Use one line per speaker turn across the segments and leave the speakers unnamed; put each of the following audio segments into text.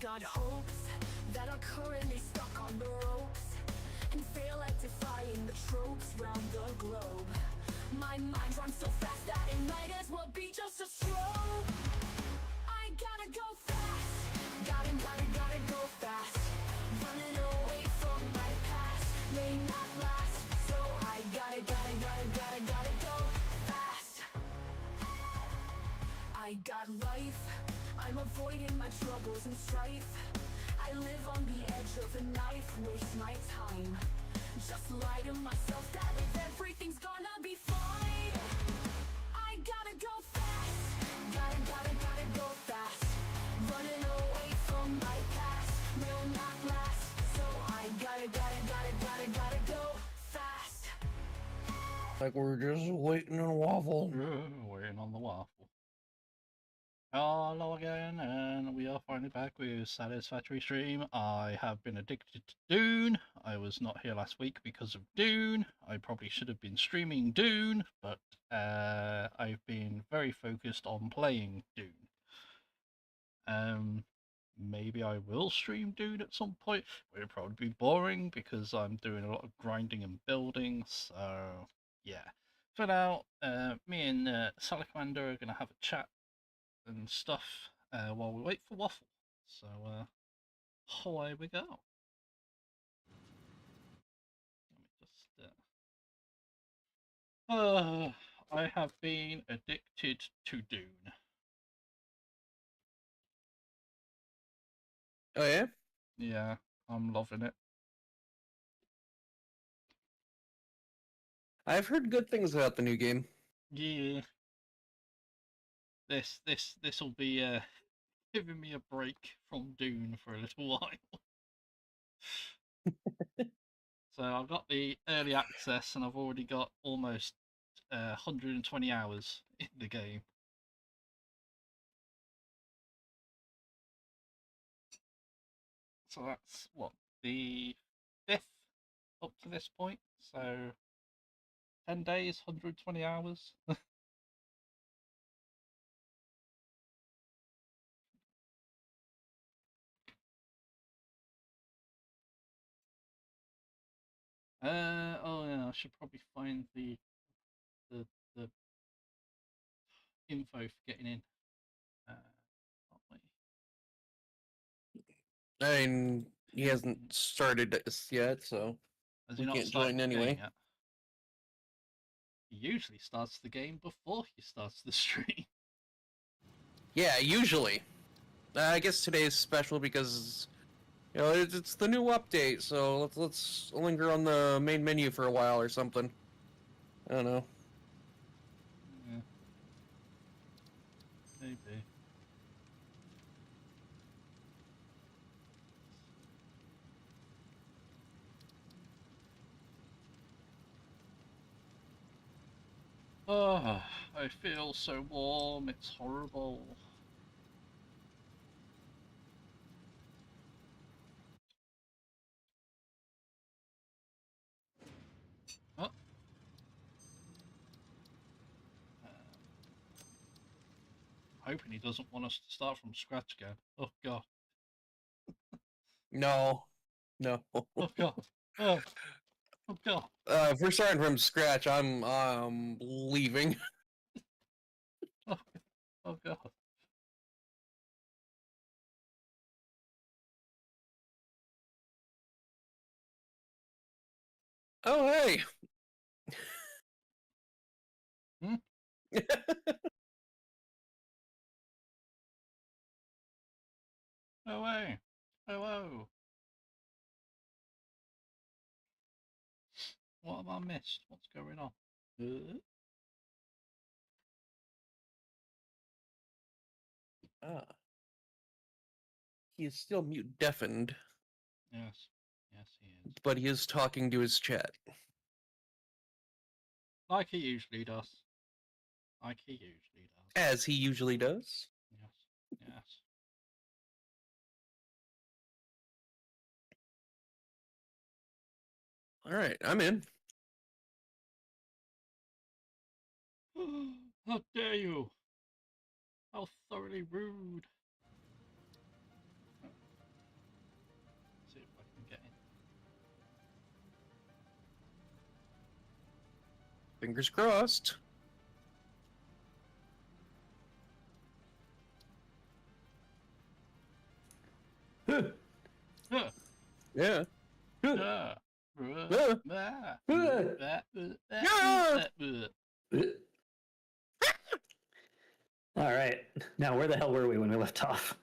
got hopes that are currently stuck on the ropes and fail at defying the tropes round the globe. My mind runs so fast that it might as well be just a stroke. I gotta go fast, gotta go fast. Running away from my past may not last, so I gotta go fast. I got life, I'm avoiding my troubles and strife. I live on the edge of a knife, waste my time. Just lie to myself that everything's gonna be fine. I gotta go fast, gotta go fast. Running away from my past will not last, so I gotta go fast.
Like we're just waiting on a waffle.
Waiting on the waffle. Hello again, and we are finally back with Satisfactory Stream. I have been addicted to Dune. I was not here last week because of Dune. I probably should have been streaming Dune, but I've been very focused on playing Dune. Maybe I will stream Dune at some point. It'll probably be boring because I'm doing a lot of grinding and building, so yeah. For now, me and Salamander are going to have a chat and stuff while we wait for Waffle. So away we go. Let me just I have been addicted to Dune.
Oh yeah?
Yeah, I'm loving it.
I've heard good things about the new game.
Yeah. This will be giving me a break from Dune for a little while. So I've got the early access and I've already got almost 120 hours in the game. So that's what, the 5th up to this point. So 10 days, 120 hours. Oh yeah, I should probably find the info for getting in.
I mean, he hasn't started this yet, so
Has
we
he not
can't
started
join
the
anyway.
game yet? He usually starts the game before he starts the stream.
Yeah, usually. I guess today is special because it's the new update, so let's linger on the main menu for a while or something. I don't know.
Yeah. Maybe. Oh, I feel so warm, it's horrible. Oh. Hoping he doesn't want us to start from scratch again. Oh god.
No. No.
Oh god. Oh, oh god.
If we're starting from scratch, I'm leaving.
Oh, oh god.
Oh hey.
Hmm? No way. Hello. What have I missed? What's going on?
Ah. He is still mute deafened.
Yes. Yes, he is.
But he is talking to his chat.
Like he usually does. Like he usually does.
As he usually does.
Yes. Yes.
Alright, I'm in.
How dare you! How thoroughly rude!
Fingers crossed.
Huh,
Yeah.
huh,
Yeah.
All right. Now, where the hell were we when we left off?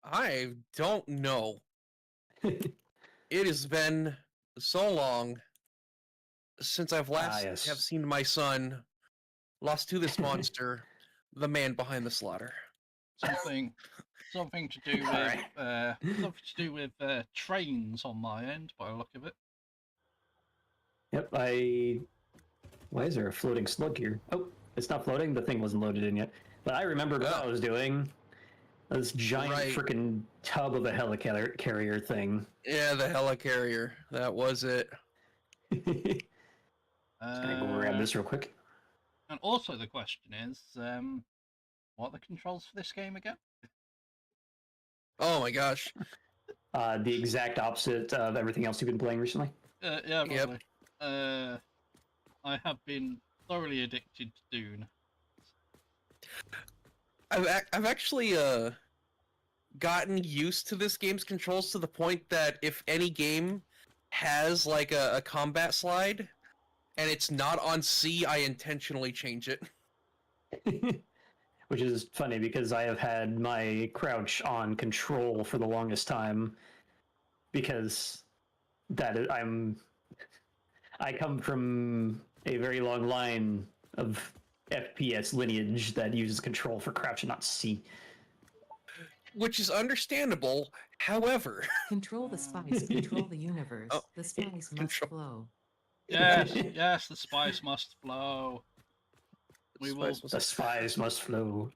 I don't know. It has been so long since I've last
yes.
have seen my son lost to this monster, the man behind the slaughter.
something to do with
Alright.
something to do with trains on my end, by the look of it.
Yep, Why is there a floating slug here? Oh, it's not floating. The thing wasn't loaded in yet. But I remembered what I was doing. This giant
Right.
freaking tub of a helicarrier thing.
Yeah, the helicarrier. That was it.
Just gonna go grab this real quick.
And also the question is, what are the controls for this game again?
Oh my gosh.
The exact opposite of everything else you've been playing recently.
Yeah,
Yep.
probably. I have been thoroughly addicted to Dune.
I've actually gotten used to this game's controls to the point that if any game has like a combat slide and it's not on C, I intentionally change it.
Which is funny because I have had my crouch on control for the longest time because I come from a very long line of FPS lineage that uses control for crouch and not C.
Which is understandable. However,
Control the spice, control the universe.
Oh,
The spice must
control-
flow.
Yes, yes, the spice must flow. We will.
The spice must flow.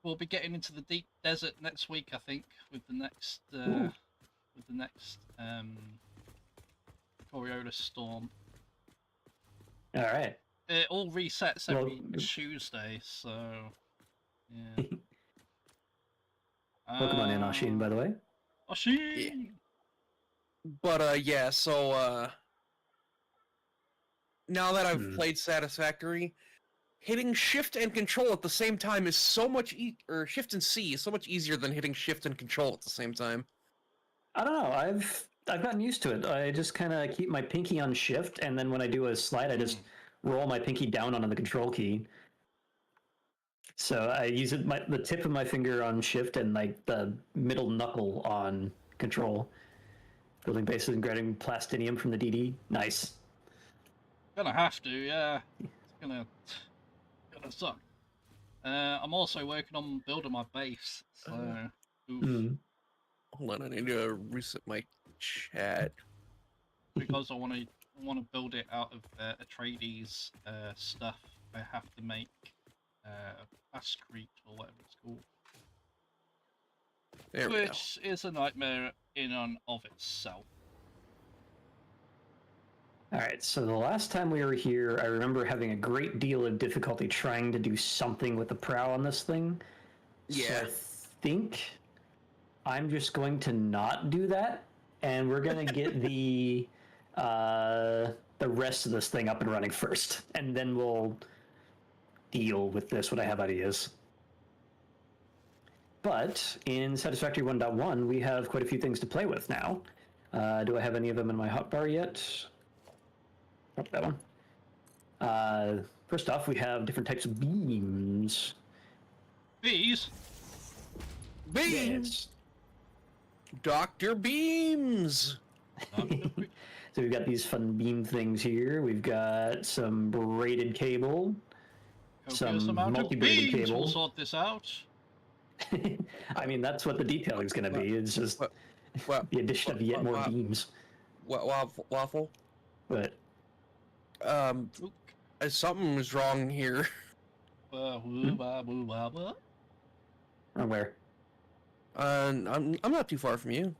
We'll be getting into the deep desert next week, I think, with the next Coriolis storm.
All right.
It all resets every
Well,
Tuesday, so yeah.
Pokemon in Ashin, by the way.
Ashin!
but yeah, so now that I've
Hmm.
played Satisfactory, hitting Shift and Control at the same time is so much or Shift and C is so much easier than hitting Shift and Control at the same time.
I don't know. I've gotten used to it. I just kind of keep my pinky on shift, and then when I do a slide, I just roll my pinky down onto the control key. So I use the tip of my finger on shift and like the middle knuckle on control. Building bases and grabbing plastinium from the DD. Nice.
Gonna have to, yeah. It's gonna suck. I'm also working on building my base, so oof.
Mm.
Hold on, I need to reset my chat.
Because I want to build it out of Atreides stuff. I have to make Pascrete or whatever it's called,
There we go.
which is a nightmare in and of itself.
All right, so the last time we were here, I remember having a great deal of difficulty trying to do something with the prow on this thing. So
Yeah.
I think I'm just going to not do that, and we're gonna get the rest of this thing up and running first, and then we'll deal with this when I have ideas. But in Satisfactory 1.1, we have quite a few things to play with now. Do I have any of them in my hotbar yet? Oh, that one. First off, we have different types of beams.
Bees.
Beams! Dr. Beams!
So we've got these fun beam things here. We've got some braided cable.
Copious
Some
amount of
multi-braided
beams will
cable.
sort this out.
I mean, that's what the detailing is going to be. It's just
What?
the addition of yet more beams.
Waffle?
But
Ook.
Something is wrong here.
Woo, ba, boo, ba, ba.
from where?
I'm not too far from you.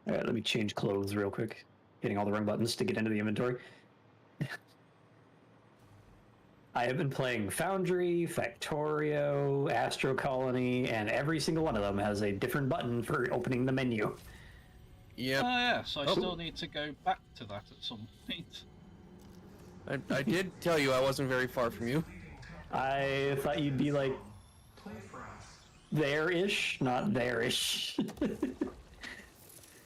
All right, let me change clothes real quick. Hitting all the wrong buttons to get into the inventory. I have been playing Foundry, Factorio, Astro Colony, and every single one of them has a different button for opening the menu.
Yep.
Oh yeah, so I
Oh.
still need to go back to that at some point.
I did tell you I wasn't very far from you.
I thought you'd be like there-ish, not there-ish.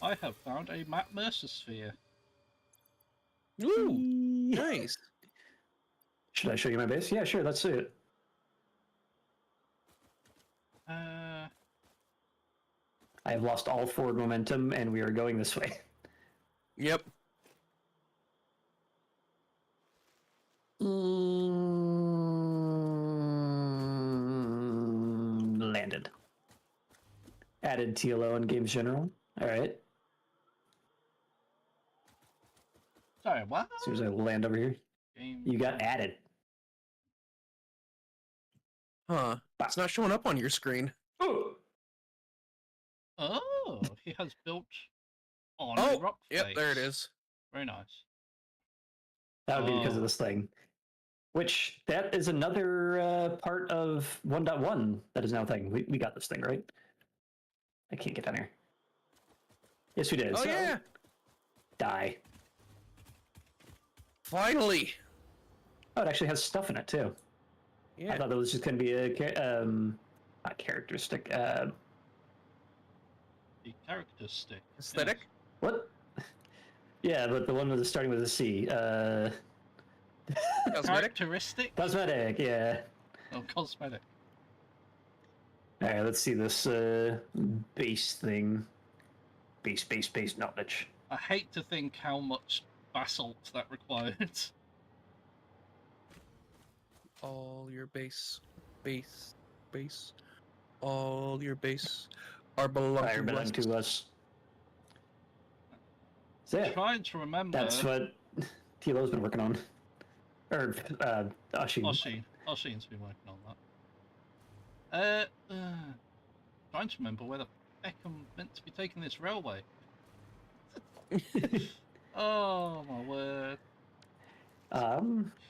I have found a Matt Mercer sphere.
Ooh, nice.
Should I show you my base? Yeah, sure. Let's see it.
Uh,
I have lost all forward momentum, and we are going this way.
Yep.
Landed. Added TLO in games general. All right.
sorry, what?
As soon as I land over here,
Game.
you got added.
Huh. It's not showing up on your screen.
Oh,
Oh, he has built on a
Oh,
rock
yep,
face.
there it is.
Very nice.
that would be because of
Oh.
this thing. Which that is another part of 1.1 that is now a thing. We got this thing right. I can't get down here. Yes, we did.
Oh,
So,
yeah.
die.
Finally.
Oh, it actually has stuff in it too. I
Yeah.
thought that was just going to be a not characteristic.
The character stick.
Aesthetic?
What? Yeah, but the one that is starting with a C.
Yes.
Cosmetic?
Characteristic?
Cosmetic. Yeah.
Oh, cosmetic.
All right. Let's see this base thing. Base knowledge.
I hate to think how much basalt that required.
All your base. All your base are belong
Fire
to
belong
us.
to us. So yeah,
Trying to remember.
that's what TLO's been working on. Or Oshin.
Oshin's been working on that. Trying to remember where the heck I'm meant to be taking this railway. Oh my word.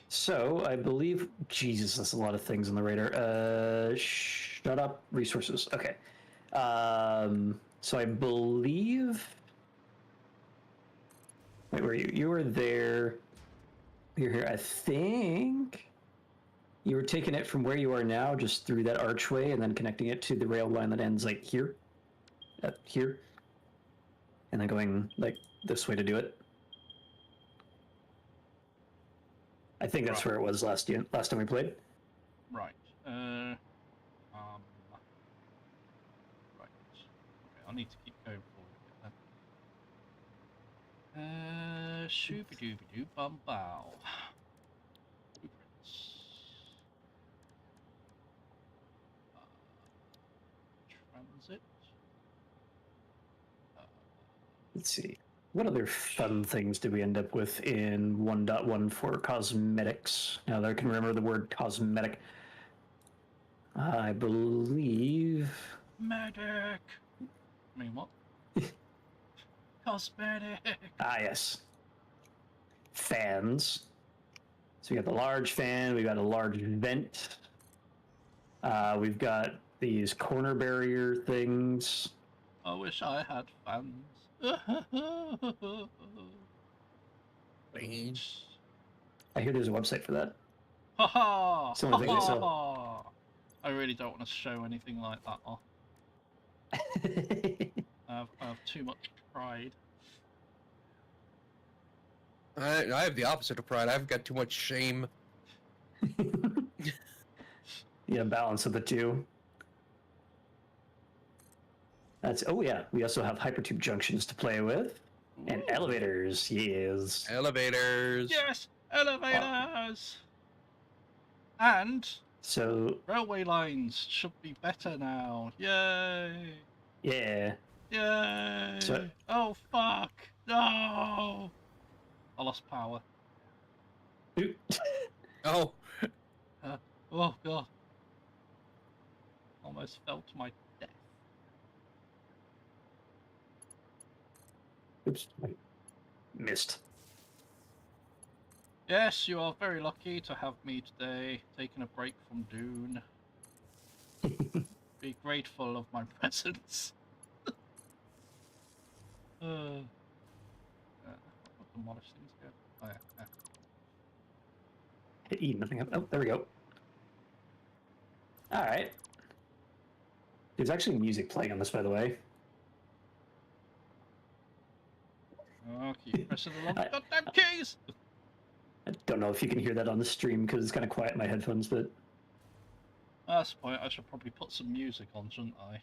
So I believe Jesus, that's a lot of things on the radar. Shut up, resources. Okay. So I believe. Wait, where are you? You were there. You're here. I think you were taking it from where you are now, just through that archway, and then connecting it to the rail line that ends like here, here, and then going like this way to do it. I think that's
Right.
where it was last time we played.
Right. Right. Okay, I need to keep going forward a bit then. Shooby dooby doo bum bow. Blueprints. Transit.
Let's see. What other fun things did we end up with in 1.1 for cosmetics? Now that I can remember the word cosmetic. I believe.
Medic. I mean what? Cosmetic.
Ah, yes. Fans. So we got the large fan, we got a large vent. We've got these corner barrier things.
I wish I had fans.
I hear there's a website for that.
Ha ha!
It's the only thing they sell.
I really don't want to show anything like that off. I have too much pride.
I have the opposite of pride. I've got too much shame.
Yeah, balance of the two. That's oh yeah. We also have hypertube junctions to play with, and
Ooh.
elevators. Yes.
Elevators.
Yes, elevators. And
So
railway lines should be better now. Yay!
yeah.
Yay!
So-
Oh fuck! No! I lost power.
Oop.
Oh,
Oh god! Almost fell to my death.
Oops. Missed.
Yes, you are very lucky to have me today, taking a break from Dune. Be grateful of my presence. What demolish things go? Oh yeah.
hit E, nothing up. Oh, there we go. All right. There's actually music playing on this, by the way.
Oh, keep pressing the wrong goddamn keys!
I don't know if you can hear that on the stream because it's kind of quiet in my headphones, but
That's the point. I should probably put some music on, shouldn't I?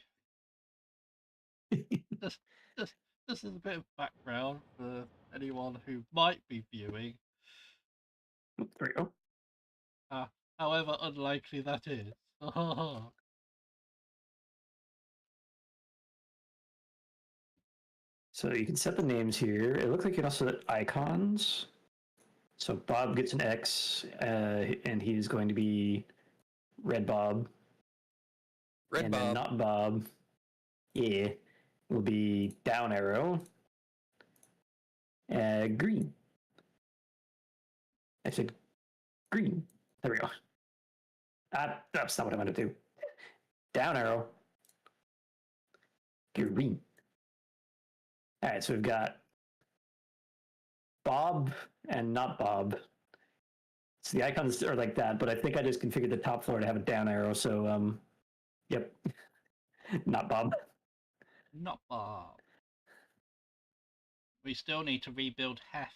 Just, just, this is a bit of background for anyone who might be viewing.
there we go.
However unlikely that is.
So you can set the names here. It looks like you can also set icons. So Bob gets an X, and he's going to be Red Bob.
Red
and
Bob.
then not Bob, yeah, will be down arrow. Green. I said green. There we go. That's not what I want to do. Down arrow. Green. All right, so we've got Bob and not Bob. So the icons are like that, but I think I just configured the top floor to have a down arrow. So, yep, not Bob.
Not Bob. We still need to rebuild Hef.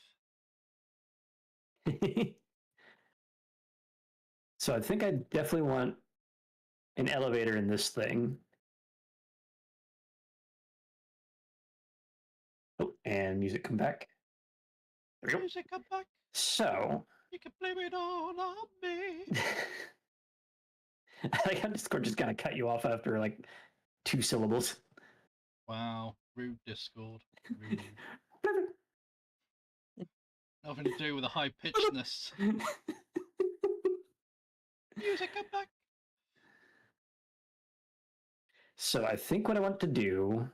So I think I definitely want an elevator in this thing. Oh, and music come back. There we go.
Music, come back.
So
You can blame it all on me.
I like how Discord just kind of cut you off after like 2 syllables.
Wow, rude Discord. Rude. Nothing to do with the high pitchedness. Music, come back.
So I think what I want to do,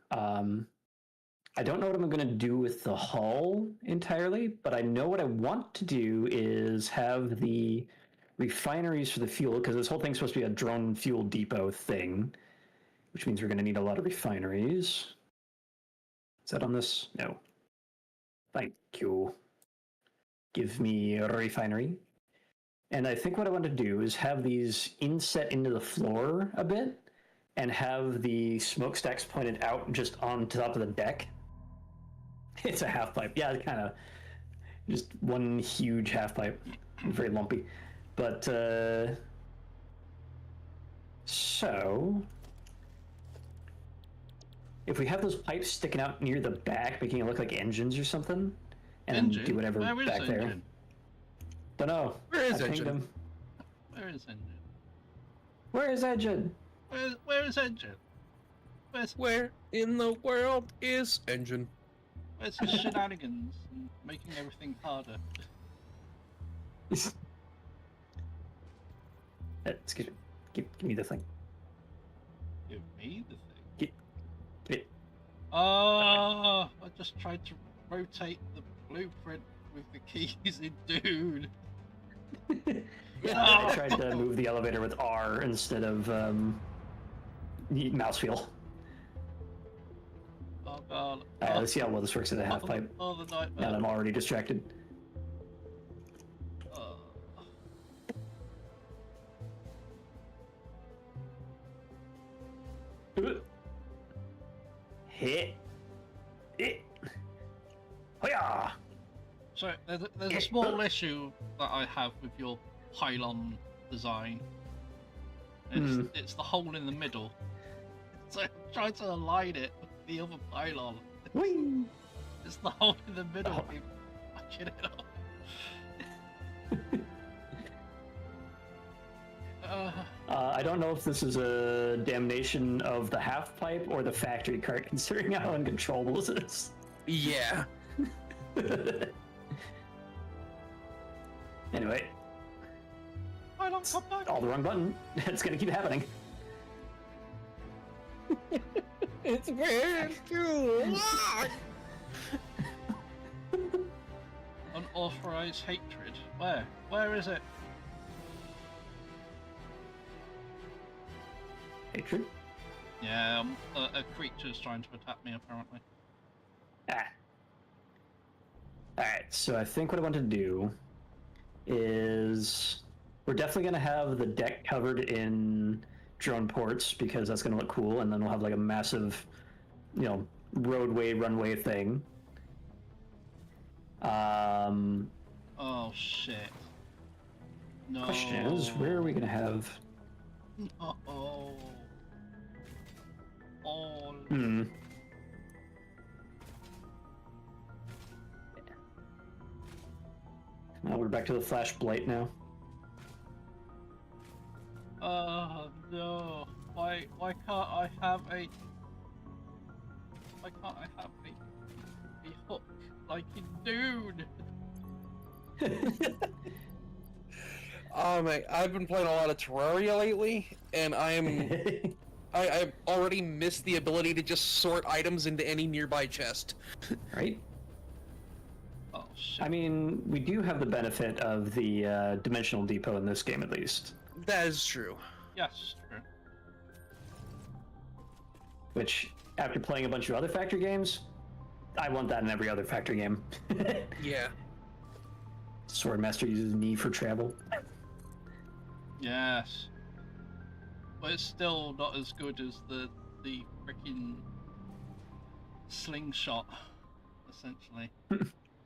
I don't know what I'm going to do with the hull entirely, but I know what I want to do is have the refineries for the fuel, because this whole thing's supposed to be a drone fuel depot thing, which means we're going to need a lot of refineries. Is that on this? No. Thank you. Give me a refinery. And I think what I want to do is have these inset into the floor a bit and have the smokestacks pointed out just on top of the deck. It's a half pipe. Yeah, kind of just one huge half pipe. Very lumpy. But, so if we have those pipes sticking out near the back, making it look like engines or something, and
Engine?
then do whatever
Where is
back there.
engine?
Don't know.
Where is
I pinged
engine?
him.
Where is engine?
Where is engine?
Where is engine?
Where in the world is engine?
Where's his shenanigans and making everything harder?
Excuse me. Give me the thing.
Give me the thing.
Give it.
Oh, I just tried to rotate the blueprint with the keys in Dune.
I tried to move the elevator with R instead of mouse wheel.
Oh god.
Let's see how well this works at a half pipe.
Oh, the
Now
nightmare.
that I'm already distracted. Hit. It. Hoya!
So there's a small issue that I have with your pylon design. It's the hole in the middle. So I'm trying to align it with the other pylon.
Whee!
It's the hole in the middle.
Oh.
Keep fucking it up.
I don't know if this is a damnation of the half pipe or the factory cart, considering how uncontrollable this is.
Yeah.
Anyway,
Pylon, come back.
all the wrong button. It's gonna keep happening.
It's very cool.
Unauthorized hatred. Where? Where is it?
Hatred?
Yeah, a creature's trying to attack me apparently.
Ah. Alright, so I think what I want to do is We're definitely going to have the deck covered in drone ports because that's going to look cool, and then we'll have like a massive, roadway, runway thing.
Oh shit. No.
Question is, where are we going to have...
Oh. Oh.
Hmm. Well, we're back to the Flash Blight now.
No. Why can't I have a hook like in Dune?
I've been playing a lot of Terraria lately, and I've already missed the ability to just sort items into any nearby chest.
Right?
Oh shit.
I mean, we do have the benefit of the Dimensional Depot in this game, at least.
That is true.
Yes, true.
Which, after playing a bunch of other Factory games, I want that in every other Factory game.
Yeah.
Swordmaster uses knee for travel.
Yes. But it's still not as good as the freaking slingshot, essentially.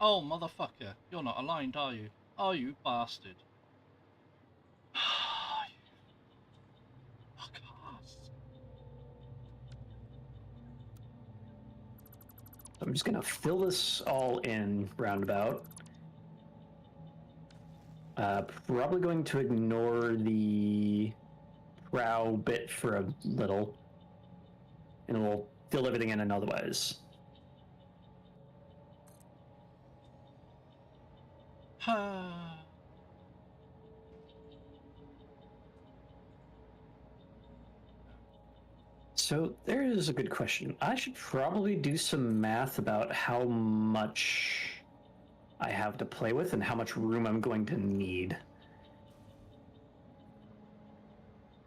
Oh, motherfucker. You're not aligned, are you? Are you, bastard? Fuck ass.
I'm just gonna fill this all in roundabout. Probably going to ignore the prow bit for a little, and we'll fill everything in otherwise. So there is a good question. I should probably do some math about how much I have to play with and how much room I'm going to need.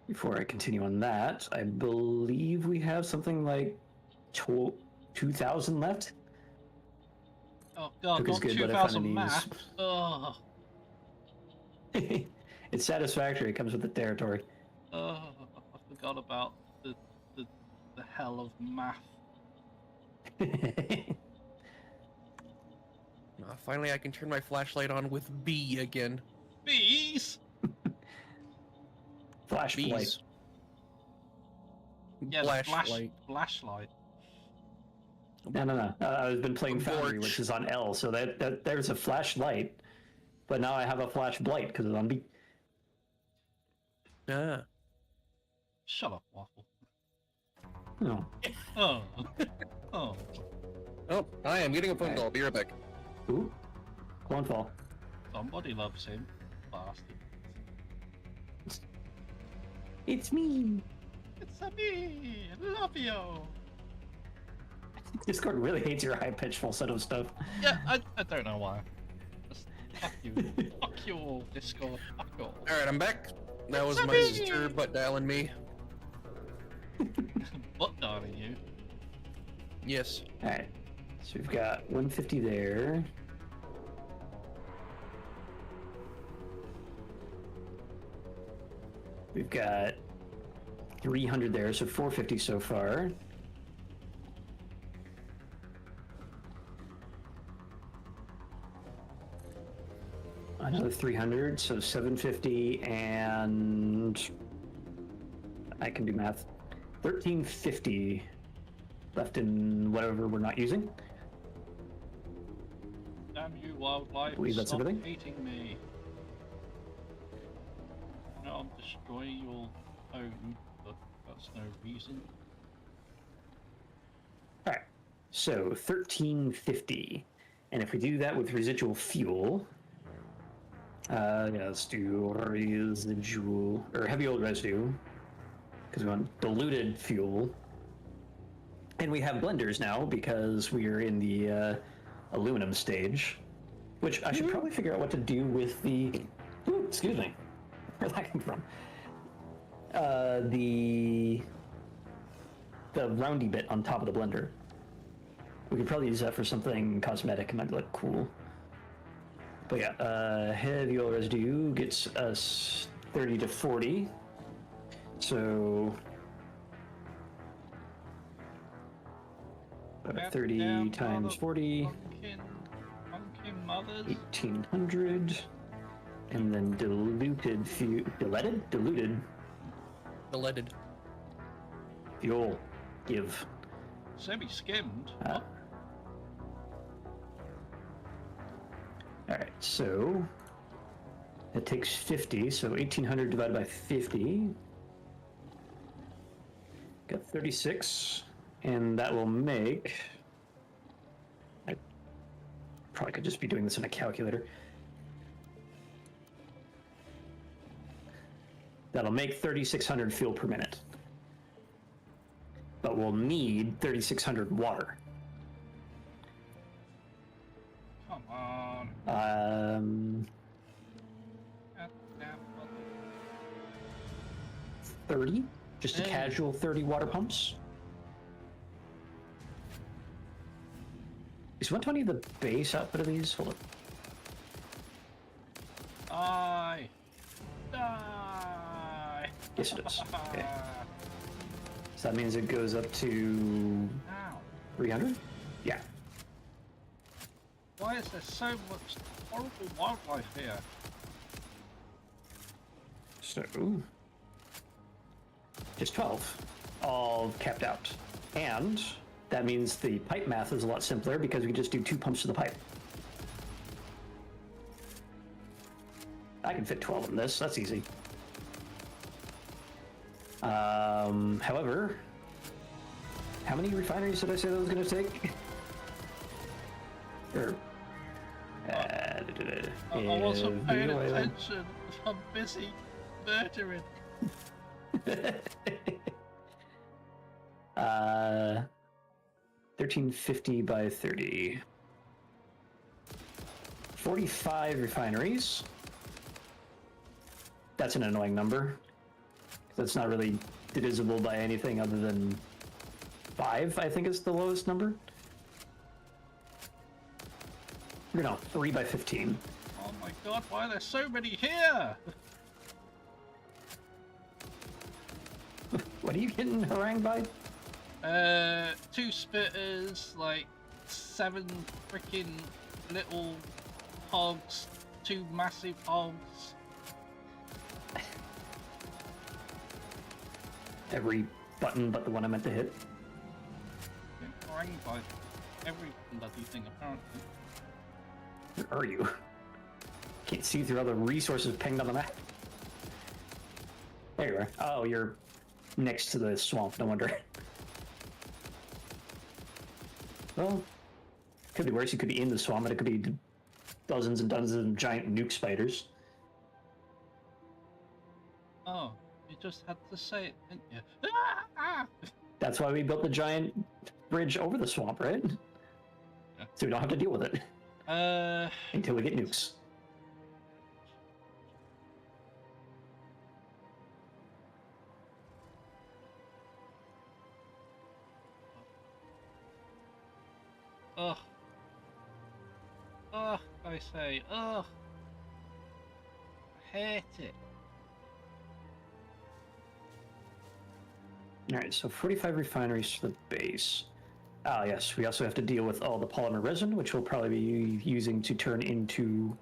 Before I continue on that, I believe we have something like 2,000 left.
Oh god,
Took us
not
good, but I found
2,000
an
math. Ugh.
It's satisfactory. It comes with the territory.
I forgot about the hell of math.
Finally, I can turn my flashlight on with B again.
Bees?
Flashlight.
Bees.
Yeah,
Flashlight.
flashlight.
No. I've been playing Foundry,
Torch.
which is on L, so that there's a flashlight, but now I have a flash blight because it's on B.
Ah.
Shut up, Waffle.
No.
Oh. Oh.
Oh, hi, I'm getting a phone call. Be right back.
Ooh. Clonefall.
Somebody loves him. Bastard.
It's me.
It's a me. Love you.
Discord really hates your high-pitched falsetto stuff.
Yeah, I don't know why. Just fuck you. Fuck you all, Discord. Fuck you all.
Alright, I'm back. That was my
Sorry.
sister butt dialing me.
Butt dialing you.
Yes.
Alright. So we've got 150 there. We've got 300 there, so 450 so far. Another 300, so 750, and I can do math. 1350 left in whatever we're not using.
Damn you, wildlife.
I believe that's
Stop
everything.
hating me. No, I'm destroying your home, but that's no reason.
Alright, so 1350. And if we do that with residual fuel, yeah, let's do residual, or heavy old residue, because we want diluted fuel. And we have blenders now because we are in the aluminum stage, which I should probably figure out what to do with the, ooh, excuse me, where's that come from? The roundy bit on top of the blender. We could probably use that for something cosmetic and might look cool. But yeah, heavy oil residue gets us 30 to 40. So
Get
30
down,
times 40,
Pumpkin mothers.
1800. And then diluted fuel. Diluted
Deleted.
fuel. Give.
Semi-skimmed.
Alright, so it takes 50, so 1800 divided by 50. Got 36, and that will make. I probably could just be doing this in a calculator. That'll make 3,600 fuel per minute. But we'll need 3,600 water.
Come on. Goddamn mother.
30? Just a casual 30 water pumps? Is 120 the base output of these? Hold on.
Die!
Yes, it is. Okay. So that means it goes up to
Ow.
300? Yeah.
Why is there so much horrible wildlife here?
So, just 12. All capped out. And that means the pipe math is a lot simpler because we just do 2 pumps to the pipe. I can fit 12 in this, that's easy. However, how many refineries did I say that was going to take? Or,
I wasn't paying attention. I'm busy murdering.
1350 by 30. 45 refineries. That's an annoying number. That's not really divisible by anything other than 5, I think is the lowest number. No, 3 by 15.
Oh my god, why are there so many here?
What are you getting harangued by?
2 spitters, like 7 freaking little hogs, 2 massive hogs.
Every button but the one I meant to hit.
Getting harangued by every bloody thing apparently.
Where are you? Can't see through all the resources pinged on the map. There you are. Oh, you're next to the swamp, no wonder. Well, could be worse. You could be in the swamp, and it could be dozens and dozens of giant nuke spiders.
Oh, you just had to say it, didn't you? Ah!
That's why we built the giant bridge over the swamp, right?
Yeah.
So we don't have to deal with it until we get nukes.
Ugh. Ugh, I say, ugh. I hate it.
Alright, so 45 refineries for the base. Ah, yes, we also have to deal with all the polymer resin, which we'll probably be using to turn into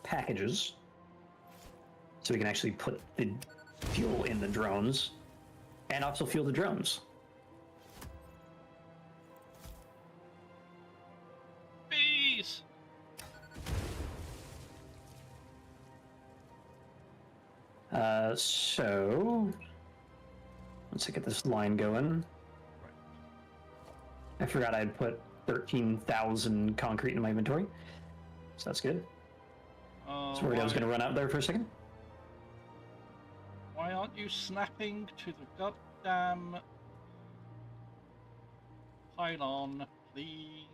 packages. So we can actually put the fuel in the drones, and also fuel the drones.
Bees!
So once I get this line going, I forgot I had put 13,000 concrete in my inventory, so that's good. So worried I was going to run out there for a second.
Why aren't you snapping to the goddamn pylon, please?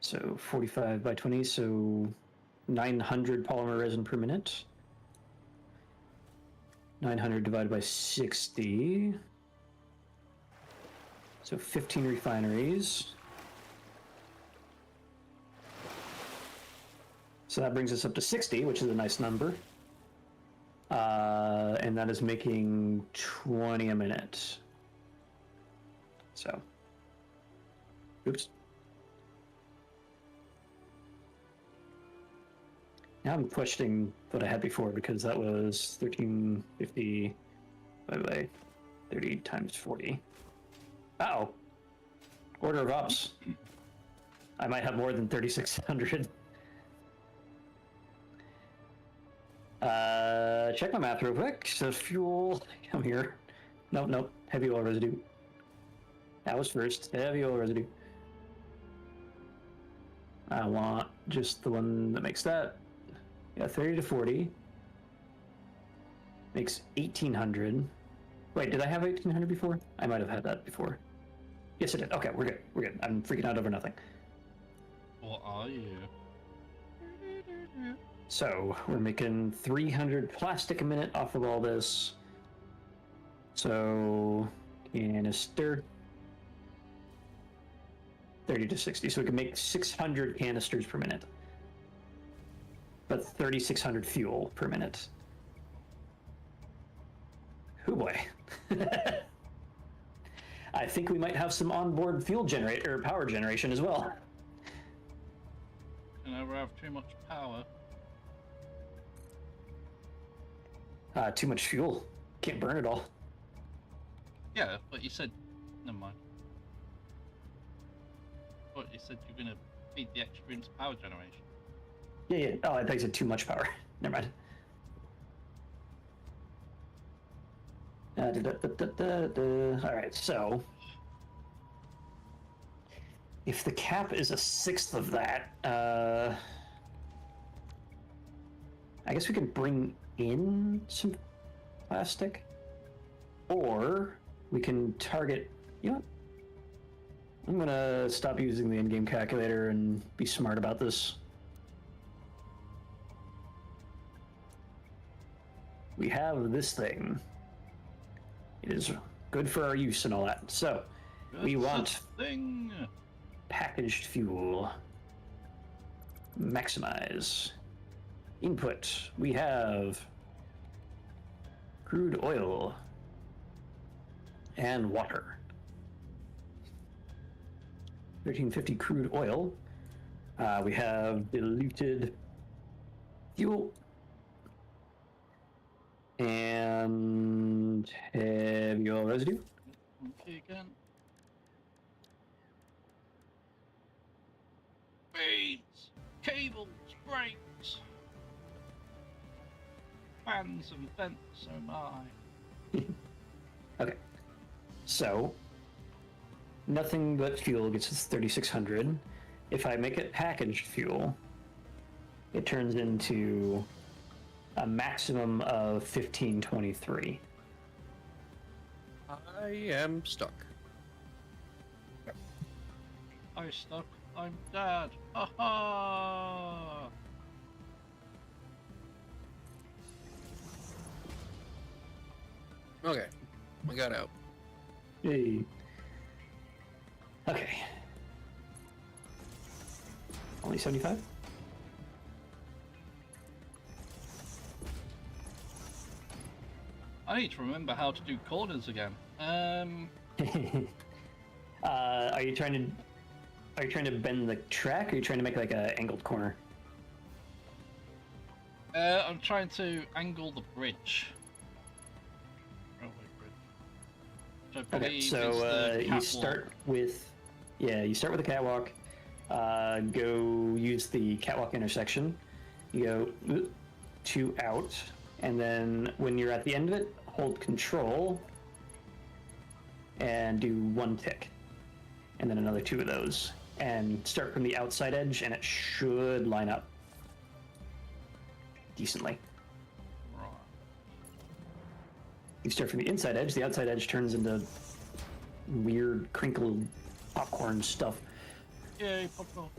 So 45 by 20, so 900 polymer resin per minute. 900 divided by 60. So 15 refineries. So that brings us up to 60, which is a nice number. And that is making 20 a minute. So, oops. Now I'm questioning what I had before because that was 1350 by 30 times 40. Uh-oh. Order of ops. I might have more than 3,600. Check my math real quick. So fuel, come here. Nope. Heavy oil residue. That was first. Heavy oil residue. I want just the one that makes that. Yeah, 30 to 40. Makes 1,800. Wait, did I have 1,800 before? I might have had that before. Yes, I did. Okay, we're good. I'm freaking out over nothing.
What are you?
So, we're making 300 plastic a minute off of all this. So, canister. 30 to 60. So we can make 600 canisters per minute. But 3,600 fuel per minute. Oh boy. I think we might have some onboard fuel generator or power generation as well.
You never have too much power.
Too much fuel. Can't burn it all.
Yeah, but you said... Never mind. But you said you're gonna feed the extra into power generation.
Yeah. Oh, I thought you said too much power. Never mind. Alright, so... If the cap is a sixth of that, I guess we can bring in some plastic. Or we can target... You know what? I'm gonna stop using the in-game calculator and be smart about this. We have this thing. It is good for our use and all that. So, we want
thing.
packaged fuel. Maximize. Input. We have crude oil and water. 1350 crude oil. We have diluted fuel and heavy oil residue.
Okay, again. Beams, cables, brakes, fans and vents, oh my.
Okay, so nothing but fuel gets us 3,600. If I make it packaged fuel, it turns into a maximum of 1,523.
I am stuck.
I stuck. I'm dead. Aha!
Okay, we got out.
Hey. Okay. Only 75?
I need to remember how to do corners again.
Are you trying to bend the track, or are you trying to make like a angled corner?
I'm trying to angle the bridge. Railway bridge. Which I
Okay,
believe
so
is the
you
catwalk.
start with a catwalk. Go use the catwalk intersection. You go to out, and then when you're at the end of it, hold Control and do one tick, and then another two of those, and start from the outside edge, and it should line up decently.
Right.
You start from the inside edge. The outside edge turns into weird crinkled popcorn stuff.
Yay, popcorn.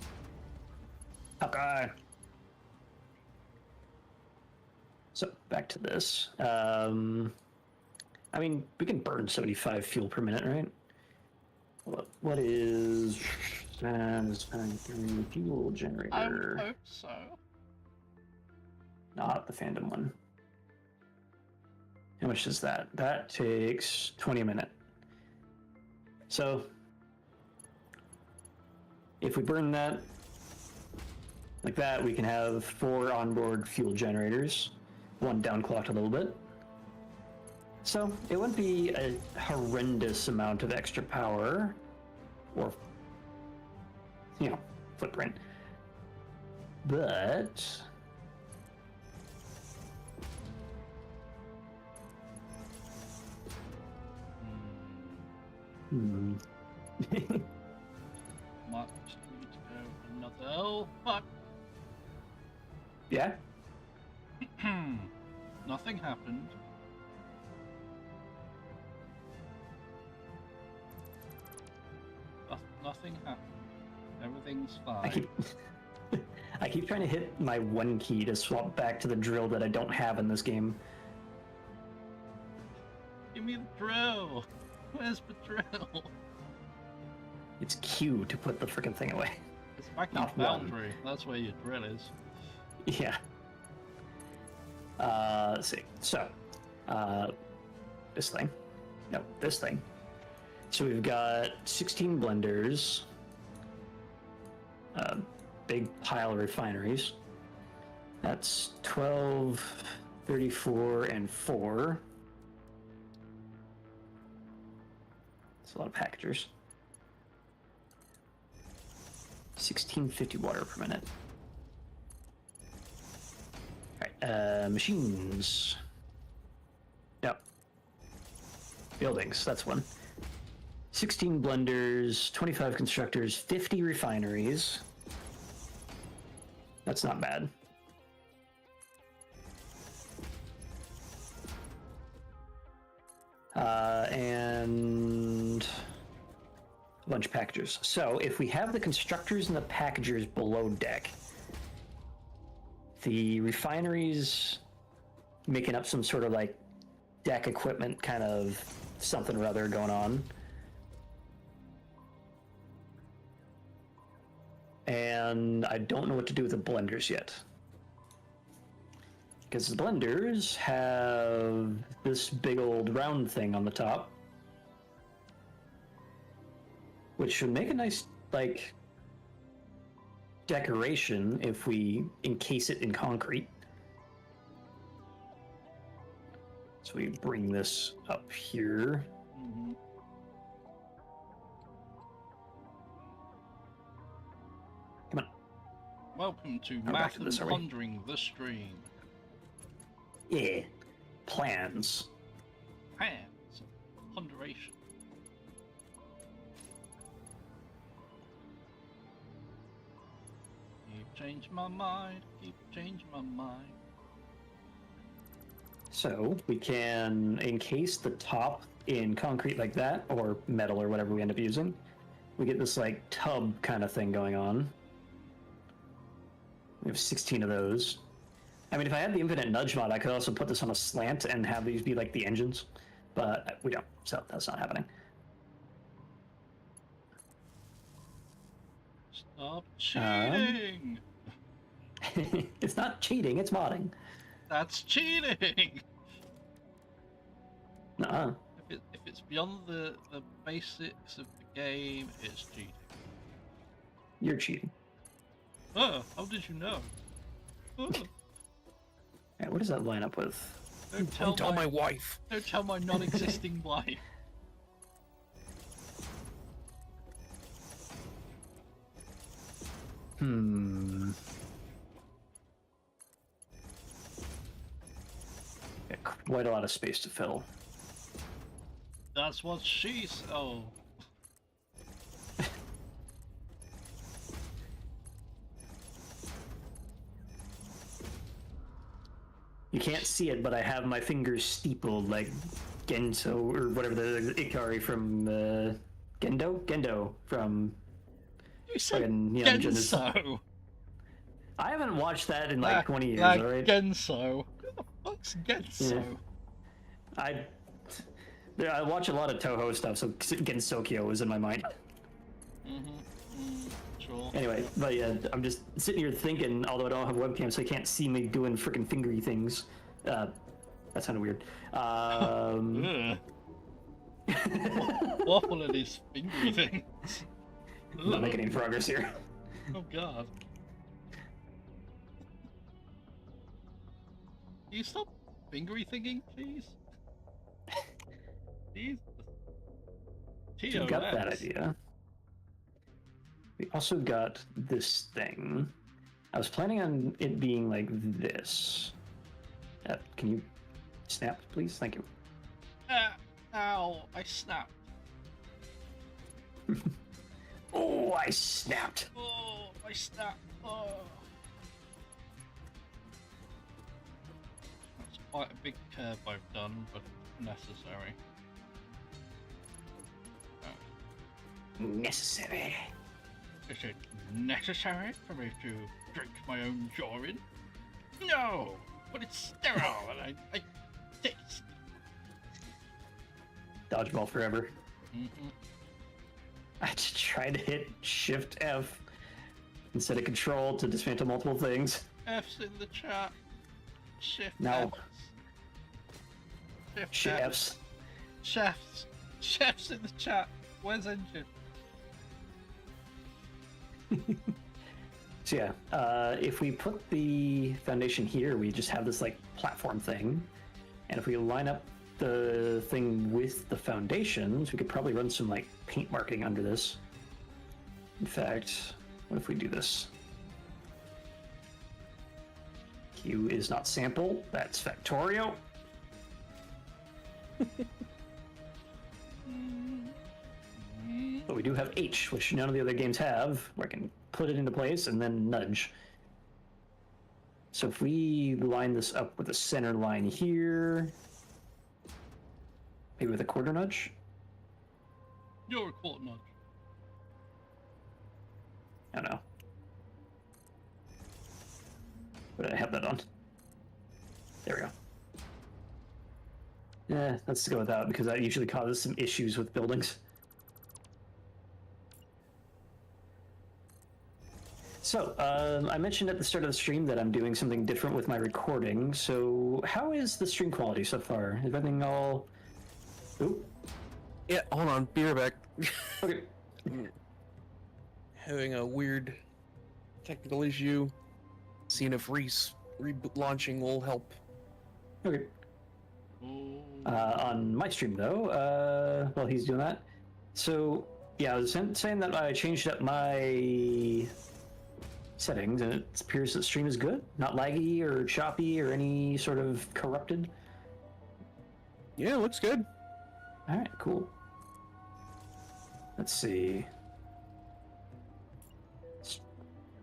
Okay. So back to this. I mean, we can burn 75 fuel per minute, right? What is Satisfactory fuel
I
generator?
would hope so.
not the fandom one. How much does that? That takes 20 a minute. So, if we burn that like that, we can have 4 onboard fuel generators, 1 downclocked a little bit. So, it wouldn't be a horrendous amount of extra power, or, footprint. But...
Might just need to go another. Oh, fuck!
Yeah?
Nothing happened. Nothing happened. Everything's fine.
I keep trying to hit my 1 key to swap back to the drill that I don't have in this game.
Give me the drill! Where's the drill?
It's Q to put the freaking thing away.
It's back in
Not one.
Foundry. That's where your drill is.
Yeah. Let's see. So, this thing. No, this thing. So we've got 16 blenders, a big pile of refineries. That's 12, 34, and 4. That's a lot of packagers. 1650 water per minute. Alright, machines. Yep. Buildings, that's one. 16 blenders, 25 constructors, 50 refineries. That's not bad. And a bunch of packagers. So if we have the constructors and the packagers below deck, the refineries making up some sort of like deck equipment kind of something or other going on. And I don't know what to do with the blenders yet. Because the blenders have this big old round thing on the top, which should make a nice, like, decoration if we encase it in concrete. So we bring this up here.
Mm-hmm.
Come on.
Welcome to
back
Math
to
and
this, are we?
Pondering the Stream.
Yeah. Plans.
Hands. Ponderation. Keep changing my mind. Keep changing my mind.
So we can encase the top in concrete like that, or metal, or whatever we end up using. We get this like tub kind of thing going on. We have 16 of those. I mean, if I had the infinite nudge mod, I could also put this on a slant and have these be like the engines, but we don't, so that's not happening.
Stop cheating!
It's not cheating, it's modding.
That's cheating!
Nuh-uh.
If it's beyond the basics of the game, it's cheating.
You're cheating.
Oh, how did you know? Oh,
Yeah, what does that line up with?
don't
Don't tell
my
my wife.
don't tell my non-existing wife.
Hmm. Yeah, quite a lot of space to fill.
That's what she's. Oh.
You can't see it, but I have my fingers steepled like Genso, or whatever the Ikari from Gendo from
You said
fucking Neon Genesis.
Genso.
I haven't watched that in like 20 years,
Like
alright?
Genso. Who the fuck's Genso?
I watch a lot of Toho stuff, so Gensokyo was in my mind.
True. sure.
Anyway, but yeah, I'm just sitting here thinking, although I don't have a webcam, so you can't see me doing freaking fingery things. That sounded weird.
Ugh. Waffle and his fingery things.
I'm not making any progress here.
Oh god. Can you stop fingery thinking, please? Jesus.
We've got that
TOS.
idea. We also got this thing. I was planning on it being like this. Can you snap, please? Thank you.
Ow, I snapped.
Oh, I snapped.
Oh, I snapped. Oh. That's quite a big curve I've done, but necessary.
Necessary.
Is it necessary for me to drink my own urine? No, but it's sterile and I taste.
Dodgeball forever.
Mm-hmm.
I just tried to hit Shift F instead of Control to dismantle multiple things.
F's in the chat. Shift
No.
F's. Shift
Shifts.
Chefs. Chefs in the chat. Where's engine?
So yeah, if we put the foundation here, we just have this like platform thing, and if we line up the thing with the foundations, we could probably run some like paint marketing under this. In fact, what if we do this? Q is not sample, that's Factorio. But we do have H, which none of the other games have, where I can put it into place and then nudge. So if we line this up with a center line here, maybe with a quarter nudge?
You're a quarter nudge.
I don't know. What did I have that on? There we go. Yeah, let's go with that because that usually causes some issues with buildings. So, I mentioned at the start of the stream that I'm doing something different with my recording. So, how is the stream quality so far? Is everything all... Oop.
Yeah, hold on, be right back.
Okay.
Having a weird technical issue. Seeing if relaunching will help.
Okay. On my stream, though, while he's doing that. So, yeah, I was saying that I changed up my settings, and it appears that stream is good. Not laggy or choppy or any sort of corrupted.
Yeah, looks good.
Alright, cool. Let's see. Let's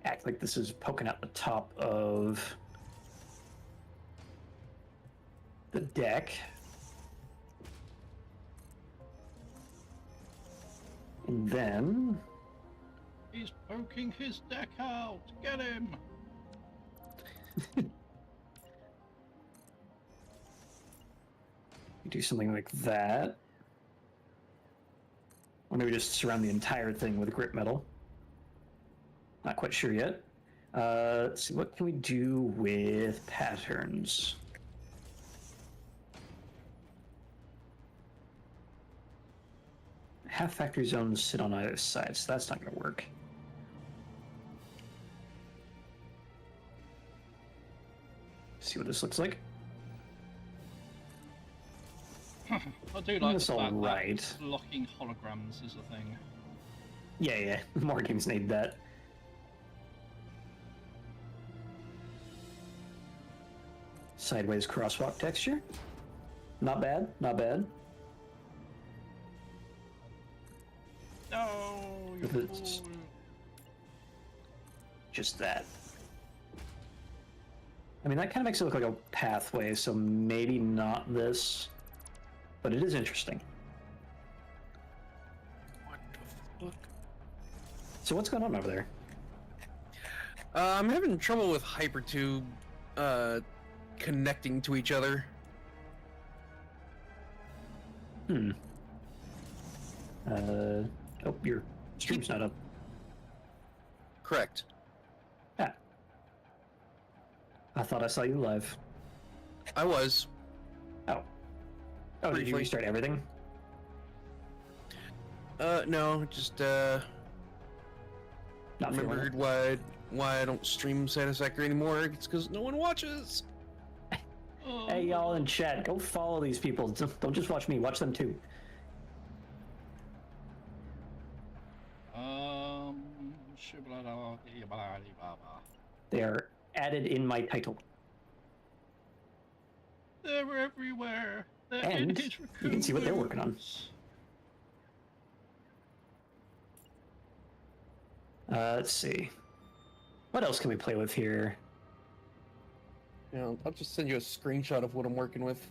act like this is poking out the top of the deck. And then...
He's poking his deck out. Get him.
do something like that. Or maybe just surround the entire thing with grip metal. Not quite sure yet. Let's see, what can we do with patterns? Half factory zones sit on either side, so that's not going to work. See what this looks like.
I do like
That's
the
all
fact
right.
that locking holograms is a thing.
Yeah, more games need that. Sideways crosswalk texture. Not bad, not bad.
No, you
If it's-
fool.
Just that. I mean, that kind of makes it look like a pathway, so maybe not this, but it is interesting.
What the fuck?
So what's going on over there?
I'm having trouble with Hypertube connecting to each other.
Oh, your stream's not up.
Correct.
Ah. I thought I saw you live.
I was.
Oh. Oh, did you
Briefly.
restart everything?
No, just
Not feeling
remembered
it.
why I don't stream Satisfactory anymore. It's because no one watches.
Hey, y'all in chat, go follow these people. Don't just watch me, watch them too. They are added in my title.
They're everywhere. They're
And
in his
you can see what they're working on.
raccoons.
Let's see. What else can we play with here?
You know, I'll just send you a screenshot of what I'm working with.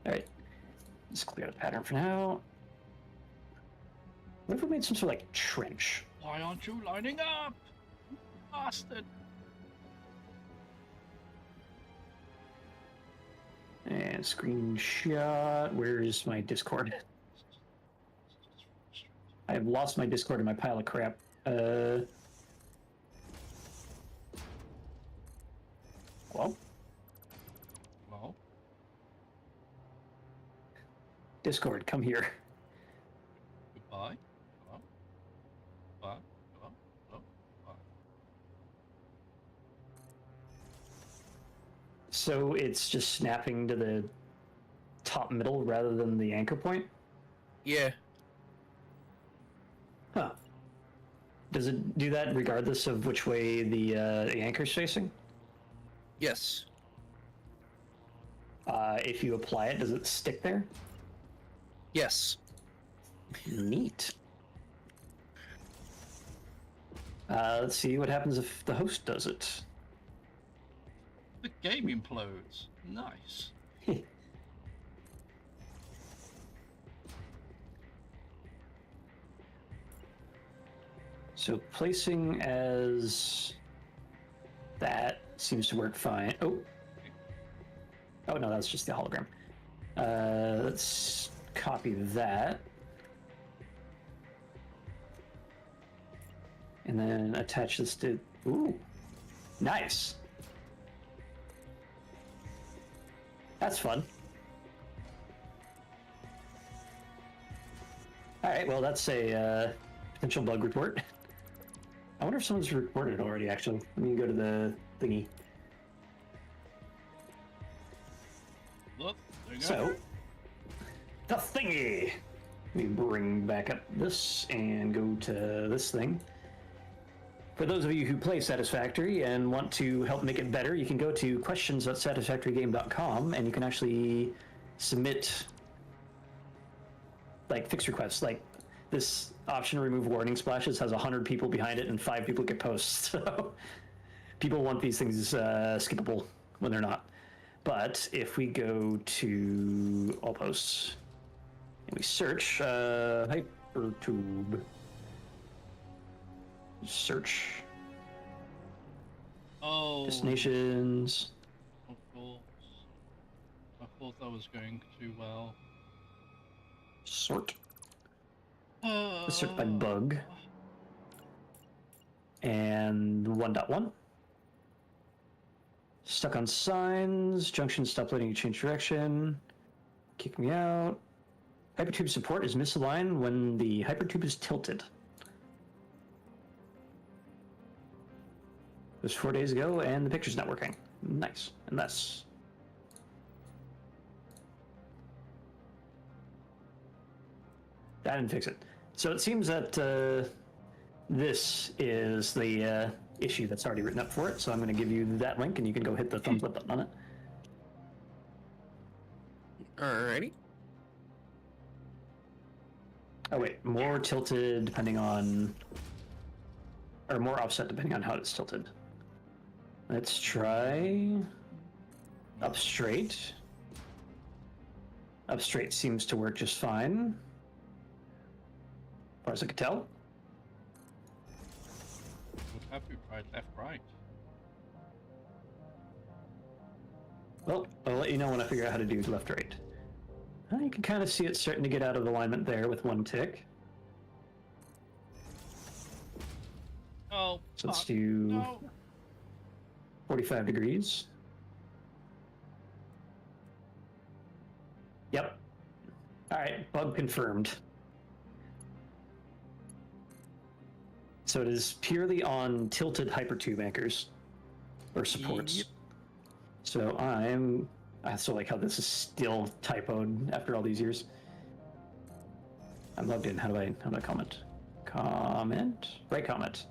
Alright. Let's clear the pattern for now. What if we made some sort of like trench?
Why aren't you lining up? Bastard.
And screenshot. Where's my Discord? I have lost my Discord in my pile of crap. Hello?
Well,
Discord, come here.
goodbye. Hello. Bye. Hello. Hello. Bye.
So it's just snapping to the top middle rather than the anchor point?
Yeah.
Huh. Does it do that regardless of which way the anchor's facing?
Yes.
If you apply it, does it stick there?
Yes.
Neat. Let's see what happens if the host does it.
The game implodes. Nice.
So placing as that seems to work fine. Oh. Oh no, that's just the hologram. Let's copy that. And then attach this to... Ooh. Nice. That's fun. Alright, well that's a potential bug report. I wonder if someone's reported it already, actually. Let me go to the thingy.
Look, there you go.
So, the thingy! Let me bring back up this and go to this thing. For those of you who play Satisfactory and want to help make it better, you can go to questions.satisfactorygame.com and you can actually submit like fix requests. Like this option to remove warning splashes has 100 people behind it and 5 people get posts. So people want these things skippable when they're not. But if we go to all posts and we search Hypertube, search
Oh,
destinations.
of course. I thought that was going too well.
Sort. Let's sort by bug. And 1.1. Stuck on signs. Junction stop letting you change direction. Kick me out. Hypertube support is misaligned when the hypertube is tilted. It was 4 days ago, and the picture's not working. Nice. And that's... That didn't fix it. So it seems that this is the issue that's already written up for it, so I'm going to give you that link, and you can go hit the thumbs up button on it.
Alrighty.
Oh wait, more tilted depending on... Or more offset depending on how it's tilted. Let's try... Up straight. Up straight seems to work just fine. As far as I can tell.
What have you tried left, right?
Well, I'll let you know when I figure out how to do left, right. You can kind of see it starting to get out of alignment there with one tick.
Oh,
So let's
fuck.
do
No.
45 degrees. Yep. All right, bug confirmed. So it is purely on tilted hypertube anchors or supports.
Yep.
So I still like how this is still typoed after all these years. I'm logged in. How do I comment? Comment? Right comment.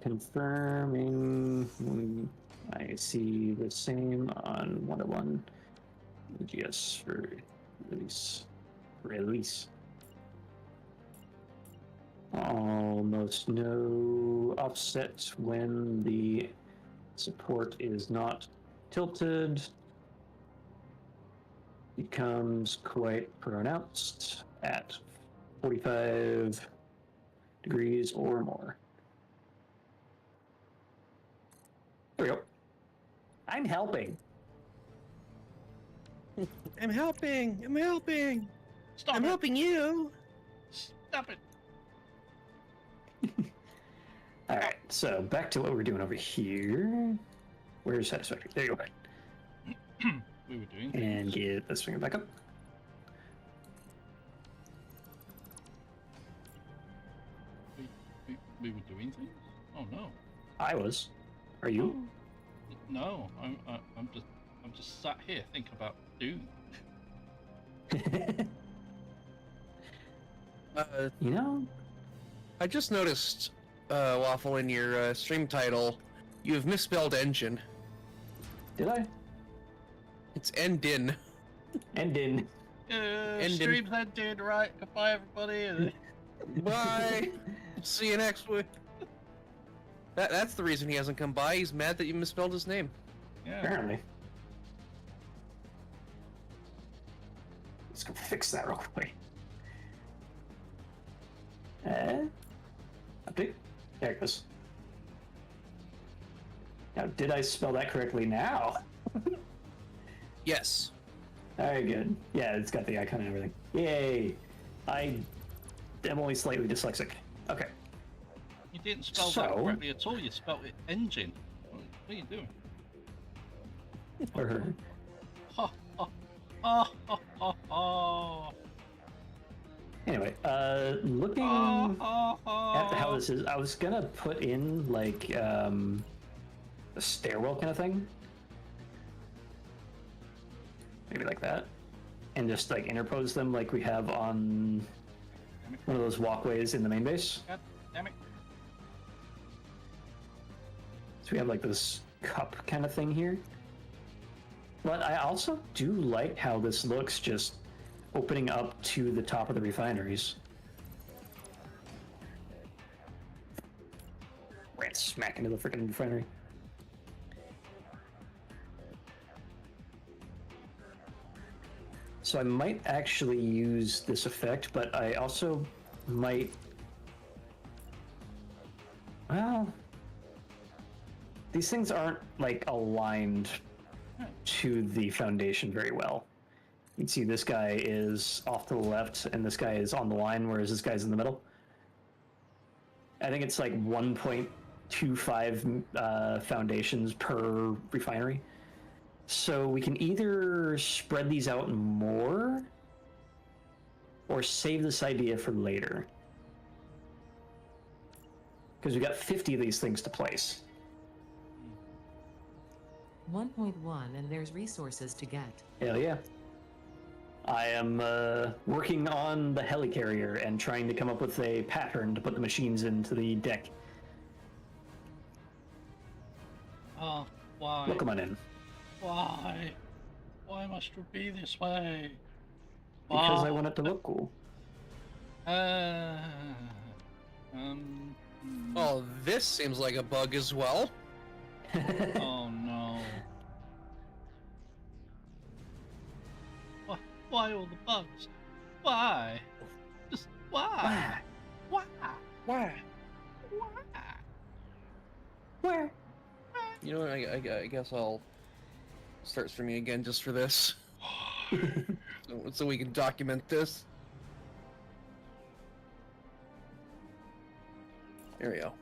Confirming. I see the same on 101. GS for release. Release. Almost no offset when the support is not tilted. Becomes quite pronounced at 45 degrees or more. There we go. I'm helping.
I'm helping. I'm helping.
Stop
I'm
it.
helping you.
Stop it.
All right, so back to what we're doing over here. Where's Satisfactory? There you go.
We were doing
And
things.
get this finger back up.
We were doing things? Oh no.
I was. Are you?
No, I'm just sat here thinking about Doom.
You know,
I just noticed, Waffle, in your stream title, you have misspelled engine.
did I?
It's endin.
And in.
Stream's ended, right? Goodbye, everybody.
Bye. See you next week. That's the reason he hasn't come by. He's mad that you misspelled his name.
Yeah.
Apparently. Let's go fix that real quick. Update. There it goes. Now, did I spell that correctly now?
Yes.
Very good. Yeah, it's got the icon and everything. Yay! I am only slightly dyslexic. Okay.
You didn't spell that
So-
correctly at all. You spelled it engine. What are you doing?
Or
Ha ha ha ha ha ha.
anyway, looking
Ha ha
at how
ha.
this is, I was gonna put in like a stairwell kind of thing, maybe like that, and just like interpose them like we have on one of those walkways in the main base.
God damn it.
So we have like this cup kind of thing here. But I also do like how this looks, just opening up to the top of the refineries. Ran smack into the freaking refinery. So I might actually use this effect, but I also might... Well... These things aren't, like, aligned to the foundation very well. You can see this guy is off to the left, and this guy is on the line, whereas this guy's in the middle. I think it's like 1.25 foundations per refinery. So we can either spread these out more, or save this idea for later. Because we've got 50 of these things to place.
1.1 and there's resources to get.
Hell yeah. I am working on the helicarrier and trying to come up with a pattern to put the machines into the deck.
Oh, why?
Look 'em on in.
Why? Why must it be this way?
Because I
Why?
want it to look cool.
Um.
Oh, this seems like a bug as well.
Oh no. Why all the bugs? Why? Just why? Why?
Why?
Why?
Where?
You know what? I guess I'll start streaming again just for this, so we can document this. There we go.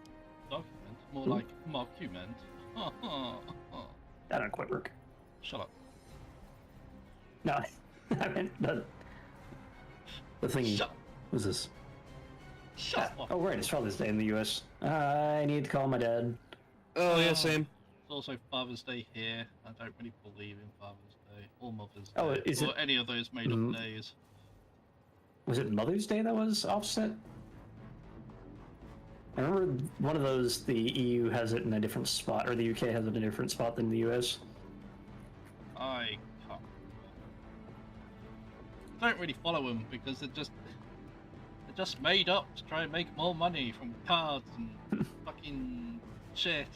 Document? More like mockument.
That don't quite work.
Shut up.
No, I meant the thingy.
Shut up.
What's this?
Shut up.
Oh, right, it's Father's Day in the US. I need to call my dad.
Oh yeah, same.
It's also Father's Day here. I don't really believe in Father's Day or Mother's Day
Oh, is
or
it-
any of those made-up days.
Was it Mother's Day that was offset? I remember one of those, the EU has it in a different spot, or the UK has it in a different spot than the US.
I can't. I don't really follow them because they're just made up to try and make more money from cards and fucking shit.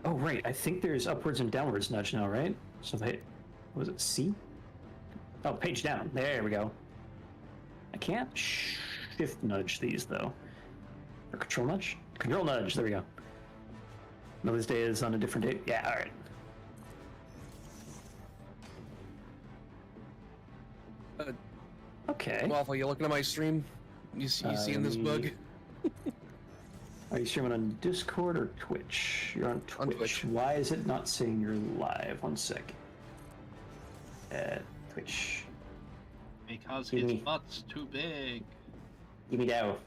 Oh, right, I think there's upwards and downwards nudge now, right? So they, was it C? Oh, page down. There we go. I can't shift nudge these, though. Or control nudge? Control nudge, there we go. Mother's Day is on a different date? Yeah, alright. Okay.
Waffle, you looking at my stream? You seeing this bug?
Are you streaming on Discord or Twitch? You're on Twitch.
Twitch.
Why is it not saying you're live? One sec. Twitch.
Because
Give
his
me-
butt's too big.
Give me dough.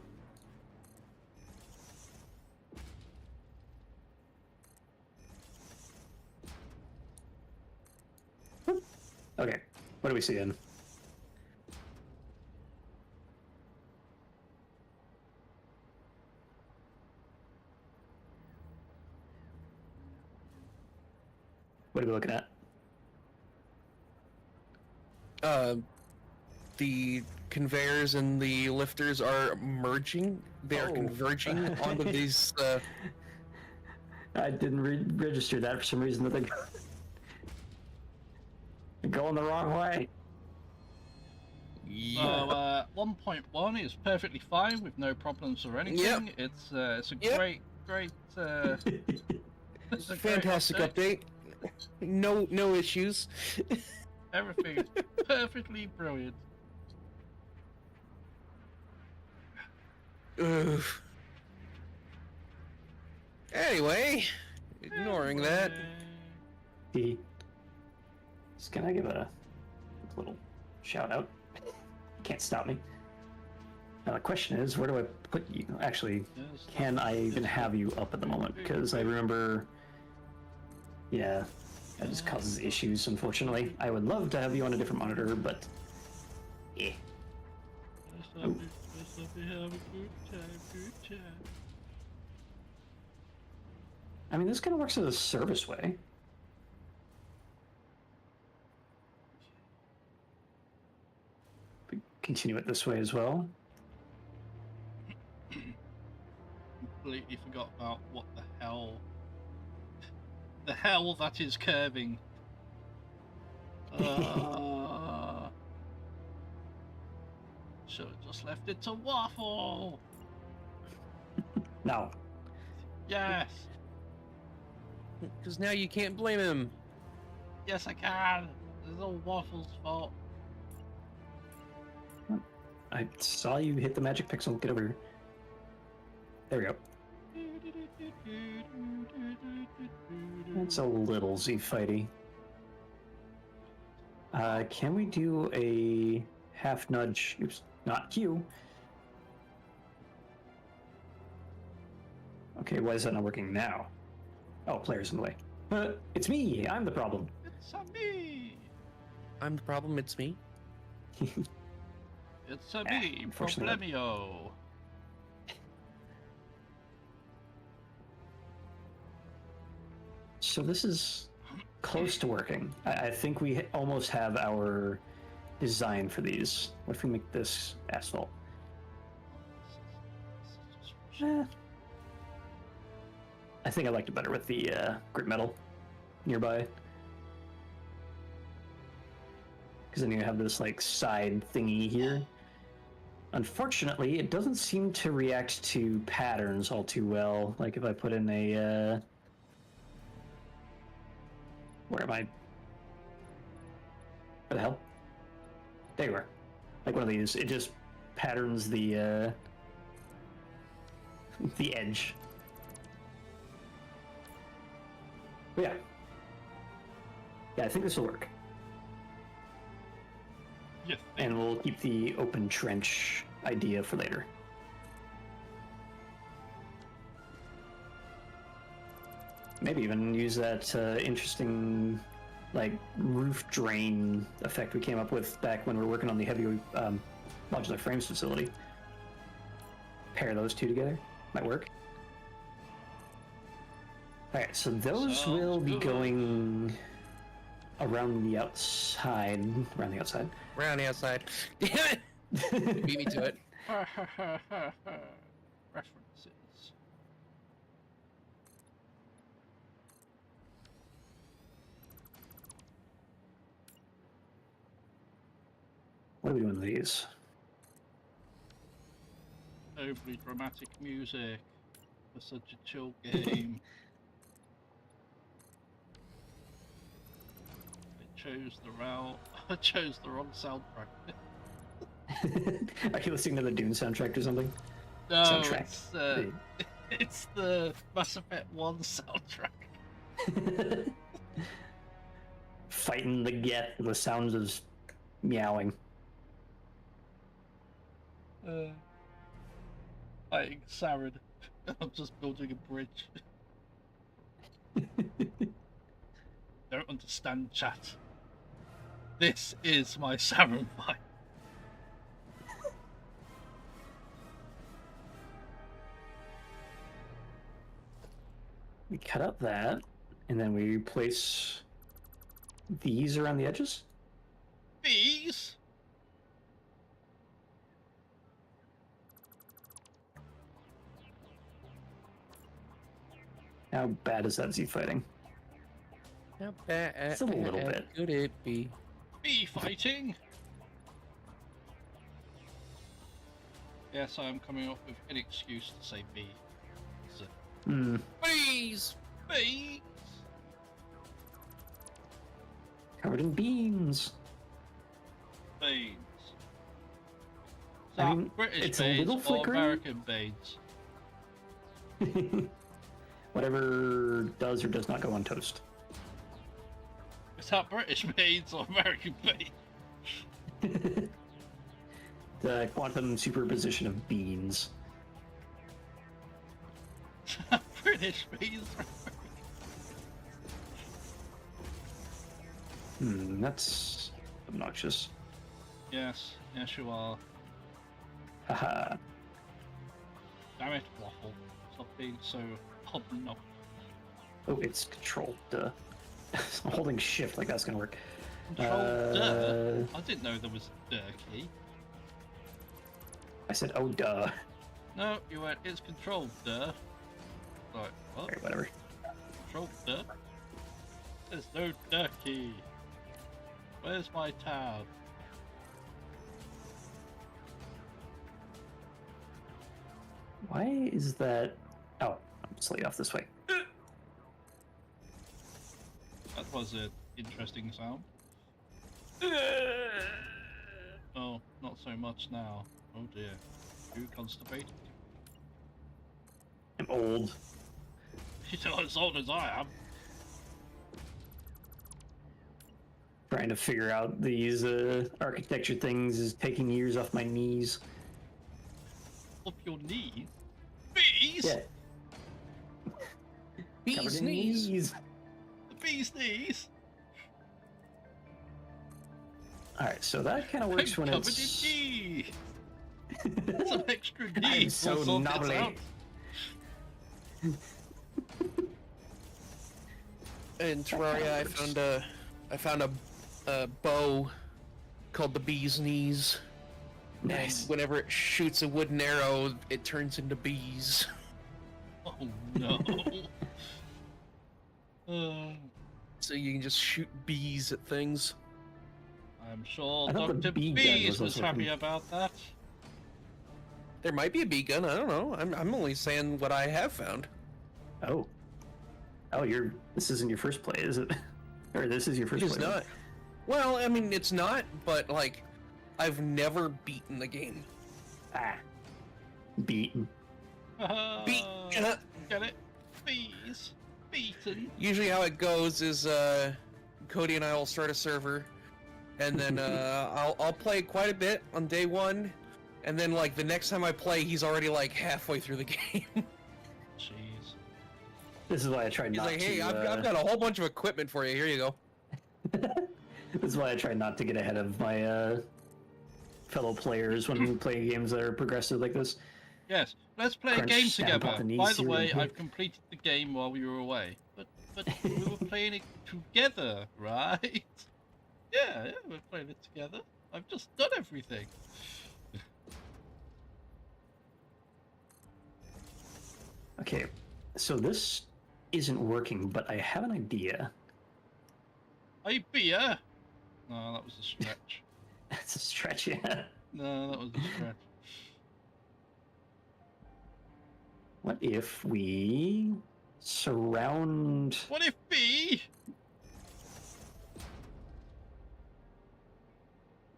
Okay, what are we seeing? What are we looking at?
The conveyors and the lifters are merging. They are
Oh.
converging onto these.
I didn't register that for some reason. That they're going the wrong way.
Yeah.
So 1.1 is perfectly fine with no problems or anything. It's a
Yep.
great. It's a great
Fantastic update. No issues.
Everything is perfectly brilliant.
Ugh. Anyway, ignoring that.
Just can I give a little shout out? Can't stop me. Now the question is, where do I put you? Actually,
Yes.
can I even have you up at the moment? Because I remember, yeah, that just causes issues, unfortunately. I would love to have you on a different monitor, but yeah.
Have a good time.
I mean, this kind of works as a service way. We continue it this way as well.
Completely forgot about what the hell that is curving. Should have just left it to waffle.
Now,
Yes,
Because now you can't blame him.
yes I can. It's all waffle's fault.
I saw you hit the magic pixel. Get over here. There we go. It's a little Z-fighty. Can we do a half nudge? Oops, not Q. Okay, why is that not working now? Oh, player's in the way. It's me! I'm the problem.
It's a me.
I'm the problem. It's me.
It's a me,
unfortunately.
Problemio.
So this is close to working. I think we almost have our design for these. What if we make this asphalt? Eh. I think I liked it better with the grit metal nearby. Because then you have this like side thingy here. Unfortunately, it doesn't seem to react to patterns all too well. Like if I put in a where am I? Where the hell? There you are. Like one of these. It just patterns the the edge. But yeah. Yeah, I think this will work.
Yes.
And we'll keep the open trench idea for later. Maybe even use that interesting, like, roof drain effect we came up with back when we were working on the heavy modular frames facility. Pair those two together. Might work. Alright, so those
Sounds
will be
good.
going around the outside. Around the outside.
Around the outside. Damn it! Beat me to it.
References.
What are we doing with these?
Overly dramatic music for such a chill game. I chose the route. I chose the wrong soundtrack.
Are you listening to the Dune soundtrack or something?
No,
Soundtrack.
it's the Mass Effect 1 soundtrack.
Fighting the Geth with sounds of meowing.
Fighting Saren. I'm just building a bridge. Don't understand, chat. This is my Saren fight.
We cut out that, and then we place these around the edges.
Bees?
How bad is that Z fighting?
How bad
It's a little bit.
could it be?
Bee fighting? Yes, I am coming up with an excuse to say bee. So,
Hmm.
Please!
bees?
Covered in beans.
Beans. Is
I
that
mean,
British
it's a
beans
little
or
flickering.
American beans?
Whatever does or does not go on toast.
Is that British beans or American beans?
The quantum superposition of beans.
British beans.
That's obnoxious.
Yes, yes you are.
Haha.
Damn it, Waffle. Stop being so obnoxious.
Oh, it's control. Duh. Holding shift like that's gonna work.
Control duh. I didn't know there was a duh key.
I said, oh, duh.
No, you went, it's control duh. Like, what?
Alright, whatever.
Control duh? There's no duh key. Where's my tab?
Why is that? Oh, I'm slightly off this way.
That was an interesting sound. Oh, not so much now. Oh dear. Too constipated.
I'm old.
You're not as old as I am.
Trying to figure out these architecture things is taking years off my knees.
Up your knees? Bees?
Yeah.
Bees
Covered in
knees.
knees.
The bee's knees?
Alright, so that kind of works when
covered
it's.
in knee. Some extra
I'm
knees.
so
will sort this
knobbly.
out.
In Terraria, I found a bow called the bee's knees.
Nice.
And whenever it shoots a wooden arrow, it turns into bees.
Oh no. uh,
So you can just shoot bees at things.
I'm sure
I thought the
Dr.
bee gun
Bees
was
was
also
happy
from-
about that.
There might be a bee gun. I don't know. I'm only saying what I have found.
Oh. Oh, this isn't your first play, is it? Or this is your first
It's
play?
not. Well, I mean, it's not. But like, I've never beaten the game.
Ah. Beaten.
Beat.
Get it? Bees. Beaten.
Usually how it goes is Cody and I will start a server, and then I'll play quite a bit on day one, and then like the next time I play, he's already like halfway through the game.
Jeez.
This is why I try
He's
not
like,
to.
hey, I've got a whole bunch of equipment for you. Here you go.
This is why I try not to get ahead of my fellow players when we play games that are progressive like this.
Yes, let's play a
Crunch,
game
stand, pop
together.
the knees,
By the
see what
way,
you can
I've completed the game while we were away. But we were playing it together, right? Yeah, we're playing it together. I've just done everything.
Okay, so this isn't working, but I have an idea.
Hey, beer! No, that was a stretch.
It's a stretch, yeah.
No, that was a stretch.
What if we surround
What if B?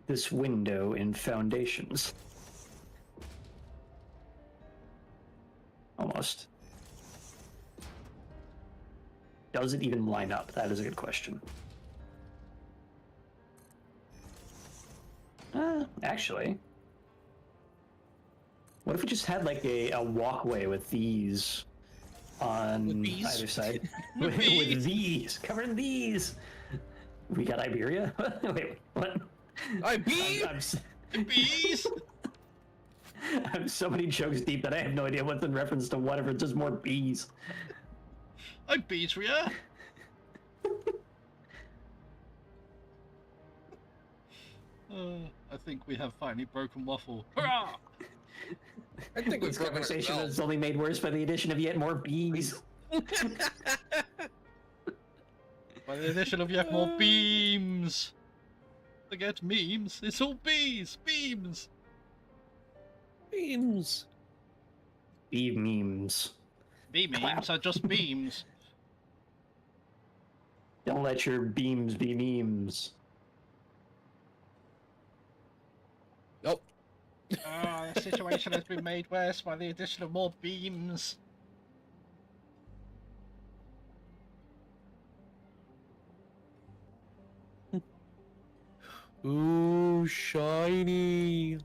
this window in foundations? Almost. Does it even line up? That is a good question. Actually, what if we just had like a walkway with these on
With bees?
either side?
With
with
bees?
these, covered in these. We got Iberia. Wait, what?
I beat.
Bees?
I'm so many jokes deep that I have no idea what's in reference to whatever. It's just more bees.
I'm Beatria. I think we have finally broken Waffle. Hurrah!
I think
This
we've broken
conversation
ourselves.
is only made worse by the addition of yet more bees.
By the addition of yet more beams. Forget memes. It's all bees. Beams.
Beams.
Bee memes.
Bee memes are just beams.
Don't let your beams be memes.
Nope.
The situation has been made worse by the addition of more beams.
Ooh, shiny.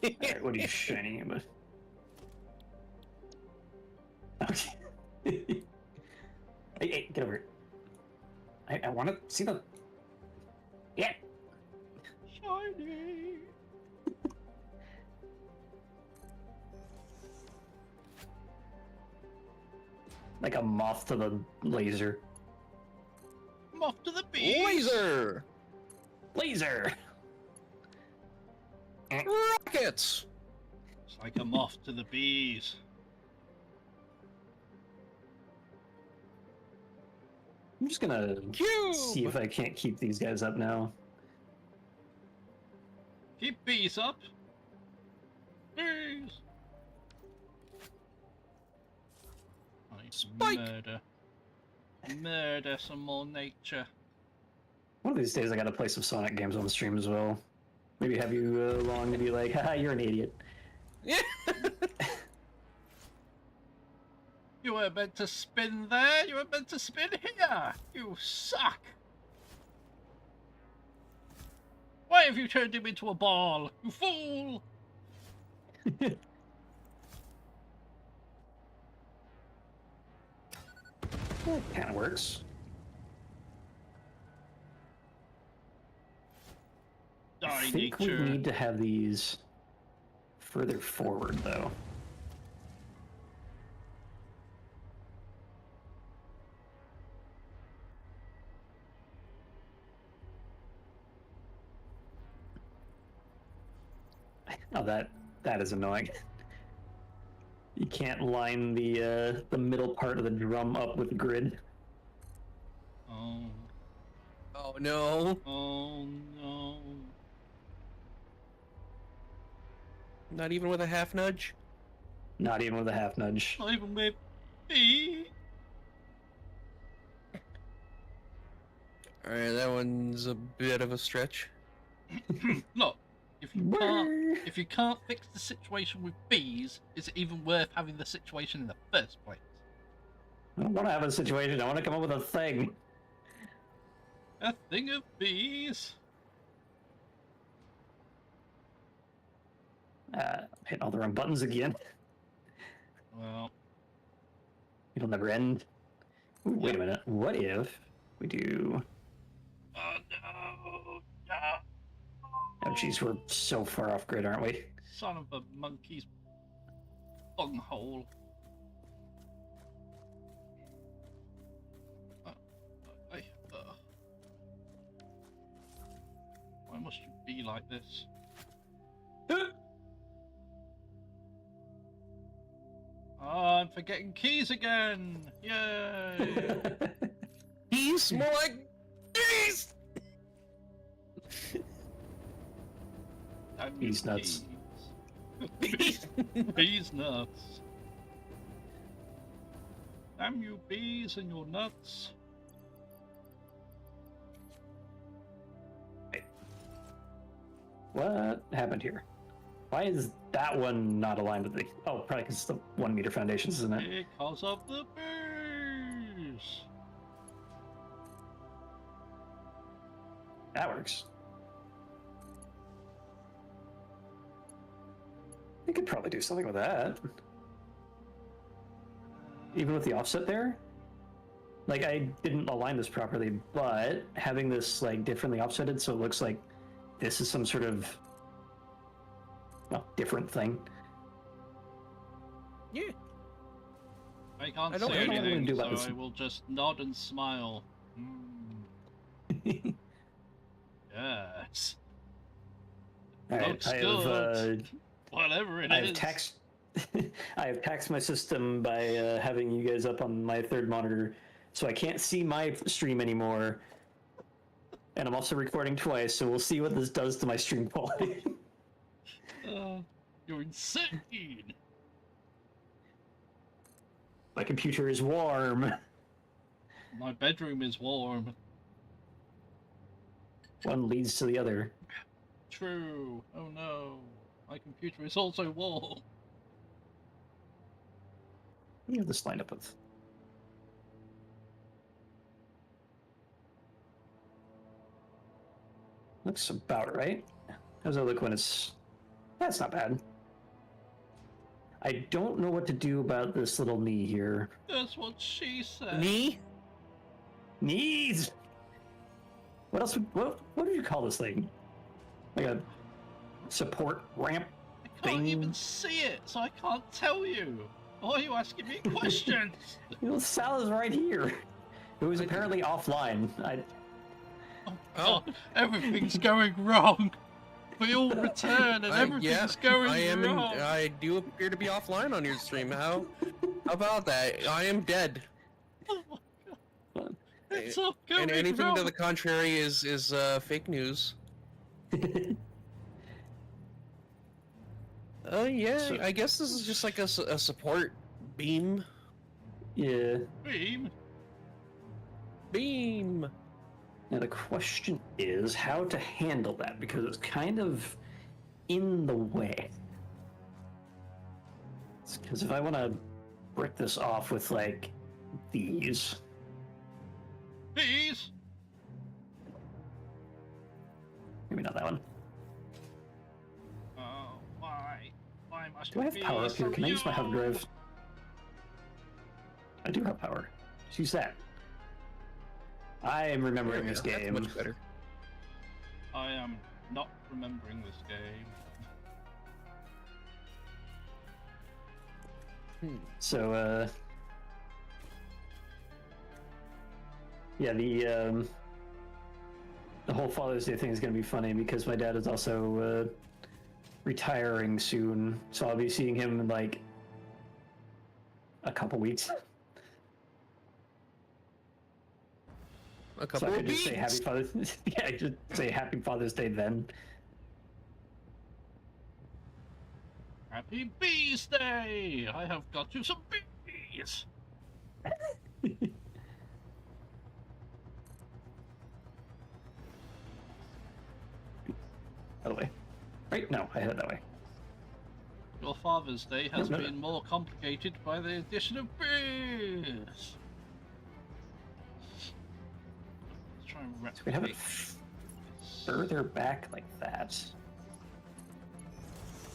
Alright, what are you shining about? Okay. Hey, get over here. I want to see the... Yeah.
Shiny.
Like a moth to the laser.
I'm off to the bees.
Laser.
Laser!
Rockets.
It's like a moth to the bees.
I'm just gonna
Cube.
see if I can't keep these guys up now.
Keep bees up. Bees.
Spike.
Murder. Murder some more nature.
One of these days I gotta play some Sonic games on the stream as well. Maybe have you along to be like, haha, you're an idiot.
Yeah.
You were meant to spin there. You were meant to spin here. You suck. Why have you turned him into a ball? You fool.
That kind of works.
Die,
I think we
nature.
need to have these further forward, though. Oh, that is annoying. You can't line the middle part of the drum up with grid.
Oh.
Oh no.
Oh no.
Not even with a half nudge.
Not even with a half nudge.
Not even with me.
All right, that one's a bit of a stretch.
Look, If you can't fix the situation with bees, is it even worth having the situation in the first place?
I don't want to have a situation. I want to come up with a thing.
A thing of bees.
Hitting all the wrong buttons again.
Well,
It'll never end. Ooh, wait a minute. What if we do?
oh no!
Oh, jeez, we're so far off grid, aren't we?
Son of a monkey's bunghole. Why must you be like this? Oh, I'm forgetting keys again! Yay!
He's more like geese.
Damn you,
Bees nuts.
Bees. Bees nuts. Damn you, bees and your nuts.
What happened here? Why is that one not aligned with the... Oh, probably because it's the 1 meter foundations, isn't it?
Because of the bees.
That works. You could probably do something with that. Even with the offset there? Like, I didn't align this properly, but having this, like, differently offsetted so it looks like this is some sort of, well, different thing.
Yeah.
I can't
I don't
say
know what I'm
gonna
anything,
do
so
about this.
I will just nod and smile. Yes.
Alright,
Looks
I have,
good. Whatever it
I have
is.
taxed I have taxed my system by having you guys up on my third monitor, so I can't see my stream anymore. And I'm also recording twice, so we'll see what this does to my stream quality.
You're insane.
My computer is warm.
My bedroom is warm.
One leads to the other.
True. Oh no. My computer is also warm.
What do you have this lined up with? Looks about right. How's that look when it's... That's not bad. I don't know what to do about this little knee here.
That's what she said.
Knee?
Knees! What else? What did you call this thing? Like a support ramp
I can't
thing?
even see it, so I can't tell you. Why are you asking me questions?
You know, Sal is right here. It was apparently offline.
Oh god, everything's going wrong. We all return and everything's going wrong.
I do appear to be offline on your stream. How about that? I am dead.
Oh my god. It's all going
And anything
wrong.
to the contrary is fake news. Yeah,
So-
I guess this is just like a support beam.
Yeah.
Beam.
Beam.
Now the question is how to handle that, because it's kind of in the way. Because if I want to brick this off with like these,
Bees.
maybe not that one.
Oh, why? Why must
Do I have
it
power
be
up here?
so
Can I use my hub
young?
drive? I do have power. Let's use that. I am remembering this
That's
game.
much better.
I am not remembering this game.
So, yeah, the whole Father's Day thing is going to be funny because my dad is also retiring soon, so I'll be seeing him in like a couple weeks.
A couple
So I
of
could just say
beats.
Happy Father's. Yeah, just say Happy Father's Day then.
Happy Bees Day! I have got you some bees!
By the way, right? I headed that way.
Your Father's Day has
No, no,
been more complicated by the addition of beers. Let's try and
So we have it
replicate.
further back like that.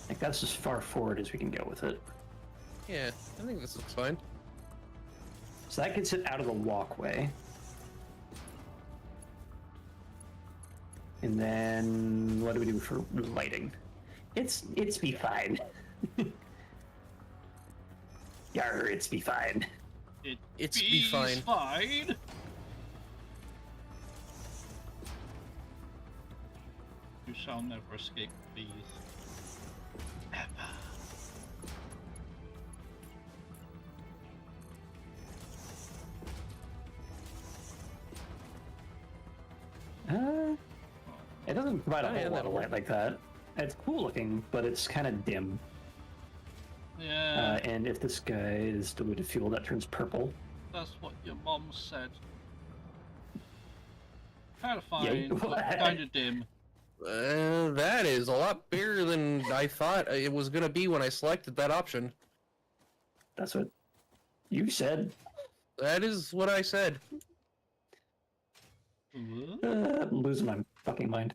Like that's as far forward as we can go with it.
Yeah, I think this looks fine.
So that gets it out of the walkway. And then what do we do for lighting? It's be fine. Yar, it's be fine.
It's be fine.
Fine. You shall never escape these. Ever.
It doesn't provide a
Oh, yeah,
whole lot
that'll
of light like that. It's cool looking, but it's kind of dim.
Yeah,
And if this guy is diluted fuel, that turns purple.
that's what your mom said. Kind of
Yeah,
fine, but kind of dim.
That is a lot bigger than I thought it was gonna be when I selected that option.
That's what you said.
That is what I said.
What?
I'm losing my fucking mind.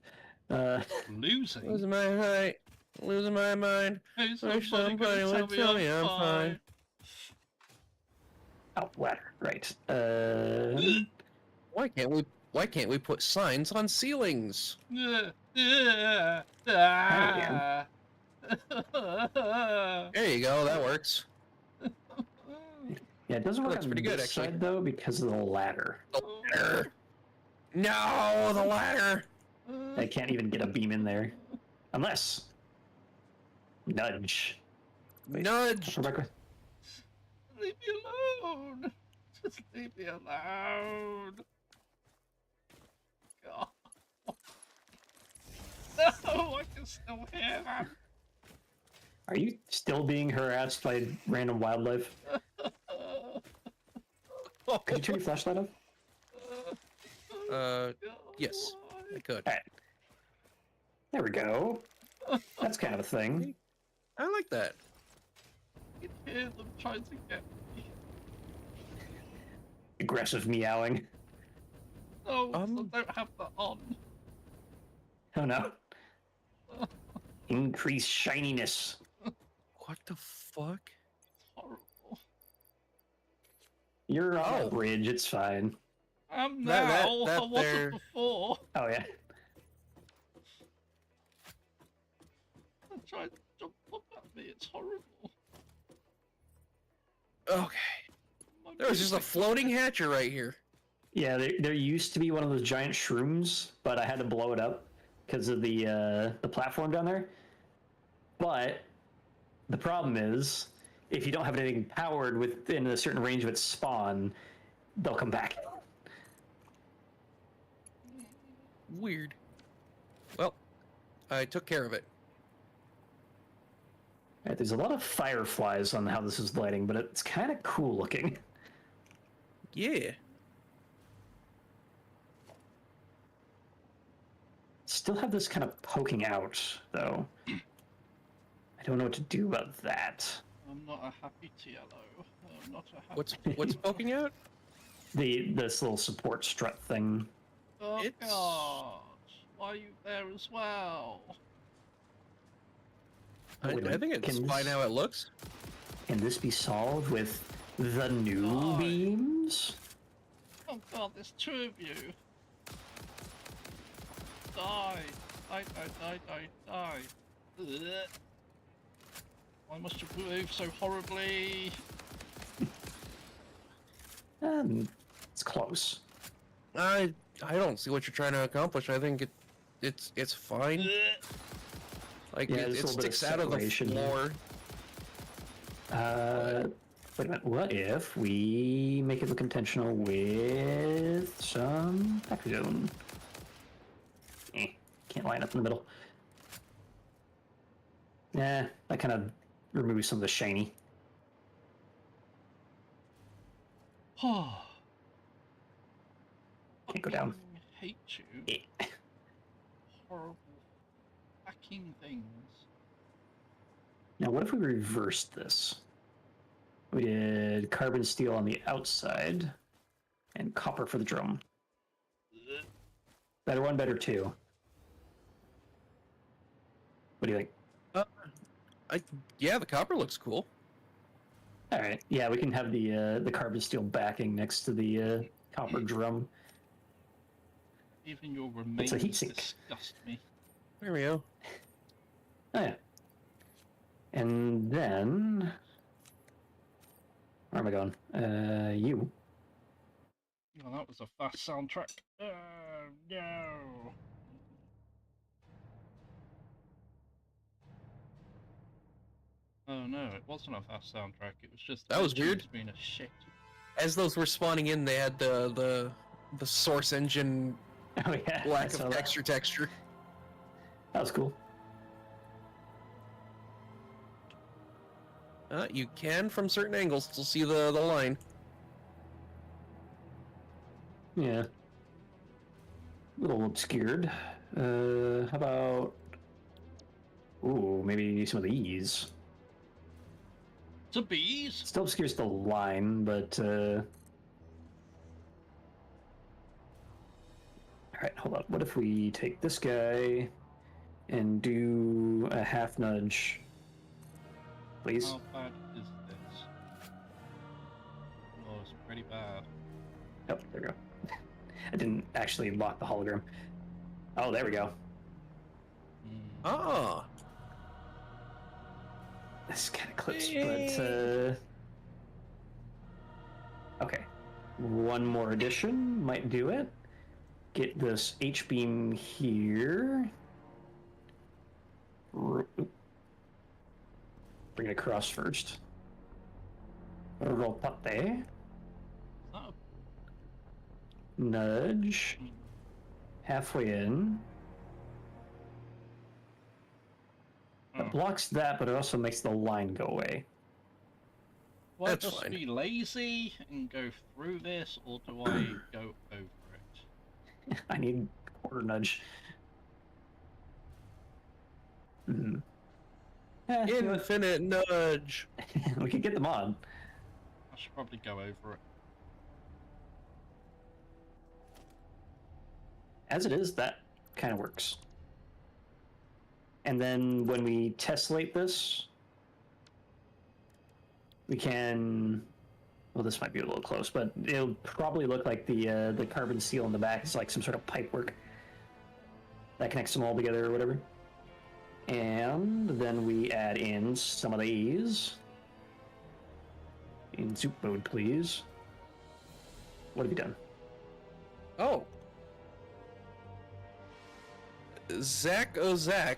Losing?
Losing my mind. Losing my mind.
Hey,
Wish
somebody
somebody
gonna
would tell me I'm fine.
Oh, ladder. Right.
Why can't we put signs on ceilings?
There
again.
There you go, that works.
Yeah, it doesn't work
Looks
on
pretty good,
this
actually.
side though because of the ladder.
The ladder. No, the ladder.
I can't even get a beam in there, unless nudge. Wait,
Nudge.
Rebecca.
Leave me alone! Just leave me alone! God. No, I can still hear them!
Are you still being harassed by random wildlife? Could you turn your flashlight off?
Yes, I could.
Alright. There we go. That's kind of a thing.
I like that.
I can hear them trying to get me.
Aggressive meowing.
No, I don't have that on.
Oh no. Increase shininess.
What the fuck?
Horrible.
You're on
Oh.
the bridge, it's fine.
I'm
That-
now.
that
I wasn't
there-
before.
Oh yeah.
They're trying to jump up at me. It's horrible.
Okay.
My
There was just a
music-
floating hatcher right here.
Yeah, there used to be one of those giant shrooms, but I had to blow it up because of the platform down there. But the problem is, if you don't have anything powered within a certain range of its spawn, they'll come back.
Weird. Well, I took care of it.
Right, there's a lot of fireflies on how this is lighting, but it's kind of cool looking.
Yeah.
Still have this kind of poking out, though. I don't know what to do about that.
I'm not a happy yellow. I'm not a happy.
What's poking out?
This little support strut thing.
Oh
It's-
God! Why are you there as well?
I
Wait a
think
minute,
it's
can
fine
this-
how it looks.
Can this be solved with the new
Oh.
beams?
Oh God! There's two of you. Die! Die! Die! Die! Die! Die! Ugh. Why must you move so horribly?
It's close.
I don't see what you're trying to accomplish. I think it's fine.
Ugh.
Like
Yeah,
it
there's a little bit of
sticks out of the
separation.
floor.
Wait a minute. What if we make it look intentional with some factory zone? Can't line up in the middle. Yeah, that kind of removes some of the shiny.
Oh.
Can't go down.
Hate you.
Eh.
Horrible hacking things.
Now, what if we reversed this? We did carbon steel on the outside and copper for the drum. Better one, better two. What do you think?
Yeah, the copper looks cool.
All right. Yeah, we can have the carbon steel backing next to the copper drum.
Even your
It's a
remains
heatsink.
disgust me.
There we go.
Oh yeah. And then where am I going? You.
Oh, that was a fast soundtrack. No. Oh no, it wasn't a fast soundtrack. It was just
That was
engines
weird.
being a shit.
As those were spawning in, they had the source engine
Oh yeah. I
lack
saw
of
that.
texture.
That was cool.
You can, from certain angles, still see the line.
Yeah. A little obscured. How about? Ooh, maybe some of these.
To bees?
Still obscures the line, but alright, hold on. What if we take this guy and do a half nudge? Please.
How bad is this? Oh, it's pretty bad.
Oh, there we go. I didn't actually lock the hologram. Oh, there we go.
Ah,
This kind of clips,
Yay.
but okay. One more addition might do it. Get this H-beam here. Bring it across first. Rotate.
Oh,
Nudge. Halfway in.
oh.
It blocks that, but it also makes the line go away.
Do I
That's
just
fine.
be lazy and go through this, or do I go over it?
I need quarter nudge. Hmm. You know what?
infinite nudge.
We could get them on.
I should probably go over it.
As it is, that kind of works. And then when we tessellate this, we can. Well, this might be a little close, but it'll probably look like the carbon steel in the back is like some sort of pipe work that connects them all together or whatever. And then we add in some of these. In soup mode, please. What have you done?
Oh. Zach Ozak,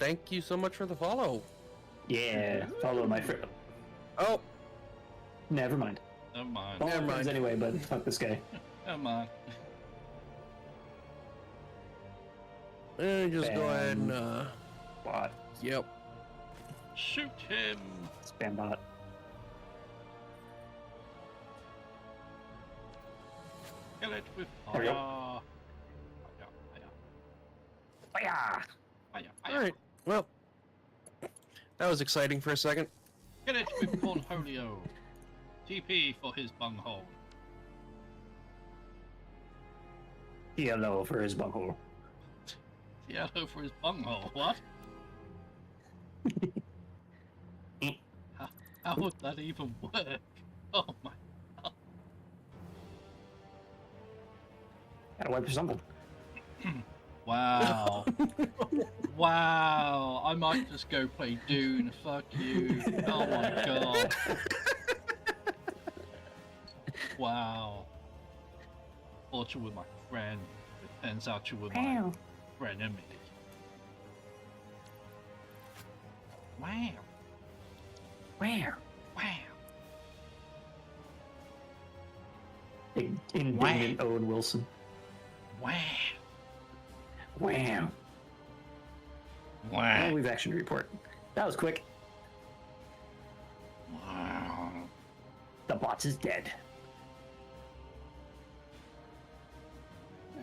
thank you so much for the follow.
Yeah, follow my friend.
Oh,
Never mind.
Never mind.
Follow
Never
my friends
mind.
anyway, but fuck this guy.
Never mind.
just go ahead and,
Bot.
yep.
Shoot him!
Spam bot.
Kill it with
There we go.
fire! Fire,
Fire!
fire, fire.
Alright, well, that was exciting for a second.
Kill it with Cornholio. TP for his bunghole.
Yellow for his bunghole.
Yellow for his bunghole. What? How would that even work? Oh my.
Gotta wipe or something.
Wow. Wow. I might just go play Dune. Fuck you. Oh my god. Wow. Thought you were my friend. It turns out you were my frenemy. Wow.
Where?
Wow.
Indignant Owen Wilson.
Wow.
Wham.
Wow.
Oh, we've action to report. That was quick.
Wow.
The bots is dead.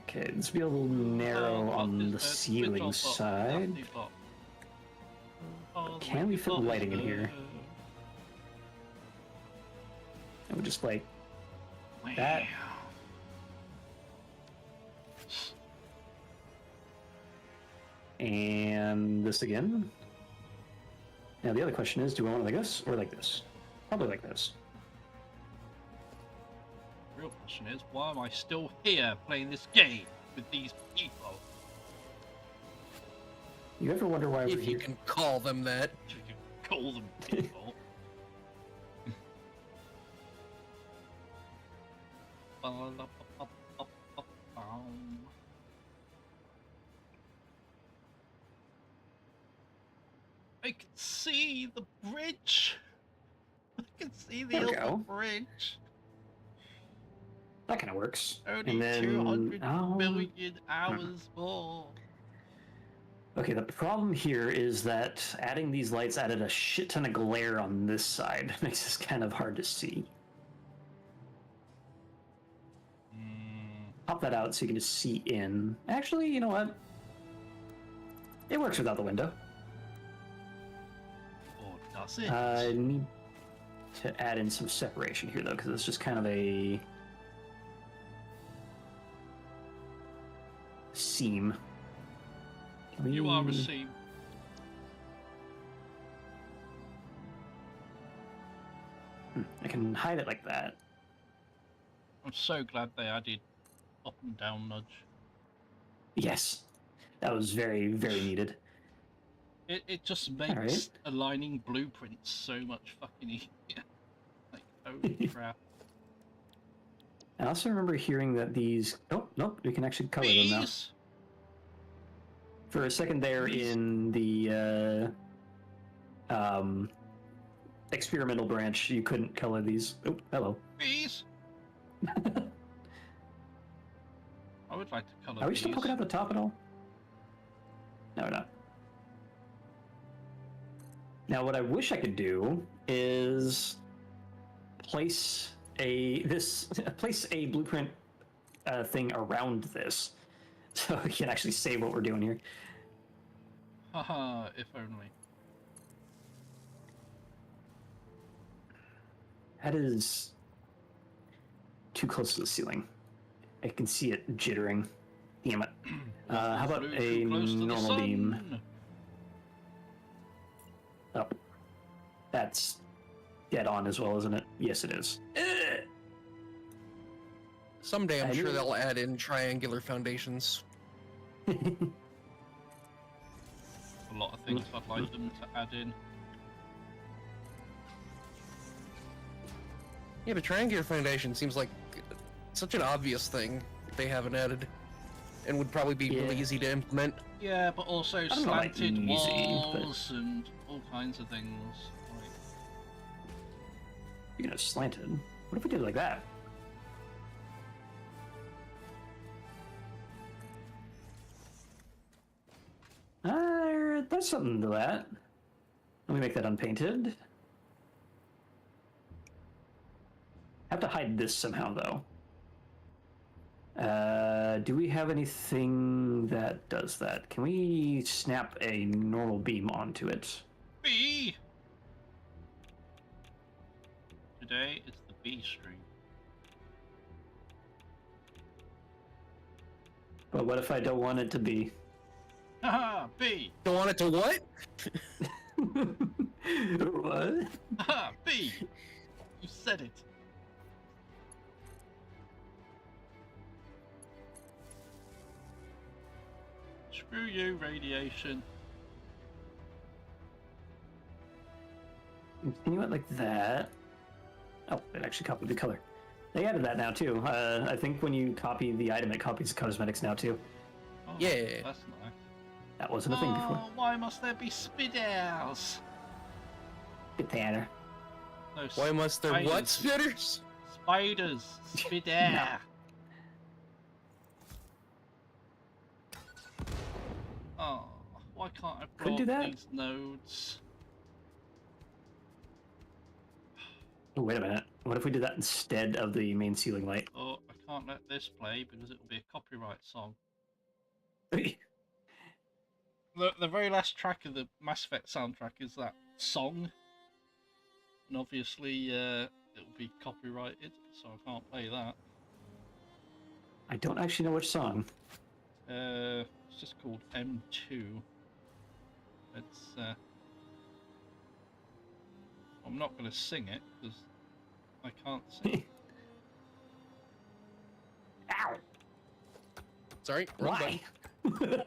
Okay, let's be a little narrow on the ceiling side.
was
Can we
waiting
fit
for
lighting in
her.
here? I would just like that. And this again. Now the other question is, do I want it like this or like this? Probably like this.
Real question is, why am I still here playing this game with these people?
You ever wonder why we're
If you
here?
can call them that.
If you can call them people. I can see the bridge. I can see the
There we
other
go.
bridge.
That kind of works.
Only
And then
200
oh,
million hours more.
okay, the problem here is that adding these lights added a shit ton of glare on this side. Makes this kind of hard to see. Pop that out so you can just see in. Actually, you know what? It works without the window.
Or does it?
I need to add in some separation here, though, because it's just kind of a seam. Can
You are
we-
a seam.
I can hide it like that.
I'm so glad they added up and down nudge.
Yes, that was very, very needed.
It just makes
Alright.
aligning blueprints so much fucking easier. Like, holy crap.
I also remember hearing that these. Oh, nope, we can actually color them now.
Bees!
For a second there
Bees.
in the experimental branch, you couldn't color these. Oh, hello.
Bees! I would like to colour
Are we
these.
still poking out the top at all? No, we're not. Now, what I wish I could do is place a blueprint thing around this, so we can actually say what we're doing here.
Haha, if only.
That is too close to the ceiling. I can see it jittering. Damn it. How about
Flew
a
too close to the
normal beam?
sun.
Oh, that's dead on as well, isn't it? Yes, it is.
Someday I'm
I
sure
knew-
they'll add in triangular foundations.
A lot of things I'd like them to add in.
Yeah, but triangular foundation seems like such an obvious thing that they haven't added, and would probably be really
Yeah.
easy to implement.
Yeah, but also
don't know about
slanted
easy,
walls and all kinds of things. Like,
You're gonna slanted. What if we did it like that? There's something to that. Let me make that unpainted. I have to hide this somehow, though. Do we have anything that does that? Can we snap a normal beam onto it?
bee! Today it's the bee stream.
But what if I don't want it to be?
Haha, bee!
Don't want it to what?
What?
Haha, bee! You said it. Screw you, radiation.
Continue it like that. Oh, it actually copied the color. They added that now too. I think when you copy the item, it copies the cosmetics now too.
Oh,
Yeah.
That's nice.
That wasn't a thing before.
Oh, why must there be spitters?
Get there.
No,
Why must there what,
spiders.
spitters?
Spiders. Spitter.
No.
Oh, why can't I
Couldn't do
block
that?
these nodes?
Oh, wait a minute. What if we did that instead of the main ceiling light?
Oh, I can't let this play because it will be a copyright song. the very last track of the Mass Effect soundtrack is that song, and obviously it'll be copyrighted, so I can't play that.
I don't actually know which song.
It's just called M2. It's I'm not going to sing it because I can't sing.
Ow!
Sorry. wrong
Why?
button.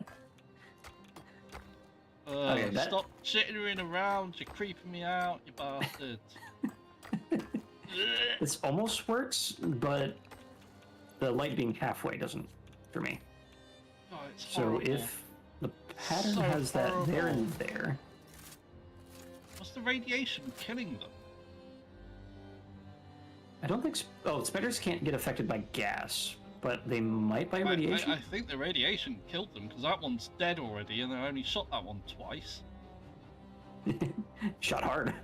Okay, that-
Stop chittering around, you're creeping me out, you bastard.
This almost works, but the light being halfway doesn't for me.
Oh, it's
So
horrible.
if the pattern
So
has that there
horrible.
and there,
What's the radiation killing them?
I don't think. Spiders can't get affected by gas, but they might by radiation.
I think the radiation killed them because that one's dead already and I only shot that one twice.
Shot hard.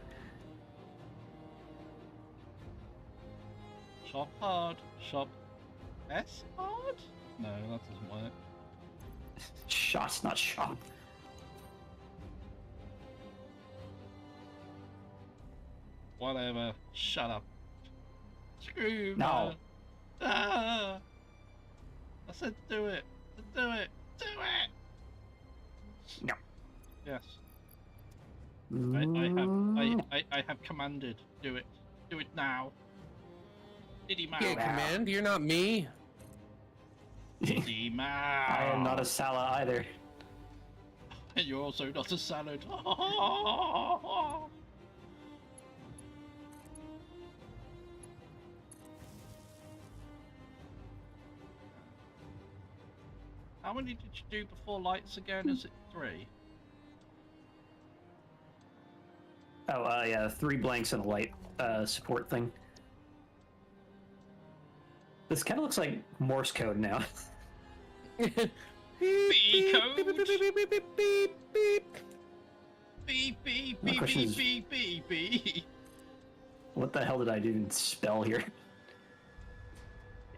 Shot hard. Shot S hard? No, that doesn't work.
Shots, not shot.
Whatever. Shut up. Screw
No.
man. Ah! I said do it. Do it. Do it.
No.
Yes.
Mm,
I have commanded. Do it. Do it now. Diddy Mao.
Yeah, command. You're not me.
Diddy Mao.
I am not a Sala either.
And you're also not a salad. How many did you do before lights again? Is it 3?
Oh, yeah, 3 blanks and a light support thing. This kind of looks like Morse code now.
B code.
Beep, beep, beep, beep, beep, beep.
Beep beep
My
beep
question
beep
is-
beep beep beep.
What the hell did I even spell here?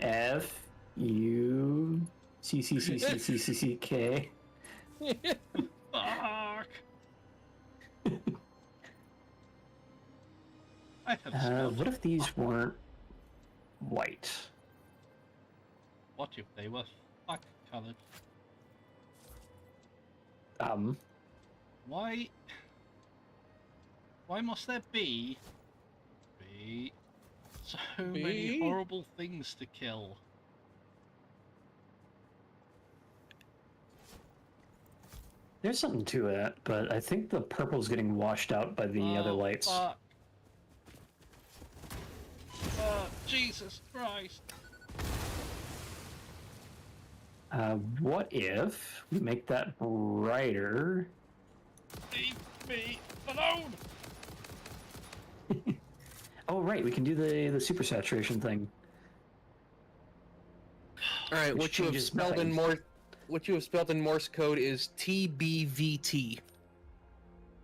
F U C C C C C C C K.
Fuck. I have spelled
What if these weren't white?
What if they were fuck coloured? Why must there be so many
Be?
horrible things to kill?
There's something to it, but I think the purple's getting washed out by the other
Oh,
lights.
Fuck. Oh, Jesus Christ.
What if we make that brighter?
Leave me alone!
Oh, right, we can do the super saturation thing.
All right,
Which
what you have
changes
spelled in
nothing.
What you have spelled in Morse code is TBVT.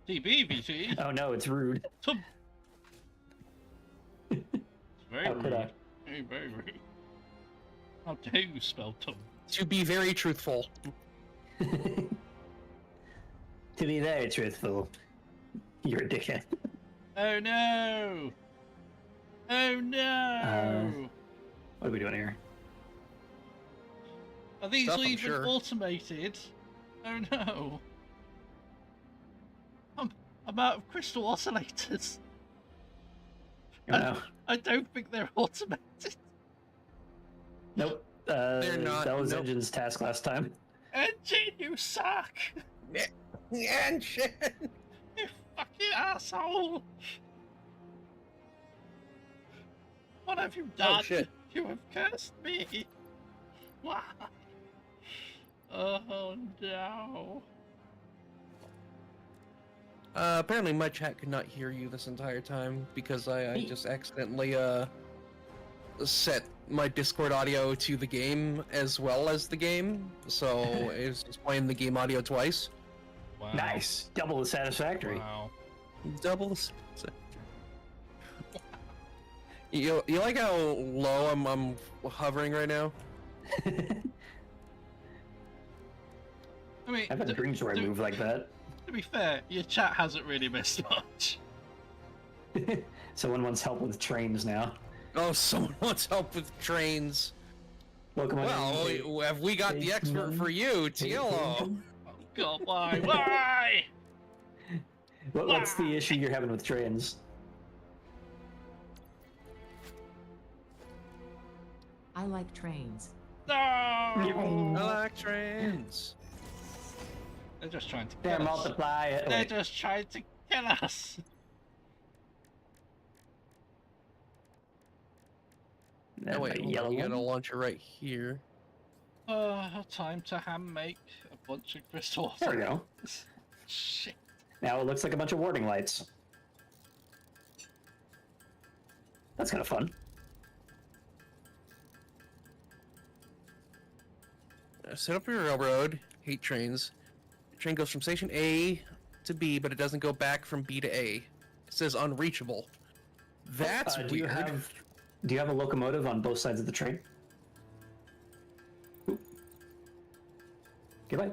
TBVT?
Oh no, it's rude.
It's very
How could
rude.
I?
Very, very rude. How dare you spell tum?
To be very truthful.
To be very truthful, you're a dickhead.
Oh no! Oh no!
What are we doing here?
Are these
Stuff, I'm
even
sure.
automated? Oh no! I'm out of crystal oscillators.
No.
I don't think they're automated.
Nope.
They're not,
That was
nope.
Engine's task last time.
Engine, you suck!
Engine.
You fucking asshole! What have you done?
shit.
You have cursed me! Why? Oh no.
Apparently my chat could not hear you this entire time because I just accidentally set my Discord audio to the game as well as the game, so it was just playing the game audio twice.
Wow.
Nice. Double the satisfactory.
Wow.
Double. You like how low I'm hovering right now?
I mean,
I've had dreams where I move like that.
to be fair, your chat hasn't really missed much.
Someone wants help with trains now.
Oh, someone wants help with trains.
Welcome
Well, have we got the expert for you, Tiello?
Oh God, why? Why?
What's the issue you're having with trains?
I like trains.
No!
I like trains.
They're just trying to
They're
kill us.
multiply.
They're just trying to kill us.
Oh wait, hold on, you got a launcher right here.
Time to hand make a bunch of crystals.
There we go.
Shit.
Now it looks like a bunch of warning lights. That's kind of fun.
Set up your railroad. Hate trains. The train goes from station A to B, but it doesn't go back from B to A. It says unreachable. That's
Do you
weird.
do you have a locomotive on both sides of the train? Oop. Goodbye.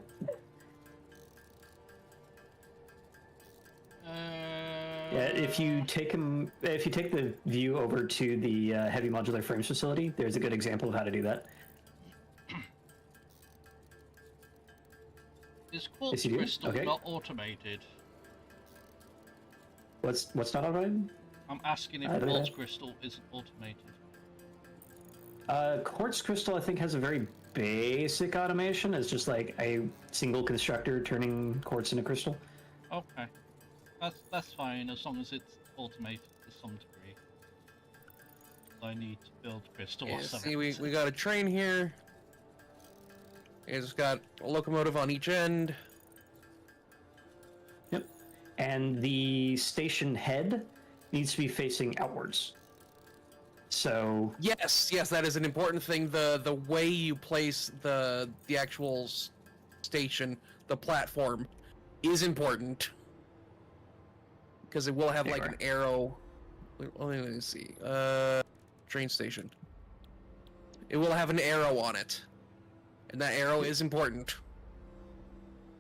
Yeah, if you take the view over to the heavy modular frames facility, there's a good example of how to do that.
Is quartz
Yes, you do?
crystal
Okay.
not automated?
What's not automated?
I'm asking
I
if
don't know.
quartz crystal isn't automated.
Quartz crystal, I think, has a very basic automation. It's just like a single constructor turning quartz into crystal.
Okay, that's fine as long as it's automated to some degree. I need to build crystal.
Yeah,
or something.
see, we got a train here. It's got a locomotive on each end.
Yep. And the station head needs to be facing outwards. So
Yes, that is an important thing. The way you place the actual station, the platform, is important because it will have like an arrow. Let me see. Train station. It will have an arrow on it, and that arrow is important.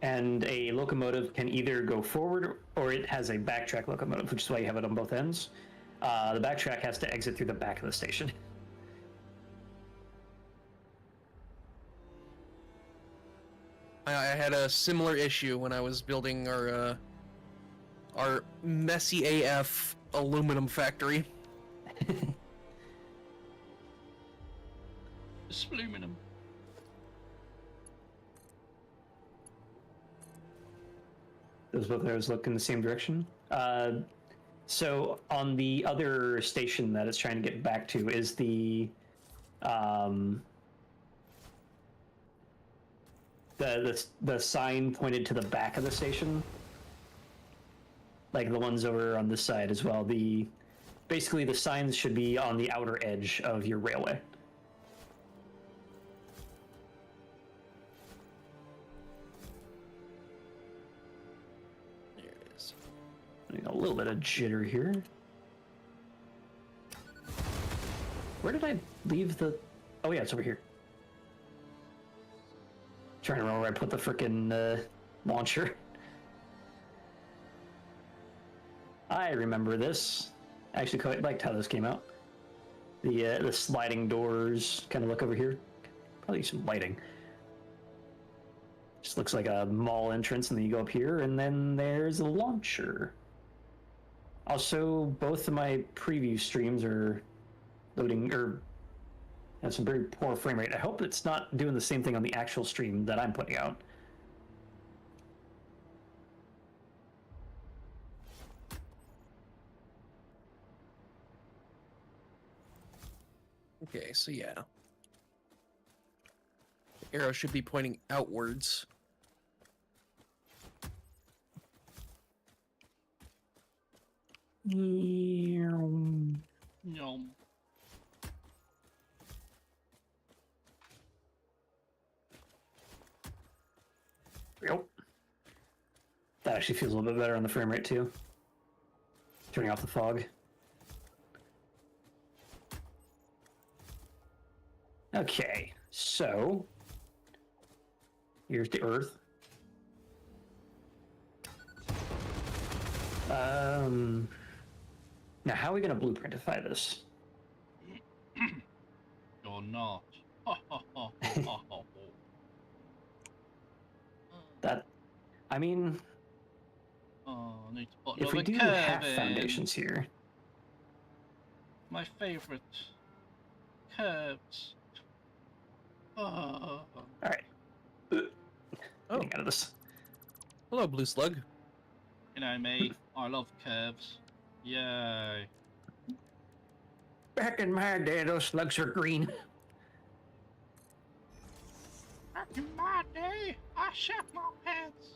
and a locomotive can either go forward or it has a backtrack locomotive, which is why you have it on both ends. The backtrack has to exit through the back of the station.
I had a similar issue when I was building our messy AF aluminum factory.
Spluminum.
Those both arrows look in the same direction. So on the other station that it's trying to get back to is the sign pointed to the back of the station, like the ones over on this side as well. Basically the signs should be on the outer edge of your railway.
There it is.
A little bit of jitter here. Where did I leave the... Oh yeah, it's over here. Trying to remember where I put the frickin' launcher. I remember this. I actually quite liked how this came out. The sliding doors kind of look over here. Probably some lighting. Just looks like a mall entrance, and then you go up here, and then there's a launcher. Also, both of my preview streams are loading, or have some very poor frame rate. I hope it's not doing the same thing on the actual stream that I'm putting out.
Okay, so yeah. The arrow should be pointing outwards.
Yum.
Yep. That actually feels a little bit better on the frame rate too. Turning off the fog. Okay, so here's the Earth. Now, how are we going to blueprintify this?
You're not.
That, I mean,
Oh, I need to put
if we
another
do
curve
half
in.
foundations here,
My favourite curves. Oh.
all right.
Oh,
Getting out of this.
hello, Blue Slug.
You know me, I love curves. Yay.
Back in my day, those slugs were green.
Back in my day, I shat my pants.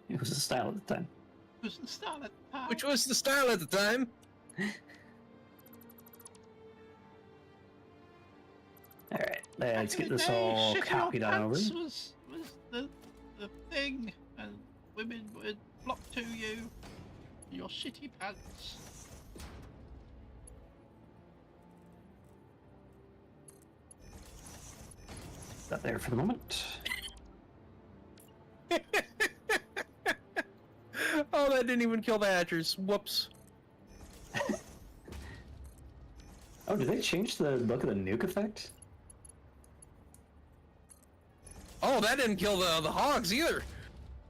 It was the style at the time.
It was the style at the time.
Which was the style at the time.
All right, let's
Back in
get
the
this
day,
all
shitting
copied
your
on over.
pants was the thing, and women would flock to you. Your shitty pants.
That there for the moment.
Oh, that didn't even kill the hatchers. Whoops.
Oh, did they change the look of the nuke effect?
Oh, that didn't kill the hogs either.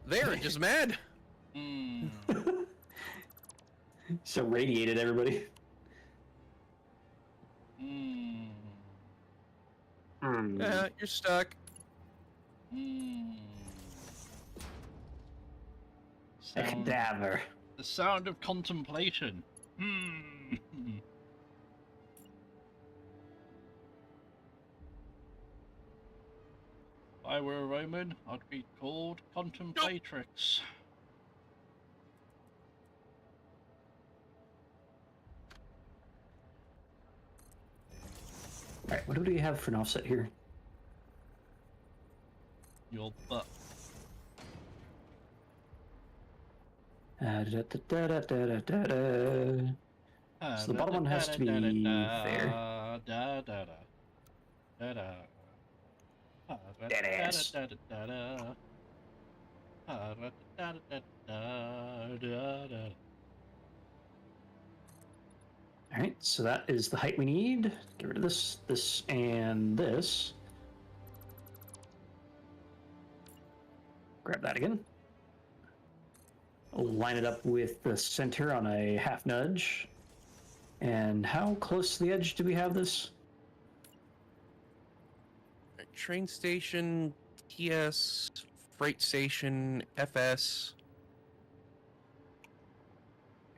They're just mad.
Hmm.
So radiated everybody.
Hmm.
Yeah, you're stuck.
Hmm.
A cadaver.
The sound of contemplation. Hmm. If I were a Roman, I'd be called Contemplatrix.
Alright, what do we have for an offset here?
Your butt.
Da-da-da-da-da-da-da. So the bottom one has to be there. Dead ass. Alright, so that is the height we need. Get rid of this, this, and this. Grab that again. I'll line it up with the center on a half nudge. And how close to the edge do we have this?
Train station, TS, freight station, FS.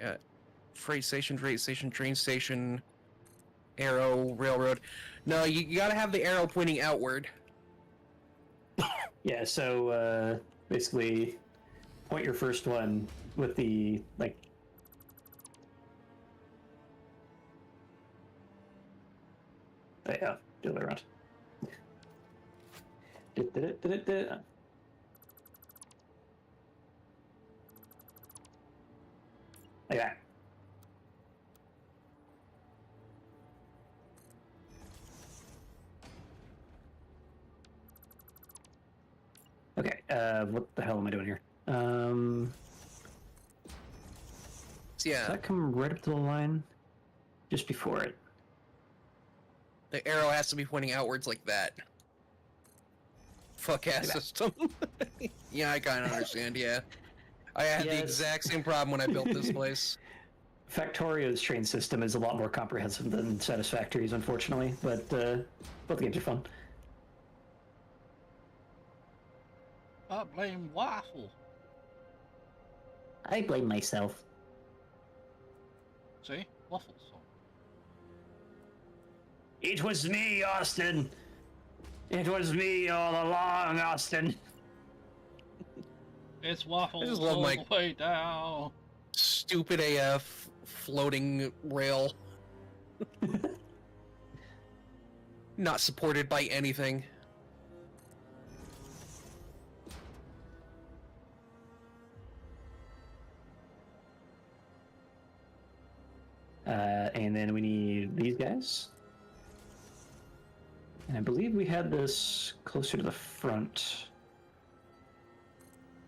Yeah, freight station, train station, arrow, railroad. No, you gotta have the arrow pointing outward.
Yeah, so basically point your first one with the, like... Yeah, the other way around. Like that. Okay, what the hell am I doing here?
So,
Does
yeah,
that come right up to the line? Just before it.
the arrow has to be pointing outwards like that. Fuck ass
Like that.
system. Yeah, I kind of understand. Yeah, I had the
Yes.
exact same problem when I built this place.
Factorio's train system is a lot more comprehensive than Satisfactory's, unfortunately, but both games are fun.
I blame Waffle.
I blame myself.
See? Waffle's song.
It was me, Austin! It was me all along, Austin!
It's Waffles
just love
all
my-
the way down.
Stupid AF floating rail. Not supported by anything.
And then we need these guys. And I believe we had this closer to the front.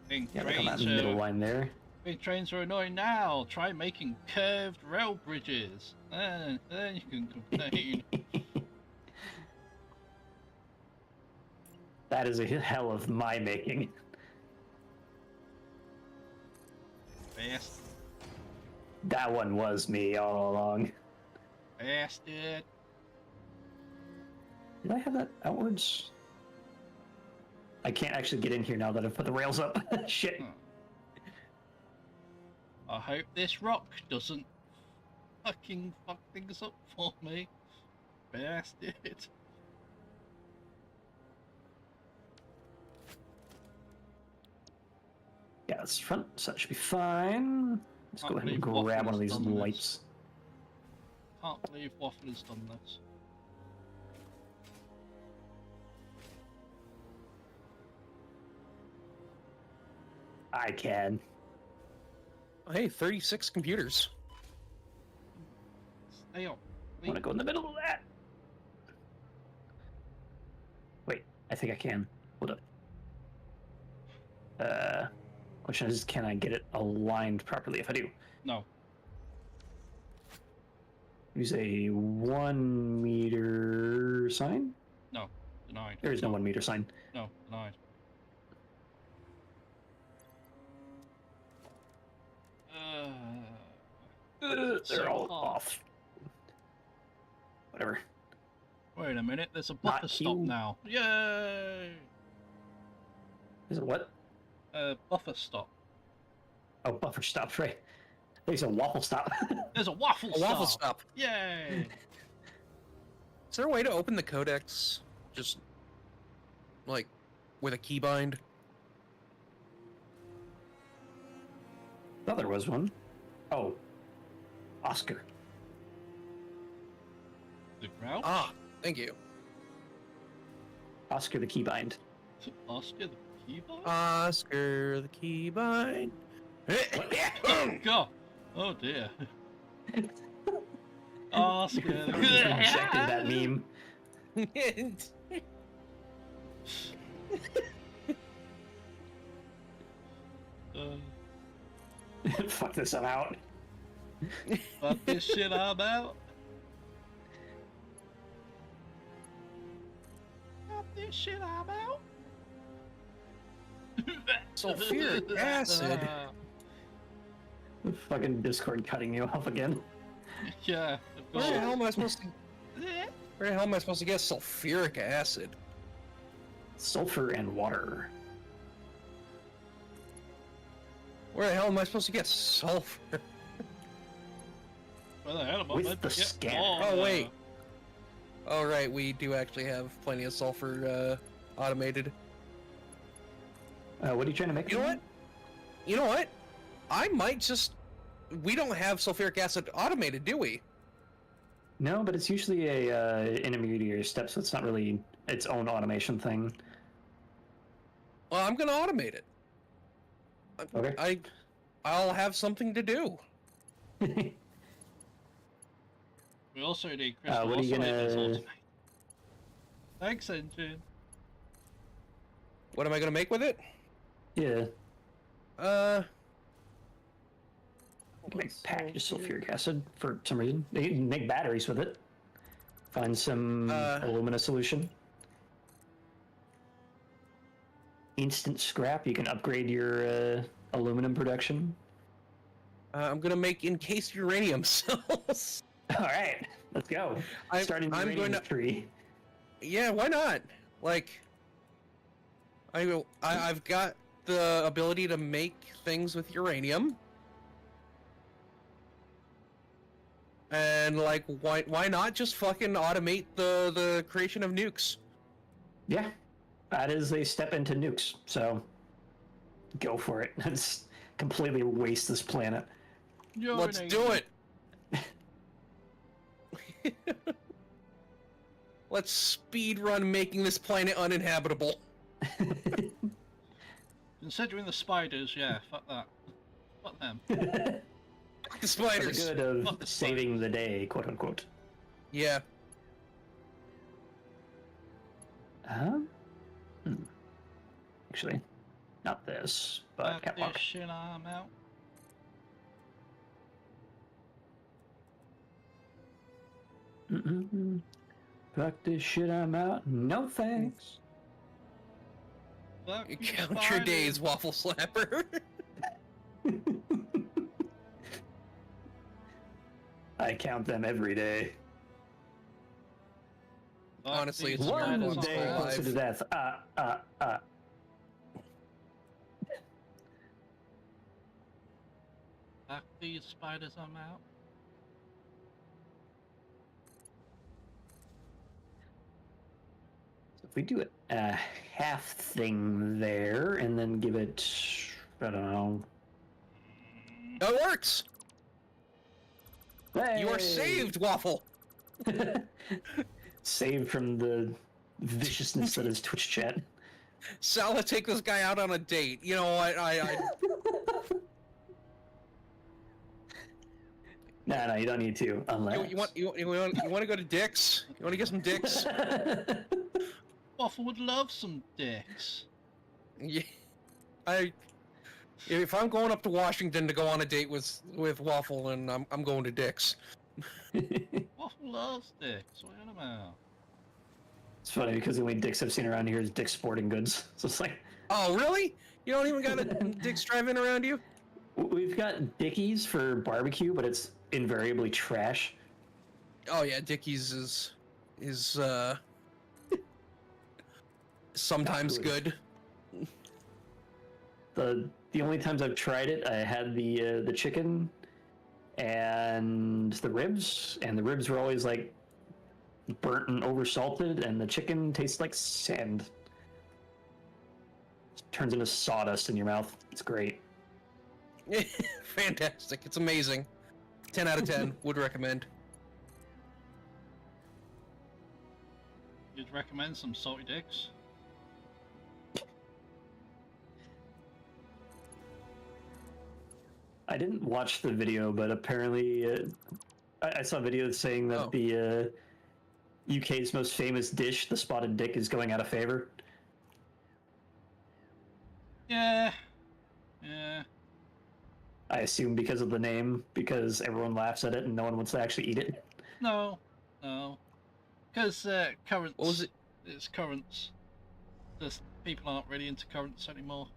Think
Yeah, like on that
trains
middle
are
line there.
think trains are annoying now. Try making curved rail bridges. Then you can complain.
That is a hell of my making.
Best,
That one was me all along.
bastard.
Did I have that outwards? I can't actually get in here now that I've put the rails up. Shit.
Hmm. I hope this rock doesn't fucking fuck things up for me. Bastard.
Yeah, it's front, so that should be fine. Let's go ahead and grab one of these lights.
Can't believe Waffle has done this.
I can.
Hey, 36 computers.
Stay up.
I want to go in the middle of that. Wait, I think I can. Hold up. Question is, can I get it aligned properly? If I do,
No.
use a 1 meter sign.
No. Denied.
There is no 1 meter sign.
No. Denied.
They're all
hard.
off. Whatever.
Wait a minute, there's a
Not
buffer stop
you.
now. Yay!
Is it what?
Buffer stop.
Oh, buffer stop, right? There's a waffle stop.
There's a waffle
A
stop!
waffle stop.
Yay!
Is there a way to open the codex just like with a keybind?
Thought there was one. Oh, Oscar.
The Grouch?
Ah, thank you.
Oscar the keybind.
Oscar the keyboard?
Oscar the keybind.
Oh, God! Oh dear. Oscar the
I just rejected that meme. Fuck this, I'm out.
Fuck this shit I'm out. Fuck this shit I'm out.
Sulfuric acid.
Fucking Discord cutting you off again.
Yeah. of
Where the hell
course.
am I supposed to? Where the hell am I supposed to get sulfuric acid?
Sulfur and water.
Where the hell am I supposed to get sulfur?
Where the hell am I
With
meant
the
to get
scanner.
more,
Oh wait. Oh right, we do actually have plenty of sulfur automated.
What are you trying to make?
You know what? You know what? I might just. We don't have sulfuric acid automated, do we?
No, but it's usually a intermediary step, so it's not really its own automation thing.
Well, I'm gonna automate it.
Okay.
I'll have something to do.
We also need crystal
what are you
oscillators
gonna-
automate. Thanks, engine.
What am I gonna make with it?
Yeah. You can make
let's
packaged
see here.
sulfuric acid for some reason. You can make batteries with it. Find some alumina solution. Instant scrap. You can upgrade your aluminum production.
I'm gonna make encased uranium cells.
All right, let's go. Starting the
I'm
uranium
going to.
tree.
Yeah, why not? Like, I've got the ability to make things with uranium, and like, why not just fucking automate the creation of nukes?
Yeah, that is a step into nukes. So go for it. Let's completely waste this planet.
Let's do it. Let's speed run making this planet uninhabitable.
Considering the spiders, yeah, fuck that. Fuck them.
The
For the
spiders.
good of
Fuck the
saving the day, quote unquote.
Yeah.
Hmm. Actually, Not this, but
Fuck
catwalk.
this shit, I'm out.
Mm-mm-mm. Fuck this shit, I'm out. No thanks.
Fuck
You
you,
count your
spiders.
days, waffle slapper.
I count them every day.
Fuck
Honestly,
these
it's a
One
miracle I'm
spiders,
still
day
I'm out.
closer to
alive.
death.
Fuck these spiders, I'm out.
If we do a half thing there and then give it, I don't know.
Oh, it works. You are
Hey!
saved, waffle.
Saved from the viciousness that is Twitch chat.
Sala, take this guy out on a date. You know,
No, you don't need to, unless.
you want to go to Dick's? You want to get some Dick's?
Waffle would love some dicks.
Yeah, if I'm going up to Washington to go on a date with Waffle, and I'm going to Dick's.
Waffle loves dicks. What are you on about?
It's funny because the only Dick's I've seen around here is Dick's Sporting Goods. So it's like,
Oh, really? You don't even got a Dick's drive-in around you?
we've got Dickies for barbecue, but it's invariably trash.
Oh yeah, Dickies is sometimes
Not
good.
The only times I've tried it, I had the chicken and the ribs were always like burnt and over salted, and the chicken tastes like sand. It turns into sawdust in your mouth. It's great.
Fantastic. It's amazing. 10 out of 10. Would recommend.
You'd recommend some salty dicks?
I didn't watch the video, but apparently I saw a video saying that
Oh.
the UK's most famous dish, the spotted dick, is going out of favor.
Yeah. Yeah.
I assume because of the name, because everyone laughs at it and no one wants to actually eat it.
No. No. Because currants.
What was it?
It's currants. Just people aren't really into currants anymore.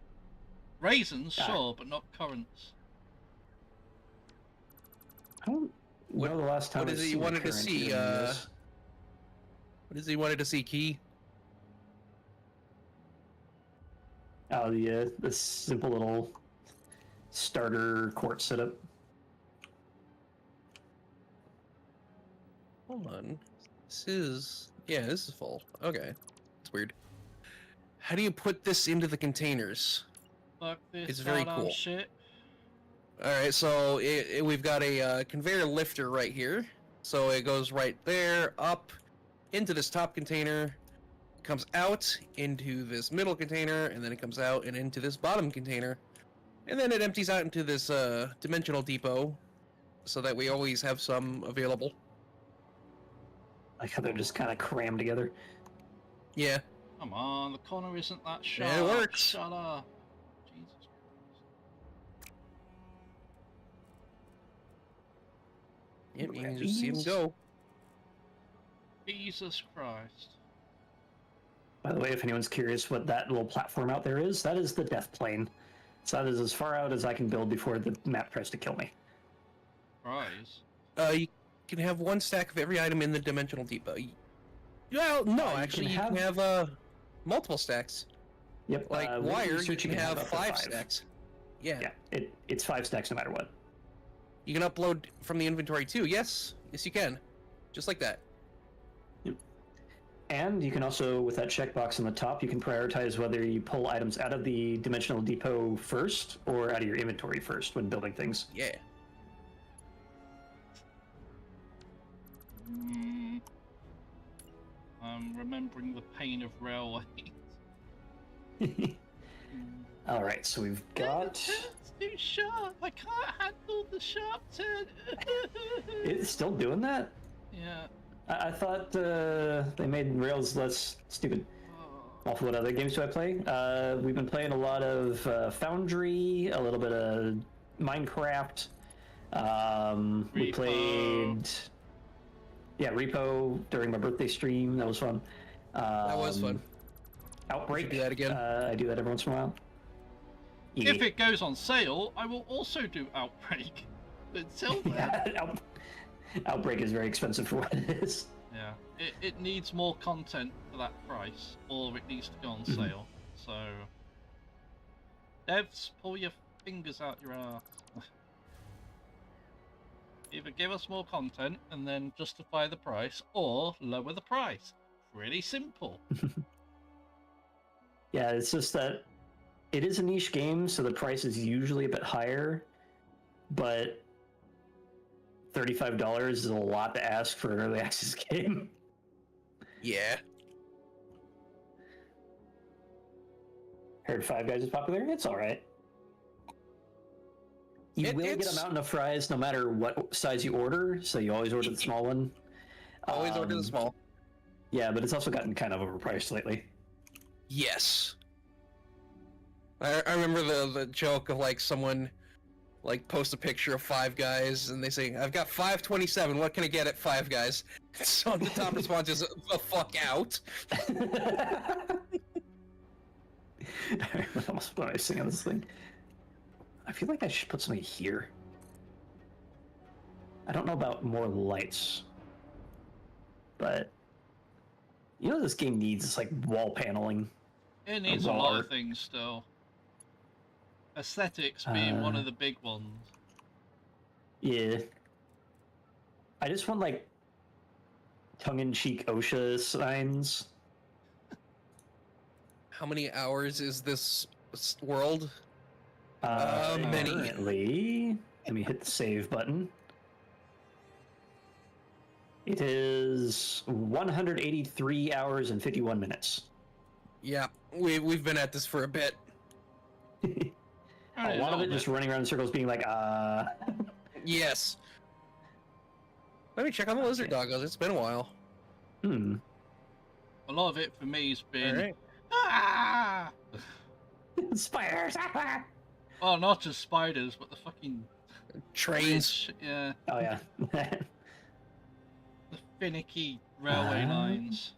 Raisins,
Ah.
sure, but not currants.
I don't
What-
know the last time
what
I've
is it you
seen a
wanted to
current
see,
eating this.
What is it you wanted to see, Key?
Oh, the simple little starter quart setup.
Hold on. This is full. Okay. It's weird. How do you put this into the containers?
Fuck this
It's very
goddamn
cool.
shit.
Alright, so we've got a conveyor lifter right here. So it goes right there, up, into this top container, comes out into this middle container, and then it comes out and into this bottom container. And then it empties out into this dimensional depot, so that we always have some available.
Like how they're just kind of crammed together.
Yeah.
Come on, the corner isn't that sharp.
Yeah, it works.
Shut up. Jesus
Yep, you can just see them go.
Jesus Christ.
By the way, if anyone's curious what that little platform out there is, that is the death plane. So that is as far out as I can build before the map tries to kill me.
Rise.
You can have one stack of every item in the dimensional depot. Well, no,
you
actually,
can
you can have multiple stacks.
Yep.
Like
with
wire, you
research,
can have
up to
5 stacks. Yeah.
Yeah, it's 5 stacks no matter what.
You can upload from the inventory too. Yes, you can. Just like that.
And you can also, with that checkbox on the top, you can prioritize whether you pull items out of the dimensional depot first or out of your inventory first when building things.
Yeah.
I'm remembering the pain of railways.
All right, so we've got.
It's too sharp. I can't handle the sharp turn.
It's still doing that?
Yeah.
I thought they made rails less stupid.
Oh.
Off what other games do I play? We've been playing a lot of Foundry, a little bit of Minecraft. We
Repo.
played, yeah, Repo during my birthday stream. That was fun.
That was fun.
Outbreak.
do that again.
I do that every once in a while.
If it goes on sale, I will also do Outbreak. Until then,
Yeah, Outbreak is very expensive for what it is.
yeah, it needs more content for that price, or it needs to go on sale. So, devs, pull your fingers out your ass. Either give us more content and then justify the price, or lower the price. Pretty simple.
Yeah, it's just that it is a niche game, so the price is usually a bit higher, but $35 is a lot to ask for an early access game.
Yeah.
Heard Five Guys is popular. It's all right. You will get a mountain of fries no matter what size you order, so you always order the small one.
Always order the small.
Yeah, but it's also gotten kind of overpriced lately.
Yes. I remember the joke of like someone like post a picture of Five Guys and they say, "I've got $5.27. What can I get at Five Guys?" So the top response is, "The fuck out."
What am I saying on this thing? I feel like I should put something here. I don't know about more lights, but you know this game needs is like wall paneling.
It needs a lot of things still. Aesthetics being one of the big ones.
Yeah. I just want like tongue-in-cheek OSHA signs.
How many hours is this world?
many.
Currently, let me hit the save button. It is 183 hours and 51 minutes.
Yeah, we've been at this for a bit.
A lot of it just running around in circles being like,
Yes. Let me check on the lizard doggos. It's been a while.
A lot of it for me has been...
All right.
Ah!
Spiders!
Oh, not just spiders, but the fucking...
Trains.
bridge, yeah.
Oh, yeah.
The finicky railway lines.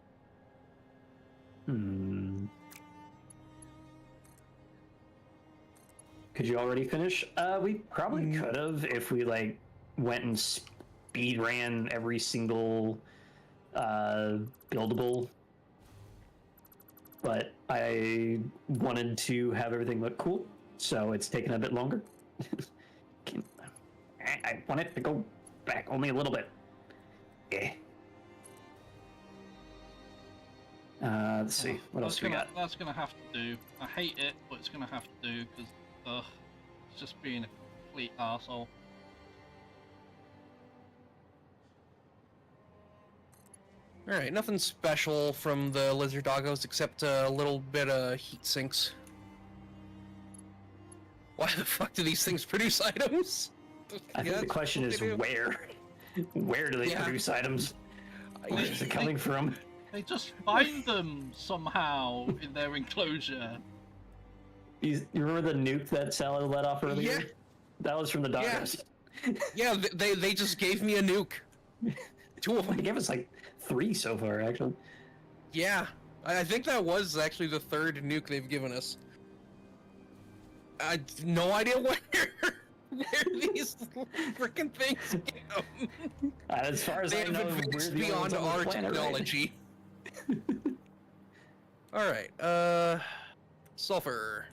Could you already finish? We probably could have if we like went and speed ran every single buildable. But I wanted to have everything look cool, so it's taken a bit longer. I want it to go back only a little bit. Yeah. Let's see. What else we got?
That's gonna have to do. I hate it, but it's gonna have to do because, it's just being a complete arsehole.
Alright, nothing special from the lizard doggos except a little bit of heat sinks. Why the fuck do these things produce items?
I think the question is where? Where do they produce items? Where is it coming from?
They just find them somehow in their enclosure.
You remember the nuke that Sally let off earlier?
Yeah.
That was from the doggos.
Yeah, they just gave me a nuke. 2 of them.
They gave us like 3 so far, actually.
Yeah, I think that was actually the 3rd nuke they've given us. I no idea where these freaking things come.
As far as
They
I
have
know,
advanced
we're the only
beyond
ones on the
our
planet, right?
technology. Alright, sulfur.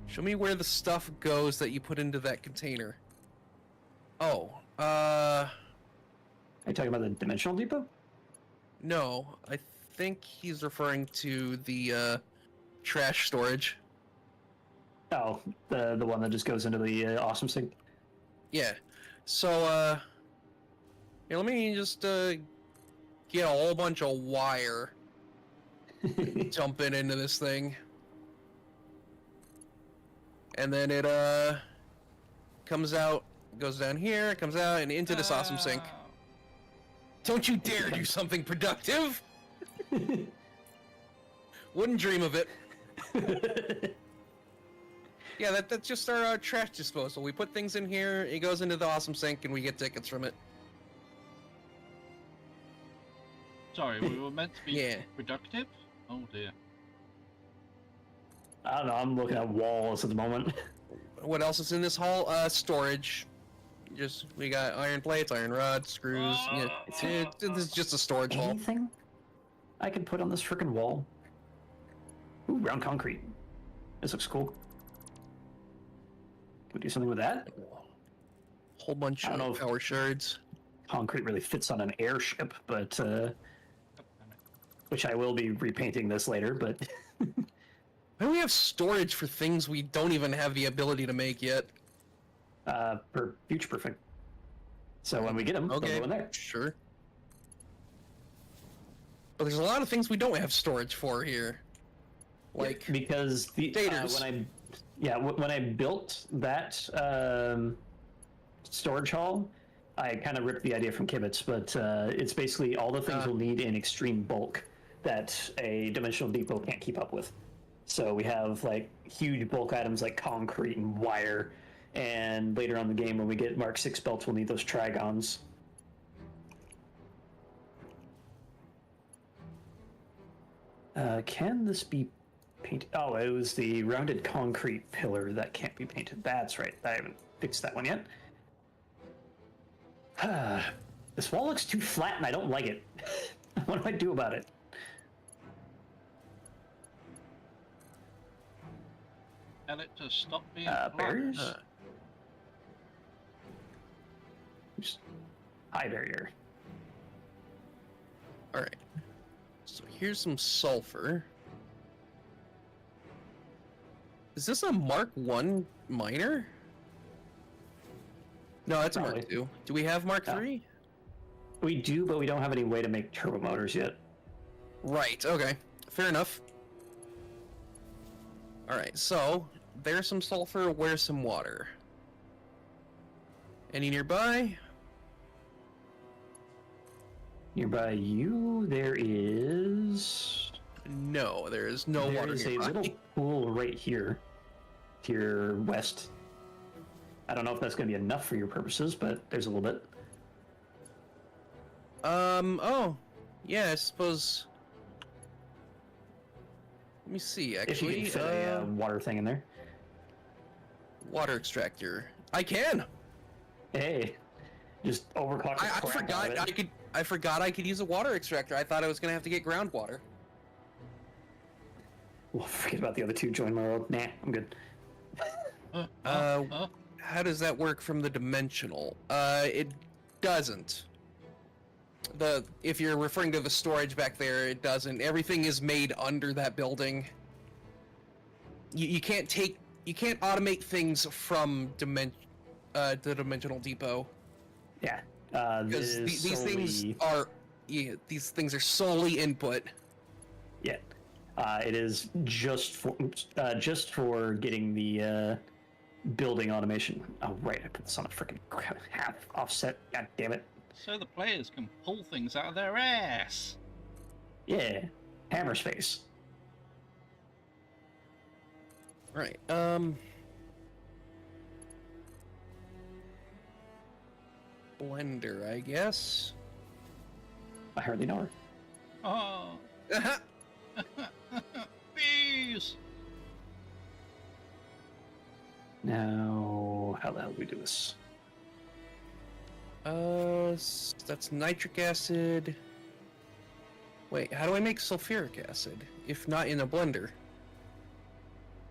Show me where the stuff goes that you put into that container. Oh,
Are you talking about the dimensional depot?
no, I think he's referring to the, trash storage.
Oh, the one that just goes into the awesome sink.
Yeah. So, here, let me just, get a whole bunch of wire, dump it into this thing. And then it, comes out, goes down here, comes out, and into this awesome sink. Don't you dare do something productive! Wouldn't dream of it. Yeah, that's just our trash disposal. We put things in here, it goes into the awesome sink, and we get tickets from it.
Sorry, we were meant to be
Yeah.
productive? Oh dear.
I don't know. I'm looking at walls at the moment.
What else is in this hall? Storage. We got iron plates, iron rods, screws. This is just a storage hall.
Anything I can put on this freaking wall? Ooh, round concrete. This looks cool. Can we do something with that?
Whole bunch
I don't know
of
if-
power shards.
Concrete really fits on an airship, but which I will be repainting this later. But
Why do we have storage for things we don't even have the ability to make yet?
for future perfect. So when we get them, they'll
Okay,
go in there.
sure. But there's a lot of things we don't have storage for here. Like,
Because the
Daters.
when I built that storage hall, I kind of ripped the idea from Kibitz, but it's basically all the things we'll need in extreme bulk that a dimensional depot can't keep up with. So we have like huge bulk items like concrete and wire, and later on in the game when we get Mark 6 belts, we'll need those trigons. Can this be painted? Oh, it was the rounded concrete pillar that can't be painted. That's right. I haven't fixed that one yet. This wall looks too flat and I don't like it. What do I do about it?
Tell it to stop being flat.
Barriers? Oops. High barrier.
alright. So here's some sulfur. Is this a Mark 1 miner? No, that's a Mark
Probably.
2. Do we have Mark
Oh.
3?
We do, but we don't have any way to make turbo motors yet.
Right, okay. Fair enough. Alright, so there's some sulfur, where's some water? Any nearby?
Nearby you, there is.
No, there is no
There
water
is a
nearby.
little pool right here, to your west. I don't know if that's going to be enough for your purposes, but there's a little bit.
Oh. Yeah, I suppose... Let me see,
If
actually.
you can fit a water thing in there.
Water extractor. I can!
Hey, just overclock the
I
crap
forgot
out of it.
I forgot I could use a water extractor. I thought I was gonna have to get groundwater.
Well, forget about the other two. Join my world. Nah, I'm good.
How does that work from the dimensional? It doesn't. If you're referring to the storage back there, it doesn't. Everything is made under that building. You can't automate things from the dimensional depot.
Yeah.
Because these things are solely input.
Yeah. It is just for getting the building automation. Oh right, I put this on a freaking half offset. God damn it.
So the players can pull things out of their ass.
Yeah. Hammer space.
Right. Blender, I guess.
I hardly know her.
Oh, bees!
Now, how the hell do we do this?
That's nitric acid. Wait, how do I make sulfuric acid? If not in a blender?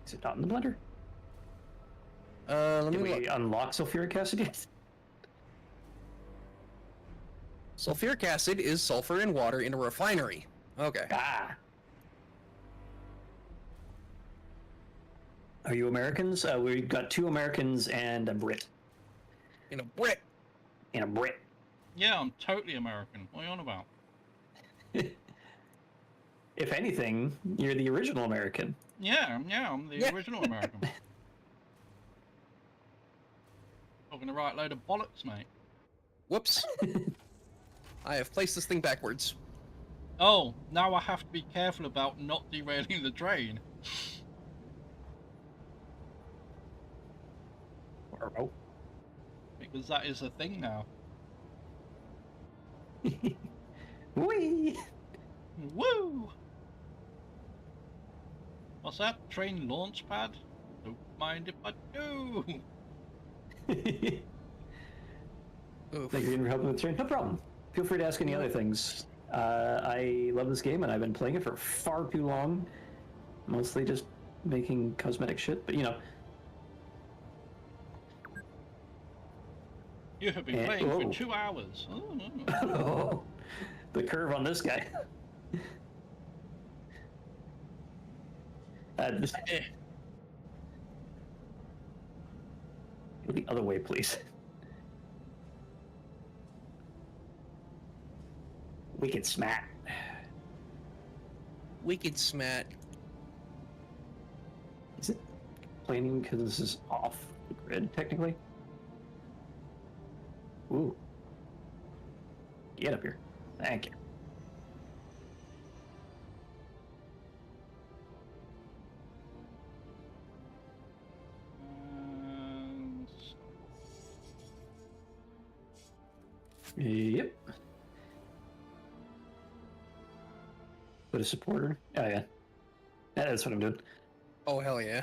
Is it not in the blender?
Let
Did
me look.
we unlock sulfuric acid yet?
Sulfuric acid is sulfur and water in a refinery. Okay.
Ah. Are you Americans? We've got 2 Americans and a Brit.
In a brick.
And a Brit.
Yeah, I'm totally American. What are you on about?
If anything, you're the original American.
Yeah, I'm the
Yeah.
original American. Talking the right load of bollocks, mate.
Whoops. I have placed this thing backwards.
Oh, now I have to be careful about not derailing the train.
Oh.
Because that is a thing now.
Whee!
Woo! What's that? Train launch pad? Don't mind if I do.
Oof.
Thank you for helping with the train. No problem. Feel free to ask any other things. I love this game, and I've been playing it for far too long. Mostly just making cosmetic shit, but you know.
You have been
And-
playing
whoa.
for 2 hours.
Oh, the curve on this guy.
Eh.
Go the other way, please. Wicked smack.
Wicked smat.
Is it complaining because this is off the grid, technically? Ooh. Get up here. Thank you. Yep. Put a supporter. Oh, yeah. That's what I'm doing.
Oh, hell yeah.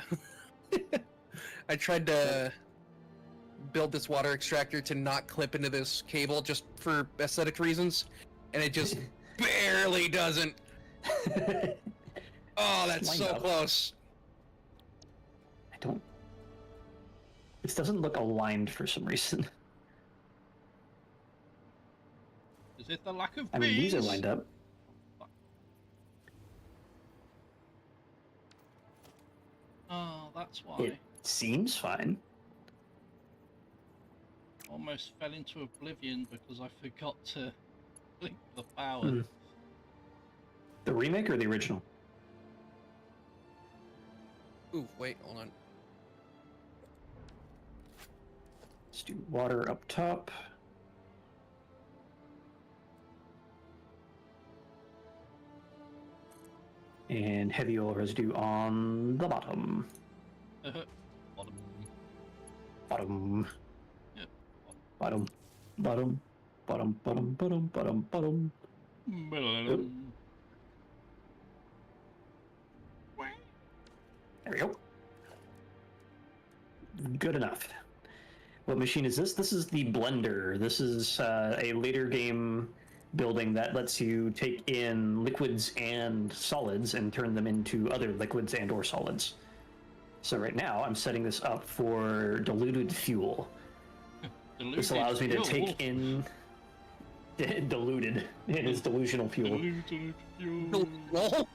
I tried to build this water extractor to not clip into this cable just for aesthetic reasons, and it just barely doesn't. Oh, that's
Lined
so
up.
close.
I don't. This doesn't look aligned for some reason.
Is it the lack of
I mean, these are
bees?
lined up.
Oh, that's why.
It seems fine.
Almost fell into oblivion because I forgot to link the power.
Hmm. The remake or the original?
Ooh, wait, hold on.
Let's do water up top. And heavy oil residue on the bottom.
Bottom.
Bottom.
Yep.
Bottom. Bottom. Bottom. Bottom. Bottom. Bottom. Bottom. There we go. Good enough. What machine is this? This is the blender. This is a later game building that lets you take in liquids and solids and turn them into other liquids and or solids. So right now I'm setting this up for diluted fuel. This allows me to take in diluted. It is delusional fuel.
Roll?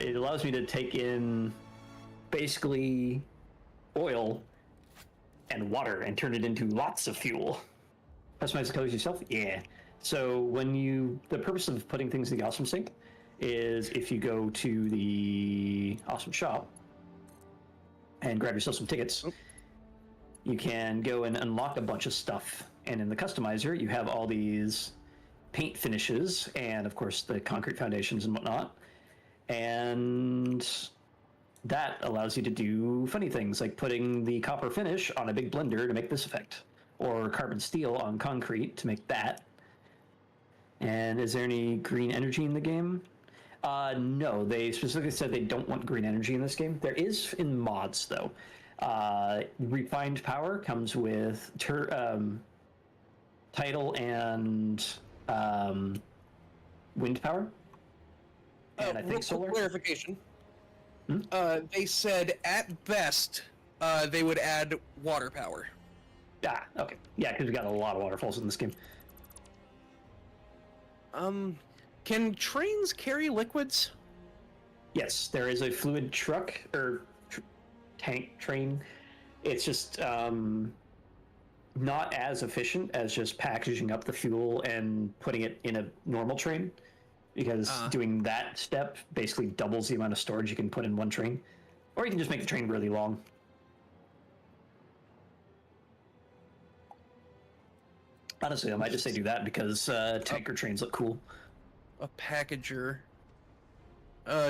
It allows me to take in basically oil and water and turn it into lots of fuel. Customize the colors yourself? Yeah. So the purpose of putting things in the Awesome Sync is if you go to the Awesome Shop and grab yourself some tickets, you can go and unlock a bunch of stuff. And in the customizer, you have all these paint finishes and, of course, the concrete foundations and whatnot. And that allows you to do funny things like putting the copper finish on a big blender to make this effect, or carbon steel on concrete to make that. And is there any green energy in the game? No, they specifically said they don't want green energy in this game. There is in mods, though. Refined power comes with tidal and wind power. And I
Real
think
quick
solar.
clarification.
Hmm?
They said at best they would add water power.
Ah, okay. Yeah, because we got a lot of waterfalls in this game.
Can trains carry liquids?
Yes, there is a fluid truck or tank train. It's just not as efficient as just packaging up the fuel and putting it in a normal train, because doing that step basically doubles the amount of storage you can put in one train. Or you can just make the train really long. Honestly, I might just say do that because tanker trains look cool.
A packager.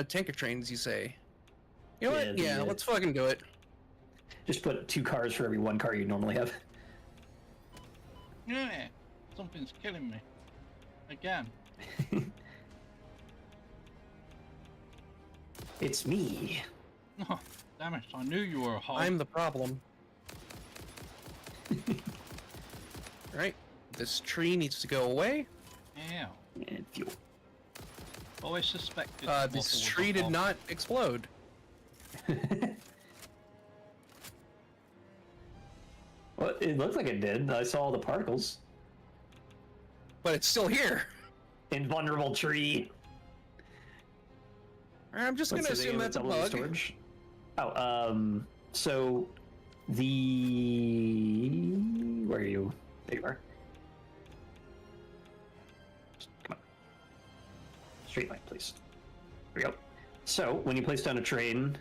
Tanker trains, you say? You know
Yeah,
what?
the,
Yeah, let's fucking do it.
Just put 2 cars for every 1 car you normally have.
Yeah, something's killing me. Again.
It's me.
Oh, damn it, I knew you were a hog.
I'm the problem. Right. This tree needs to go away.
Yeah.
And fuel.
Always suspected.
This tree did not explode.
Well, it looked like it did. I saw all the particles.
But it's still here.
Invulnerable tree.
I'm just gonna
What's the
assume
name of
that's a
double the
bug.
storage? Oh, so the where are you? There you are. Come on. Straight line, please. There we go. So when you place down a train,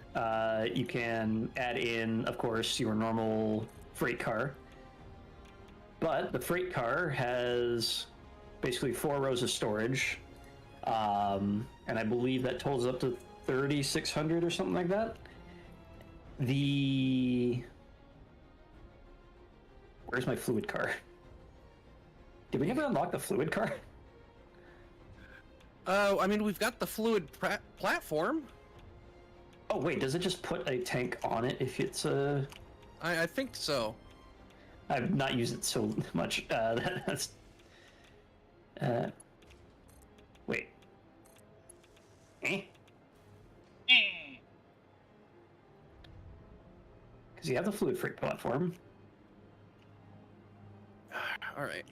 you can add in, of course, your normal freight car. But the freight car has basically 4 rows of storage. And I believe that totals up to 3,600 or something like that. Where's my fluid car? Did we never unlock the fluid car?
I mean, we've got the fluid platform.
Oh wait, does it just put a tank on it if it's a...
I think so.
I've not used it so much. That's... Wait. Eh? Because you have the fluid freight platform.
All right.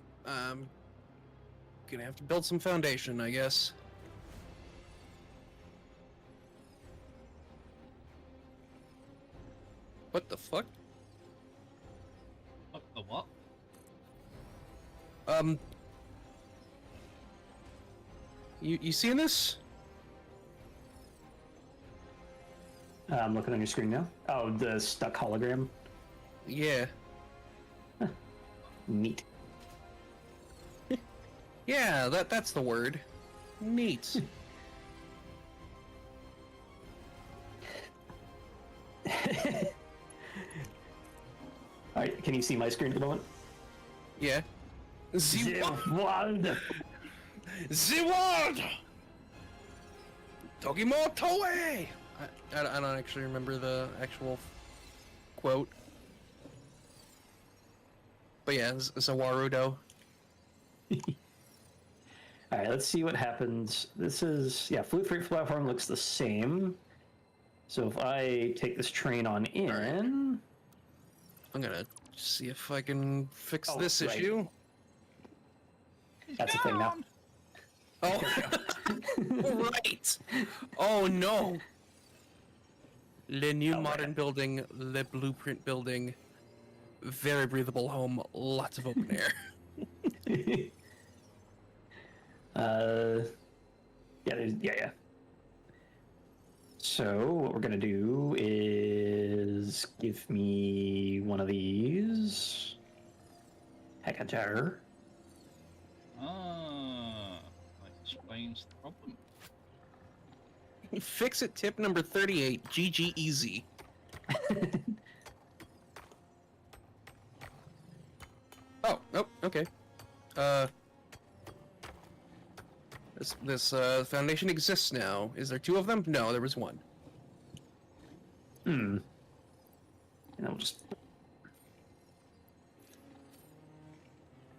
Gonna have to build some foundation, I guess. What the fuck?
What the what?
You seeing this?
I'm looking on your screen now. Oh, the stuck hologram.
Yeah.
Neat.
Yeah, that's the word. Neat.
Alright, can you see my screen at the moment?
Yeah. The
World.
world! Togimo Toei! I don't actually remember the actual quote. But yeah, it's a Warudo.
Alright, let's see what happens. This is... Yeah, fluid freight platform looks the same. So if I take this train on in...
I'm gonna see if I can fix
Oh,
this
right.
issue.
That's the thing now.
Oh, right! Oh no! The new
Oh,
modern
right.
building, the blueprint building, very breathable home, lots of open air.
Yeah. So what we're gonna do is give me one of these. Heckajar.
Ah, that explains the problem.
Fix it tip number 38, GG easy. Oh, okay. This foundation exists now. Is there 2 of them? No, there was 1.
And then we'll just...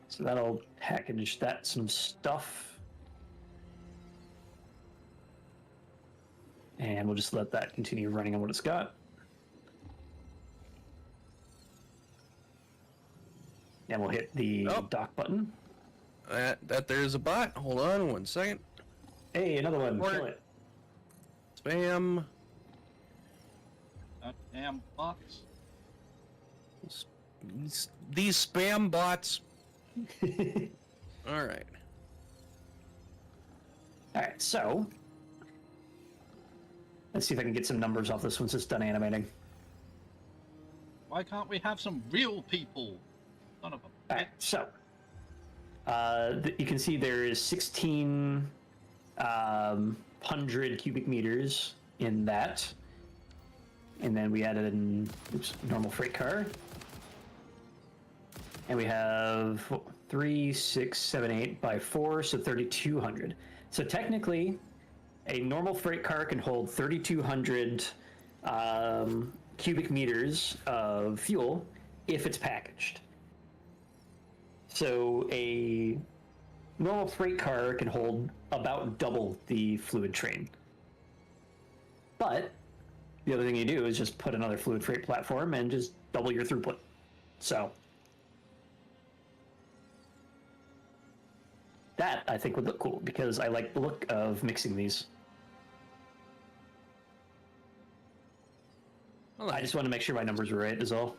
So that'll package that some stuff. And we'll just let that continue running on what it's got. And we'll hit the
Oh.
dock button.
That there's a bot. Hold on 1 second.
Hey, another one.
Work.
Kill it.
Spam.
That damn box.
These spam bots. All right.
All right, so let's see if I can get some numbers off this once it's done animating.
Why can't we have some real people? Son of a
All right, so You can see there is 1,600 cubic meters in that. And then we added an normal freight car. And we have 3, 6, 7, 8 by 4, so 3,200. So technically, a normal freight car can hold 3,200 cubic meters of fuel if it's packaged. So a normal freight car can hold about double the fluid train. But the other thing you do is just put another fluid freight platform and just double your throughput. So that, I think, would look cool, because I like the look of mixing these.
Well,
I just want to make sure my numbers were right, is all.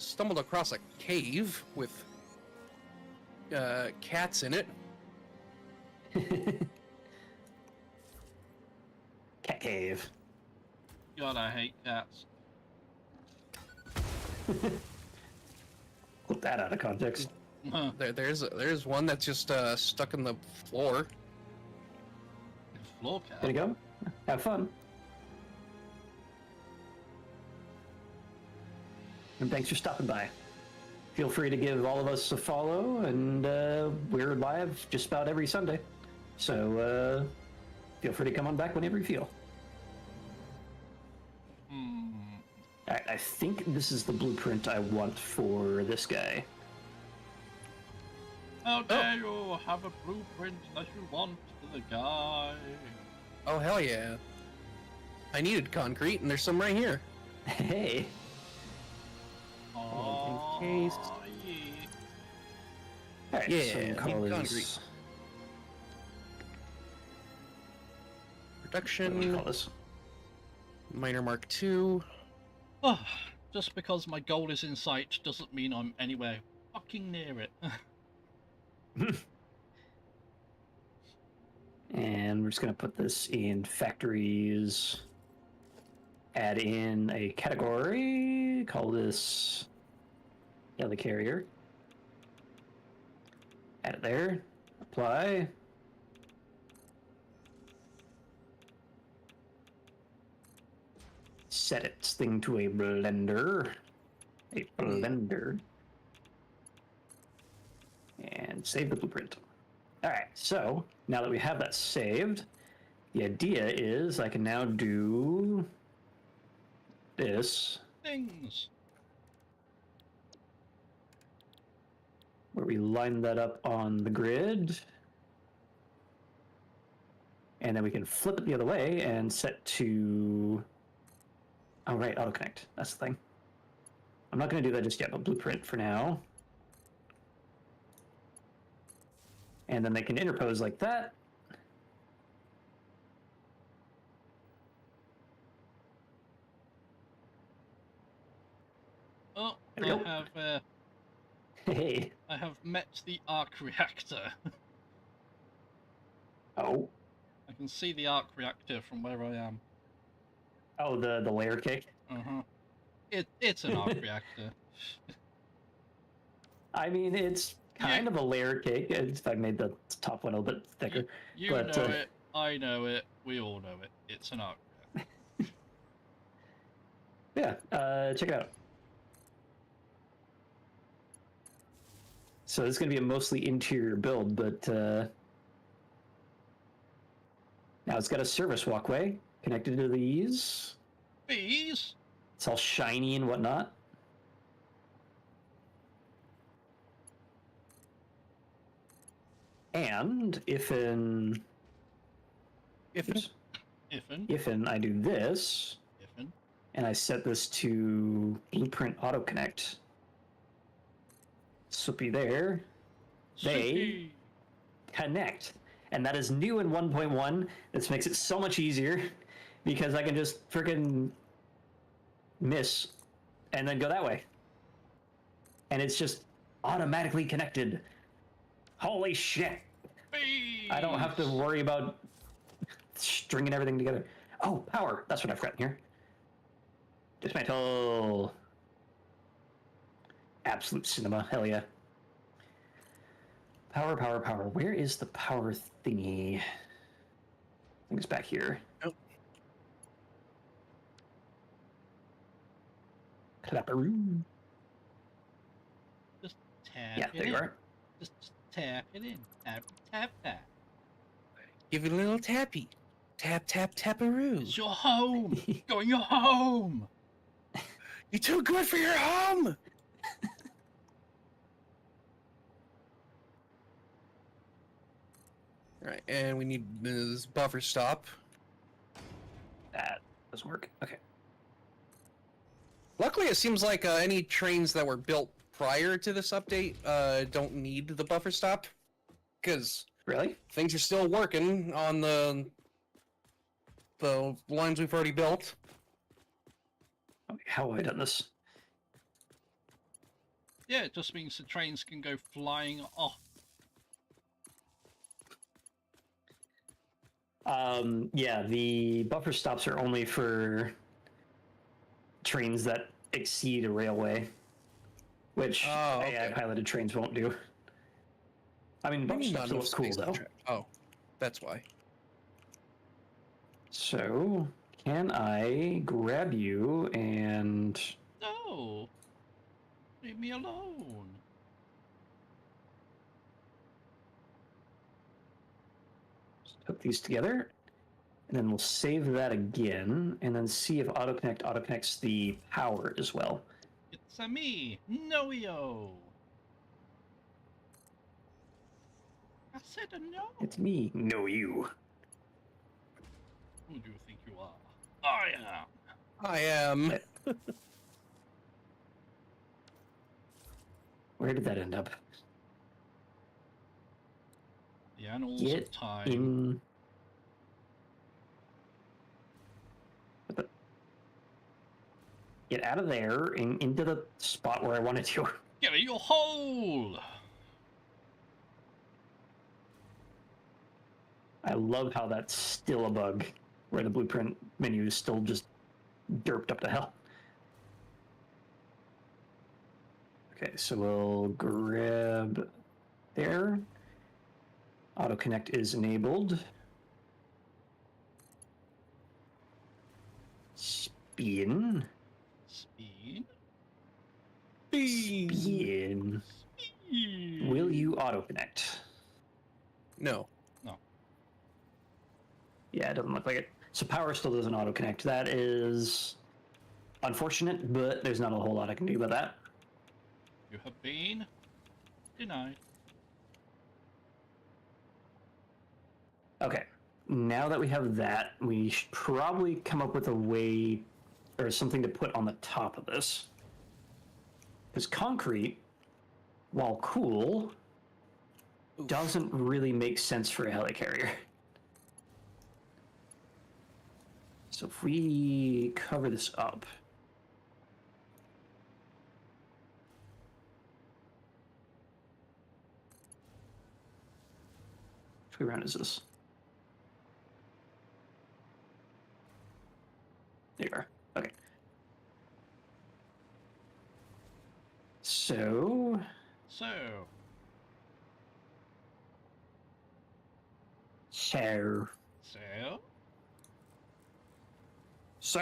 stumbled across a cave with cats in it.
Cat cave.
God, I hate cats.
Put that out of context.
There's one that's just stuck in the floor.
Floor cat.
There you go. Have fun. And thanks for stopping by. Feel free to give all of us a follow, and we're live just about every Sunday. So feel free to come on back whenever you feel. I think this is the blueprint I want for this guy.
How dare you have a blueprint that you want for the guy?
Oh, hell yeah. I needed concrete, and there's some right here.
Hey.
Oh,
case.
yeah.
Alright,
Yeah,
so we'll call
need
this-
concrete.
What do we
Production,
call this?
Miner Mark II.
Oh, just because my goal is in sight doesn't mean I'm anywhere fucking near it.
And we're just going to put this in factories. Add in a category. Call this helicarrier. Add it there. Apply. Set its thing to a blender. A blender. And save the blueprint. Alright, so now that we have that saved, the idea is I can now do this,
Things.
where we line that up on the grid. And then we can flip it the other way and set to... Oh, right, auto connect. That's the thing. I'm not going to do that just yet, but blueprint for now. And then they can interpose like that.
Oh,
There we go. Hey.
I have met the arc reactor.
Oh.
I can see the arc reactor from where I am.
Oh, the layer cake.
It's an arc reactor.
I mean, it's kind of a layer cake. If I made the top one a little bit thicker.
You
But,
know it, I know it, we all know it. It's an arc reactor.
Yeah, check it out. So it's going to be a mostly interior build, but now it's got a service walkway connected to these.
Bees?
It's all shiny and whatnot. And if in I do this, and I set this to blueprint auto connect, Soupy there, they connect. And that is new in 1.1. This makes it so much easier because I can just freaking miss and then go that way. And it's just automatically connected. Holy shit.
Bees!
I don't have to worry about stringing everything together. Oh, power. That's what I've got here. Dismantle. Absolute cinema. Hell yeah. Power, power, power. Where is the power thingy? I think it's back here.
Oh.
Clapperoo.
Just tap
Yeah,
it
there
in.
you are.
Just tap it in. Tap, tap, tap.
Give it a little tappy. Tap, tap, taparoo.
It's your home. Go in your home.
You're too good for your home! Right, and we need this buffer stop.
That doesn't work. Okay.
Luckily, it seems like any trains that were built prior to this update don't need the buffer stop, because
Really?
things are still working on the lines we've already built.
Okay, how have I done this?
Yeah, it just means the trains can go flying off.
Yeah, the buffer stops are only for trains that exceed a railway, which
Oh, okay.
AI-piloted trains won't do. I mean, buffer
Maybe
stops
not
look
enough
cool,
space on
though.
track. Oh, that's why.
So, can I grab you and...
No. Leave me alone.
hook these together, and then we'll save that again, and then see if AutoConnect auto-connects the power as well.
It's a me, Noio. I said a no.
It's me, no you.
Who do you think you are? I am.
I am.
Where did that end up?
The annals
Get
of time.
in... What the... Get out of there and into the spot where I wanted to.
Give me your hole.
I love how that's still a bug, where the blueprint menu is still just derped up to hell. Okay, so we'll grab there. Auto connect is enabled. Spin.
Speed.
Spin.
Speed.
Will you auto connect?
No.
No.
Yeah, it doesn't look like it. So power still doesn't auto connect. That is unfortunate, but there's not a whole lot I can do about that.
You have been denied.
Okay, now that we have that, we should probably come up with a way or something to put on the top of this. Because concrete, while cool,
Oof.
doesn't really make sense for a helicarrier. So if we cover this up, which way around is this? There you are. Okay. So,
So,
so,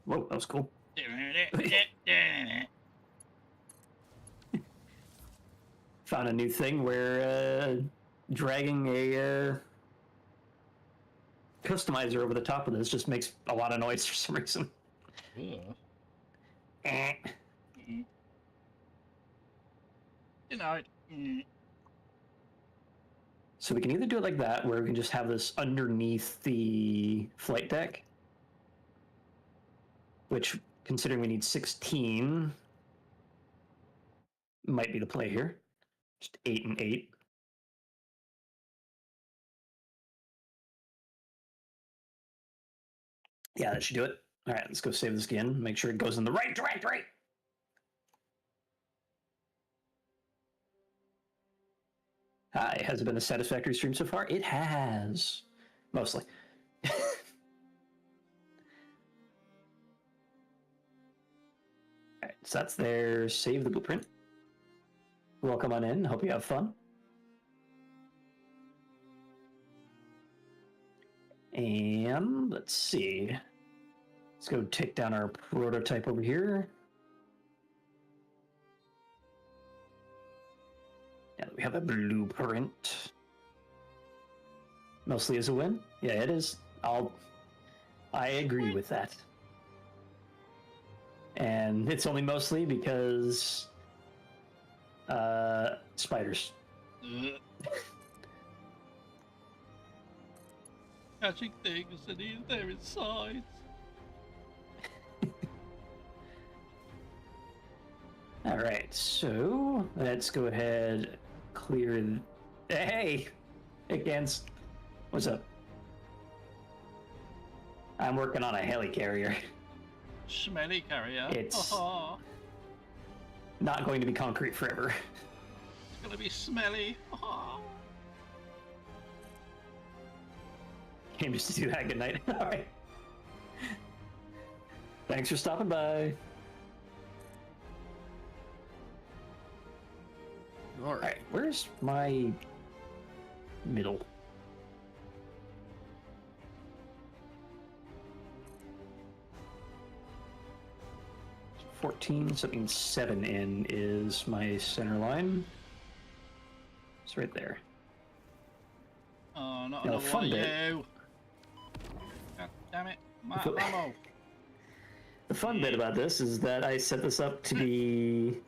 whoa, that was cool. Found a new thing where dragging a customizer over the top of this just makes a lot of noise for some reason.
Ugh.
Eh.
Denied.
So we can either do it like that, where we can just have this underneath the flight deck, which, considering we need 16, might be the play here. Just 8 and 8. Yeah, that should do it. All right, let's go save this again. Make sure it goes in the right directory. Hi, has it been a satisfactory stream so far? It has. Mostly. All right, so that's there. Save the blueprint. Welcome on in. Hope you have fun. And let's see. Let's go take down our prototype over here. Now that we have a blueprint. Mostly as a win? Yeah, it is. I agree with that. And it's only mostly because spiders.
Catching things and eating their insides.
All right, so let's go ahead clear. Hey, against. What's up? I'm working on a helicarrier.
Smelly carrier.
It's
Haha.
not going to be concrete forever.
It's gonna be smelly. Haha.
Came just to do that. Good night. All right. Thanks for stopping by.
All
All right, where's my middle? – 14, so that means 7 in is my center line. It's right there.
Oh, not
Now,
another
fun
one of
bit.
you. God damn it.
Fun-
Ammo.
The fun bit about this is that I set this up to be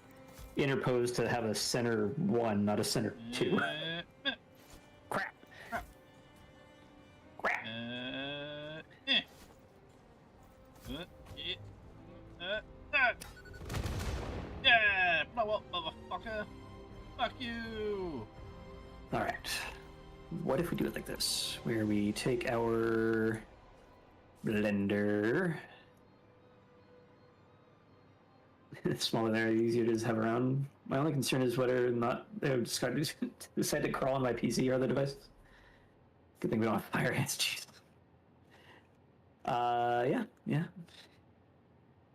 interposed to have a center 1, not a center 2. Crap.
Crap.
Crap.
Yeah. Yeah, blow up, motherfucker. Fuck you.
All right. What if we do it like this, where we take our blender. The smaller they're, the easier it is to have around. My only concern is whether or not they would decide to crawl on my PC or other devices. Good thing we don't have fire ants, jeez. Yeah.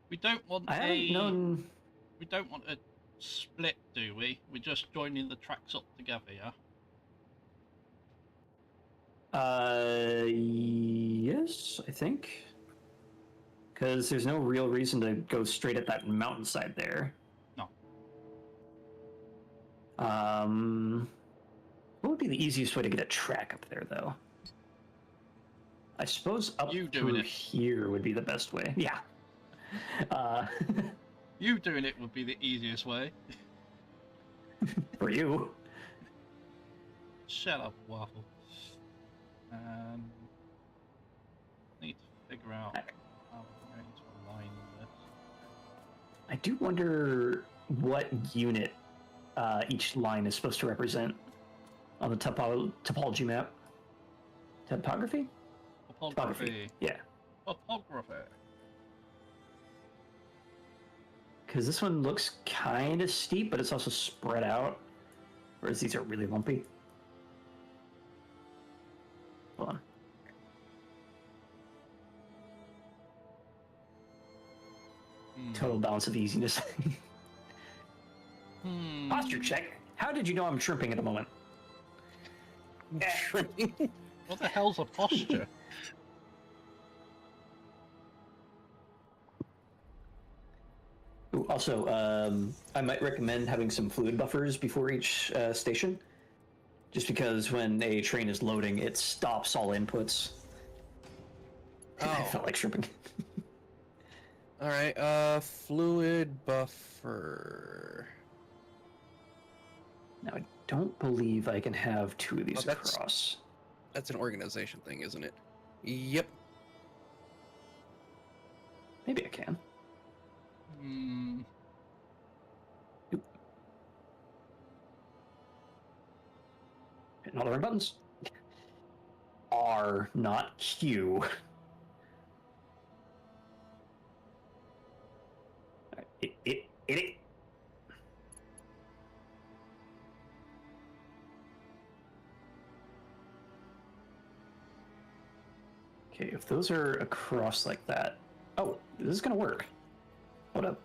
We don't want
I haven't known.
We don't want a split, do we? We're just joining the tracks up together, yeah?
Yes, I think. Because there's no real reason to go straight at that mountainside there.
No.
What would be the easiest way to get a track up there, though? I suppose up
You doing
through
it.
here would be the best way. Yeah.
You doing it would be the easiest way.
For you.
Shut up, Waffle. Need to figure out how we're going to align this.
I do wonder what unit each line is supposed to represent on the topology map. Topography?
Topography.
Yeah.
Topography.
Because this one looks kind of steep, but it's also spread out. Whereas these are really lumpy. Hold on. Total balance of easiness. Posture check. How did you know I'm shrimping at the moment?
Shrimping.
What the hell's a posture?
Ooh, also, I might recommend having some fluid buffers before each station. Just because when a train is loading, it stops all inputs. I felt like shrimping.
All right. Fluid buffer.
Now, I don't believe I can have 2 of these
that's-
across.
That's an organization thing, isn't it? Yep.
Maybe I can. Hitting all the wrong buttons. R, not Q. It. Okay, if those are across like that. Oh, this is gonna work. Hold up.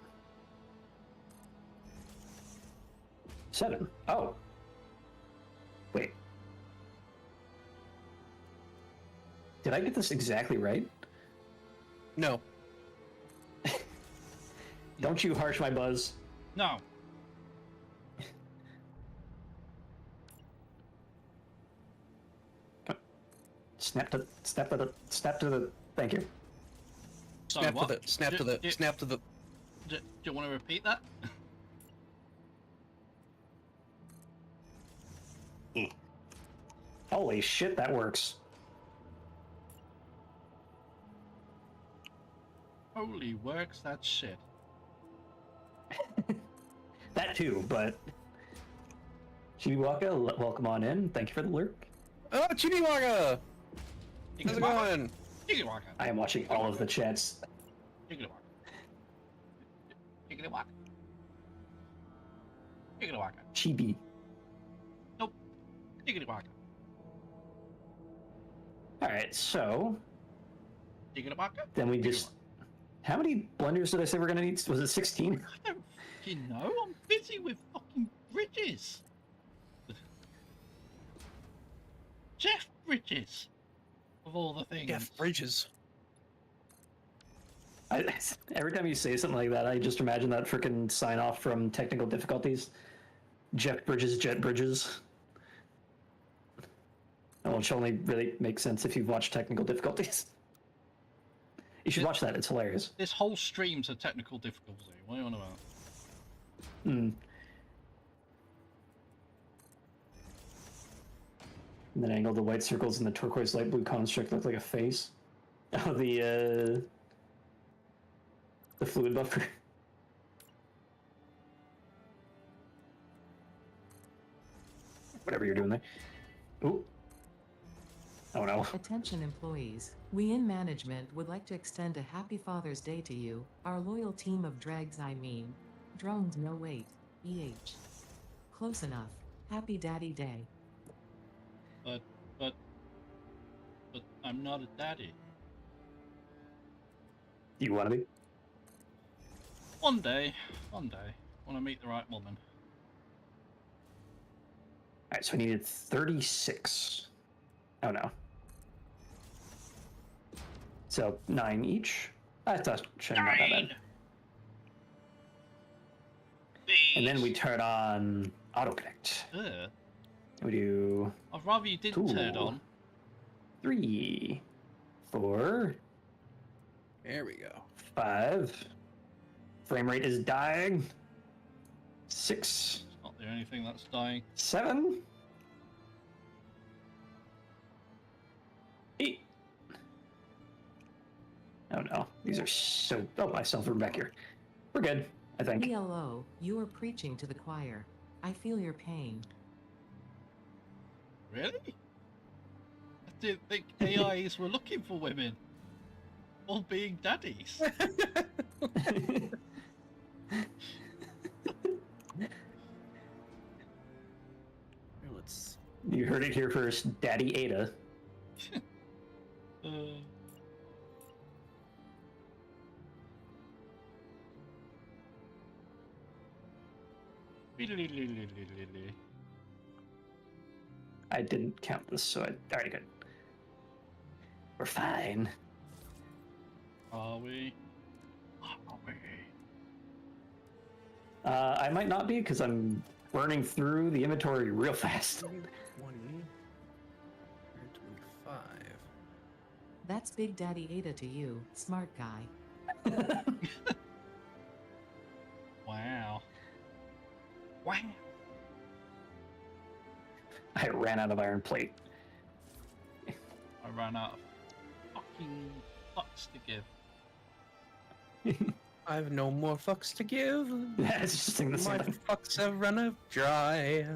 7. Oh. Wait. Did I get this exactly right?
No.
Don't you harsh my buzz.
No.
Snap to the. Thank you.
Sorry,
Snap
what?
to the. Snap to the. Snap to the.
Do you want to repeat that?
Holy shit, that works.
Holy works, that shit.
That too, but. Chibiwaka, welcome on in. Thank you for the lurk.
Oh, Chibiwaka! How's it going?
Chigiwaka.
I am watching all of the chats.
Chigiwaka. Chigiwaka. Chigiwaka.
Chibi.
Nope. Chigiwaka.
Alright, so.
Chigiwaka.
Then we just. How many blenders did I say we're gonna need? Was it 16?
I don't fucking know. I'm busy with fucking Bridges. Jeff Bridges. Of all the things.
Jeff Bridges.
Every time you say something like that, I just imagine that freaking sign off from Technical Difficulties. Jeff Bridges, Jet Bridges. Which only really makes sense if you've watched Technical Difficulties. You should watch that, it's hilarious.
This whole stream's a technical difficulty. What are you on about?
And then angle the white circles and the turquoise light blue construct look like a face. Oh, the fluid buffer. Whatever you're doing there. Ooh. Oh no.
Attention employees, we in management would like to extend a happy Father's Day to you, our loyal team of drags drones no wait, EH. Close enough, happy Daddy Day.
But I'm not a daddy.
Do you want to be?
One day, when I meet the right woman.
Alright, so we needed 36. Oh no. So 9 each. That's actually not that bad. And then we turn on autoconnect.
Ugh.
We do
I'd rather you didn't turn it on.
3, 4,
There we go.
5. Frame rate is dying. 6,
Not the only thing that's dying.
7, 8. Oh no, these are so. Oh, myself, we're back here. We're good, I think.
ELO, you are preaching to the choir. I feel your pain.
Really? I didn't think AIs were looking for women. Or being daddies.
Let's.
You heard it here first, Daddy Ada. I didn't count this, so I. Alright, good. We're fine.
Are we?
I might not be because I'm burning through the inventory real fast.
20, 25.
That's Big Daddy Ada to you, smart guy.
Wow. Wow.
I ran out of iron plate.
I ran out of fucking fucks to give.
I have no more fucks to give.
Yeah, it's just saying the same
My
thing.
fucks have run out dry.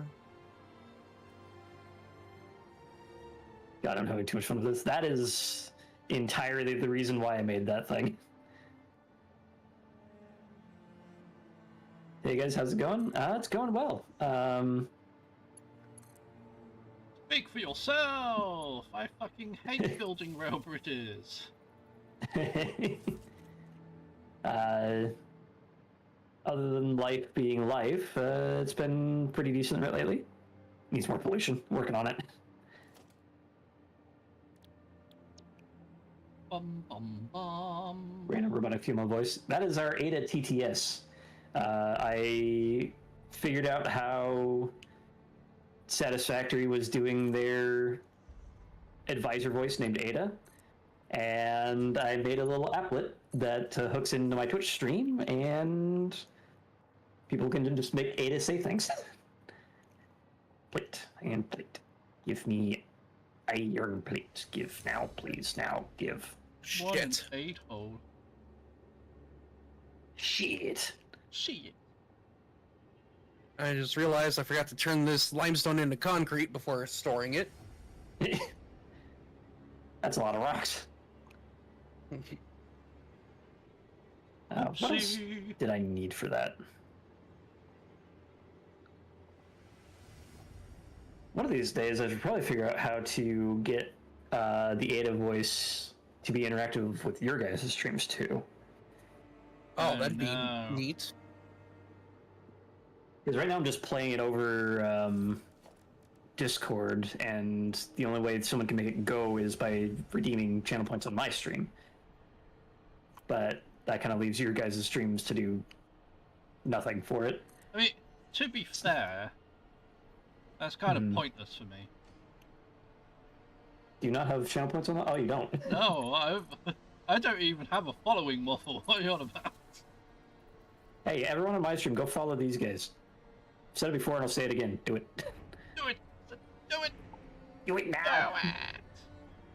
God, I'm having too much fun with this. That is entirely the reason why I made that thing. Hey guys, how's it going? It's going well.
Speak for yourself! I fucking hate building rail bridges.
Other than life being life, it's been pretty decent lately. Needs more pollution. Working on it.
Bum bum bum.
Random robotic female voice. That is our Ada TTS. I figured out how Satisfactory was doing their advisor voice named Ada, and I made a little applet that hooks into my Twitch stream, and people can just make Ada say things. Plate and plate. Give me iron plate. Give now, please. Now, give.
What an
Shit.
8-hole.
Shit.
Shit.
I just realized I forgot to turn this limestone into concrete before storing it.
That's a lot of rocks. What else
Oopsie.
did I need for that? One of these days, I should probably figure out how to get the Ada voice to be interactive with your guys' streams too.
Oh,
Oh,
that'd
no.
be neat.
Because right now I'm just playing it over Discord, and the only way someone can make it go is by redeeming channel points on my stream. But that kind of leaves your guys' streams to do nothing for it.
I mean, to be fair, that's kind of
Hmm.
pointless for me.
Do you not have channel points on that? Oh, you don't.
No, I don't even have a following, Waffle. What are you on about?
Hey, everyone on my stream, go follow these guys. I've said it before and I'll say it again. Do it.
Do it! Do it!
Do it
Do
now!
it!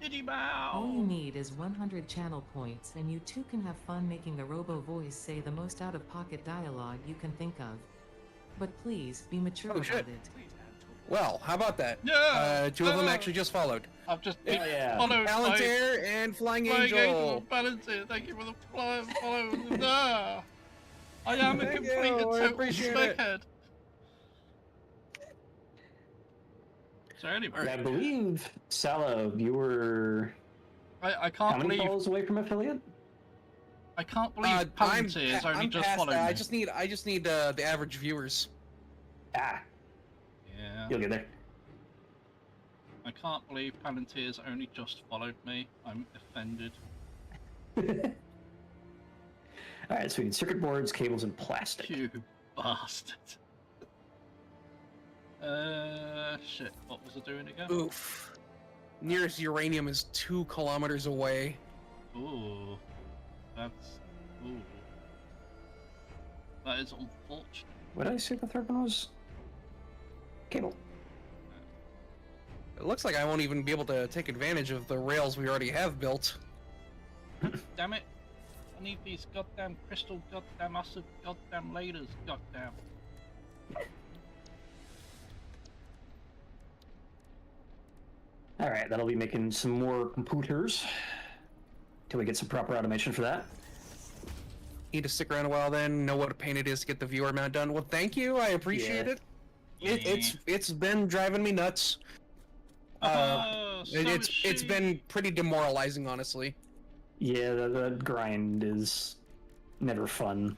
Diddy bow!
All you need is 100 channel points, and you too can have fun making the robo voice say the most out-of-pocket dialogue you can think of. But please, be mature
Oh,
about
shit.
it.
Well, how about that?
Yeah!
Two of them actually just followed.
I've just
Yeah,
been
yeah.
followed by
Palantir and Flying
Flying
Angel.
Angel. Palantir, thank you for the follow. Nah. I am a
Thank
complete
you,
and
I
total
appreciate it.
smeghead. So anyway,
I believe, Salo, you were
I
how
can't
many
believe
follows away from affiliate?
I can't believe Palantir has only
I'm
just
past
followed
that.
me.
I just need the average viewers.
Ah,
Yeah,
you'll get there.
I can't believe Palantir's only just followed me. I'm offended.
Alright, so we need circuit boards, cables, and plastic.
You bastard. Shit. What was I doing again?
Oof. Nearest uranium is 2 kilometers away.
Ooh, that's ooh. That is unfortunate.
What did I say the third one was? Cable.
It looks like I won't even be able to take advantage of the rails we already have built.
Damn it! I need these goddamn crystal, goddamn acid, goddamn laders, goddamn.
Alright, that'll be making some more computers. Till we get some proper automation for that.
Need to stick around a while then, know what a pain it is to get the viewer mount done. Well, thank you, I appreciate
Yeah.
it. It's been driving me nuts.
So
It's been pretty demoralizing, honestly.
Yeah, the grind is never fun.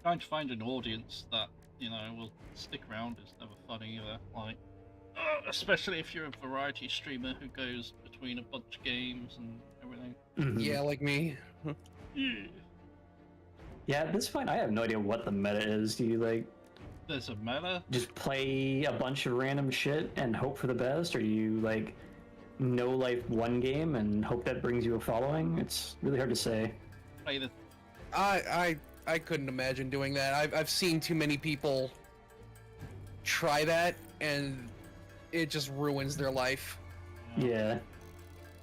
trying to find an audience that will stick around is never fun either. Like, especially if you're a variety streamer who goes between a bunch of games and everything.
Mhm.
Yeah, like me.
Yeah.
Yeah, at this point, I have no idea what the meta is. Do you, like,
There's a meta.
just play a bunch of random shit and hope for the best? Or you, like, know, like, one game and hope that brings you a following? It's really hard to say.
Play the
I couldn't imagine doing that. I've seen too many people try that, and it just ruins their life.
Yeah.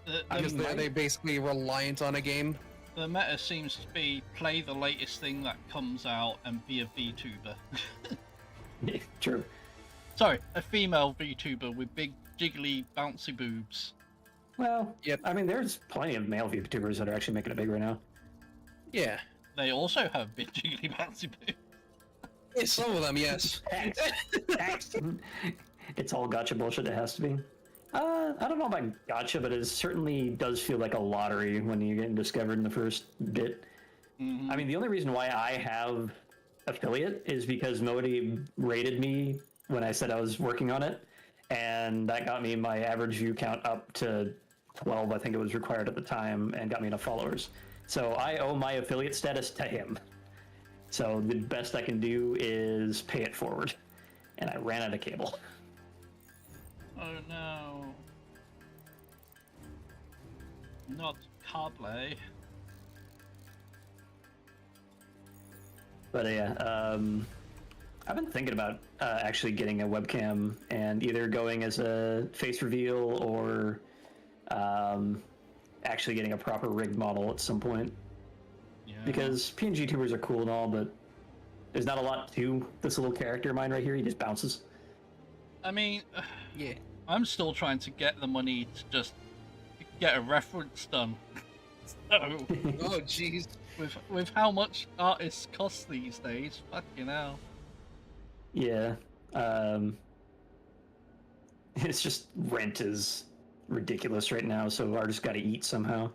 Because they're basically reliant on a game.
The meta seems to be play the latest thing that comes out and be a VTuber.
True.
Sorry, a female VTuber with big jiggly bouncy boobs.
Well,
Yep.
I mean, there's plenty of male VTubers that are actually making it big right now.
Yeah.
They also have big jiggly bouncy boobs.
Yeah, some of them, yes.
Thanks. It's all gotcha bullshit. It has to be. I don't know about gotcha, but it certainly does feel like a lottery when you're getting discovered in the first bit.
Mhm.
I mean, the only reason why I have affiliate is because nobody rated me when I said I was working on it, and that got me my average view count up to 12, I think it was required at the time, and got me enough followers. So I owe my affiliate status to him. So the best I can do is pay it forward. And I ran out of cable.
Oh no. Not cable.
But yeah, I've been thinking about actually getting a webcam and either going as a face reveal or actually getting a proper rigged model at some point.
Yeah.
Because PNG tubers are cool and all, but there's not a lot to this little character of mine right here. He just bounces.
I mean,
Yeah.
I'm still trying to get the money to just get a reference done. So,
Oh, jeez.
with how much artists cost these days, fucking hell.
Yeah. It's just rent is ridiculous right now, so artists got to eat somehow.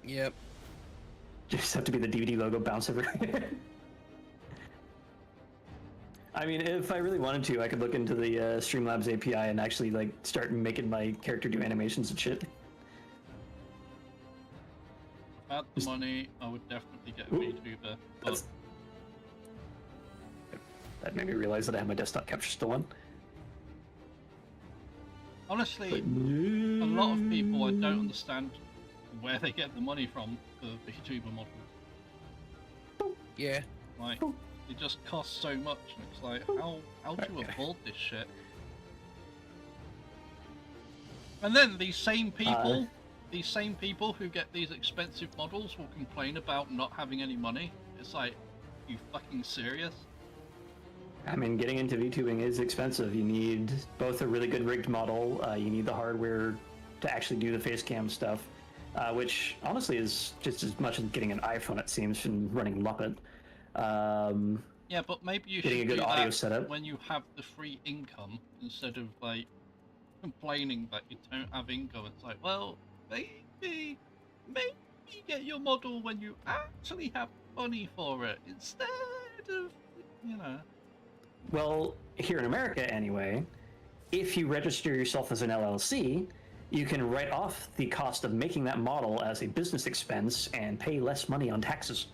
Yep.
Just have to be the DVD logo bounce everywhere. I mean, if I really wanted to, I could look into the Streamlabs API and actually like start making my character do animations and shit.
Without the money, I would definitely get a
Ooh.
VTuber. But
That's- That made me realize that I have my desktop capture still on.
honestly,
But
a lot of people I don't understand where they get the money from for VTuber models.
Yeah.
Like, it just costs so much, and it's like, how do you
Okay.
afford this shit? And then these same people who get these expensive models will complain about not having any money. It's like, you fucking serious?
I mean, getting into VTubing is expensive. You need both a really good rigged model, you need the hardware to actually do the face cam stuff, which honestly is just as much as getting an iPhone, it seems, and running Muppet.
Yeah, but maybe you
Getting
should
a good
do
audio
that
setup.
when you have the free income instead of like complaining that you don't have income. It's like, well, maybe get your model when you actually have money for it instead of, you know.
Well, here in America anyway, if you register yourself as an LLC, you can write off the cost of making that model as a business expense and pay less money on taxes.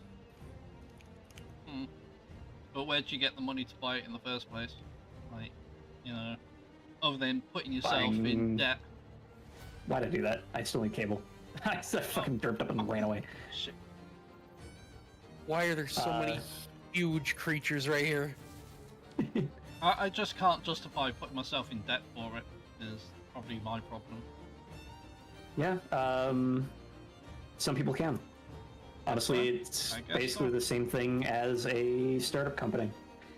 But where'd you get the money to buy it in the first place? Like, you know, other than putting yourself in
Buying-
debt.
Why'd I do that? I still need cable. I fucking derped up and ran away.
Shit.
Why are there so many huge creatures right here?
I just can't justify putting myself in debt for it. Is probably my problem.
Yeah, some people can. Honestly, it's
I guess
basically
so.
the same thing as a startup company.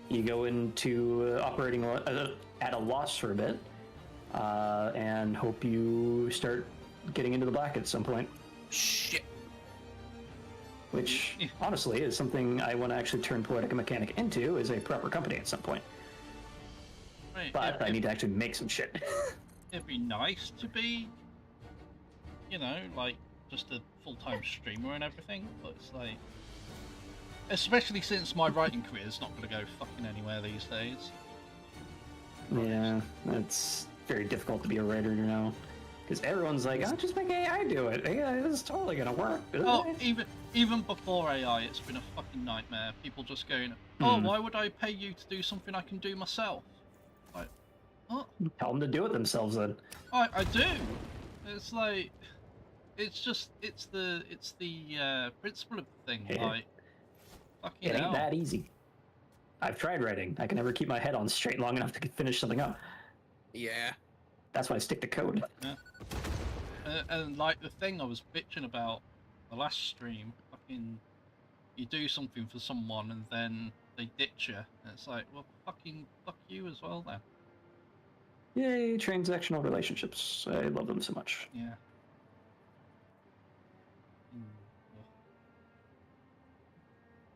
You go into operating at a loss for a bit, and hope you start getting into the black at some point.
Shit.
Which, honestly, is something I want to actually turn Poetica Mechanic into, is a proper company at some point.
Right,
But I need to actually make some shit.
it'd be nice to be, you know, like just a full-time streamer and everything, but it's like, especially since my writing career is not going to go fucking anywhere these days.
Yeah, it's very difficult to be a writer now. Because everyone's like, oh, just make AI do it. AI, this is totally gonna work.
Oh, even before AI, it's been a fucking nightmare. People just going, oh, why would I pay you to do something I can do myself? Like, what?
Tell them to do it themselves then.
I do. It's like, it's the principle of the thing.
Yeah.
Like, fucking
It ain't
hell.
that easy. I've tried writing. I can never keep my head on straight long enough to finish something up.
Yeah.
That's why I stick to code.
Yeah. And like the thing I was bitching about the last stream, fucking, you do something for someone and then they ditch you. And it's like, well, fucking fuck you as well then.
Yay, transactional relationships. I love them so much.
Yeah.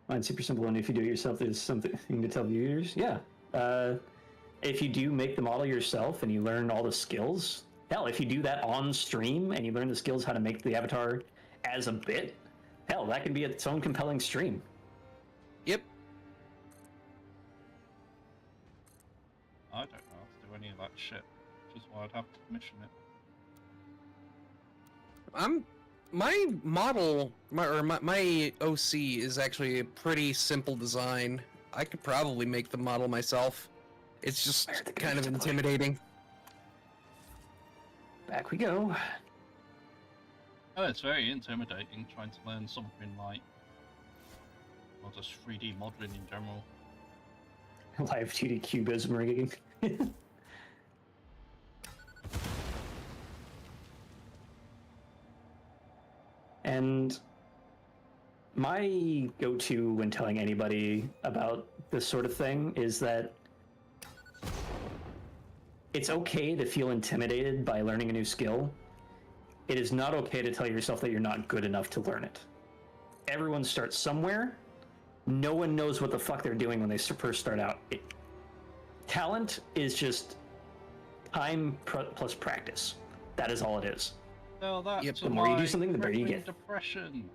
Mine's super simple, and if you do it yourself, there's something to tell viewers. Yeah. If you do make the model yourself and you learn all the skills, hell, if you do that on stream and you learn the skills how to make the avatar as a bit, hell, that can be its own compelling stream.
Yep.
I don't know how to do any of that shit, which is why I'd have to commission it.
my model, my OC is actually a pretty simple design. I could probably make the model myself. It's just
Where are the
kind of
goats?
intimidating.
Back we go.
Oh, it's very intimidating trying to learn something like, or just 3D modeling in general.
Live 2D cubism rigging. And my go-to when telling anybody about this sort of thing is that it's okay to feel intimidated by learning a new skill. It is not okay to tell yourself that you're not good enough to learn it. Everyone starts somewhere. No one knows what the fuck they're doing when they first start out. Talent is just time plus practice. That is all it is.
Well, that's
Yep,
the more you do
my
something, the better you
crippling
get.
Depression.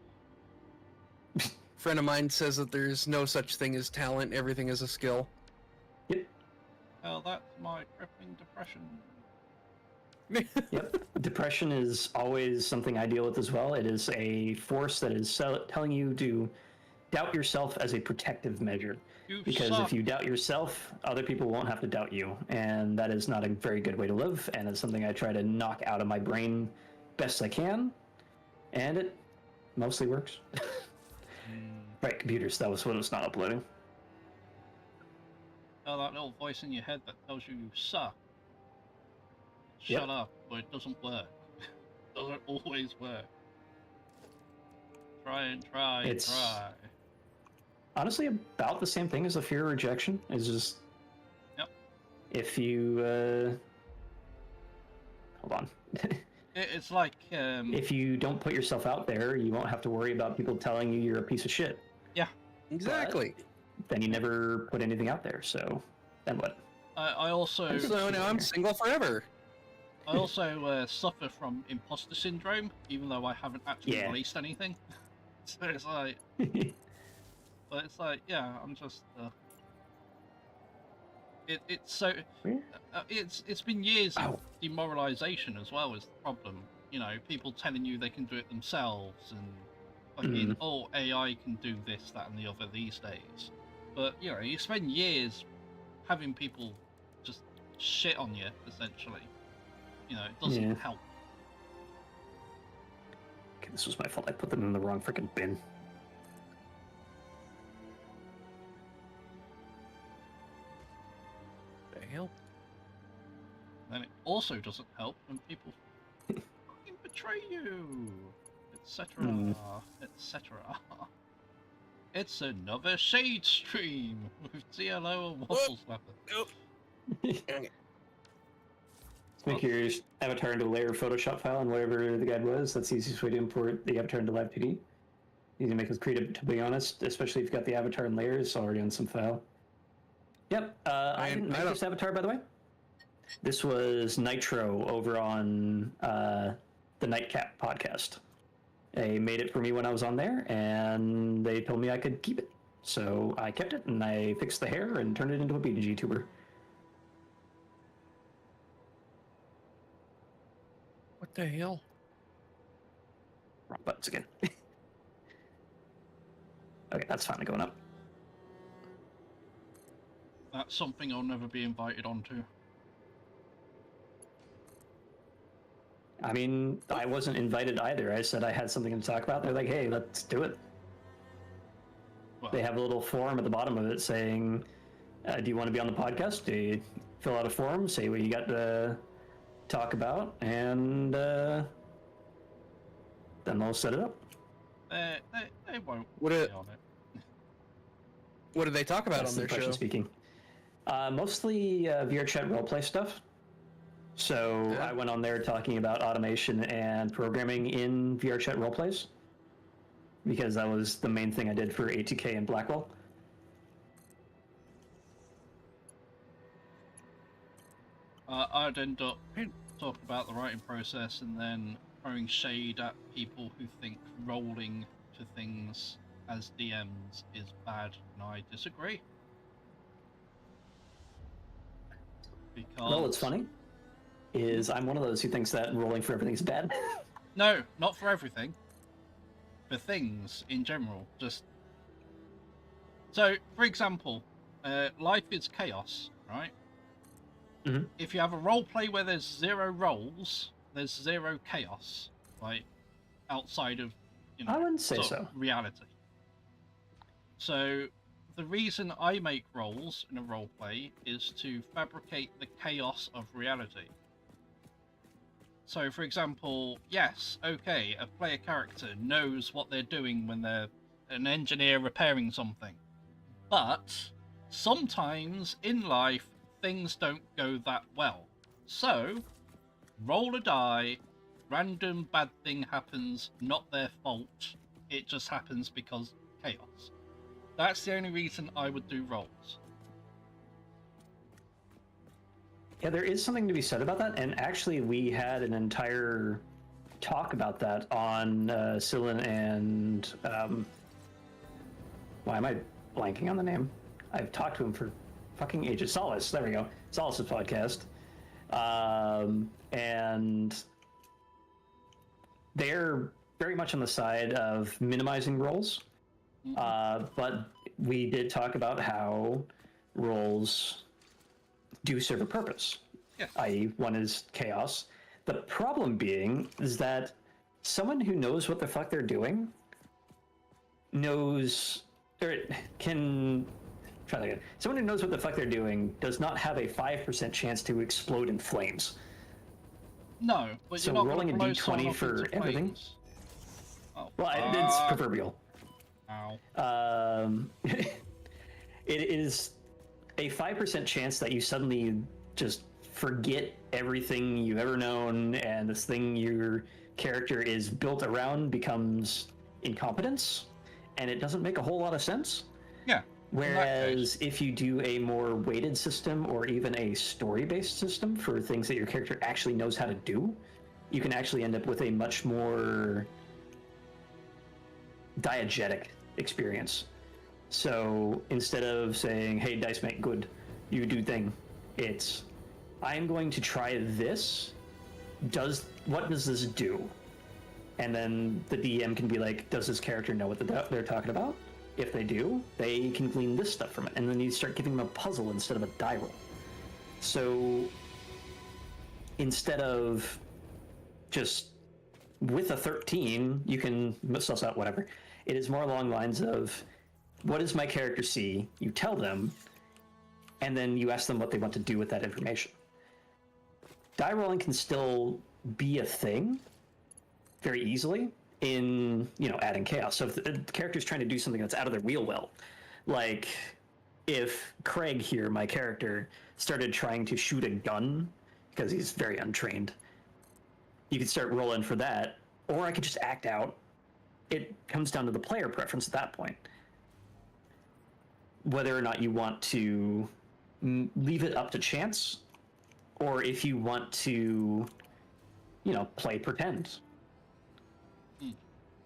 Friend of mine says that there's no such thing as talent. Everything is a skill.
Yep.
Well, that's my crippling depression.
Yep. Depression is always something I deal with as well. It is a force that is telling you to doubt yourself as a protective measure.
You
Because
suck.
if you doubt yourself, other people won't have to doubt you. And that is not a very good way to live. And it's something I try to knock out of my brain best I can. And it mostly works. Right, computers. That was what it was not uploading.
Oh, that little voice in your head that tells you you suck.
Yep.
Shut up, but it doesn't work. Doesn't always work. Try and try and
It's-
try.
Honestly, about the same thing as the fear of rejection. Is just...
Yep.
If you... Hold on.
It's like,
If you don't put yourself out there, you won't have to worry about people telling you you're a piece of shit.
Exactly.
Then you never put anything out there, so then what?
I also
So now I'm single forever.
I also suffer from imposter syndrome, even though I haven't actually
Yeah.
released anything. So it's like, yeah, I'm just. It's so.
Where?
It's been years
Ow.
of demoralization as well as the problem. You know, people telling you they can do it themselves and fucking, oh, AI can do this, that, and the other these days. But you know, you spend years having people just shit on you, essentially. You know, it doesn't
Yeah.
help.
Okay, this was my fault. I put them in the wrong freaking bin.
The hell?
And it also doesn't help when people fucking betray you, etc., etc. It's another shade stream with TLO and Waffle Slapper.
Make your avatar into a layer Photoshop file and whatever the guide was. That's the easiest way to import the avatar into Live 2D. Easy to make with creative, to be honest, especially if you've got the avatar in layers already on some file. Yep, I didn't make this avatar, by the way. This was Nitro over on the Nightcap podcast. They made it for me when I was on there, and they told me I could keep it. So I kept it, and I fixed the hair and turned it into a BDG tuber.
What the hell?
Wrong buttons again. Okay, that's finally going up.
That's something I'll never be invited onto.
I mean, I wasn't invited either. I said I had something to talk about. They're like, hey, let's do it.
Well,
They have a little form at the bottom of it saying, do you want to be on the podcast? Do you fill out a form, say what you got to talk about, and then they'll set it up.
they won't
What
be
it-
on it.
What did they talk about
That's
on
the
their
impression
show?
speaking. Mostly VRChat roleplay stuff. So
Yeah.
I went on there talking about automation and programming in VRChat roleplays, because that was the main thing I did for A2K and Blackwell.
I'd end up talking about the writing process and then throwing shade at people who think rolling to things as DMs is bad, and I disagree. Because
Well, what's funny is I'm one of those who thinks that rolling for everything is bad.
No, not for everything. For things in general, just so. For example, life is chaos, right?
Mhm.
If you have a role play where there's 0 roles, there's 0 chaos, like outside of,
I wouldn't say
sort of
so.
reality. So the reason I make roles in a role play is to fabricate the chaos of reality. So, for example, yes, okay, a player character knows what they're doing when they're an engineer repairing something. But sometimes in life, things don't go that well. So, roll a die, random bad thing happens, not their fault. It just happens because chaos. That's the only reason I would do rolls.
Yeah, there is something to be said about that, and actually, we had an entire talk about that on Scyllin and why am I blanking on the name? I've talked to him for fucking ages. Solace, there we go. Solace's podcast, and they're very much on the side of minimizing roles, but we did talk about how roles do serve a purpose,
Yes.
i.e., one is chaos. The problem being is that someone who knows what the fuck they're doing knows, or can try that again. Someone who knows what the fuck they're doing does not have a 5% chance to explode in flames.
No, but
So
you're not
rolling
going
a
to blow someone
D20
up
for
into
everything?
flames. Oh,
Well, it's
fuck.
proverbial.
Ow.
It is a 5% chance that you suddenly just forget everything you've ever known, and this thing your character is built around becomes incompetence, and it doesn't make a whole lot of sense.
Yeah.
Whereas if you do a more weighted system or even a story-based system for things that your character actually knows how to do, you can actually end up with a much more diegetic experience. So instead of saying, hey, dice make good, you do thing, it's, I'm going to try this. What does this do? And then the DM can be like, does this character know what they're talking about? If they do, they can glean this stuff from it. And then you start giving them a puzzle instead of a die roll. So instead of just with a 13, you can suss out whatever. It is more along lines of, what does my character see? You tell them, and then you ask them what they want to do with that information. Die rolling can still be a thing very easily in, adding chaos. So if the character's trying to do something that's out of their wheel well, like if Craig here, my character, started trying to shoot a gun because he's very untrained, you could start rolling for that, or I could just act out. It comes down to the player preference at that point. Whether or not you want to leave it up to chance, or if you want to, play pretend.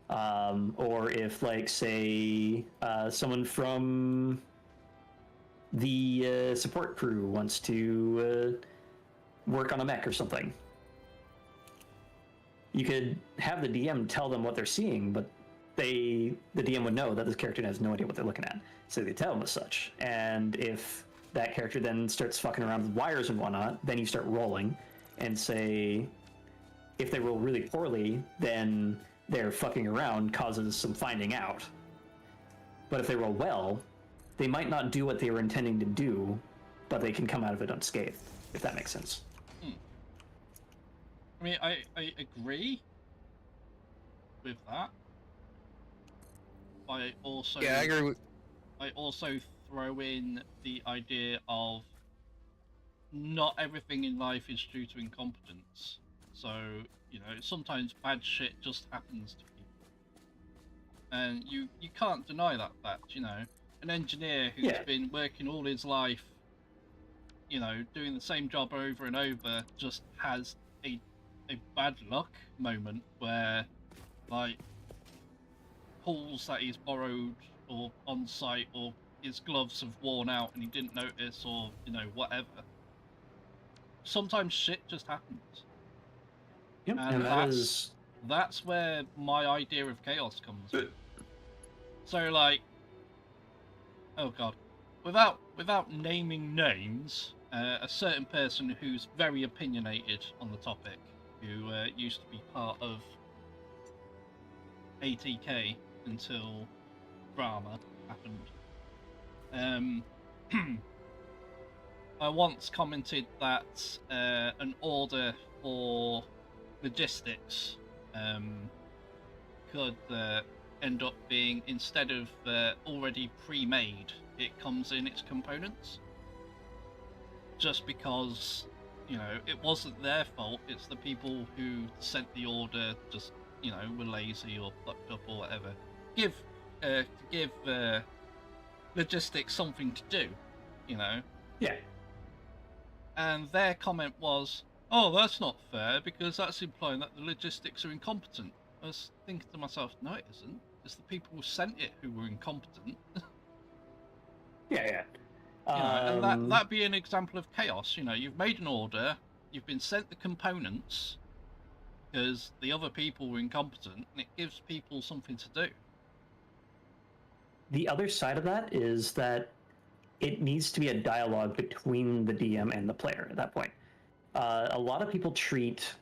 Or if, like, say, someone from the support crew wants to work on a mech or something. You could have the DM tell them what they're seeing, but the DM would know that this character has no idea what they're looking at. So they tell them as such. And if that character then starts fucking around with wires and whatnot, then you start rolling and say, if they roll really poorly, then their fucking around causes some finding out. But if they roll well, they might not do what they were intending to do, but they can come out of it unscathed, if that makes sense.
I mean, I agree with that. I also
Yeah, I agree with.
I also throw in the idea of not everything in life is due to incompetence. So, sometimes bad shit just happens to people. And you can't deny that fact, An engineer who's been working all his life, doing the same job over and over, just has a bad luck moment where, like, tools that he's borrowed or on site, or his gloves have worn out and he didn't notice, or whatever. Sometimes shit just happens.
Yep,
And
and that is
That's where my idea of chaos comes from. So, like, oh god, without naming names, a certain person who's very opinionated on the topic, who used to be part of ATK until drama happened. I once commented that an order for logistics could end up being, instead of already pre-made, it comes in its components. Just because, you know, it wasn't their fault, it's the people who sent the order just, you know, were lazy or fucked up or whatever. Give logistics something to do, you know?
Yeah.
And their comment was, oh, that's not fair, because that's implying that the logistics are incompetent. I was thinking to myself, no, it isn't. It's the people who sent it who were incompetent.
Yeah.
You know, and that'd be an example of chaos. You know, you've made an order, you've been sent the components because the other people were incompetent, and it gives people something to do.
The other side of that is that it needs to be a dialogue between the DM and the player at that point. A lot of people treat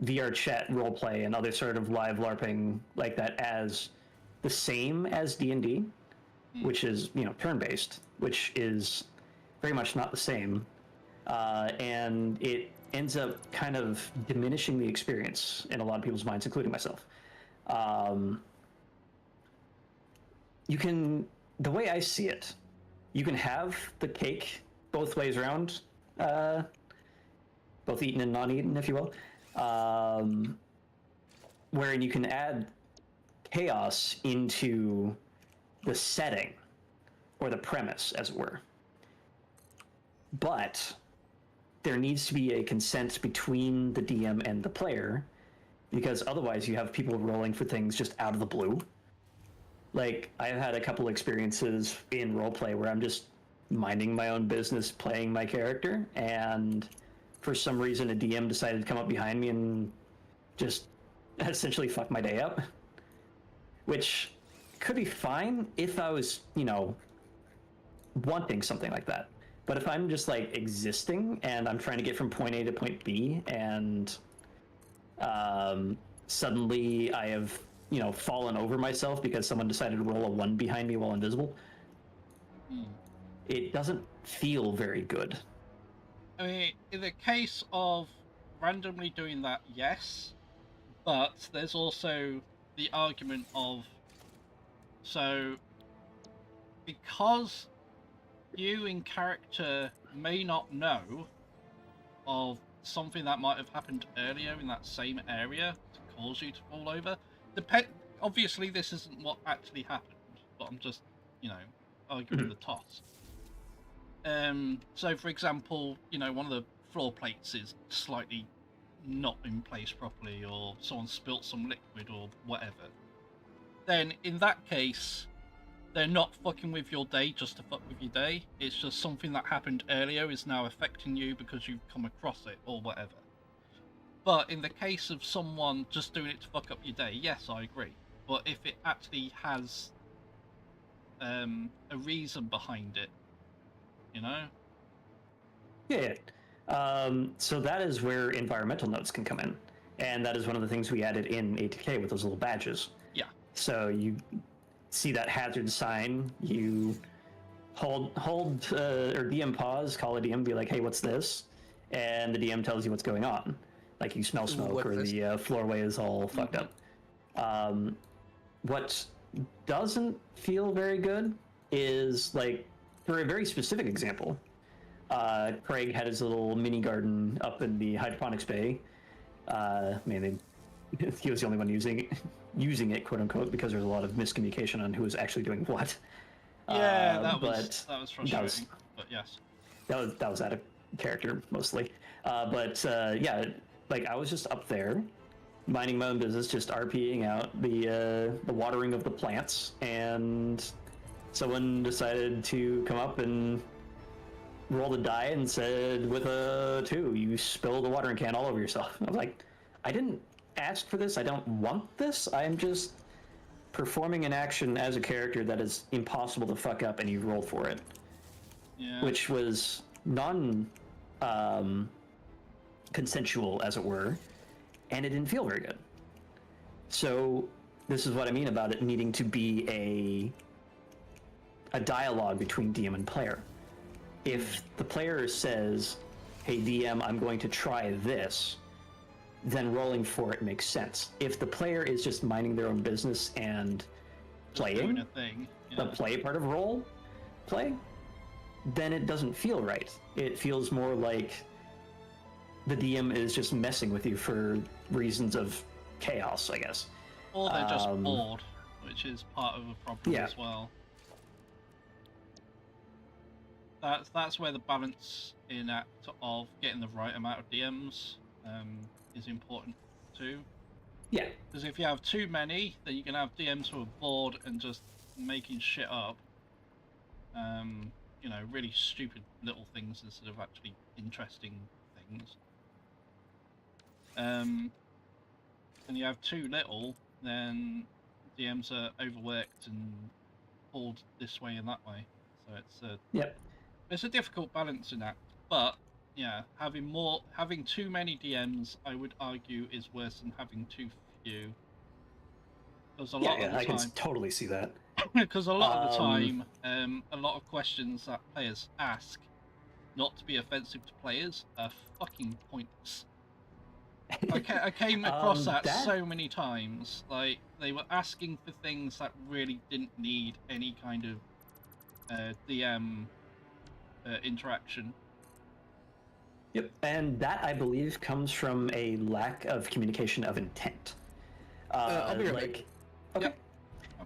VR chat roleplay and other sort of live LARPing like that as the same as D&D, which is, you know, turn-based, which is very much not the same. And it ends up kind of diminishing the experience in a lot of people's minds, including myself. You can, the way I see it, you can have the cake both ways around, both eaten and non-eaten, if you will, wherein you can add chaos into the setting or the premise, as it were. But there needs to be a consent between the DM and the player, because otherwise you have people rolling for things just out of the blue. Like, I've had a couple experiences in roleplay where I'm just minding my own business, playing my character, and for some reason a DM decided to come up behind me and just essentially fuck my day up. Which could be fine if I was, you know, wanting something like that. But if I'm just, like, existing and I'm trying to get from point A to point B, and suddenly I have, you know, fallen over myself because someone decided to roll a 1 behind me while invisible, it doesn't feel very good.
I mean, in the case of randomly doing that, yes, but there's also the argument of, so because you in character may not know of something that might have happened earlier in that same area to cause you to fall over, obviously this isn't what actually happened, but I'm just, you know, arguing the toss. So for example, you know, one of the floor plates is slightly not in place properly, or someone spilt some liquid or whatever. Then in that case, they're not fucking with your day just to fuck with your day. It's just something that happened earlier is now affecting you because you've come across it or whatever. But in the case of someone just doing it to fuck up your day, yes, I agree. But if it actually has a reason behind it, you know?
Yeah. So that is where environmental notes can come in. And that is one of the things we added in ATK with those little badges.
Yeah.
So you see that hazard sign, you hold or DM pause, call a DM, be like, hey, what's this? And the DM tells you what's going on. Like, you smell smoke,
What
or
this-
the floorway is all fucked up. What doesn't feel very good is, like, for a very specific example, Craig had his little mini garden up in the hydroponics bay. He was the only one using it, quote unquote, because there's a lot of miscommunication on who was actually doing what.
Yeah, that was frustrating. But yes,
that was out of character mostly. Yeah, like, I was just up there, minding my own business, just RPing out the watering of the plants, and someone decided to come up and roll the die and said, with a 2, you spilled a watering can all over yourself. I was like, I didn't asked for this. I don't want this. I'm just performing an action as a character that is impossible to fuck up, and you roll for it.
Yeah.
Which was consensual, as it were, and it didn't feel very good. So this is what I mean about it needing to be a dialogue between DM and player. If the player says, hey DM, I'm going to try this, then rolling for it makes sense. If the player is just minding their own business and
Doing
playing
a thing.
the
Yeah.
play part of role play, then it doesn't feel right. It feels more like the DM is just messing with you for reasons of chaos, I guess.
Or they're just bored, which is part of the problem
Yeah.
as well. That's where the balance in act of getting the right amount of DMs is important too.
Yeah.
Because if you have too many, then you can have DMs who are bored and just making shit up. You know, really stupid little things instead of actually interesting things. And you have too little, then DMs are overworked and pulled this way and that way. So
Yep.
it's a difficult balancing act. But yeah, having too many DMs, I would argue, is worse than having too few. Because a lot of the
I can
time,
totally see that.
because a lot of the time, a lot of questions that players ask, not to be offensive to players, are fucking pointless. I came across that so many times. Like, they were asking for things that really didn't need any kind of DM interaction.
Yep. And that, I believe, comes from a lack of communication of intent.
I'll be right back.
Okay.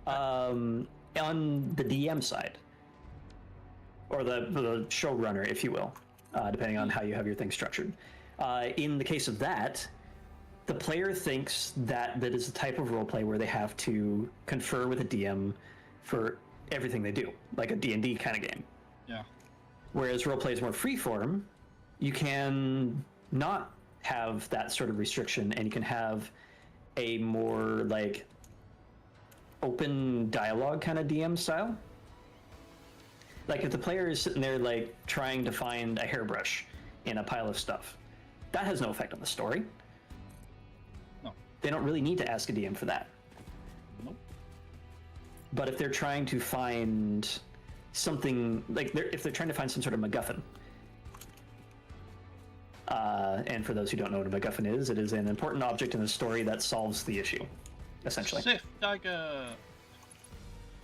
Okay.
On the DM side, or the showrunner, if you will, depending on how you have your thing structured. In the case of that, the player thinks that is the type of roleplay where they have to confer with a DM for everything they do, like a D&D kind of game.
Yeah.
Whereas roleplay is more freeform, you can not have that sort of restriction, and you can have a more like open dialogue kind of DM style. Like if the player is sitting there like trying to find a hairbrush in a pile of stuff, that has no effect on the story.
No.
They don't really need to ask a DM for that.
Nope.
But if they're trying to find something, like if they're trying to find some sort of MacGuffin, and for those who don't know what a MacGuffin is, it is an important object in the story that solves the issue, essentially.
Sith dagger.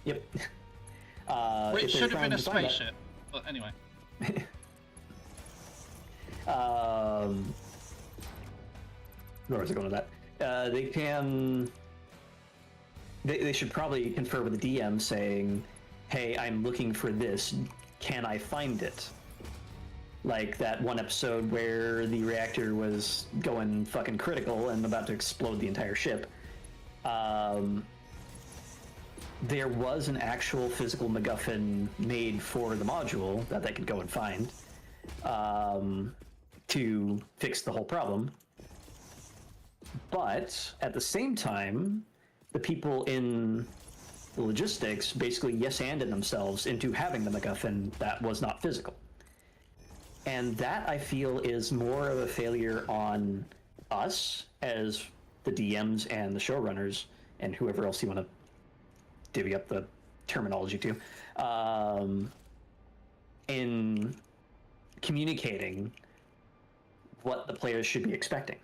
Yep.
Which
if they're
should have been
trying
a
to find that-
spaceship, but anyway.
Where was I going with that? They should probably confer with the DM saying, hey, I'm looking for this. Can I find it? Like that one episode where the reactor was going fucking critical and about to explode the entire ship. There was an actual physical MacGuffin made for the module that they could go and find to fix the whole problem. But at the same time, the people in the logistics basically yes-anded themselves into having the MacGuffin that was not physical. And that, I feel, is more of a failure on us as the DMs and the showrunners and whoever else you want to divvy up the terminology to, in communicating what the players should be expecting.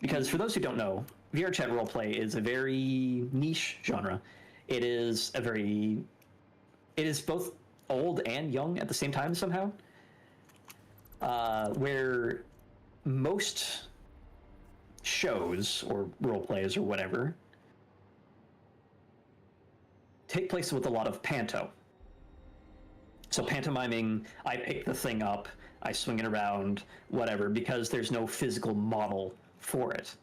Because for those who don't know, VR chat roleplay is a very niche genre. It is both old and young at the same time somehow. Where most shows or roleplays or whatever take place with a lot of panto. So pantomiming, I pick the thing up, I swing it around, whatever, because there's no physical model for it.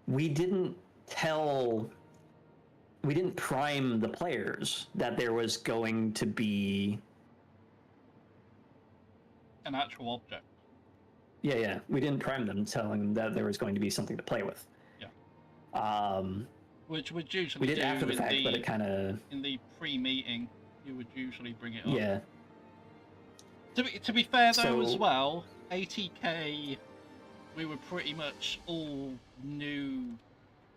We didn't prime the players that there was going to be
An actual object.
Yeah. We didn't prime them, telling them that there was going to be something to play with.
Yeah. Which would usually
we did
do
after the fact, but it kind of
in the pre-meeting. You would usually bring it up.
yeah.
To be fair though, as
So-
well, 80k, we were pretty much all new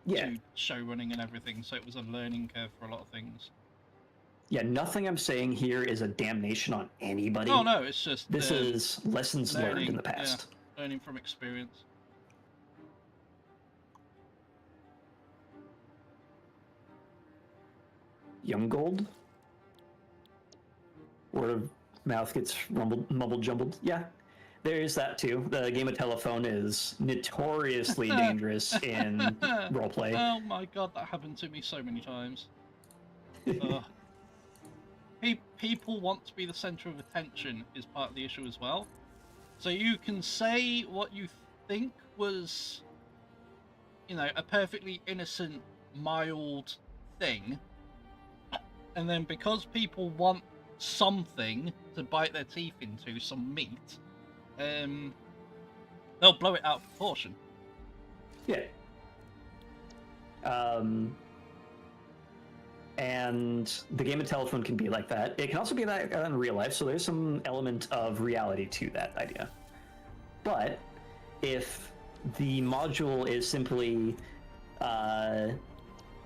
Yeah.
to show running and everything, so it was a learning curve for a lot of things.
Yeah, nothing I'm saying here is a damnation on anybody.
Oh no, it's just
This is lessons learned in the
yeah,
past.
learning from experience.
Young Gold? Word of mouth gets mumbled jumbled. Yeah, there is that too. The game of telephone is notoriously dangerous in roleplay.
Oh my god, that happened to me so many times. People want to be the center of attention is part of the issue as well. So you can say what you think was, you know, a perfectly innocent, mild thing, and then because people want something to bite their teeth into, some meat, they'll blow it out of proportion.
Yeah. And the game of telephone can be like that. It can also be like that in real life, so there's some element of reality to that idea. But if the module is simply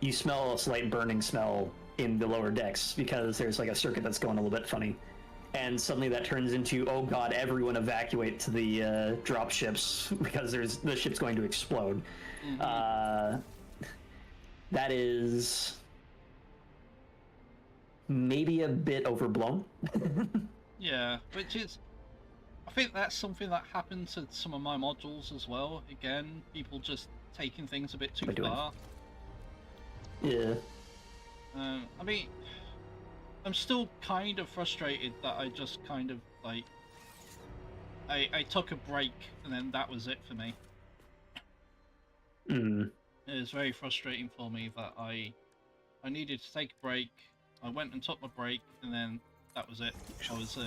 you smell a slight burning smell in the lower decks because there's like a circuit that's going a little bit funny, and suddenly that turns into, oh god, everyone evacuate to the drop ships because the ship's going to explode.
Mm-hmm.
That is maybe a bit overblown.
Yeah, which is, I think that's something that happened to some of my modules as well. Again, people just taking things a bit too far.
Yeah.
I mean, I'm still kind of frustrated that I just kind of like, I took a break and then that was it for me.
Mm.
It was very frustrating for me that I needed to take a break. I went and took my break, and then that was it. I was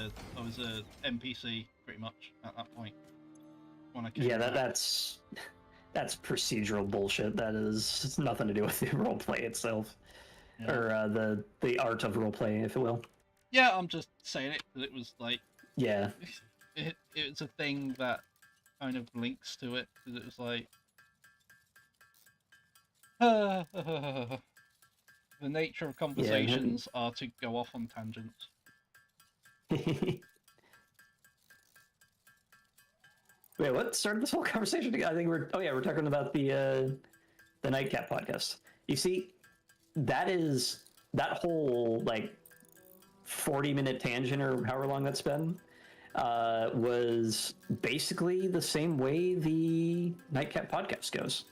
a NPC pretty much at that point. When I came
Yeah,
back.
that's procedural bullshit. That is nothing to do with the roleplay itself,
Yeah.
or the art of roleplay, if you will.
Yeah, I'm just saying it because it was like
Yeah.
it's a thing that kind of links to it because it was like the nature of conversations are to go off on tangents.
Wait, what started this whole conversation? I think we're talking about the Nightcap podcast. You see, that whole like 40-minute tangent or however long that's been was basically the same way the Nightcap podcast goes.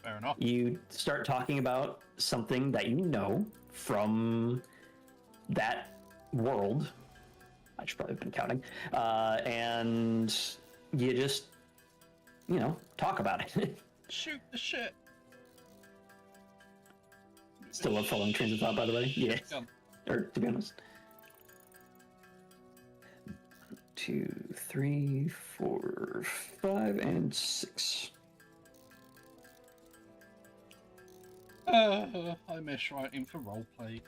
Fair enough.
You start talking about something that you know from that world. I should probably have been counting. And you just, talk about it.
Shoot the shit.
Still love following trains of thought, by the way. Yeah.
Gun.
Or, to be honest. 2, 3, 4, 5, and 6.
I miss writing for roleplay.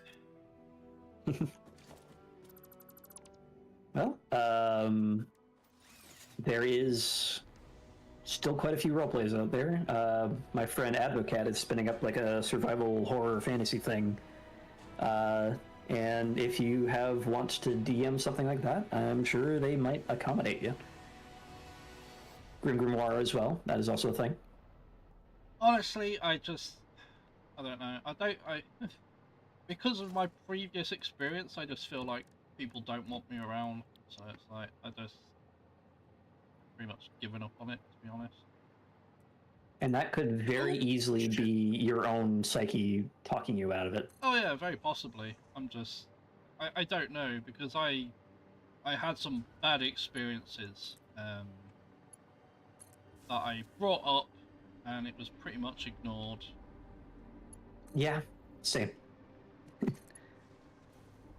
Well, there is still quite a few roleplays out there. My friend Advocat is spinning up like a survival horror fantasy thing. And if you want to DM something like that, I'm sure they might accommodate you. Grim Grimoire as well. That is also a thing.
Honestly, I don't know. Because of my previous experience, I just feel like people don't want me around. So it's like, I just pretty much given up on it, to be honest.
And that could very easily be your own psyche talking you out of it.
Oh yeah, very possibly. I don't know, because I had some bad experiences that I brought up, and it was pretty much ignored.
Yeah, same.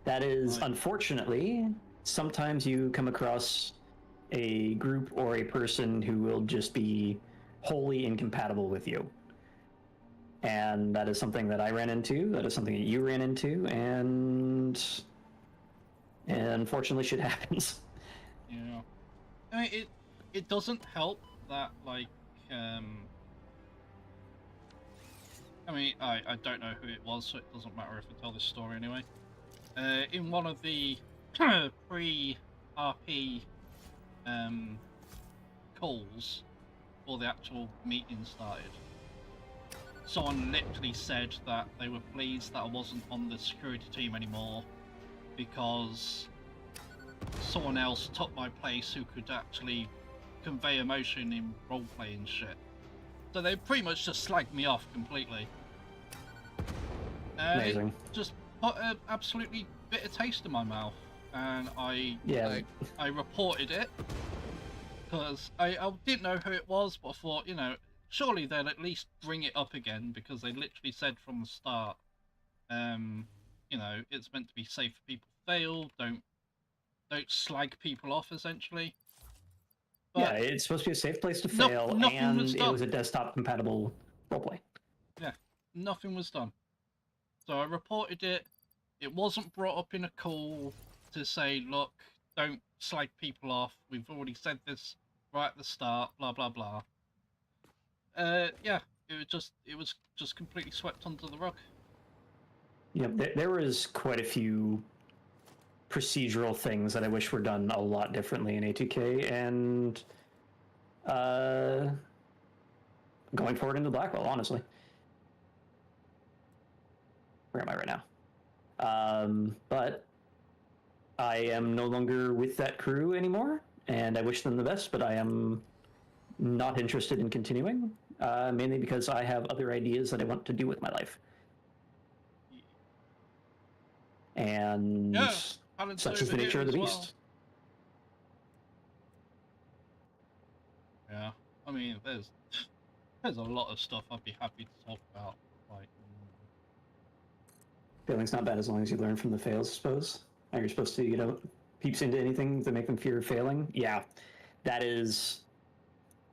That is, unfortunately, sometimes you come across a group or a person who will just be wholly incompatible with you. And that is something that I ran into, that is something that you ran into, and unfortunately shit happens.
Yeah. I mean, it doesn't help that, like, I mean, I don't know who it was, so it doesn't matter if I tell this story anyway. In one of the pre-RP calls before the actual meeting started, someone literally said that they were pleased that I wasn't on the security team anymore because someone else took my place who could actually convey emotion in roleplay and shit. So they pretty much just slagged me off completely. And
Amazing.
it just put an absolutely bitter taste in my mouth. And I reported it because I didn't know who it was, but I thought, you know, surely they'll at least bring it up again because they literally said from the start, you know, it's meant to be safe for people to fail, don't slag people off, essentially. But
yeah, it's supposed to be a safe place to fail, and it was a desktop compatible roleplay.
Yeah, nothing was done. So I reported it. It wasn't brought up in a call to say, look, don't slag people off. We've already said this right at the start, blah, blah, blah. Yeah, it was just completely swept under the rug.
Yeah, there was quite a few procedural things that I wish were done a lot differently in A2K, and going forward into Blackwell, honestly. Where am I right now? But I am no longer with that crew anymore, and I wish them the best, but I am not interested in continuing, mainly because I have other ideas that I want to do with my life. And
Yeah,
such is the nature of the beast.
Well. Yeah, I mean, there's a lot of stuff I'd be happy to talk about. Like,
failing's not bad as long as you learn from the fails, I suppose. You're supposed to, you know, peeps into anything to make them fear failing. Yeah, that is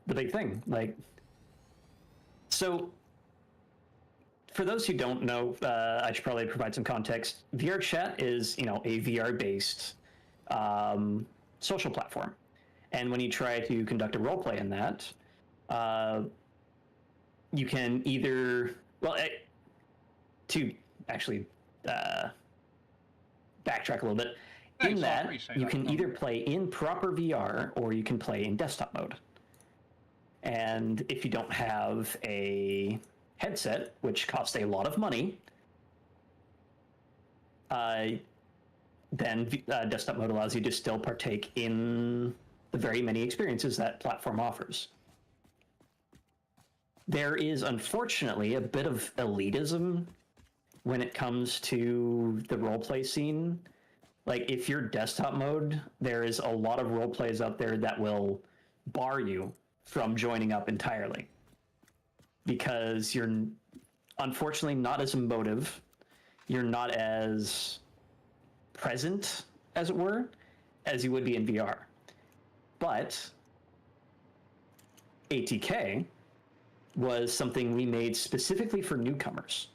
the big thing. Like, so for those who don't know, I should probably provide some context. VR Chat is, you know, a VR-based social platform, and when you try to conduct a roleplay in that, you can either, well, to actually backtrack a little bit.
Thanks,
in that, you can either play in proper VR or you can play in desktop mode. And if you don't have a headset, which costs a lot of money, then desktop mode allows you to still partake in the very many experiences that platform offers. There is unfortunately a bit of elitism when it comes to the roleplay scene. Like, if you're desktop mode, there is a lot of roleplays out there that will bar you from joining up entirely because you're unfortunately not as emotive, you're not as present, as it were, as you would be in VR. But ATK was something we made specifically for newcomers.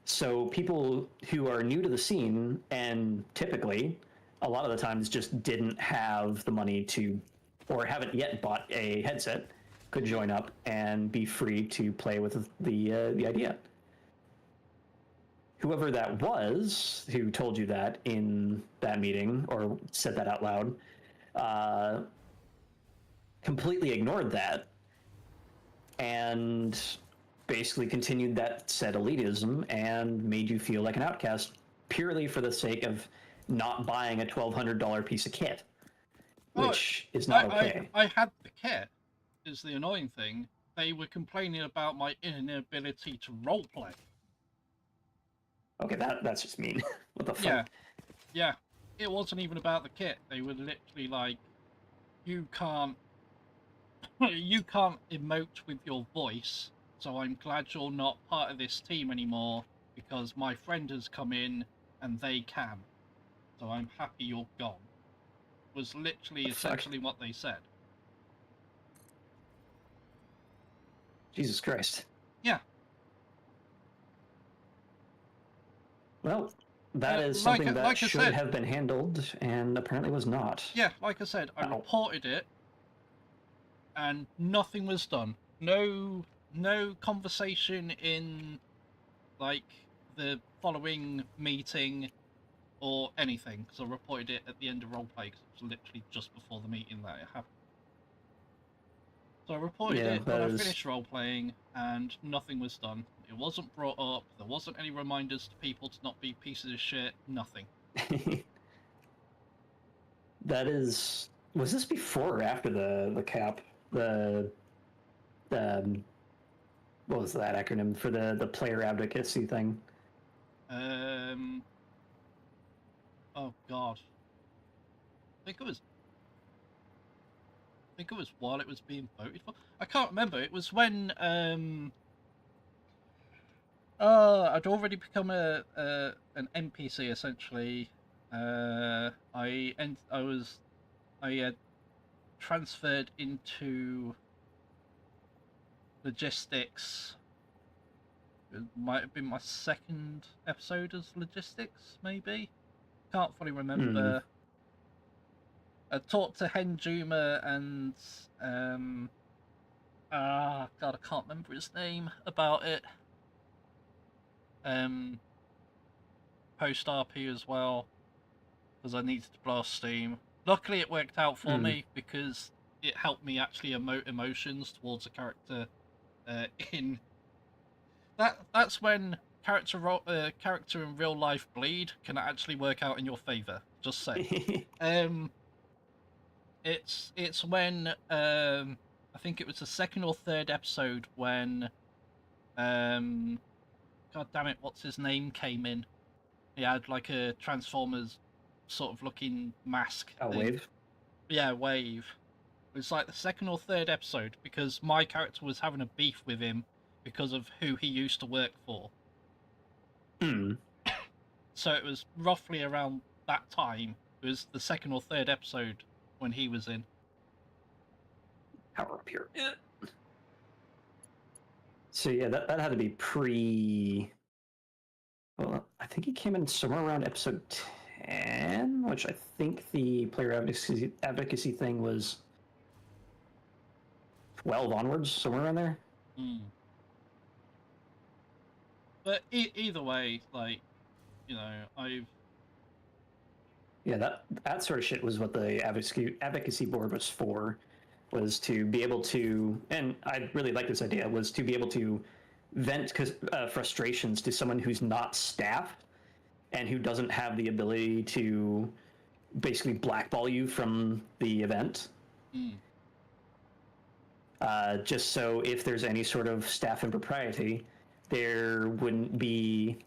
So people who are new to the scene and typically, a lot of the times, just didn't have the money to, or haven't yet bought a headset, could join up and be free to play with the idea. Whoever that was who told you that in that meeting or said that out loud, completely ignored that and basically continued that said elitism and made you feel like an outcast purely for the sake of not buying a $1,200 piece of kit, which is not okay.
I had the kit, is the annoying thing. They were complaining about my inability to roleplay.
Okay, that's just mean. What the fuck?
Yeah. It wasn't even about the kit. They were literally like, you can't emote with your voice, so I'm glad you're not part of this team anymore because my friend has come in and they can. So I'm happy you're gone. was literally
The fuck?
essentially what they said.
Jesus Christ.
Yeah.
Well, that is
like
something that
I
should
said,
have been handled, and apparently was not.
yeah, like I said, I
Ow.
reported it, and nothing was done. No conversation in like the following meeting or anything, because I reported it at the end of roleplay, because it was literally just before the meeting that it happened. So I reported
Yeah,
it when
that
I
is-
finished roleplaying, and nothing was done. It wasn't brought up, there wasn't any reminders to people to not be pieces of shit, nothing.
That is. Was this before or after the cap? The what was that acronym for the player advocacy thing?
Oh god. I think it was while it was being voted for. I can't remember. It was when I'd already become an NPC essentially. I had transferred into logistics. It might have been my second episode as logistics, maybe. Can't fully remember. I talked to Henjuma and God, I can't remember his name about it. Post RP as well, because I needed to blow off steam. Luckily, it worked out for me because it helped me actually emote emotions towards a character. In that's when character in real life bleed can actually work out in your favor. Just say. It's when I think it was the second or third episode when God damn it, what's his name came in. He had like a Transformers sort of looking mask.
Oh,
thing.
Wave?
Yeah, Wave. It was like the second or third episode because my character was having a beef with him because of who he used to work for. So it was roughly around that time. It was the second or third episode when he was in.
Power up here. So yeah, that had to be pre. Well, I think he came in somewhere around episode 10, which I think the player advocacy thing was 12 onwards, somewhere around there.
But either way, like, you know, I've...
Yeah, that sort of shit was what the advocacy board was for, was to be able to, and I really like this idea, was to be able to vent frustrations to someone who's not staff and who doesn't have the ability to basically blackball you from the event. Just so if there's any sort of staff impropriety, there wouldn't be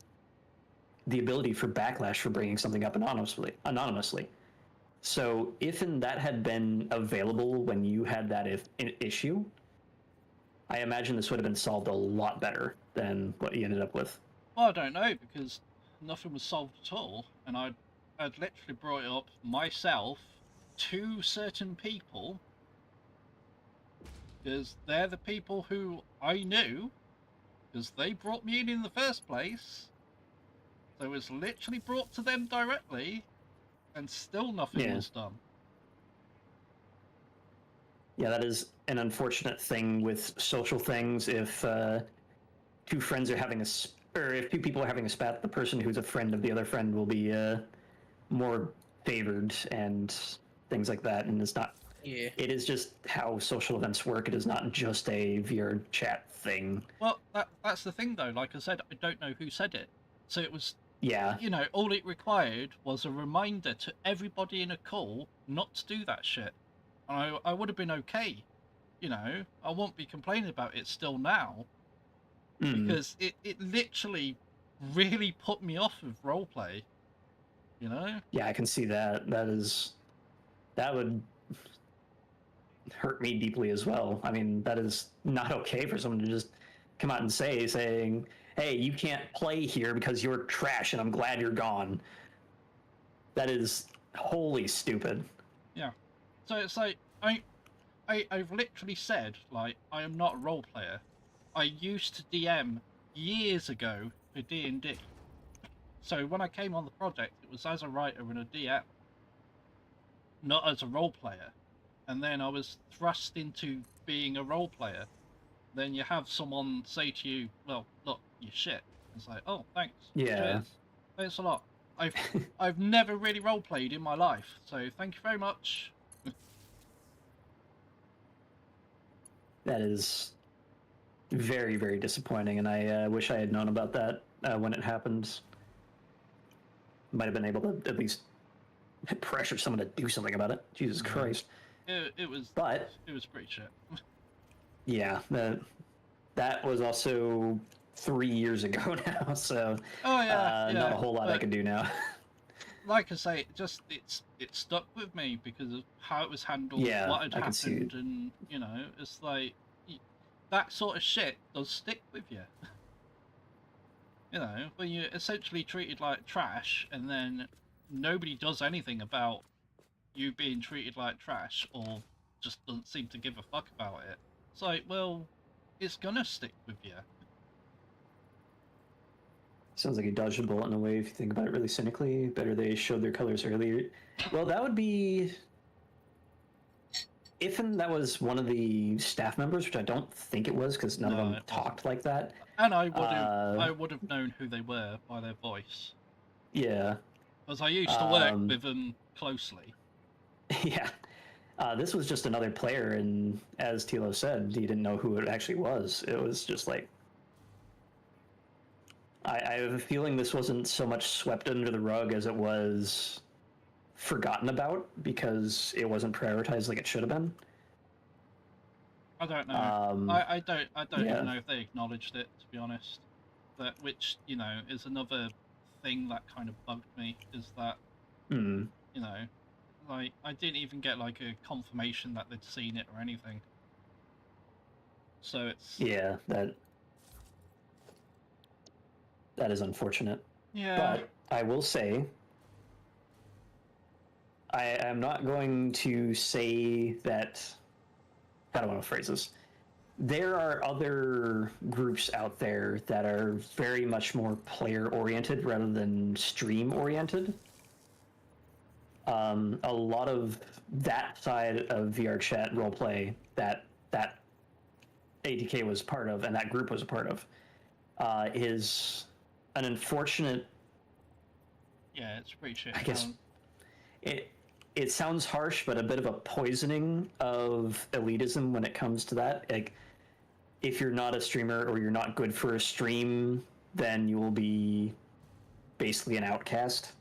the ability for backlash for bringing something up anonymously. So if that had been available when you had that issue, I imagine this would have been solved a lot better than what you ended up with.
Well, I don't know, because nothing was solved at all, and I'd literally brought it up myself to certain people, because they're the people who I knew, because they brought me in the first place. So it was literally brought to them directly, and still nothing was done.
Yeah, that is an unfortunate thing with social things. If two friends are having or if two people are having a spat, the person who's a friend of the other friend will be more favored and things like that. And it's not.
Yeah.
It is just how social events work. It is not just a VR chat thing.
Well, that's the thing, though. Like I said, I don't know who said it. So it was,
Yeah.
you know, all it required was a reminder to everybody in a call not to do that shit. And I would have been okay. You know, I won't be complaining about it still now. Because it literally really put me off of roleplay. You know?
Yeah, I can see that. That would hurt me deeply as well. I mean, that is not okay for someone to just come out and saying, hey, you can't play here because you're trash and I'm glad you're gone. That is wholly stupid.
Yeah. So it's like I've literally said, like, I am not a role player. I used to DM years ago for D&D. So when I came on the project, it was as a writer and a DM, not as a role player. And then I was thrust into being a role player. Then you have someone say to you, well, look, you're shit. It's like, oh, thanks.
Yeah.
Cheers. Thanks a lot. I've never really role played in my life, so thank you very much.
That is very, very disappointing, and I wish I had known about that when it happened. Might have been able to at least pressure someone to do something about it. Jesus Christ.
It was pretty shit.
Yeah, that was also 3 years ago now, so
Oh yeah,
not a whole lot I can do now.
Like I say, it stuck with me because of how it was handled,
Yeah,
what had
I can see
happened,
it.
and it's like that sort of shit does stick with you. When you're essentially treated like trash, and then nobody does anything about you being treated like trash, or just doesn't seem to give a fuck about it. It's like, well, it's gonna stick with you.
Sounds like you dodged a bullet in a way if you think about it really cynically. Better they showed their colors earlier. Well, that would be if and that was one of the staff members, which I don't think it was because none of
No,
them
it wasn't.
talked like that.
And I would have known who they were by their voice,
Yeah,
because I used to work with them closely.
yeah. This was just another player, and as Tilo said, he didn't know who it actually was. It was just like I have a feeling this wasn't so much swept under the rug as it was forgotten about because it wasn't prioritized like it should have been.
I don't know. I don't
yeah.
even know if they acknowledged it, to be honest. Which is another thing that kind of bugged me, is that like I didn't even get like a confirmation that they'd seen it or anything. So it's
that is unfortunate.
Yeah.
But I will say, I am not going to say that. I don't want to phrase this. There are other groups out there that are very much more player oriented rather than stream oriented. A lot of that side of VR chat roleplay that ATK was part of and that group was a part of is an unfortunate.
Yeah, it's pretty shit.
I guess it sounds harsh, but a bit of a poisoning of elitism when it comes to that. Like, if you're not a streamer or you're not good for a stream, then you will be basically an outcast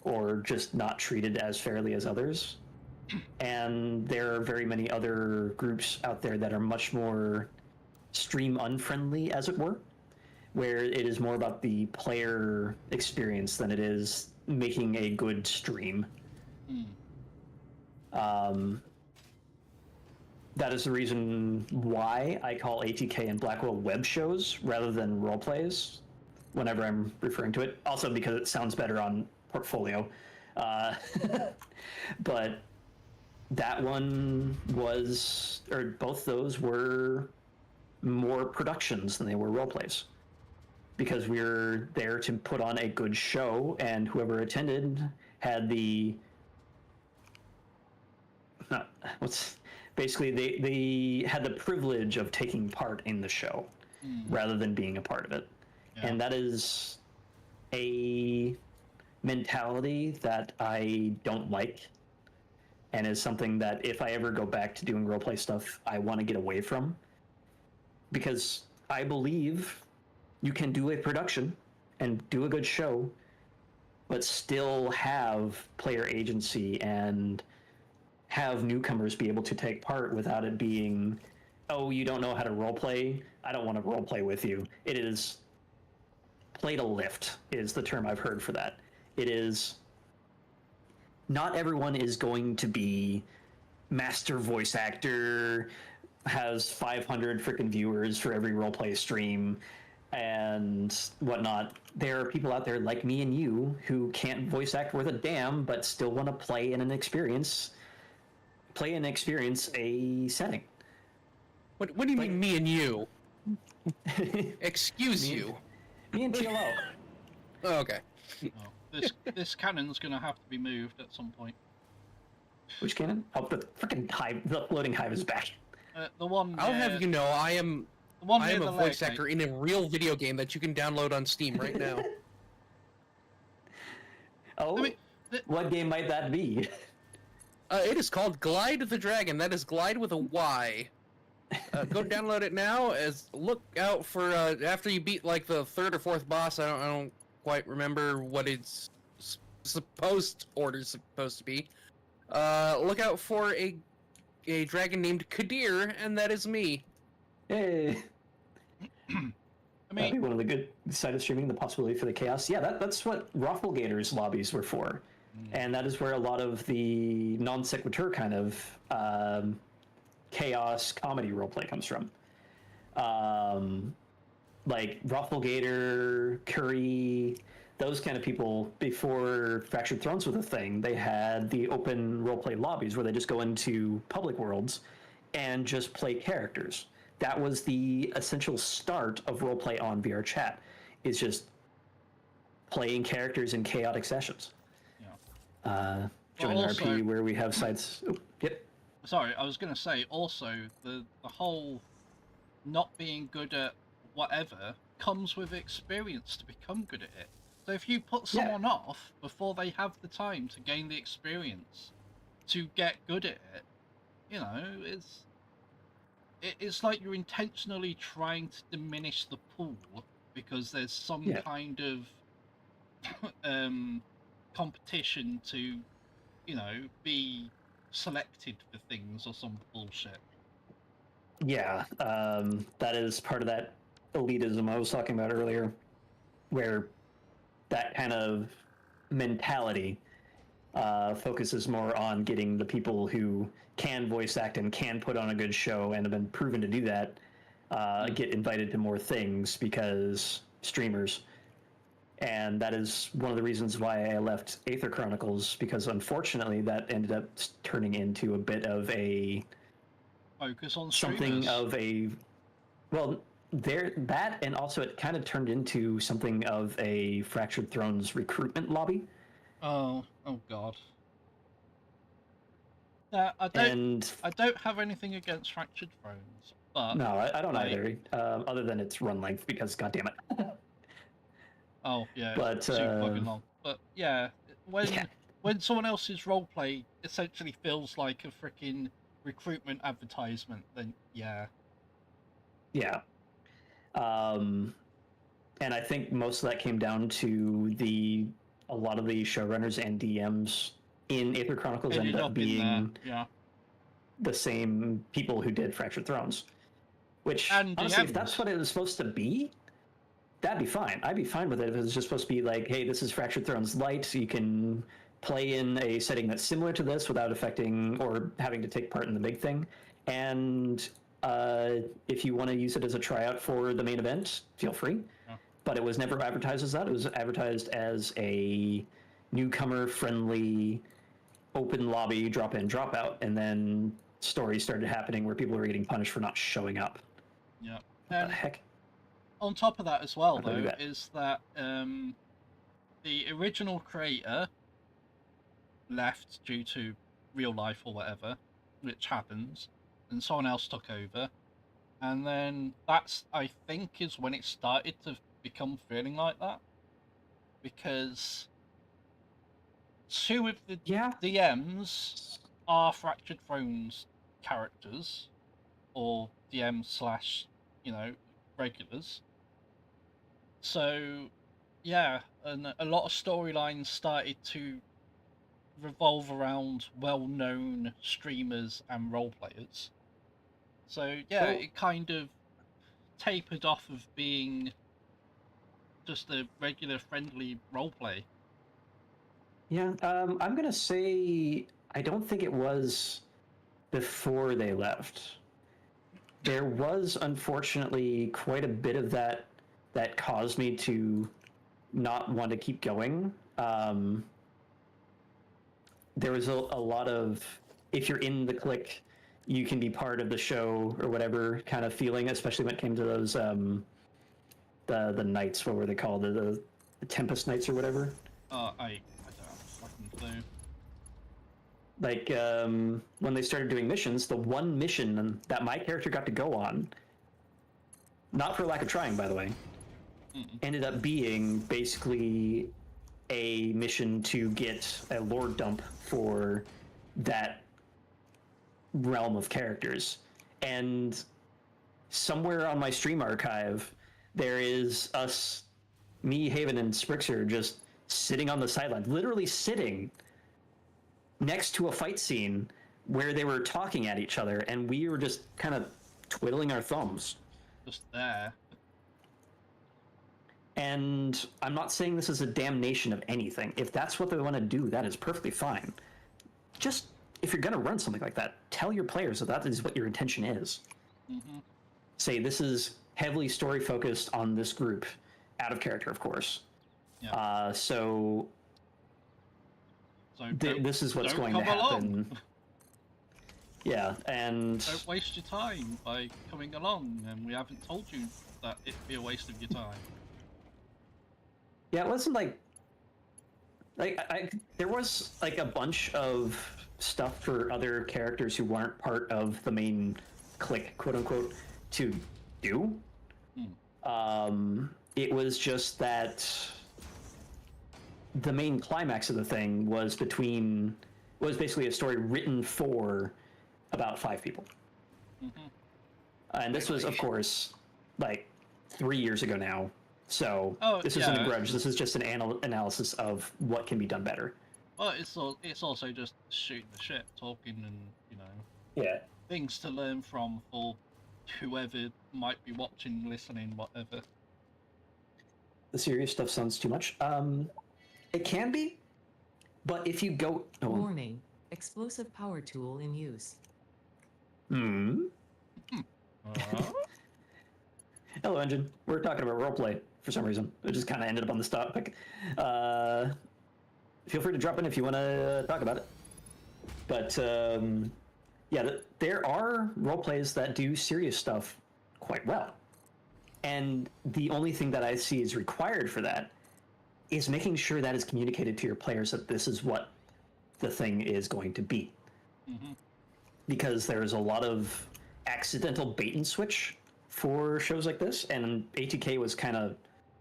or just not treated as fairly as others. And there are very many other groups out there that are much more stream unfriendly, as it were, where it is more about the player experience than it is making a good stream. That is the reason why I call ATK and Blackwell web shows rather than role plays whenever I'm referring to it. Also because it sounds better on portfolio. But that one was, or both those were more productions than they were role plays. Because we were there to put on a good show, and whoever attended had the basically they had the privilege of taking part in the show rather than being a part of it. Yeah. And that is a mentality that I don't like, and is something that if I ever go back to doing roleplay stuff, I want to get away from, because I believe you can do a production and do a good show but still have player agency and have newcomers be able to take part without it being, oh, you don't know how to roleplay, I don't want to roleplay with you. It is play to lift is the term I've heard for that. It is, not everyone is going to be master voice actor, has 500 freaking viewers for every roleplay stream, and whatnot. There are people out there like me and you who can't voice act worth a damn, but still want to play and experience a setting.
What do you
Like-
mean, me and you?
me,
Excuse you.
me and TLO.
Oh, okay.
Oh, this cannon's gonna have to be moved at some point.
Which cannon? Oh, the freaking hive. The floating hive is back.
The one.
I'll have you know, I am
The one
I
near
am a
the
voice
lake,
actor
mate.
in a real video game that you can download on Steam right now.
Oh,
I mean,
what game might that be?
It is called Glide the Dragon. That is Glide with a Y. Go download it now. Look out for after you beat like the third or fourth boss. I don't quite remember what it's supposed to be. Look out for a dragon named Kadir, and that is me.
Hey,
I
that'd be
mean,
one of the good side of streaming. The possibility for the chaos. Yeah, that's what Rafflegator's lobbies were for, and that is where a lot of the non sequitur kind of chaos comedy roleplay comes from. Like Rafflegator, Curry, those kind of people, before Fractured Thrones was a thing, they had the open roleplay lobbies where they just go into public worlds and just play characters. That was the essential start of roleplay on VR chat, is just playing characters in chaotic sessions.
yeah.
Join
But
an
also-
RP where we have sites. Oh, yep.
Sorry, I was gonna say also the whole not being good at whatever comes with experience to become good at it. So if you put
Yeah.
someone off before they have the time to gain the experience to get good at it, you know, it's like you're intentionally trying to diminish the pool because there's some
Yeah.
kind of competition to, you know, be selected for things or some bullshit.
Yeah, that is part of that elitism I was talking about earlier, where that kind of mentality focuses more on getting the people who can voice act and can put on a good show and have been proven to do that get invited to more things because streamers. And that is one of the reasons why I left Aether Chronicles, because unfortunately that ended up turning into a bit of a
Focus on
something
streamers.
of a that, and also it kind of turned into something of a Fractured Thrones recruitment lobby.
Oh god. Yeah,
And
I don't have anything against Fractured Thrones, but
no, I don't
like-
either. Other than its run length, because god damn it.
oh yeah,
But,
it's super fucking long. But yeah,
Yeah.
when someone else's roleplay essentially feels like a freaking recruitment advertisement, then yeah.
Yeah. And I think most of that came down to a lot of the showrunners and DMs in Aether Chronicles ended up
in
being
there. Yeah.
the same people who did Fractured Thrones. Which,
And
honestly, if
DMs.
that's what it was supposed to be, that'd be fine. I'd be fine with it if it was just supposed to be like, hey, this is Fractured Thrones Light, so you can play in a setting that's similar to this without affecting or having to take part in the big thing. And if you want to use it as a tryout for the main event, feel free.
Yeah.
But it was never advertised as that. It was advertised as a newcomer-friendly, open lobby, drop in, drop out, and then stories started happening where people were getting punished for not showing up.
Yeah.
What
And
the heck?
on top of that as well,
How do I do
though,
that?
is that the original creator left due to real life or whatever, which happens, and someone else took over, and then that's, I think, is when it started to become feeling like that, because two of the
Yeah.
DMs are Fractured Thrones characters, or DMs slash, you know, regulars. So, yeah, and a lot of storylines started to revolve around well-known streamers and role players. So, yeah,
Well-
it kind of tapered off of being just a regular friendly roleplay.
Yeah, I'm gonna say I don't think it was before they left. There was unfortunately quite a bit of that that caused me to not want to keep going. There was a lot of, if you're in the clique, you can be part of the show or whatever kind of feeling, especially when it came to those the nights. What were they called? The Tempest Nights or whatever.
I don't have a fucking clue.
Like when they started doing missions, the one mission that my character got to go on, not for lack of trying, by the way, ended up being basically a mission to get a lore dump for that realm of characters. And somewhere on my stream archive, there is us, me, Haven, and Sprixer just sitting on the sidelines, literally sitting next to a fight scene where they were talking at each other, and we were just kind of twiddling our thumbs.
Just there.
And I'm not saying this is a damnation of anything. If that's what they want to do, that is perfectly fine. Just, if you're going to run something like that, tell your players that that is what your intention is. Say, this is heavily story focused on this group, out of character, of course.
Yeah.
So
don't-
this is what's
don't
going to
come along.
happen. Yeah, and
Don't waste your time by coming along, and we haven't told you that it'd be a waste of your time.
yeah, it wasn't like there was like a bunch of stuff for other characters who weren't part of the main clique, quote unquote, to do. It was just that the main climax of the thing was basically a story written for about 5 people. And this was, of course, like 3 years ago now. So this isn't a grudge. This is just an analysis of what can be done better.
Well, it's also just shooting the shit, talking, and
Yeah.
things to learn from for whoever might be watching, listening, whatever.
The serious stuff sounds too much. It can be, but if you go... Oh.
Warning. Explosive power tool in use.
Hello, Engine. We're talking about roleplay for some reason. It just kind of ended up on this topic. Feel free to drop in if you want to talk about it. But, yeah, there are roleplays that do serious stuff quite well. And the only thing that I see is required for that is making sure that is communicated to your players that this is what the thing is going to be. Because there's a lot of accidental bait and switch for shows like this, and ATK was kind of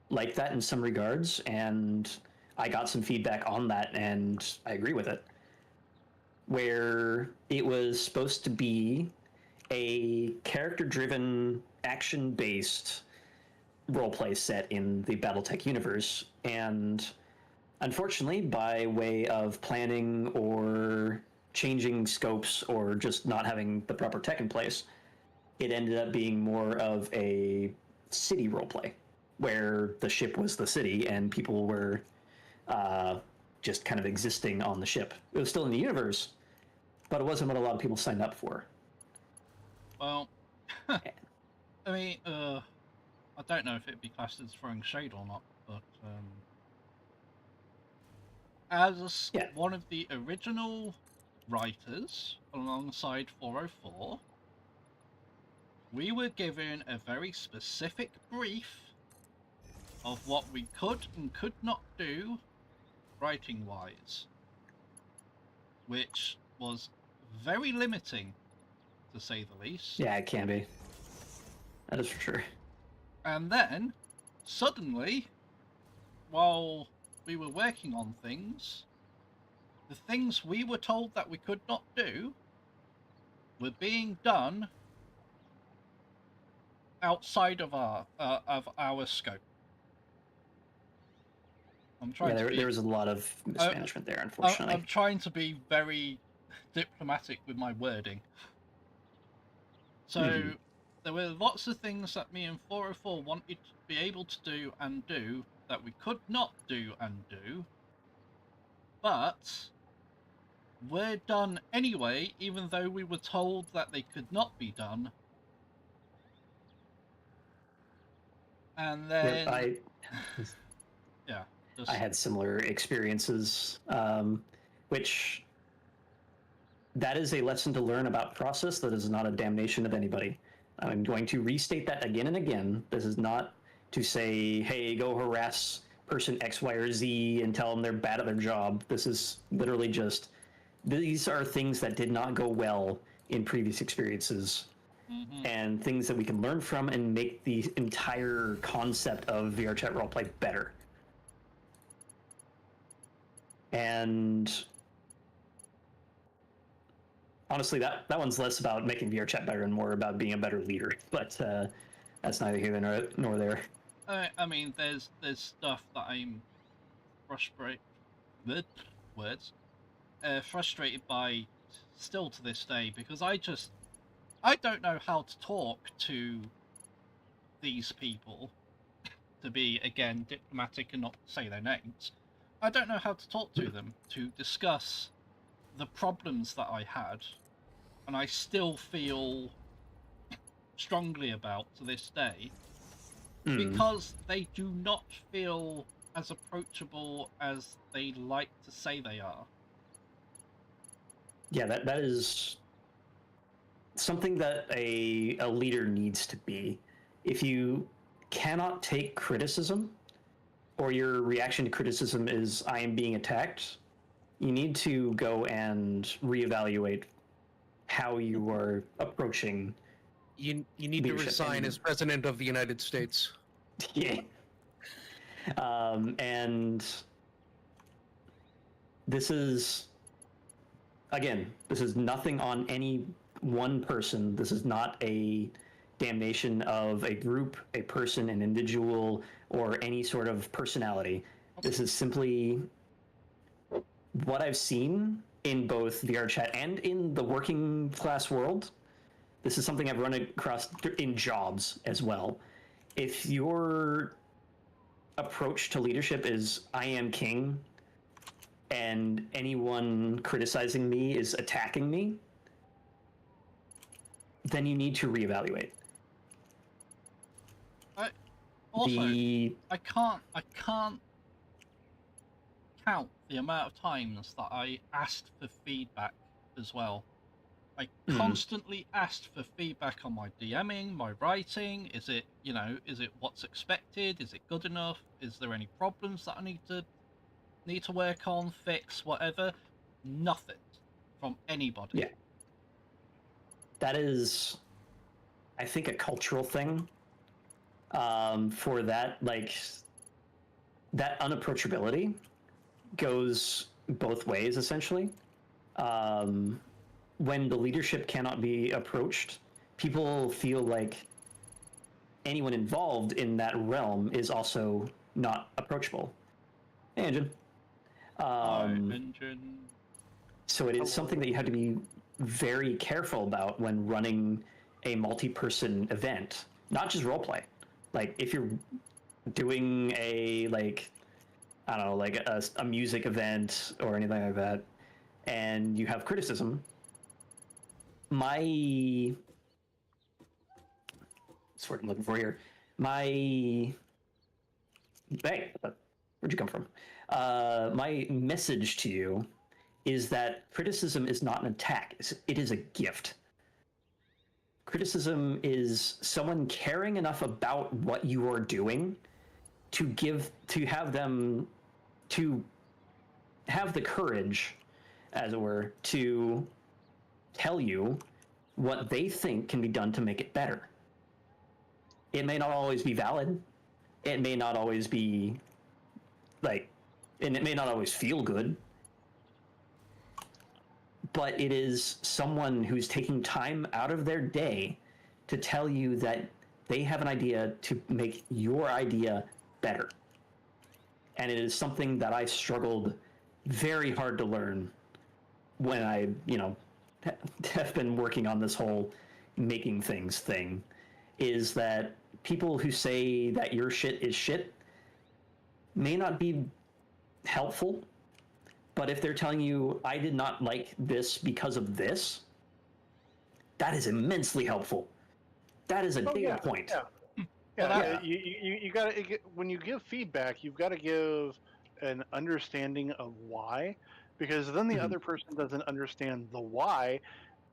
like that in some regards, and I got some feedback on that, and I agree with it. Where it was supposed to be a character-driven, action-based roleplay set in the BattleTech universe, and unfortunately, by way of planning or changing scopes or just not having the proper tech in place, it ended up being more of a city roleplay, where the ship was the city and people were just kind of existing on the ship. It was still in the universe, but it wasn't what a lot of people signed up for.
Well, I mean, I don't know if it'd be classed as throwing shade or not, but as one of the original writers alongside 404, we were given a very specific brief of what we could and could not do writing-wise, which was very limiting, to say the least.
Yeah, it can be. That is for sure.
And then, suddenly, while we were working on things, the things we were told that we could not do were being done outside of our scope. I'm trying to be,
there was a lot of mismanagement there, unfortunately.
I'm trying to be very diplomatic with my wording. So there were lots of things that me and 404 wanted to be able to do and do that we could not do and do, but were done anyway, even though we were told that they could not be done. And
Yep,
then yeah, just
I had similar experiences, which that is a lesson to learn about process. That is not a damnation of anybody. I'm going to restate that again and again. This is not to say, hey, go harass person X, Y, or Z and tell them they're bad at their job. This is literally just, these are things that did not go well in previous experiences and things that we can learn from and make the entire concept of VR chat roleplay better. And honestly, that one's less about making VR chat better and more about being a better leader. But that's neither here nor there.
I mean, there's stuff that I'm frustrated frustrated by still to this day, because I don't know how to talk to these people, to be again diplomatic and not say their names. I don't know how to talk to them to discuss the problems that I had, and I still feel strongly about to this day, because they do not feel as approachable as they like to say they are.
Yeah, that is something that a leader needs to be. If you cannot take criticism, or your reaction to criticism is I am being attacked, you need to go and reevaluate how you are approaching.
You need to
Leadership
resign
and-
as president of the United States.
Yeah. And this is, again, this is nothing on any one person. This is not a damnation of a group, a person, an individual, or any sort of personality. This is simply what I've seen in both VR chat and in the working class world. This is something I've run across in jobs as well. If your approach to leadership is I am king and anyone criticizing me is attacking me, then you need to reevaluate.
Also, I can't count the amount of times that I asked for feedback as well. I constantly asked for feedback on my DMing, my writing. Is it what's expected? Is it good enough? Is there any problems that I need to work on, fix, whatever? Nothing from anybody.
Yeah. That is, I think, a cultural thing. For that, like, that unapproachability goes both ways, essentially. When the leadership cannot be approached, people feel like anyone involved in that realm is also not approachable. Hey, Engine.
Engine.
So it is something that you have to be very careful about when running a multi-person event, not just roleplay. Like, if you're doing a, like, I don't know, like a music event or anything like that, and you have criticism, what's the word I'm looking for here? Hey, where'd you come from? My message to you is that criticism is not an attack. It is a gift. Criticism is someone caring enough about what you are doing to have the courage, as it were, to tell you what they think can be done to make it better. It may not always be valid. It may not always be and it may not always feel good, but it is someone who's taking time out of their day to tell you that they have an idea to make your idea better. And it is something that I struggled very hard to learn when I, have been working on this whole making things thing, is that people who say that your shit is shit may not be helpful, but if they're telling you, I did not like this because of this, that is immensely helpful. That is a data point.
Well,
You got to when you give feedback, you've got to give an understanding of why, because then the
Mhm.
other person doesn't understand the why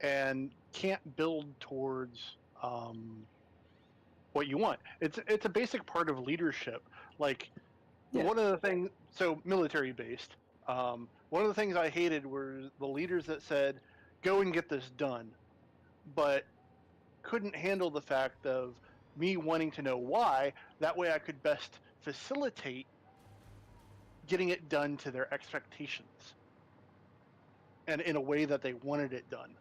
and can't build towards what you want. It's a basic part of leadership. Like
Yeah.
one of the things, so military based. One of the things I hated were the leaders that said, "Go and get this done," but couldn't handle the fact of me wanting to know why. That way, I could best facilitate getting it done to their expectations and in a way that they wanted it done.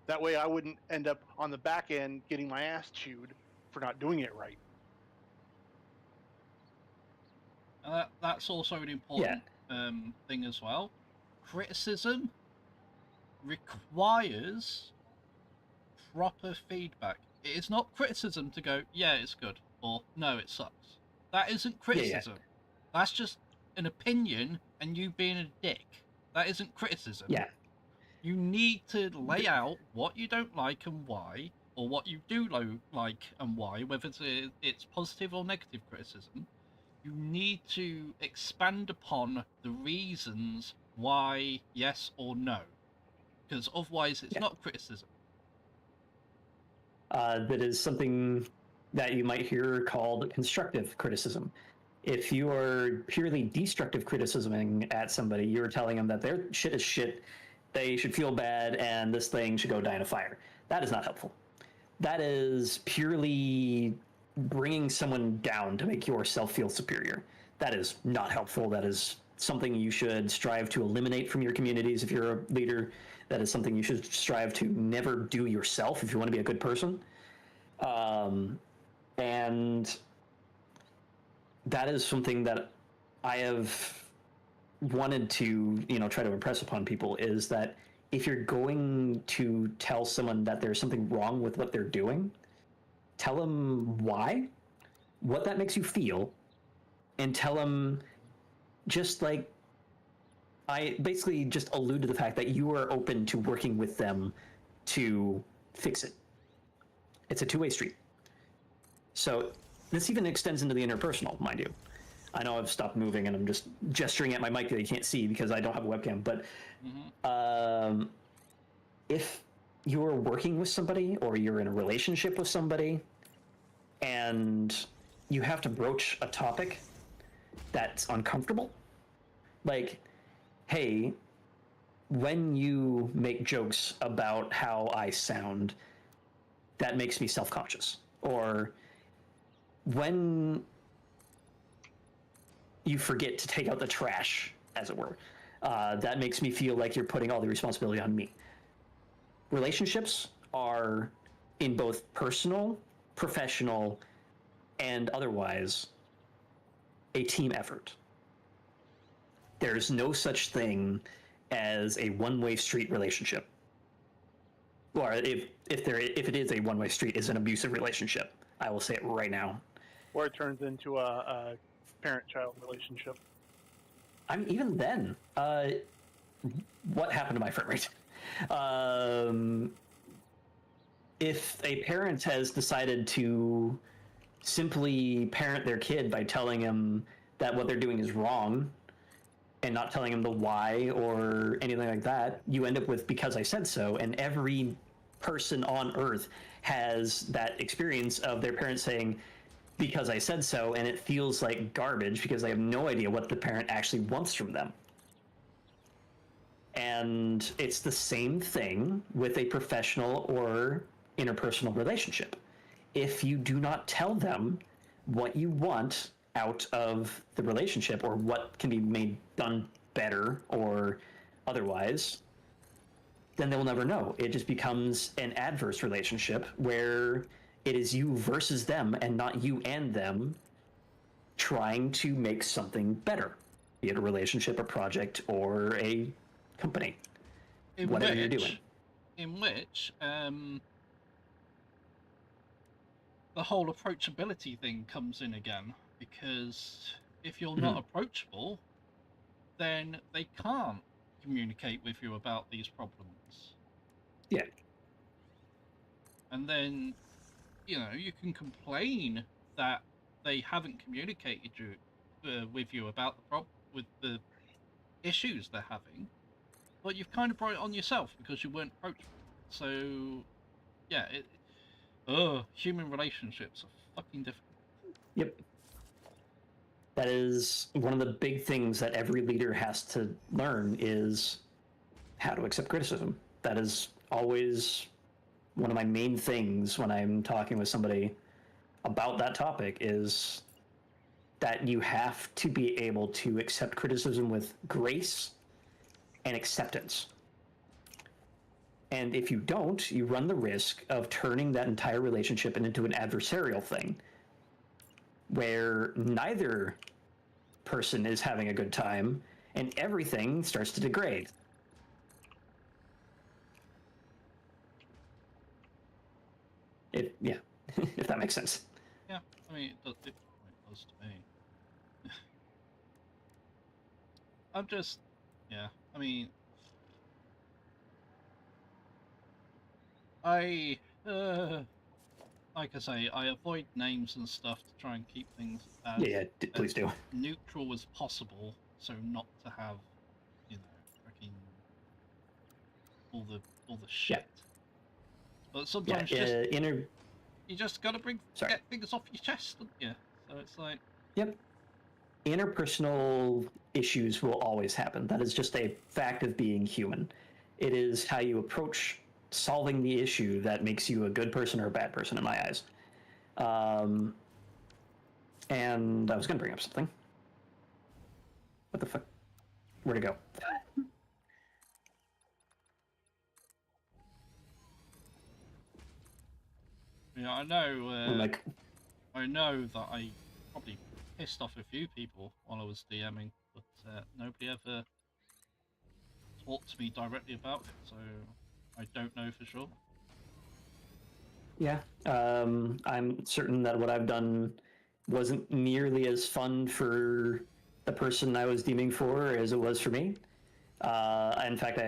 That way, I wouldn't end up on the back end getting my ass chewed for not doing it right.
that's also an important thing as well. Criticism requires proper feedback. It is not criticism to go, yeah, it's good, or no, it sucks. That isn't criticism. That's just an opinion and you being a dick. That isn't criticism.
Yeah.
You need to lay out what you don't like and why, or what you do like and why, whether it's positive or negative criticism. You need to expand upon the reasons why yes or no, because otherwise it's
Yeah.
not criticism.
That is something that you might hear called constructive criticism. If you are purely destructive criticizing at somebody, you're telling them that their shit is shit, they should feel bad, and this thing should go die in a fire. That is not helpful. That is purely bringing someone down to make yourself feel superior. That is not helpful. That is something you should strive to eliminate from your communities if you're a leader. That is something you should strive to never do yourself if you want to be a good person. And that is something that I have wanted to, try to impress upon people, is that if you're going to tell someone that there's something wrong with what they're doing, tell them why, what that makes you feel, and tell them just like, I basically just allude to the fact that you are open to working with them to fix it. It's a two-way street. So this even extends into the interpersonal, mind you. I know I've stopped moving and I'm just gesturing at my mic that you can't see because I don't have a webcam, but if you're working with somebody or you're in a relationship with somebody and you have to broach a topic that's uncomfortable, like, hey, when you make jokes about how I sound, that makes me self-conscious. Or when you forget to take out the trash, as it were, that makes me feel like you're putting all the responsibility on me. Relationships are, in both personal, professional, and otherwise, a team effort. There's no such thing as a one-way street relationship. Or if it is a one-way street, is an abusive relationship. I will say it right now.
Or it turns into a parent-child relationship.
Even then, what happened to my frame rate? If a parent has decided to simply parent their kid by telling him that what they're doing is wrong and not telling him the why or anything like that, you end up with "because I said so," and every person on earth has that experience of their parents saying "because I said so," and it feels like garbage because they have no idea what the parent actually wants from them. And it's the same thing with a professional or interpersonal relationship. If you do not tell them what you want out of the relationship or what can be made done better or otherwise, then they will never know. It just becomes an adverse relationship where it is you versus them and not you and them trying to make something better, be it a relationship, a project, or a company, whatever you're doing.
In which, the whole approachability thing comes in again, because if you're not approachable, then they can't communicate with you about these problems.
Yeah.
And then, you can complain that they haven't communicated with you about with the issues they're having, but you've kind of brought it on yourself because you weren't approachable. So, yeah, human relationships are fucking difficult.
Yep. That is one of the big things that every leader has to learn is how to accept criticism. That is always one of my main things when I'm talking with somebody about that topic, is that you have to be able to accept criticism with grace and acceptance. And if you don't, you run the risk of turning that entire relationship into an adversarial thing where neither person is having a good time and everything starts to degrade. If that makes sense.
Yeah, I mean, it does to me. I'm just, yeah, I mean, like I say, I avoid names and stuff to try and keep things as,
Please do.
Neutral as possible, so not to have, freaking all the shit. But sometimes you just gotta get things off your chest, don't you? So it's like,
yep. Interpersonal issues will always happen. That is just a fact of being human. It is how you approach solving the issue that makes you a good person or a bad person in my eyes. And I was going to bring up something. What the fuck? Where'd it go?
yeah, I know. I know that I probably pissed off a few people while I was DMing, but nobody ever talked to me directly about it, so I don't know for sure.
Yeah, I'm certain that what I've done wasn't nearly as fun for the person I was deeming for as it was for me. In fact,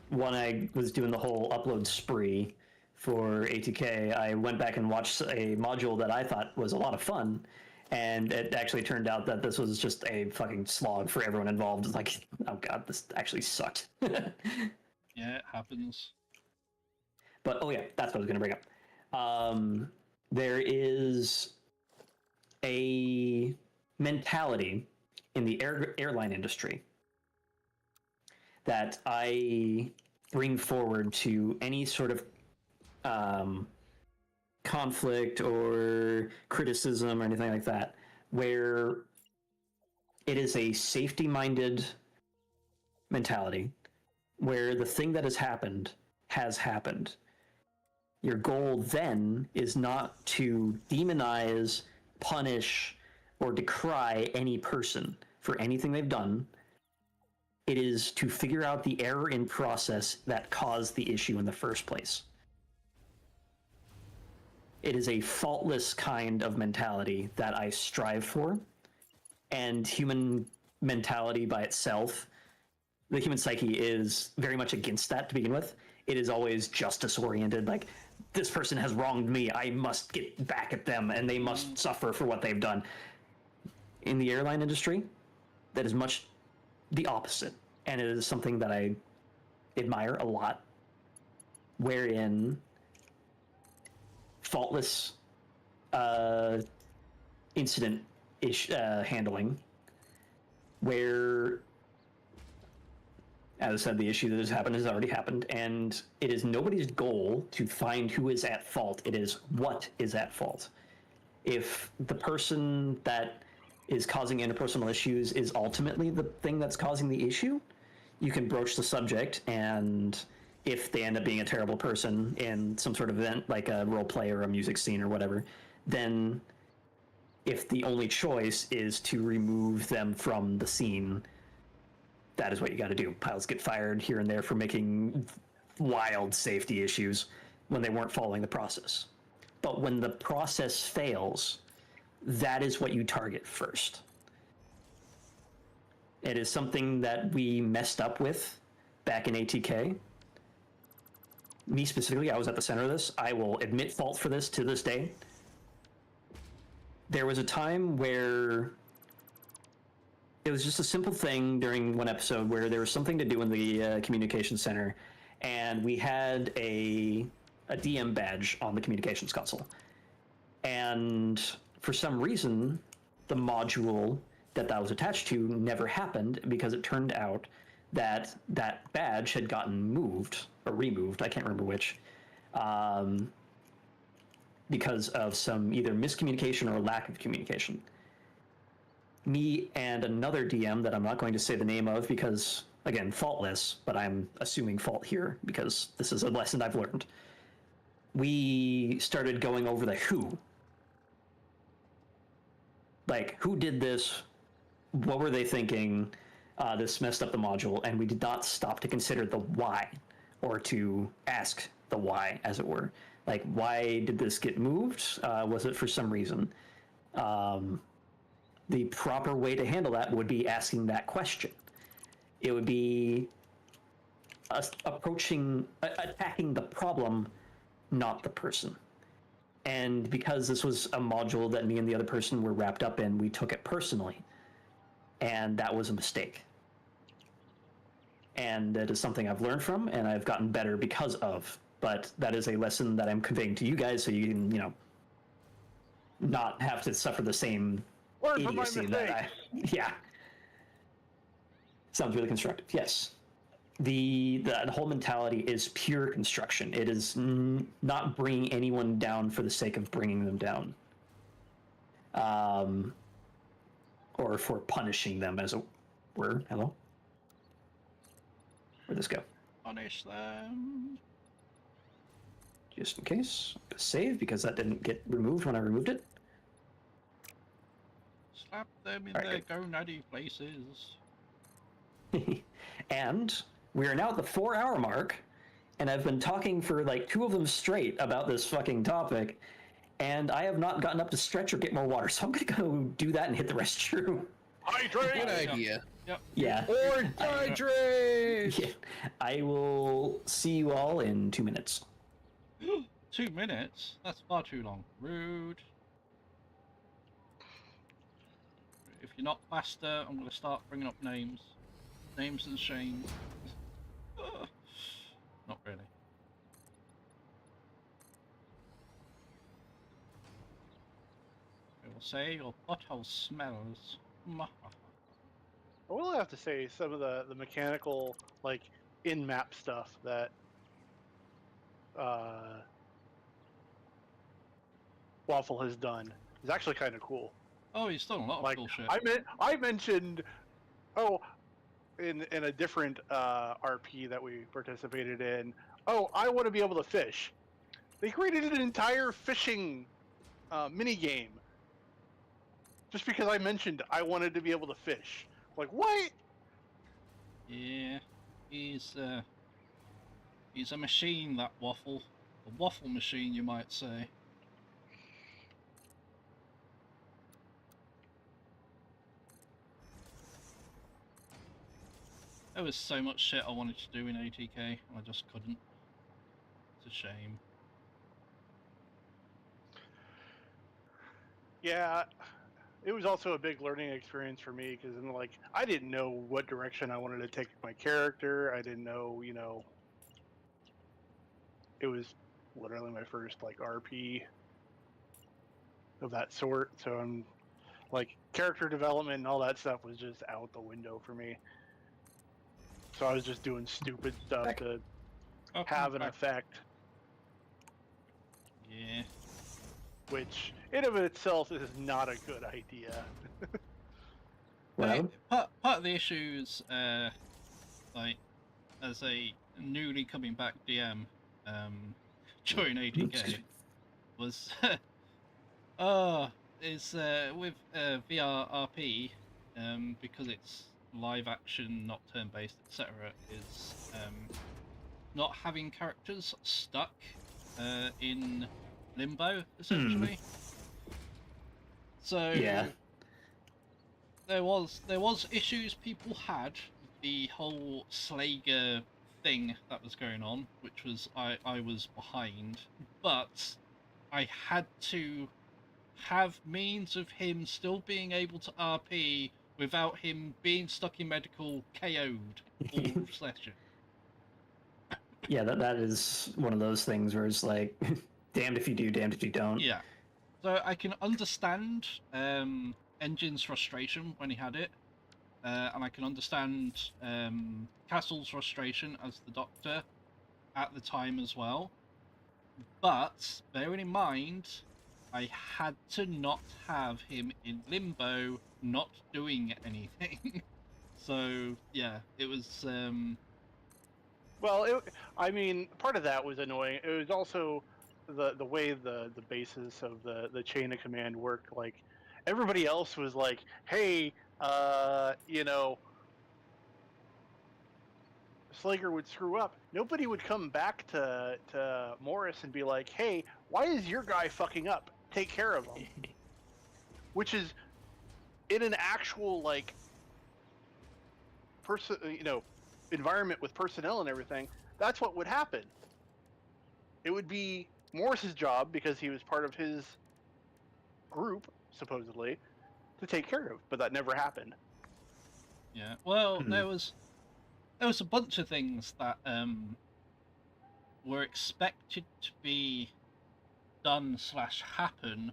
when I was doing the whole upload spree for ATK, I went back and watched a module that I thought was a lot of fun, and it actually turned out that this was just a fucking slog for everyone involved. It's like, oh god, this actually sucked.
Yeah, it happens.
But, oh yeah, that's what I was going to bring up. There is a mentality in the airline industry that I bring forward to any sort of conflict or criticism or anything like that, where it is a safety-minded mentality, where the thing that has happened has happened. Your goal then is not to demonize, punish, or decry any person for anything they've done. It is to figure out the error in process that caused the issue in the first place. It is a faultless kind of mentality that I strive for, and human mentality by itself, the human psyche is very much against that to begin with. It is always justice-oriented, like, this person has wronged me, I must get back at them, and they must suffer for what they've done. In the airline industry, that is much the opposite, and it is something that I admire a lot, wherein faultless incident handling, where, as I said, the issue that has happened has already happened, and it is nobody's goal to find who is at fault. It is what is at fault. If the person that is causing interpersonal issues is ultimately the thing that's causing the issue, you can broach the subject, and if they end up being a terrible person in some sort of event, like a role play or a music scene or whatever, then if the only choice is to remove them from the scene, that is what you got to do. Pilots get fired here and there for making wild safety issues when they weren't following the process. But when the process fails, that is what you target first. It is something that we messed up with back in ATK. Me specifically, I was at the center of this. I will admit fault for this to this day. there was a time where it was just a simple thing during one episode where there was something to do in the communication center, and we had a DM badge on the communications console. And for some reason, the module that was attached to never happened because it turned out that that badge had gotten moved or removed, I can't remember which, because of some either miscommunication or lack of communication. Me and another DM that I'm not going to say the name of because, again, faultless, but I'm assuming fault here because this is a lesson I've learned. We started going over the who. Like, who did this? What were they thinking? This messed up the module, and we did not stop to consider the why, or to ask the why, as it were. Like, why did this get moved? Was it for some reason? The proper way to handle that would be asking that question. It would be attacking the problem, not the person. And because this was a module that me and the other person were wrapped up in, we took it personally. And that was a mistake. And that is something I've learned from, and I've gotten better because of. But that is a lesson that I'm conveying to you guys so you can, not have to suffer the same
Learn from my
idiocy
mistakes.
Yeah. Sounds really constructive. Yes. The whole mentality is pure construction. It is not bringing anyone down for the sake of bringing them down. Or for punishing them, as it were. Hello? Where'd this go?
Punish them.
Just in case. Save, because that didn't get removed when I removed it.
Slap them in
All right,
their gonaddy places.
And we are now at the 4-hour mark, and I've been talking for like 2 of them straight about this fucking topic, and I have not gotten up to stretch or get more water, so I'm gonna go do that and hit the restroom.
Hydrate!
Good idea.
Yep.
Yeah.
Or hydrate!
Yeah. I will see you all in 2 minutes.
2 minutes? That's far too long. Rude. If you're not faster, I'm going to start bringing up names. Names and shame. Not really. I will say your butthole smells.
I will have to say some of the mechanical, like, in-map stuff that Waffle has done is actually kind of cool.
Oh, he's done a lot of
Like,
cool shit.
I mentioned, in a different RP that we participated in, I want to be able to fish. They created an entire fishing mini game just because I mentioned I wanted to be able to fish. Like, what?
Yeah, he's a machine, that Waffle. A waffle machine, you might say. There was so much shit I wanted to do in ATK, and I just couldn't. It's a shame.
Yeah, it was also a big learning experience for me because I didn't know what direction I wanted to take my character. I didn't know, it was literally my first RP of that sort. So I'm character development and all that stuff was just out the window for me. So I was just doing stupid stuff to have an effect,
Yeah.
which in of itself is not a good idea.
Well,
Part of the issues, as a newly coming back DM, during ATK, was with VRRP, because it's live action, not turn based, etc., is not having characters stuck in limbo, essentially. So
yeah.
there was issues people had with the whole Slager thing that was going on, which was I was behind, but I had to have means of him still being able to RP without him being stuck in medical KO'd all session.
Yeah, that is one of those things where it's like, damned if you do, damned if you don't.
Yeah. So I can understand Engine's frustration when he had it, and I can understand Castle's frustration as the Doctor at the time as well. But bearing in mind, I had to not have him in limbo, not doing anything. So yeah, it was.
Well, I mean, part of that was annoying. It was also the way the basis of the chain of command worked. Like everybody else was like, "Hey, you know, Slager would screw up." Nobody would come back to Morris and be like, "Hey, why is your guy fucking up? Take care of him." Which is in an actual like person, environment with personnel and everything. That's what would happen. It would be Morris's job, because he was part of his group, supposedly, to take care of, but that never happened.
Yeah. Well, there was a bunch of things that were expected to be done / happen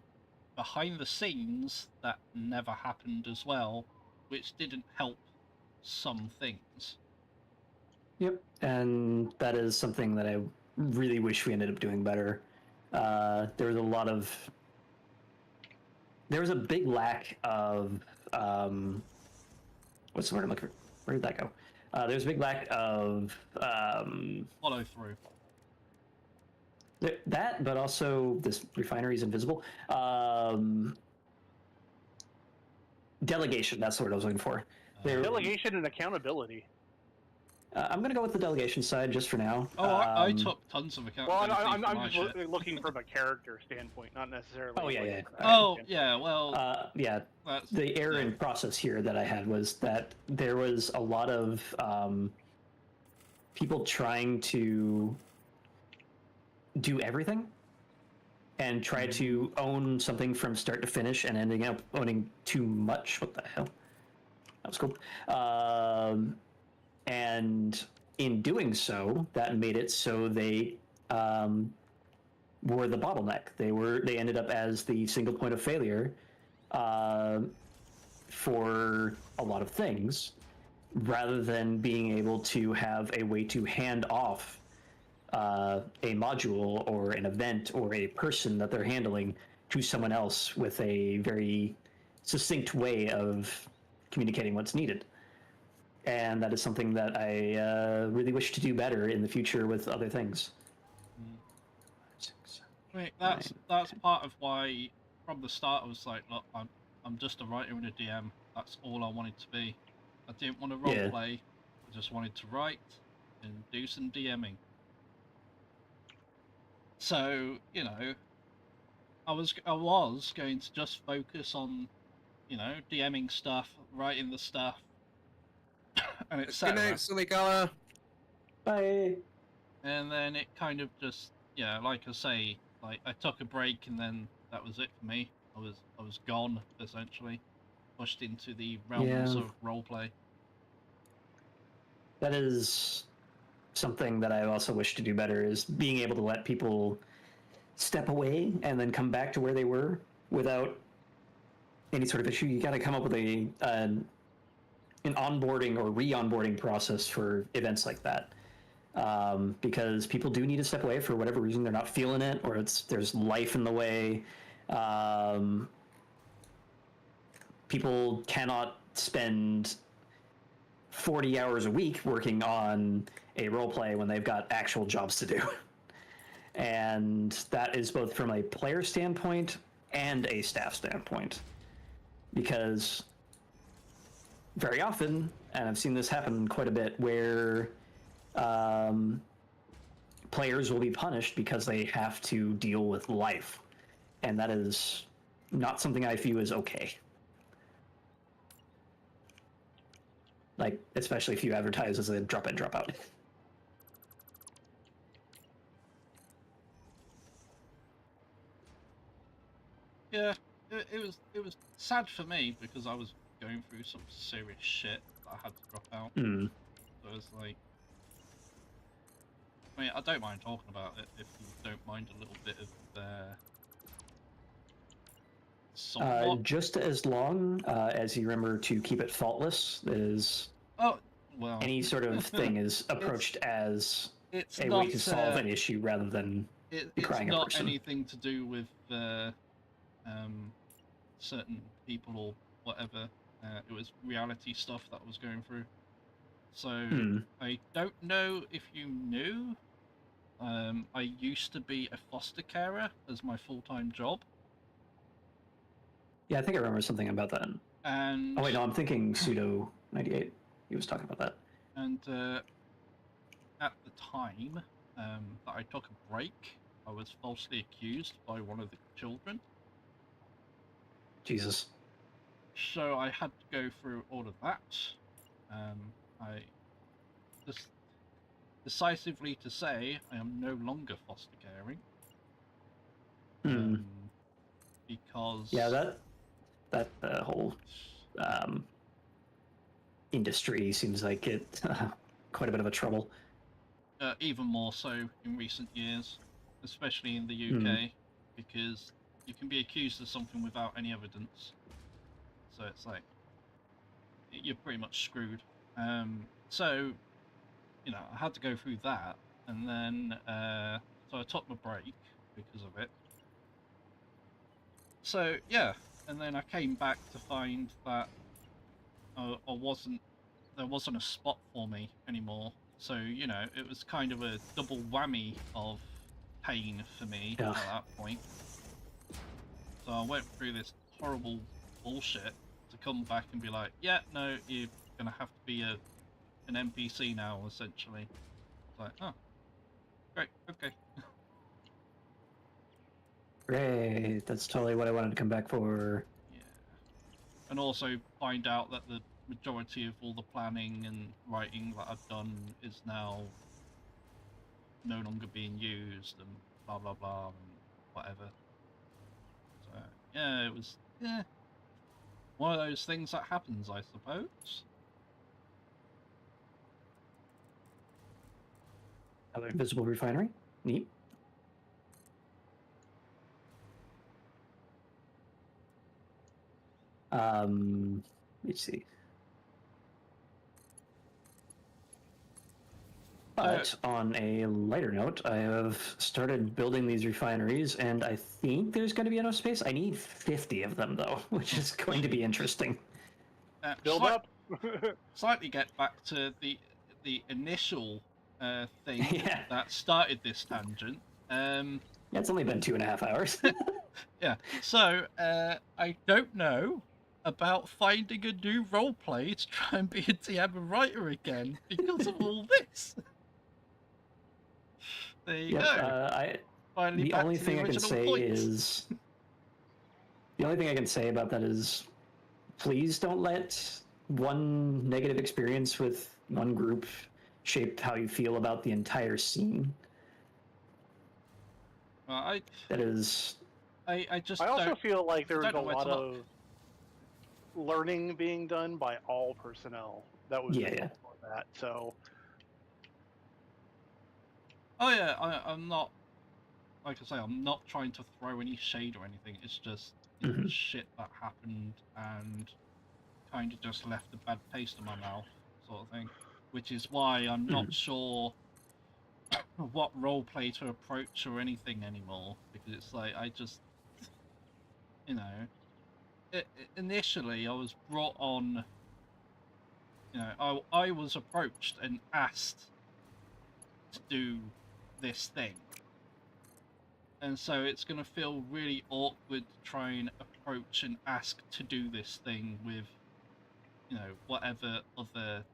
behind the scenes that never happened as well, which didn't help some things.
Yep, and that is something that I really wish we ended up doing better. There was a lot of, there was a big lack of, what's the word I'm looking for? Where did that go? There's a big lack of
Follow through.
that, but also this refinery is invisible. Delegation. That's the word I was looking for.
Delegation and accountability.
I'm going to go with the delegation side just for now.
Oh, I took tons of
Well,
accountability for
I'm
my
just
shit.
looking from a character standpoint, not necessarily.
Oh, yeah, yeah.
Oh, yeah, well...
Yeah,
that's,
the error in process here that I had was that there was a lot of people trying to do everything and try to own something from start to finish and ending up owning too much. What the hell? That was cool. And in doing so, that made it so they were the bottleneck. They ended up as the single point of failure for a lot of things, rather than being able to have a way to hand off a module or an event or a person that they're handling to someone else with a very succinct way of communicating what's needed. And that is something that I really wish to do better in the future with other things.
I mean, that's part of why, from the start, I was like, look, I'm just a writer and a DM. That's all I wanted to be. I didn't want to roleplay. I just wanted to write and do some DMing. So, you know, I was going to just focus on, you know, DMing stuff, writing the stuff, and etc.
Good night, Silicala.
Bye.
And then it kind of just, yeah, like I say, like I took a break and then that was it for me. I was gone, essentially, pushed into the realms of roleplay.
That is something that I also wish to do better, is being able to let people step away and then come back to where they were without any sort of issue. You got to come up with an onboarding or re-onboarding process for events like that, because people do need to step away for whatever reason. They're not feeling it, or there's life in the way. People cannot spend 40 hours a week working on a roleplay when they've got actual jobs to do. And that is both from a player standpoint and a staff standpoint. Because very often, and I've seen this happen quite a bit, where players will be punished because they have to deal with life. And that is not something I view as okay. Like, especially if you advertise as a drop in, drop out.
Yeah, it was sad for me because I was going through some serious shit that I had to drop out.
Mm.
So it's like, I mean, I don't mind talking about it if you don't mind a little bit of somewhat.
Just as long as you remember to keep it faultless, is
Oh well,
any sort of thing is approached as
it's
a
not
way to solve an issue rather than
it's
decrying a
not
person.
anything to do with certain people or whatever. It was reality stuff that I was going through. So
Hmm.
I don't know if you knew. I used to be a foster carer as my full-time job,
Yeah, I think I remember something about that.
and
Oh wait, no, I'm thinking Pseudo 98. He was talking about that.
and at the time that I took a break, I was falsely accused by one of the children.
Jesus.
So I had to go through all of that. I just decisively to say I am no longer foster caring.
Hmm.
Because
Yeah, that whole um, industry seems like it quite a bit of a trouble.
even more so in recent years, especially in the
Hmm.
UK, because you can be accused of something without any evidence. So it's like you're pretty much screwed. So you know, I had to go through that, and then so I took my break because of it. So yeah, and then I came back to find that there wasn't a spot for me anymore. So you know, it was kind of a double whammy of pain for me
Yeah.
at that point. So I went through this horrible bullshit to come back and be like, yeah, no, you're gonna have to be an NPC now, essentially. It's like, oh, great, okay.
Great. That's totally what I wanted to come back for.
Yeah. And also find out that the majority of all the planning and writing that I've done is now no longer being used and blah blah blah and whatever. So yeah, it was one of those things that happens, I suppose.
Another invisible refinery. Neat. Let's see. But on a lighter note, I have started building these refineries, and I think there's going to be enough space. I need 50 of them, though, which is going to be interesting.
Build up.
Slightly get back to the initial thing
Yeah.
that started this tangent.
Yeah, it's only been 2.5 hours.
Yeah, so I don't know about finding a new roleplay to try and be a DM and writer again because of all this. There you
Yep.
go. Finally
The
back
only
to
thing
the
I can
original
say
point.
is the only thing I can say about that is please don't let one negative experience with one group shape how you feel about the entire scene. That is,
I just
I also
don't,
feel like there was
don't
a
know where to
lot
look.
of learning being done by all personnel that was
Yeah,
involved with that. So
Oh yeah, I'm not, like I say, I'm not trying to throw any shade or anything. It's just
Mhm.
shit that happened and kind of just left a bad taste in my mouth, sort of thing. Which is why I'm not sure what roleplay to approach or anything anymore, because it's like I just, you know, initially I was brought on, you know, I was approached and asked to do this thing, and so it's going to feel really awkward to try and approach and ask to do this thing with, you know, whatever other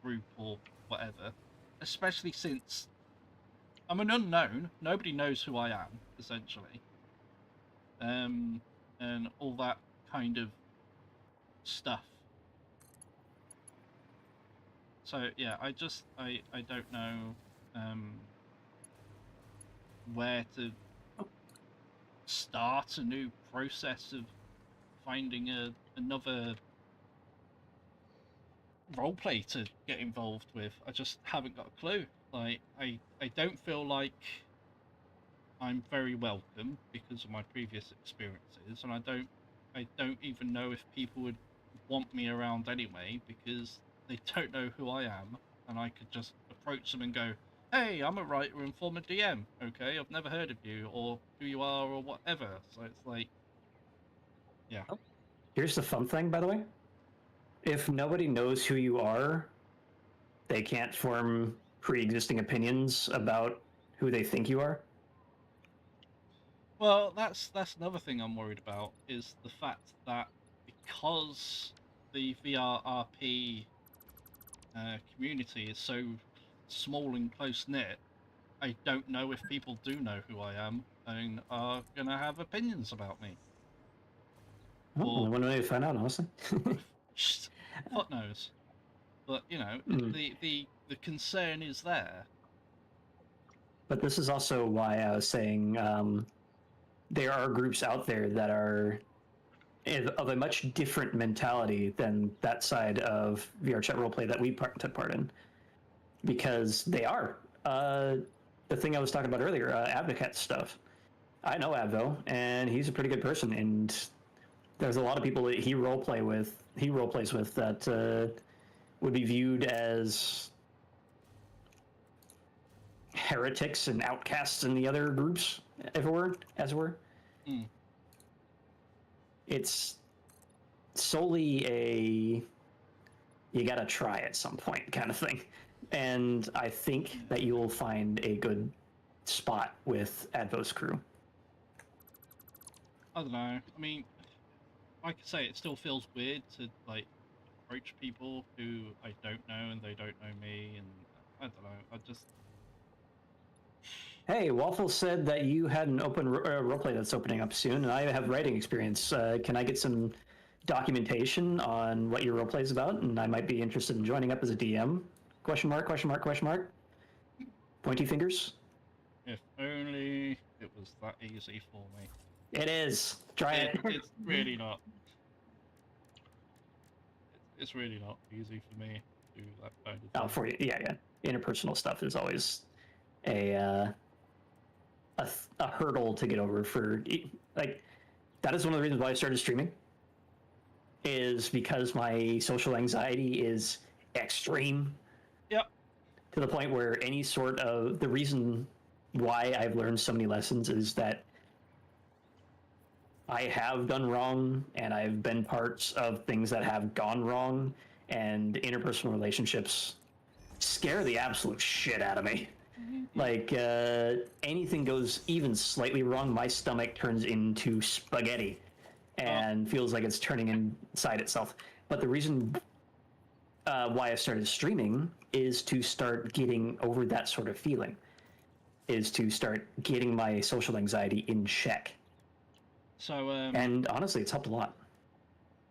group or whatever, especially since I'm an unknown. Nobody knows who I am, essentially. And all that kind of stuff. So yeah, I don't know where to start a new process of finding another roleplay to get involved with. I just haven't got a clue. Like, I don't feel like I'm very welcome because of my previous experiences, and I don't even know if people would want me around anyway because they don't know who I am, and I could just approach them and go, "Hey, I'm a writer and former DM. Okay, I've never heard of you or who you are or whatever." So it's like, yeah.
Here's the fun thing, by the way. If nobody knows who you are, they can't form pre-existing opinions about who they think you are.
Well, that's another thing I'm worried about is the fact that because the VRRP community is so small and close knit, I don't know if people do know who I am and are gonna have opinions about me.
Well,
Or
one way to find out, honestly.
fuck knows. But you know, the concern is there.
But this is also why I was saying there are groups out there that are of a much different mentality than that side of VR chat roleplay that we took part in, because they are. The thing I was talking about earlier, Advocate stuff. I know Advo, and he's a pretty good person, and there's a lot of people that he roleplays with that would be viewed as heretics and outcasts in the other groups, as it were.
Mm.
It's solely a you gotta try at some point kind of thing. And I think that you will find a good spot with Advo's crew.
I don't know. I mean, like I say, it still feels weird to like approach people who I don't know and they don't know me, and I don't know. I just
Hey, Waffle said that you had an open roleplay that's opening up soon, and I have writing experience. Can I get some documentation on what your roleplay is about? And I might be interested in joining up as a DM. Question mark, question mark, question mark. Pointy fingers.
if only it was that easy for me.
It is. Try it.
It's really not. It's really not easy for me to do that kind of thing.
Oh, for you, yeah. Interpersonal stuff is always a hurdle to get over for, like, that is one of the reasons why I started streaming, is because my social anxiety is extreme.
Yep.
To the point where the reason why I've learned so many lessons is that I have done wrong, and I've been parts of things that have gone wrong, and interpersonal relationships scare the absolute shit out of me. Like, anything goes even slightly wrong, my stomach turns into spaghetti and feels like it's turning inside itself. But the reason why I started streaming is to start getting over that sort of feeling, is to start getting my social anxiety in check.
So
And honestly, it's helped a lot.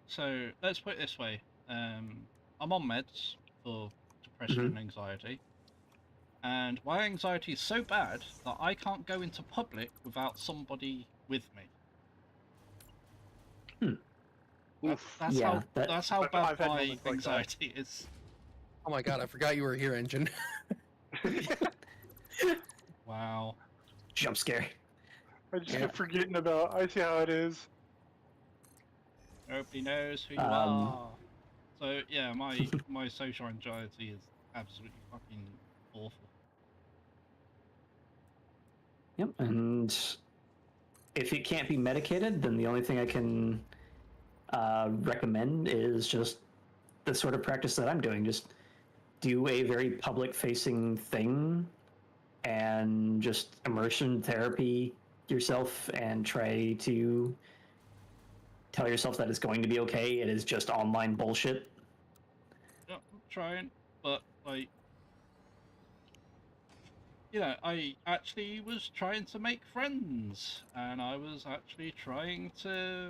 So let's put it this way: I'm on meds for depression and anxiety, and my anxiety is so bad that I can't go into public without somebody with me. That's how bad
I've had
my
moments like that.
anxiety is.
Oh my god, I forgot you were here, Engine.
Wow.
Jump scare.
I just kept forgetting about. I see how it is.
Nobody knows who you are. So yeah, my social anxiety is absolutely fucking awful.
Yep, and if it can't be medicated, then the only thing I can recommend is just the sort of practice that I'm doing. Just do a very public-facing thing and just immersion therapy yourself and try to tell yourself that it's going to be okay. It is just online bullshit.
Yeah, I'm trying, but like, you know, I actually was trying to make friends, and I was actually trying to,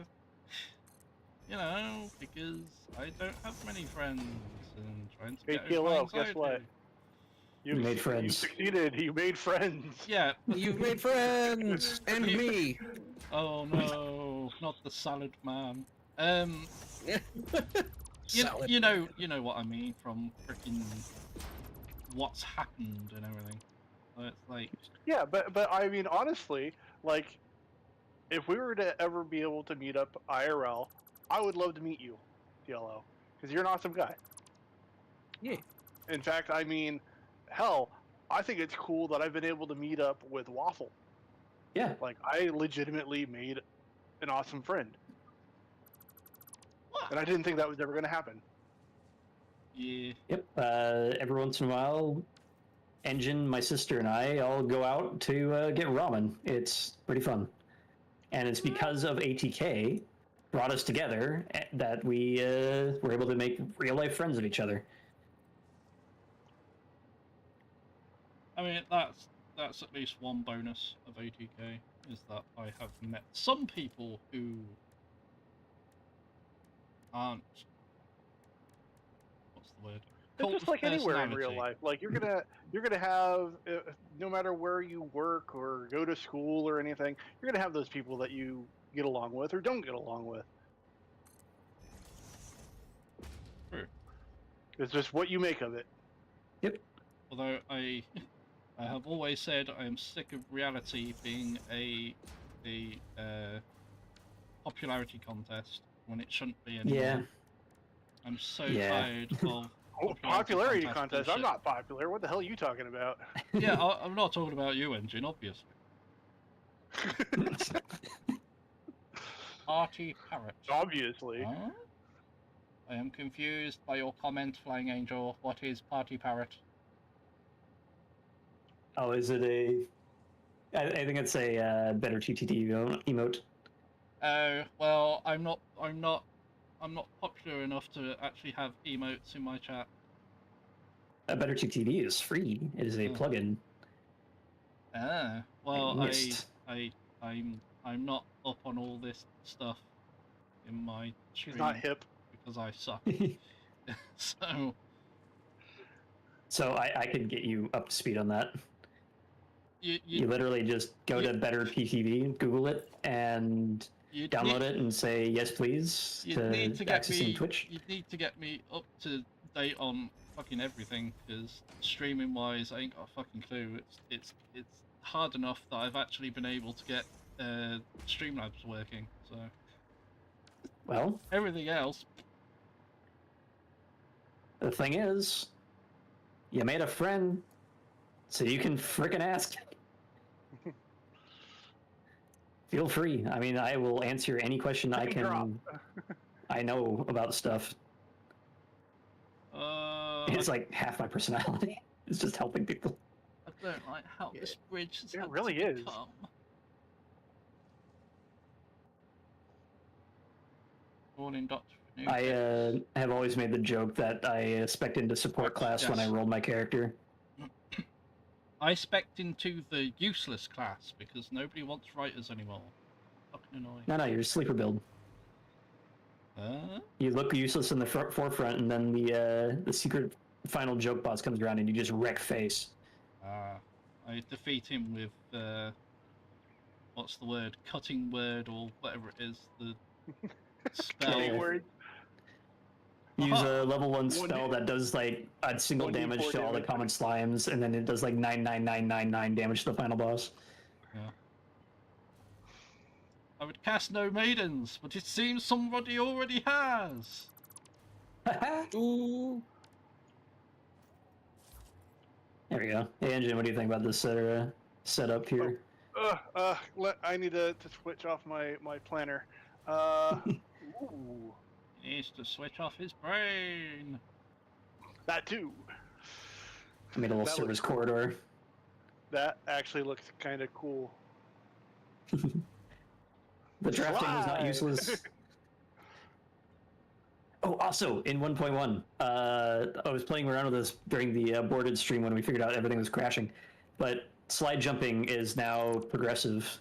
you know, because I don't have many friends, and trying to
Hey,
get over my
PLO, guess
anxiety.
what?
You made friends.
You succeeded. You made friends.
Yeah,
You've made friends! And me!
Oh no, not the salad man.
Salad.
You know what I mean from freaking what's happened and everything. So it's like,
Yeah, but I mean, honestly, like, if we were to ever be able to meet up IRL, I would love to meet you, TLO, because you're an awesome guy.
Yeah.
In fact, I mean, hell, I think it's cool that I've been able to meet up with Waffle.
Yeah.
Like, I legitimately made an awesome friend,
what?
and I didn't think that was ever going to happen.
Yeah.
Yep. Every once in a while, Engine, my sister, and I all go out to get ramen. It's pretty fun. And it's because of ATK brought us together that we were able to make real life friends of each other.
I mean, that's at least one bonus of ATK, is that I have met some people who aren't, what's the word?
It's
Cult
just
of
like anywhere in real
personality.
life. Like, you're gonna have, no matter where you work or go to school or anything, you're gonna have those people that you get along with or don't get along with.
True.
It's just what you make of it.
Yep.
Although I have always said I am sick of reality being a popularity contest when it shouldn't be anymore.
Yeah.
I'm so
Yeah.
tired of
Oh, popularity
contest
contest. I'm
bullshit.
not popular. What the hell are you talking about?
Yeah, I'm not talking about you, Engine, obviously. Party parrot.
Obviously.
Huh? I am confused by your comment, Flying Angel. What is party parrot?
Oh, is it a? I think it's a better TTT emote.
Oh well, I'm not popular enough to actually have emotes in my chat.
A better TTT is free. It is a plugin.
Ah, well,
Missed.
I'm not up on all this stuff in my stream
He's not hip.
because I suck. So
So I could get you up to speed on that. You
you
literally just go to Better PTV, Google it, and download it and say yes, please
you'd
to
need to get
accessing
me.
Twitch.
You'd need to get me up to date on fucking everything, because streaming wise, I ain't got a fucking clue. It's hard enough that I've actually been able to get Streamlabs working. So
Well,
everything else,
the thing is, you made a friend, so you can frickin' ask. Feel free. I mean, I will answer any question I
Drop.
can. I know about stuff. It's like half my personality. It's just helping people.
I don't like how this bridge has
it
had
really
to
is.
become. Morning, Doctor.
I have always made the joke that I spec'd into support class when I
Yes.
rolled my character.
I spec'd into the useless class because nobody wants writers anymore. Fucking annoying.
No, you're a sleeper build. You look useless in the forefront, and then the secret final joke boss comes around, and you just wreck face.
I defeat him with what's the word? Cutting word or whatever it is. The spell.
Cutting word.
Use a level 1 spell that does like a single damage to all the common slimes, and then it does like 99999 damage to the final boss.
Yeah. I would cast no maidens, but it seems somebody already has.
Ooh.
There we go. Hey, Engine, what do you think about this setup here?
I need to switch off my planner. Ooh,
He needs to switch off his brain.
that too.
I made a little
That
service
looks cool.
corridor.
That actually looks kind of cool.
The drafting was not
Slide.
useless. Oh, also in 1.1, I was playing around with this during the boarded stream when we figured out everything was crashing. But slide jumping is now progressive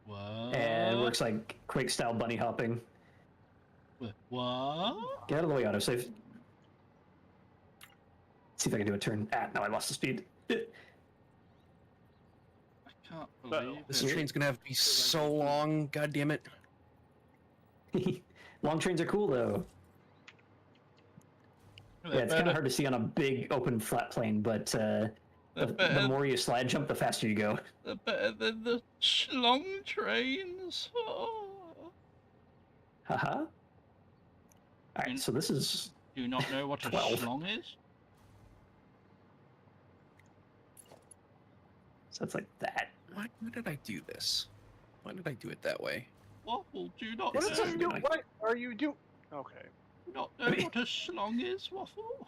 What?
and works like Quake style bunny hopping.
What?
Get out of the way, autosave. See if I can do a turn. No, I lost the speed.
I can't
Uh-oh.
believe
This
it.
train's gonna have to be so long. God damn it.
Long trains are cool though. Yeah, it's kind of hard to see on a big open flat plane, but the more you slide jump, the faster you go.
They're better than the long trains. Oh.
Haha. All right,
Mm.
so this is
Do you not know what a
12.
schlong is?
so it's like that.
Why did I do this? Why did I do it that way?
Waffle, do you not
This
What
is
know?
just-
are you? What are you doing? Okay,
Do you not know what a schlong is, Waffle?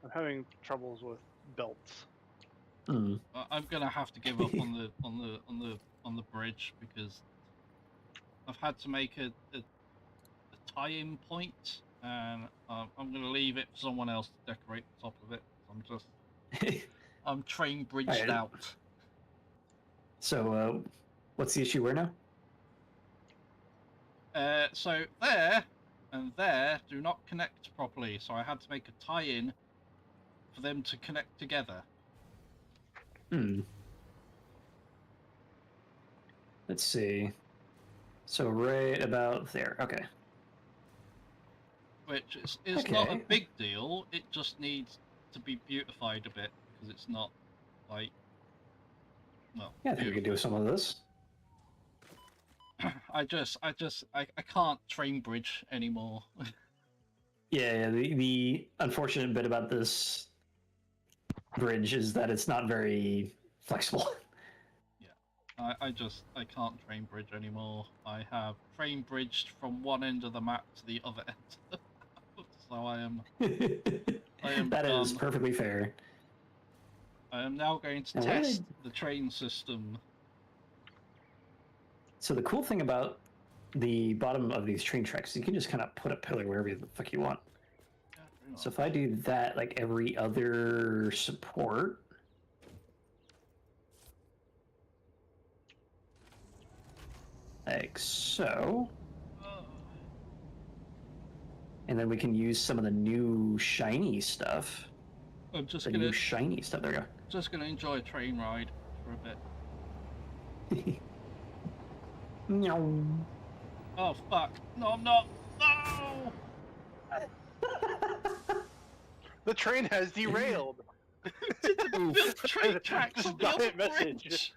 I'm having troubles with belts.
Hmm.
I'm gonna have to give up on the bridge because I've had to make a tie-in point, and I'm gonna leave it for someone else to decorate the top of it. I'm train bridged
Alright.
out.
So what's the issue where now?
So there and there do not connect properly, so I had to make a tie-in for them to connect together.
Hmm. Let's see. So right about there. Okay.
Which is not a
Okay.
big deal, it just needs to be beautified a bit, because it's not, like, well,
Yeah, I think we could do some of this.
I can't train bridge anymore.
Yeah, the unfortunate bit about this bridge is that it's not very flexible.
I can't train bridge anymore. I have train bridged from one end of the map to the other end of the map, so I am
That is
done.
perfectly fair.
I am now going to
Now, what did
test the train system.
So the cool thing about the bottom of these train tracks is you can just kind of put a pillar wherever the fuck you want. So if I do that like every other support, like so, and then we can use some of the new shiny stuff.
I'm just
The
gonna
new shiny stuff. There we
enjoy a train ride for a bit.
go. Meow.
Oh fuck! No, I'm not. No!
The train has derailed.
Built train tracks on the
Just
other
giant message.
bridge.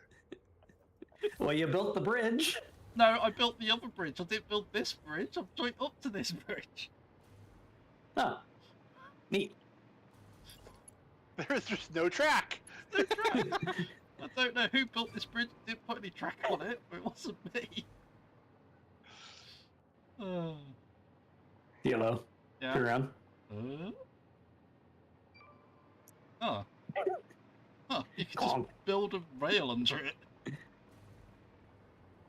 Well, you built the bridge.
No, I built the other bridge. I didn't build this bridge. I'm going up to this bridge.
Oh, neat.
There is just no track.
No track. I don't know who built this bridge. Didn't put any track on it, but it wasn't me.
Yellow.
Yeah.
Turn around.
Oh. Huh. You can just
Conk.
build a rail under it.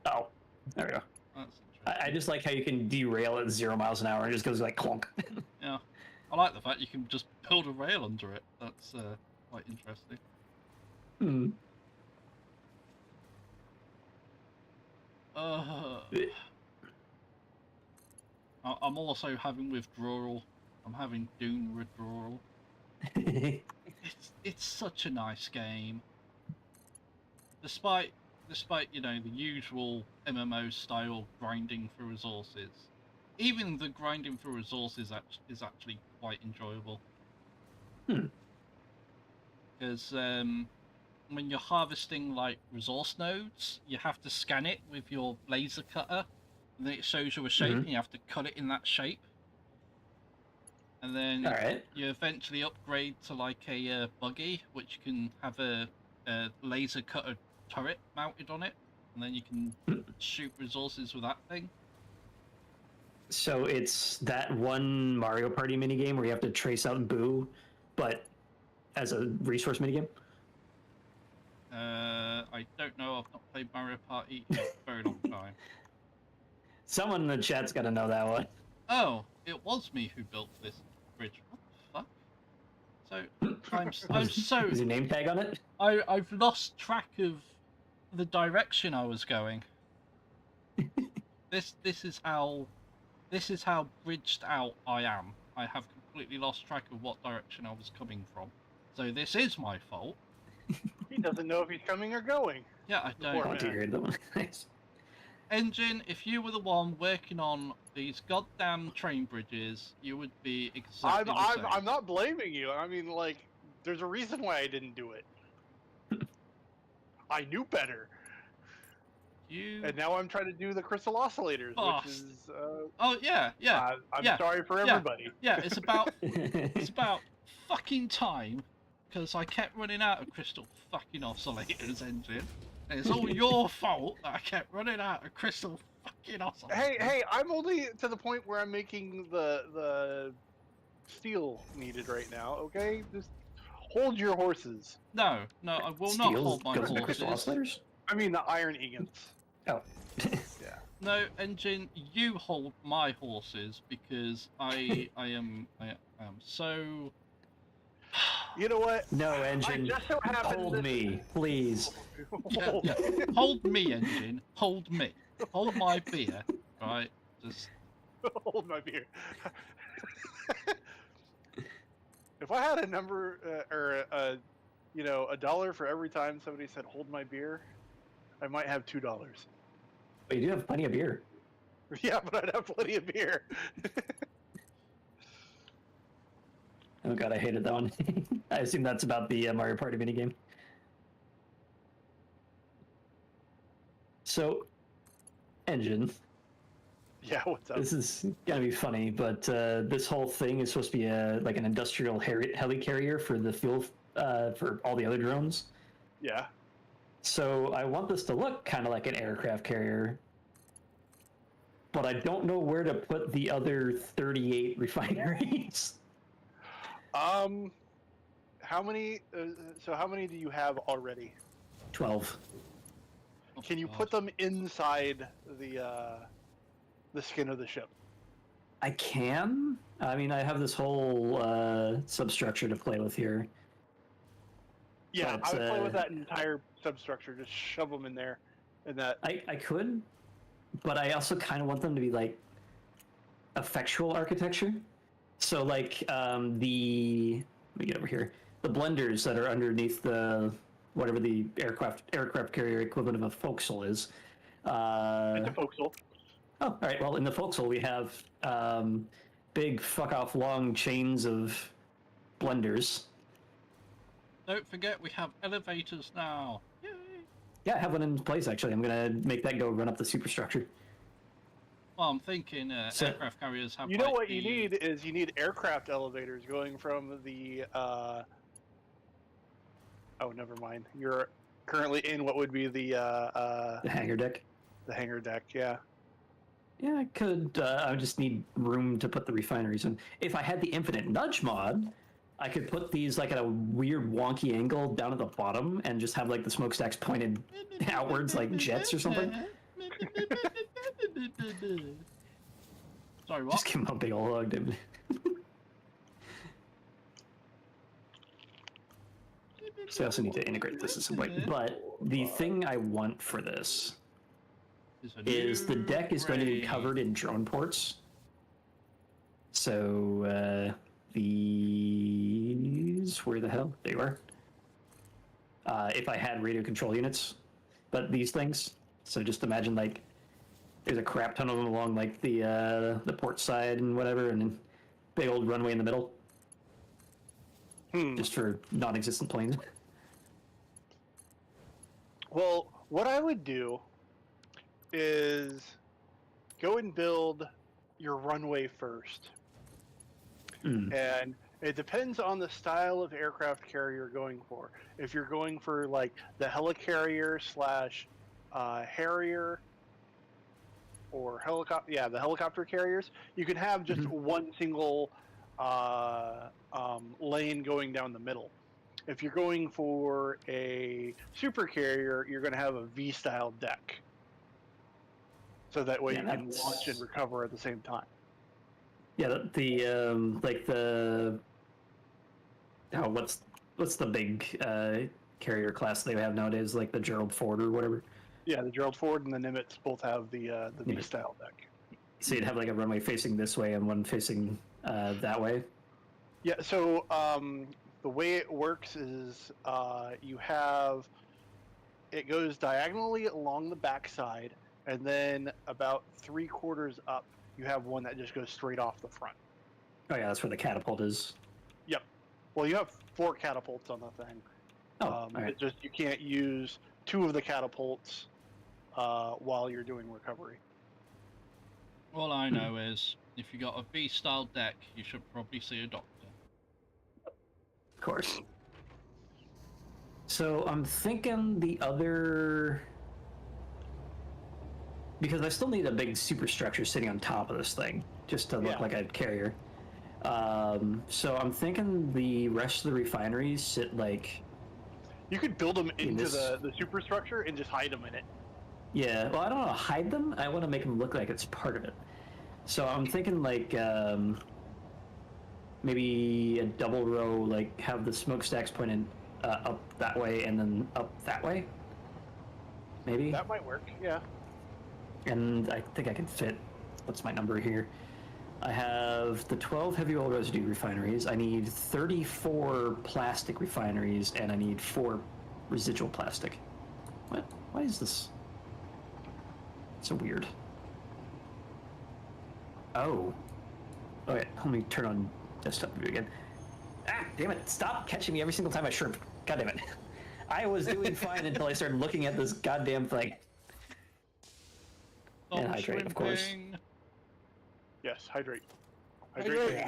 Oh, there we go.
That's
I
interesting.
just like how you can derail at 0 miles an hour and it just goes like clunk.
Yeah. I like the fact you can just build a rail under it. That's quite interesting.
Hmm.
I'm also having withdrawal. I'm having Dune withdrawal. It's such a nice game. Despite you know the usual MMO style grinding for resources, even the grinding for resources is actually quite enjoyable. Because when you're harvesting like resource nodes, you have to scan it with your laser cutter, and then it shows you a shape, and you have to cut it in that shape. And then
All right.
you eventually upgrade to like a buggy, which can have a laser cutter turret mounted on it, and then you can shoot resources with that thing.
So it's that one Mario Party minigame where you have to trace out Boo, but as a resource minigame?
I don't know. I've not played Mario Party in a very long time.
Someone in the chat's got to know that one.
Oh, it was me who built this bridge. What the fuck? So I'm so
Is your name tag on it?
I've lost track of the direction I was going. This is how bridged out I am. I have completely lost track of what direction I was coming from. So this is my fault.
He doesn't know if he's coming or going.
Yeah, I don't.
Poor
Want to
man.
hear that one? Nice.
Engine, if you were the one working on these goddamn train bridges, you would be exactly the same.
I'm not blaming you. I mean, like, there's a reason why I didn't do it. I knew better,
You
and now I'm trying to do the crystal oscillators, which
bastard.
is.
Oh yeah, yeah.
I'm
yeah,
sorry for
yeah,
everybody.
Yeah, it's about fucking time, because I kept running out of crystal fucking oscillators, Engine. And it's all your fault that I kept running out of crystal fucking oscillators.
Hey, I'm only to the point where I'm making the steel needed right now. Okay, just hold your horses.
No, I will not
Steel
hold my
goes into crystal
horses.
oscillators?
I mean the iron ingots.
Oh.
Yeah.
No, Engine, you hold my horses because I am so.
You know what?
No, Engine.
just so happen
Hold
that-
me, please.
Yeah. Hold me, Engine. Hold me. Hold my beer. Right. Just.
Hold my beer. If I had a number or a dollar for every time somebody said "hold my beer," I might have $2.
But you do have plenty of beer.
Yeah, but I'd have plenty of beer.
Oh god, I hated that one. I assume that's about the Mario Party minigame. So, Engine,
Yeah, what's up?
this is gonna be funny, but this whole thing is supposed to be like an industrial helicarrier for the fuel for all the other drones.
Yeah.
So I want this to look kind of like an aircraft carrier, but I don't know where to put the other 38 refineries.
How many? So how many do you have already?
12.
Oh,
Can you
God.
put them inside the skin of the ship?
I can. I mean, I have this whole substructure to play with here.
Yeah,
But,
I would play with that entire substructure. Just shove them in there, and that.
I could, but I also kind of want them to be like effectual architecture. So like let me get over here. The blenders that are underneath the whatever the aircraft carrier equivalent of a forecastle is.
It's a forecastle.
Oh, all right. Well, in the forecastle we have big fuck off long chains of blenders.
Don't forget, we have elevators now. Yay!
Yeah, I have one in place actually. I'm gonna make that go run up the superstructure.
Well, I'm thinking
So-
aircraft carriers have.
You know
like,
what
the...
you need is aircraft elevators going from the. Oh, never mind. You're currently in what would be the
hangar deck.
hangar deck. Yeah.
Yeah, I could. I would just need room to put the refineries in. If I had the infinite nudge mod, I could put these like at a weird wonky angle down at the bottom and just have like the smokestacks pointed outwards like jets or something.
Sorry, what?
Just give them a big ol' hug, dude. So I also need to integrate this at some point. But the thing I want for this is the deck is going to be covered in drone ports. So these, where the hell? There you are. If I had radio control units, but these things. So just imagine like there's a crap ton of them along like the port side and whatever, and then big old runway in the middle, just for non-existent planes.
Well, what I would do is go and build your runway first. And it depends on the style of aircraft carrier you're going for. If you're going for like the helicarrier / Harrier or helicopter, the helicopter carriers, you can have just one single lane going down the middle. If you're going for a super carrier, you're going to have a V-style deck, so that way
Yeah,
you can
that's-
launch and recover at the same time.
Yeah, like the what's the big carrier class they have nowadays, like the Gerald Ford or whatever.
Yeah, the Gerald Ford and the Nimitz both have the V-style deck.
So you'd have like a runway facing this way and one facing that way.
Yeah, so the way it works is you have It goes diagonally along the backside, and then about 3/4 up, you have one that just goes straight off the front.
Oh yeah, that's where the catapult is.
Yep. Well, you have 4 catapults on the thing.
Oh, all right.
It's just you can't use 2 of the catapults while you're doing recovery.
All I know is if you got a B-style deck, you should probably see a doctor.
Of course. So I'm thinking the other, because I still need a big superstructure sitting on top of this thing just to look
Yeah.
like a carrier. So I'm thinking the rest of the refineries sit like,
You could build them
In
into
this-
the superstructure and just hide them in it.
yeah. Well, I don't want to hide them. I want to make them look like it's part of it. So I'm thinking like maybe a double row, like have the smokestacks pointed up that way and then up that way. Maybe.
That might work. Yeah.
And I think I can fit, what's my number here? I have the 12 heavy oil residue refineries. I need 34 plastic refineries, and I need 4 residual plastic. What? Why is this so weird? Oh. Okay, let me turn on desktop view again. Ah, damn it. Stop catching me every single time I shrimp. God damn it. I was doing fine until I started looking at this goddamn thing.
Stop
And hydrate, of course.
shrimping.
Yes. Hydrate.
Hydrate.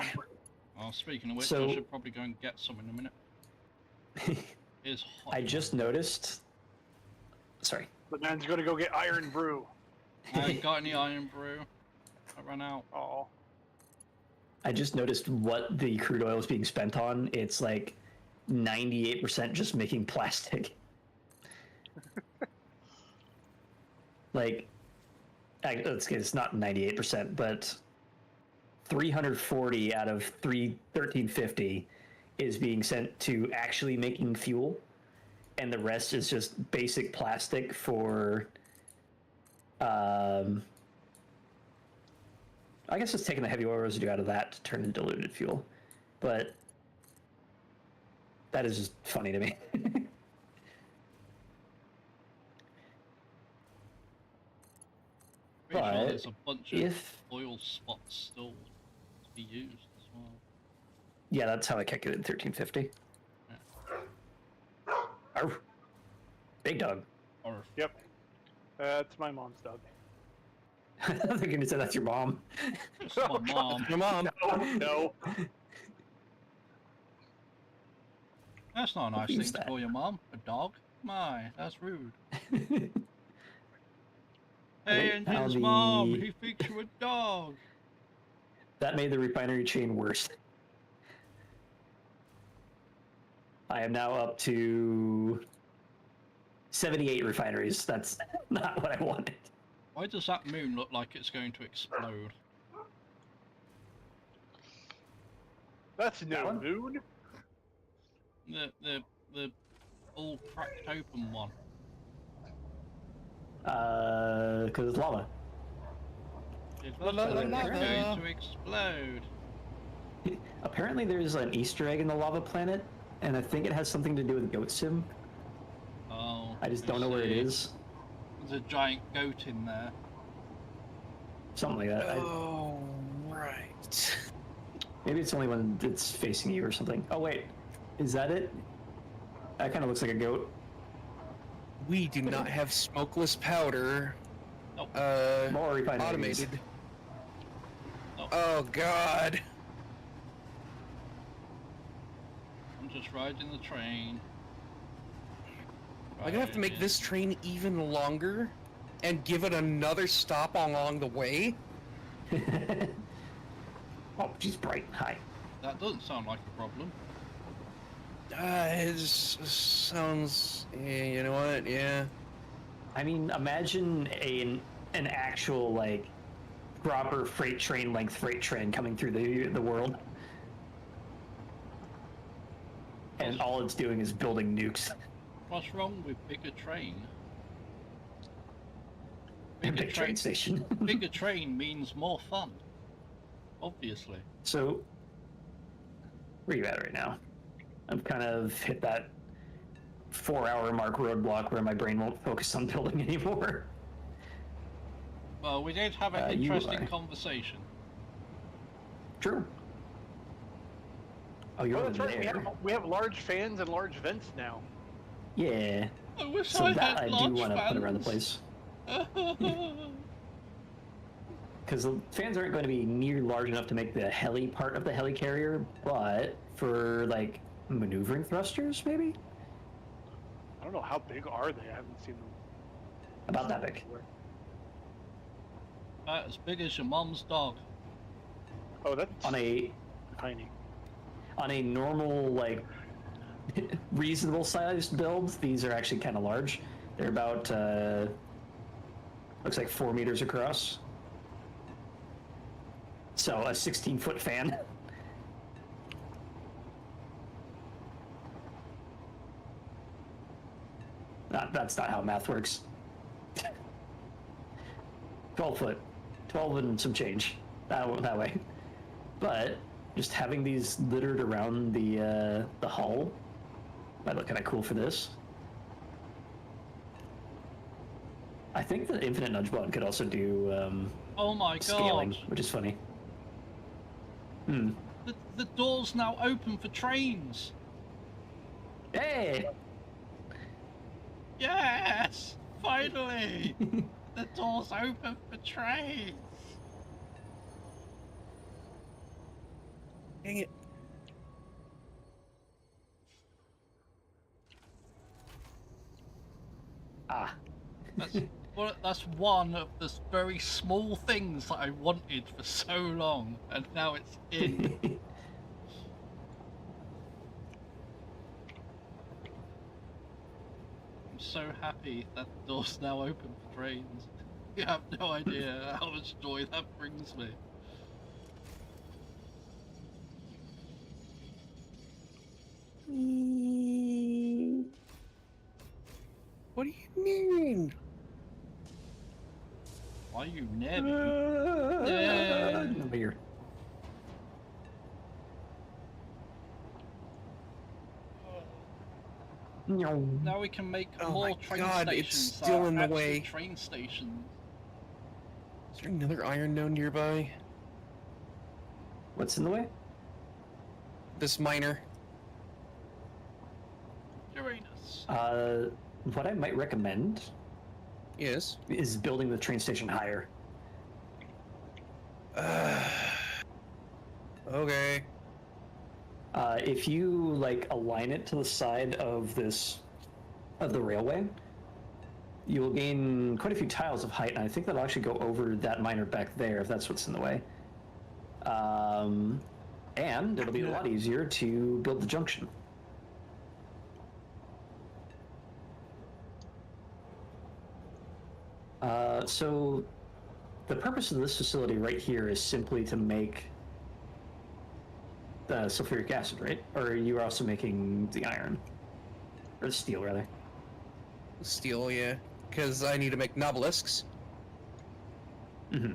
Oh, speaking of which,
So-
I should probably go and get some in a minute. It's hot.
I just noticed. Sorry.
The man's gonna go get iron brew.
I ain't got any iron brew. I ran out.
Oh.
I just noticed what the crude oil is being spent on. It's like 98% just making plastic. Like, it's not 98%, but 340 out of 1350 is being sent to actually making fuel, and the rest is just basic plastic for I guess it's taking the heavy oil residue out of that to turn into diluted fuel, but that is just funny to me.
Pretty sure
But
there's a bunch of
if-
oil spots still to be used as well.
Yeah, that's how I calculated 1350. Arf. Big dog.
Or
Yep. That's my mom's dog.
They're gonna say that's your mom.
it's my mom.
Your mom.
Oh no.
That's not a nice thing
Use
to
that.
call your mom. A dog? My, that's rude.
Okay,
Hey, and
now
his mom,
the-
he thinks you're a dog.
That made the refinery chain worse. I am now up to 78 refineries. That's not what I wanted.
Why does that moon look like it's going to explode?
That's
That
no
one?
moon.
The all cracked open one.
Because it's lava.
It
La,
looks
la,
like
la,
it's
la.
going to explode.
Apparently, there's an Easter egg in the lava planet, and I think it has something to do with Goat Sim.
Oh,
I just don't know where it
see.
is.
There's a giant goat in there.
Something like that.
Oh, right.
Maybe it's only when it's facing you or something. Oh wait, is that it? That kind of looks like a goat.
We do not have smokeless powder.
Nope.
More refineries.
Automated.
Nope.
Oh God.
I'm just riding the train.
I'm gonna have to make
Riding.
this train even longer, and give it another stop along the way.
Oh, she's bright. Hi.
That doesn't sound like a problem.
It sounds. Yeah, you know what? Yeah.
I mean, imagine an actual like proper freight train length freight train coming through the world, and all it's doing is building nukes.
What's wrong with bigger train?
A big train station.
Bigger train means more fun. Obviously.
So, where are you at right now? I've kind of hit that 4-hour mark roadblock where my brain won't focus on building anymore.
Well, we did have an
You
interesting
are.
conversation.
True. Oh, you're
Oh,
over
that's right.
there.
We have large fans and large vents now.
Yeah.
I wish
So
I
that
had
I do
large
want to put around the
fans.
place. Because the fans aren't going to be near large enough to make the heli part of the helicarrier, but for like maneuvering thrusters, maybe
I don't know how big are they. I haven't seen them.
about that big.
About as big as your mom's dog.
Oh, that's
On a
tiny.
normal like reasonable sized build, these are actually kind of large. They're about looks like 4 meters across. So a 16-foot fan. That's not how math works. 12 foot. 12 and some change. That way. But just having these littered around the hull might look kind of cool for this. I think the infinite nudge mod could also do
Oh my
scaling,
god.
which is funny.
The door's now open for trains.
Hey!
Yes! Finally! The door's open for trains.
Dang it.
Ah.
That's one of the very small things that I wanted for so long, and now it's in. I'm so happy that the door's now open for trains. You have no idea how much joy that brings me.
What do you mean?
Why are you never?
Over here. No.
Now we can make
Oh
more
my
train
God,
stations.
it's still
that are
in the
actual
way.
Train stations.
Is there another iron node nearby?
What's in the way?
This miner.
Uranus.
What I might recommend
Yes.
is building the train station higher.
Okay.
If you like align it to the side of the railway, you will gain quite a few tiles of height, and I think that'll actually go over that miner back there if that's what's in the way. And it'll be a lot easier to build the junction. So the purpose of this facility right here is simply to make the sulfuric acid, right? Or are you also making the iron? Or the steel, rather.
Steel, yeah. Because I need to make nobelisks.
Mm-hmm.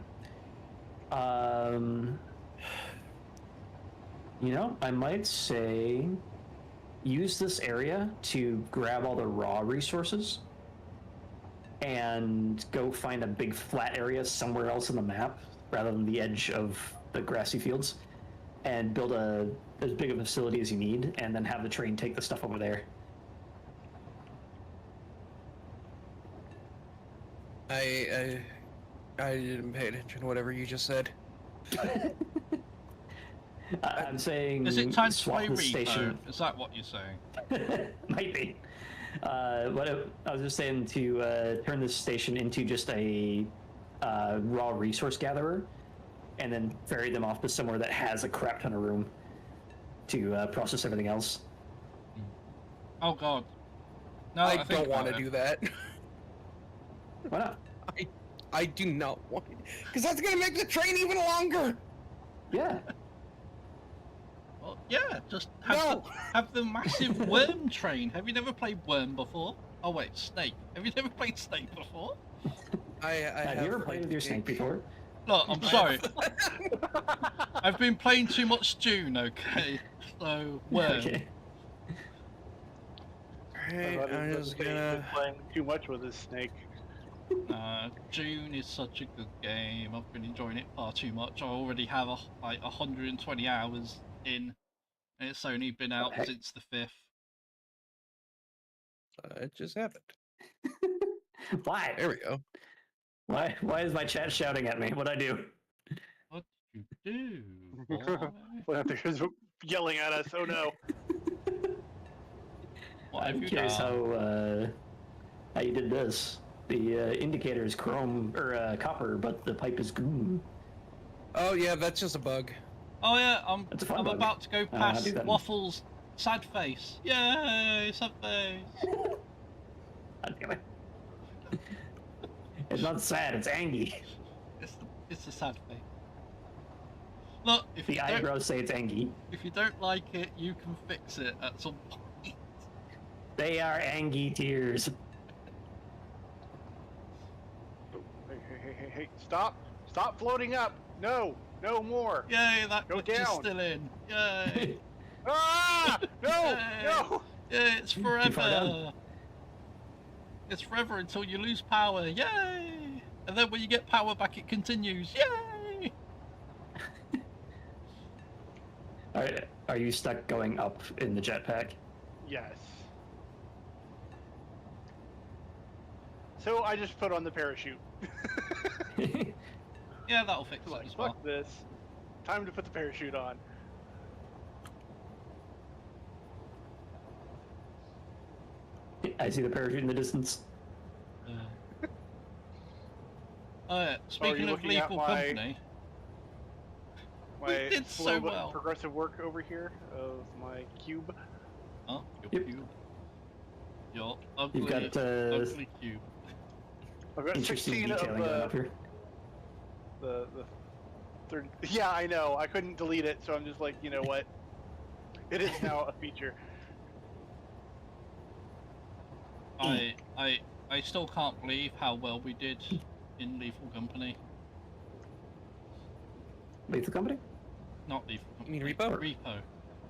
You know, I might say use this area to grab all the raw resources and go find a big flat area somewhere else on the map rather than the edge of the grassy fields and build as big a facility as you need and then have the train take the stuff over there.
I didn't pay attention to whatever you just said.
I'm saying
Is it time to
swap
play
the
Repo?
station.
Is that what you're saying?
Might be. I was just saying to turn this station into just a raw resource gatherer, and then ferry them off to somewhere that has a crap ton of room to process everything else.
Oh god. No,
I
think
don't want
about
to
it.
do that.
Why not?
I do not want it. Because that's going to make the train even longer!
Yeah.
Well, yeah, just have,
No!
have the massive worm train. Have you never played Worm before? Oh wait, Snake. Have you never played Snake before?
Have you ever played with your snake before?
Look, I'm sorry. I've been playing too much Dune, okay? So, Worm.
Okay.
Alright,
thought
I'm
he was
just
saying he was
gonna...
playing too much with his snake.
June is such a good game. I've been enjoying it far too much. I already have like 120 hours in, and it's only been out
heck?
since the 5th.
It just happened.
Why?
There we go.
Why is my chat shouting at me? What'd I do?
What did you do, boy?
There's yelling at us. Oh no!
What have
I'm
you
curious
done?
how you did this. The indicator is chrome or copper, but the pipe is green.
Oh yeah, that's just a bug.
Oh yeah,
That's a fun
I'm
bug.
about to go
I'll do
past
that.
Waffle's sad face. Yay, sad face.
God damn it. It's not sad, it's angry.
It's a sad face. Look, if
The
you don't,
eyebrows say it's angry.
if you don't like it, you can fix it at some point.
They are angry tears.
Hey! Stop! Stop floating up! No! No more!
Yay, that
Go
glitch is
down.
still in. Yay.
Ah! No!
Yay.
No!
Yeah, it's
far
forever.
down.
It's forever until you lose power. Yay! And then when you get power back, it continues. Yay!
Are you stuck going up in the jetpack?
Yes. So I just put on the parachute.
Yeah, that'll fix it
Like,
as well.
fuck this. Time to put the parachute on.
I see the parachute in the distance.
Oh yeah, speaking of
looking at
Lethal
my-
Company,
My
did so
slow but
well.
progressive work over here of my cube.
oh, your
Yep.
cube. Your ugly,
You've got
ugly cube.
I've got
interesting
16 of
detailing going up here.
the 30. Yeah, I know. I couldn't delete it, so I'm just like, you know what? It is now a feature.
I still can't believe how well we did in Lethal Company.
Lethal Company?
Not Lethal
You
Company.
mean Repo?
Repo.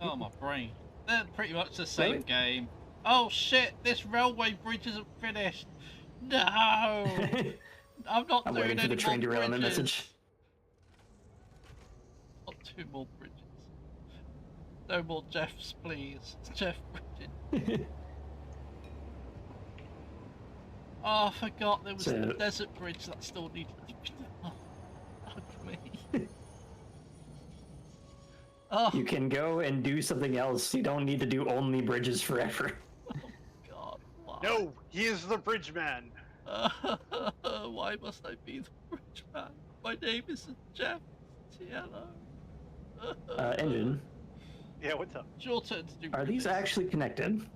Oh, my brain. They're pretty much the same
Really?
game. Oh shit, this railway bridge isn't finished. No! I'm not
I'm
doing
waiting for
any
the train
more
derailment
bridges.
message.
Not 2 more bridges. No more Jeffs, please. Jeff Bridges. Oh, I forgot there was
So-
the desert bridge that still needed to be done. Fuck me. Oh,
You can go and do something else. You don't need to do only bridges forever.
God. Why?
No, he is the bridge man.
Why must I be the bridge man? My name isn't Jeff. Hello.
Engine,
Yeah, what's up?
It's your turn to do
are these
bridges.
actually connected?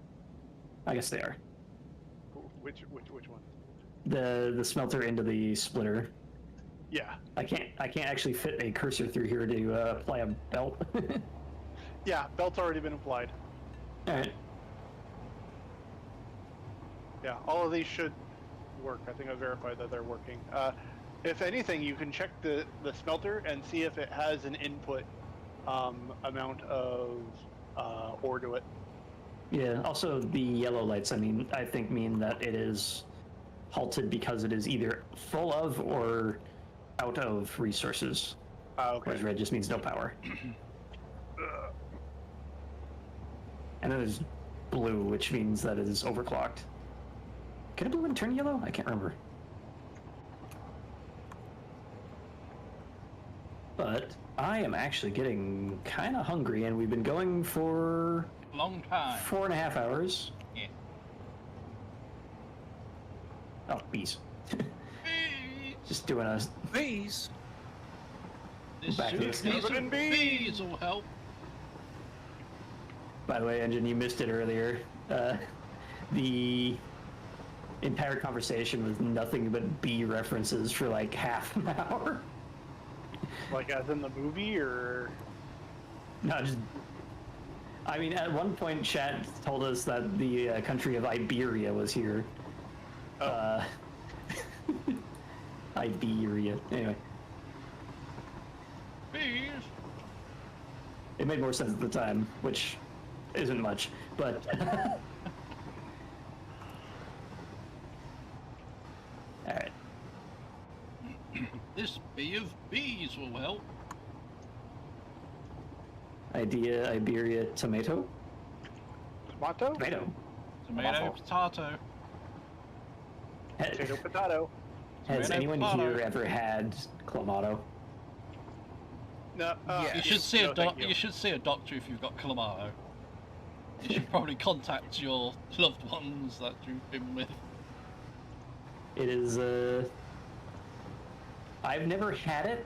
I guess they are.
Which one?
The smelter into the splitter.
Yeah.
I can't actually fit a cursor through here to apply a belt.
Yeah, belt's already been applied.
Alright.
Yeah, all of these should work. I think I verified that they're working. If anything, you can check the smelter and see if it has an input amount of ore to it.
Yeah, also the yellow lights, I think mean that it is halted because it is either full of or out of resources.
Okay.
Whereas red just means no power. And then there's blue, which means that it is overclocked. Can a blue one turn yellow? I can't remember. But I am actually getting kind of hungry, and we've been going for
Long time.
4.5 hours.
Yeah.
Oh, bees.
Bees.
Just doing a...
Please.
This
Back to
suit
the
needs
Covered in
some
bees.
bees will help.
By the way, Engine, you missed it earlier. The entire conversation was nothing but bee references for like half an hour.
Like as in the movie, or
No, just... I mean, at one point, chat told us that the country of Iberia was here.
oh,
Iberia. Anyway,
Bees.
it made more sense at the time, which isn't much, but
This bee of bees will help.
Idea, Iberia, tomato?
Tomato?
Tomato.
Tomato,
Waffle.
potato.
Potato, potato.
Has
Tomato,
anyone
potato.
here ever had clamato?
No.
Yeah.
You should see
no,
a
thank you.
you should see a doctor if you've got clamato. You should probably contact your loved ones that you've been with.
It is, I've never had it,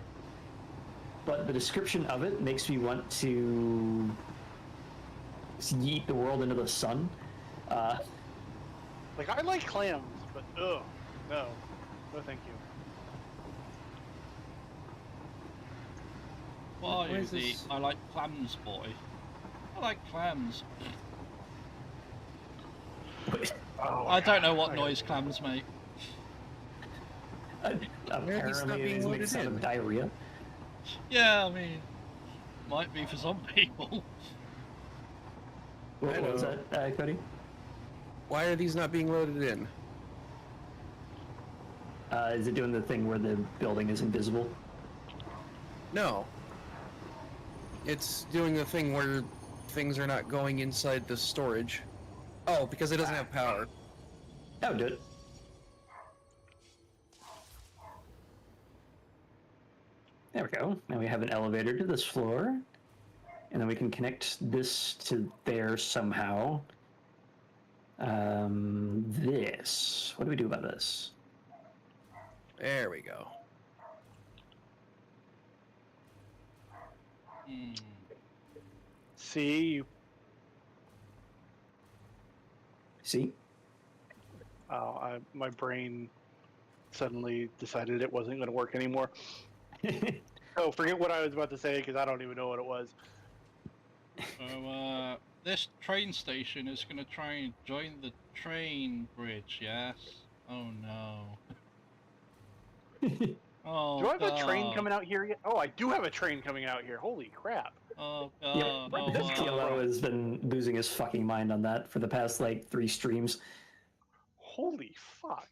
but the description of it makes me want to yeet the world into the sun.
Like, I like clams, but ugh, no. No, thank you.
What are
Where
you,
is
the
this?
I like clams boy? I like clams.
Oh,
I don't know what
I-
noise clams make.
Apparently,
being
it
loaded
makes sound
in?
of diarrhea.
Yeah, I mean, might be for some people.
What was that, Cody?
Why are these not being loaded in?
Is it doing the thing where the building is invisible?
No. It's doing the thing where things are not going inside the storage. Oh, because it doesn't have power.
That would do it. There we go. Now we have an elevator to this floor. And then we can connect this to there somehow. This. What do we do about this?
There we go.
Hmm.
See,
See?
my brain suddenly decided it wasn't going to work anymore. Oh, forget what I was about to say because I don't even know what it was.
So, this train station is going to try and join the train bridge, yes? Oh no. Oh,
Do I have a train
God.
coming out here yet? Oh, I do have a train coming out here. Holy crap.
Oh
Yep.
God. Oh,
Where did this come
wow.
from?
TLO has been losing his fucking mind on that for the past, like, 3 streams.
Holy fuck.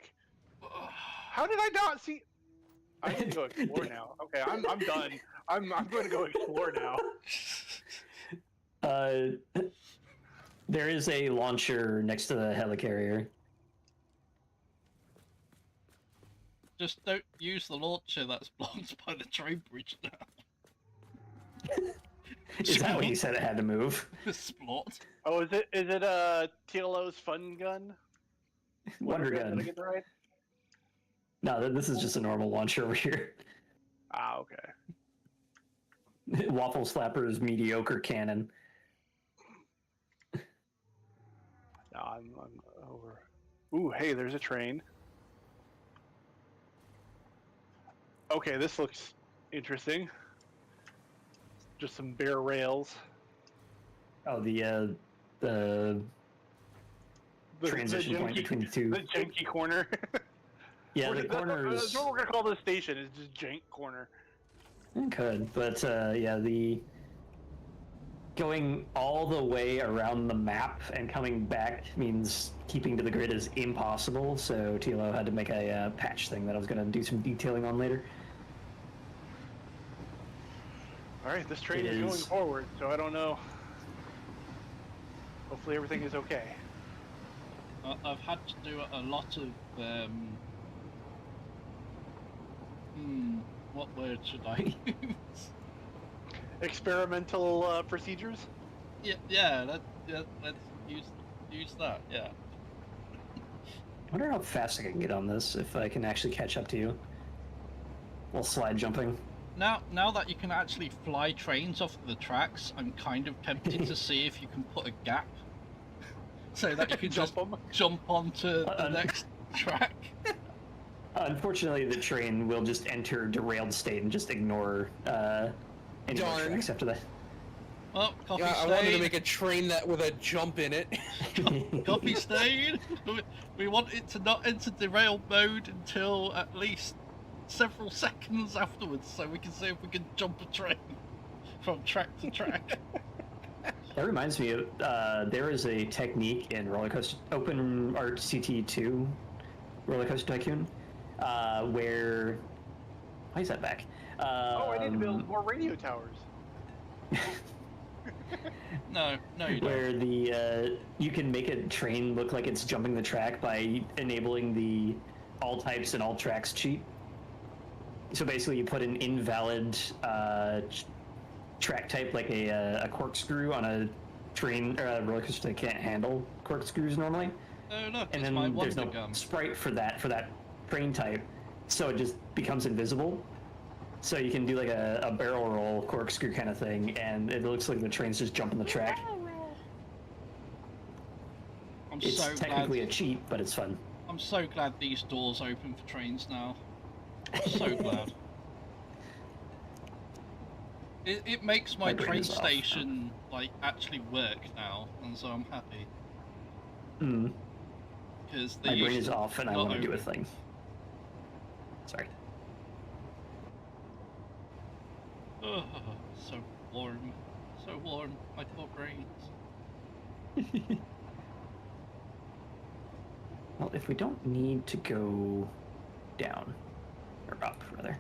How did I not see? I need to go explore now. Okay, I'm done. I'm going to go explore now.
There is a launcher next to the helicarrier.
Just don't use the launcher that's blocked by the train bridge now.
Is that what you said it had to move?
Splot.
Oh, is it TLO's fun gun?
Wonder
Did I
gun.
get that right?
No, this is just a normal launcher over here.
Ah, okay.
Waffle Slapper's mediocre cannon.
No, I'm over. Ooh, hey, there's a train. Okay, this looks interesting. Just some bare rails.
Oh, the transition point between the two.
The janky corner.
Yeah, the
That's
corners.
what we're gonna call this station. Is just jank corner.
It could, but yeah, the going all the way around the map and coming back means keeping to the grid is impossible. So TLO had to make a patch thing that I was going to do some detailing on later.
All right, this train
It
is going
is.
forward, so I don't know. Hopefully everything is okay.
I've had to do a lot of what word should I use?
Experimental procedures.
Yeah, let's use that. Yeah.
I wonder how fast I can get on this if I can actually catch up to you. While slide jumping.
Now that you can actually fly trains off the tracks, I'm kind of tempted to see if you can put a gap so that you can just
Jump 'em.
jump onto the next track.
Unfortunately, the train will just enter derailed state and just ignore any more
Darn.
tracks after that.
Well, coffee
Yeah, I wanted to
stain.
make a train that with a jump in it.
Coffee stain. We want it to not enter derail mode until at least several seconds afterwards, so we can see if we can jump a train from track to track.
That reminds me of there is a technique in Open Art CT2 Roller Coaster Tycoon where Why is that back?
Oh, I need to build more radio towers.
No, you don't.
Where the you can make a train look like it's jumping the track by enabling the all types and all tracks cheat. So basically, you put an invalid track type, like a corkscrew, on a train or a roller coaster that can't handle corkscrews normally,
Oh look,
and
it's my
then there's
wonder
no
gun.
sprite for that train type, so it just becomes invisible. So you can do like a barrel roll corkscrew kind of thing, and it looks like the train's just jumping the track.
I'm
It's
so
technically
glad.
a cheat, but it's fun.
I'm so glad these doors open for trains now. I'm so glad. It makes my
My brain
train
is off.
station like actually work now, and so I'm happy
Mm.
because
My brain is off, and I
not
want to do a
open.
thing. Sorry.
Oh, so warm, my poor brains.
Well, if we don't need to go down, or up, rather.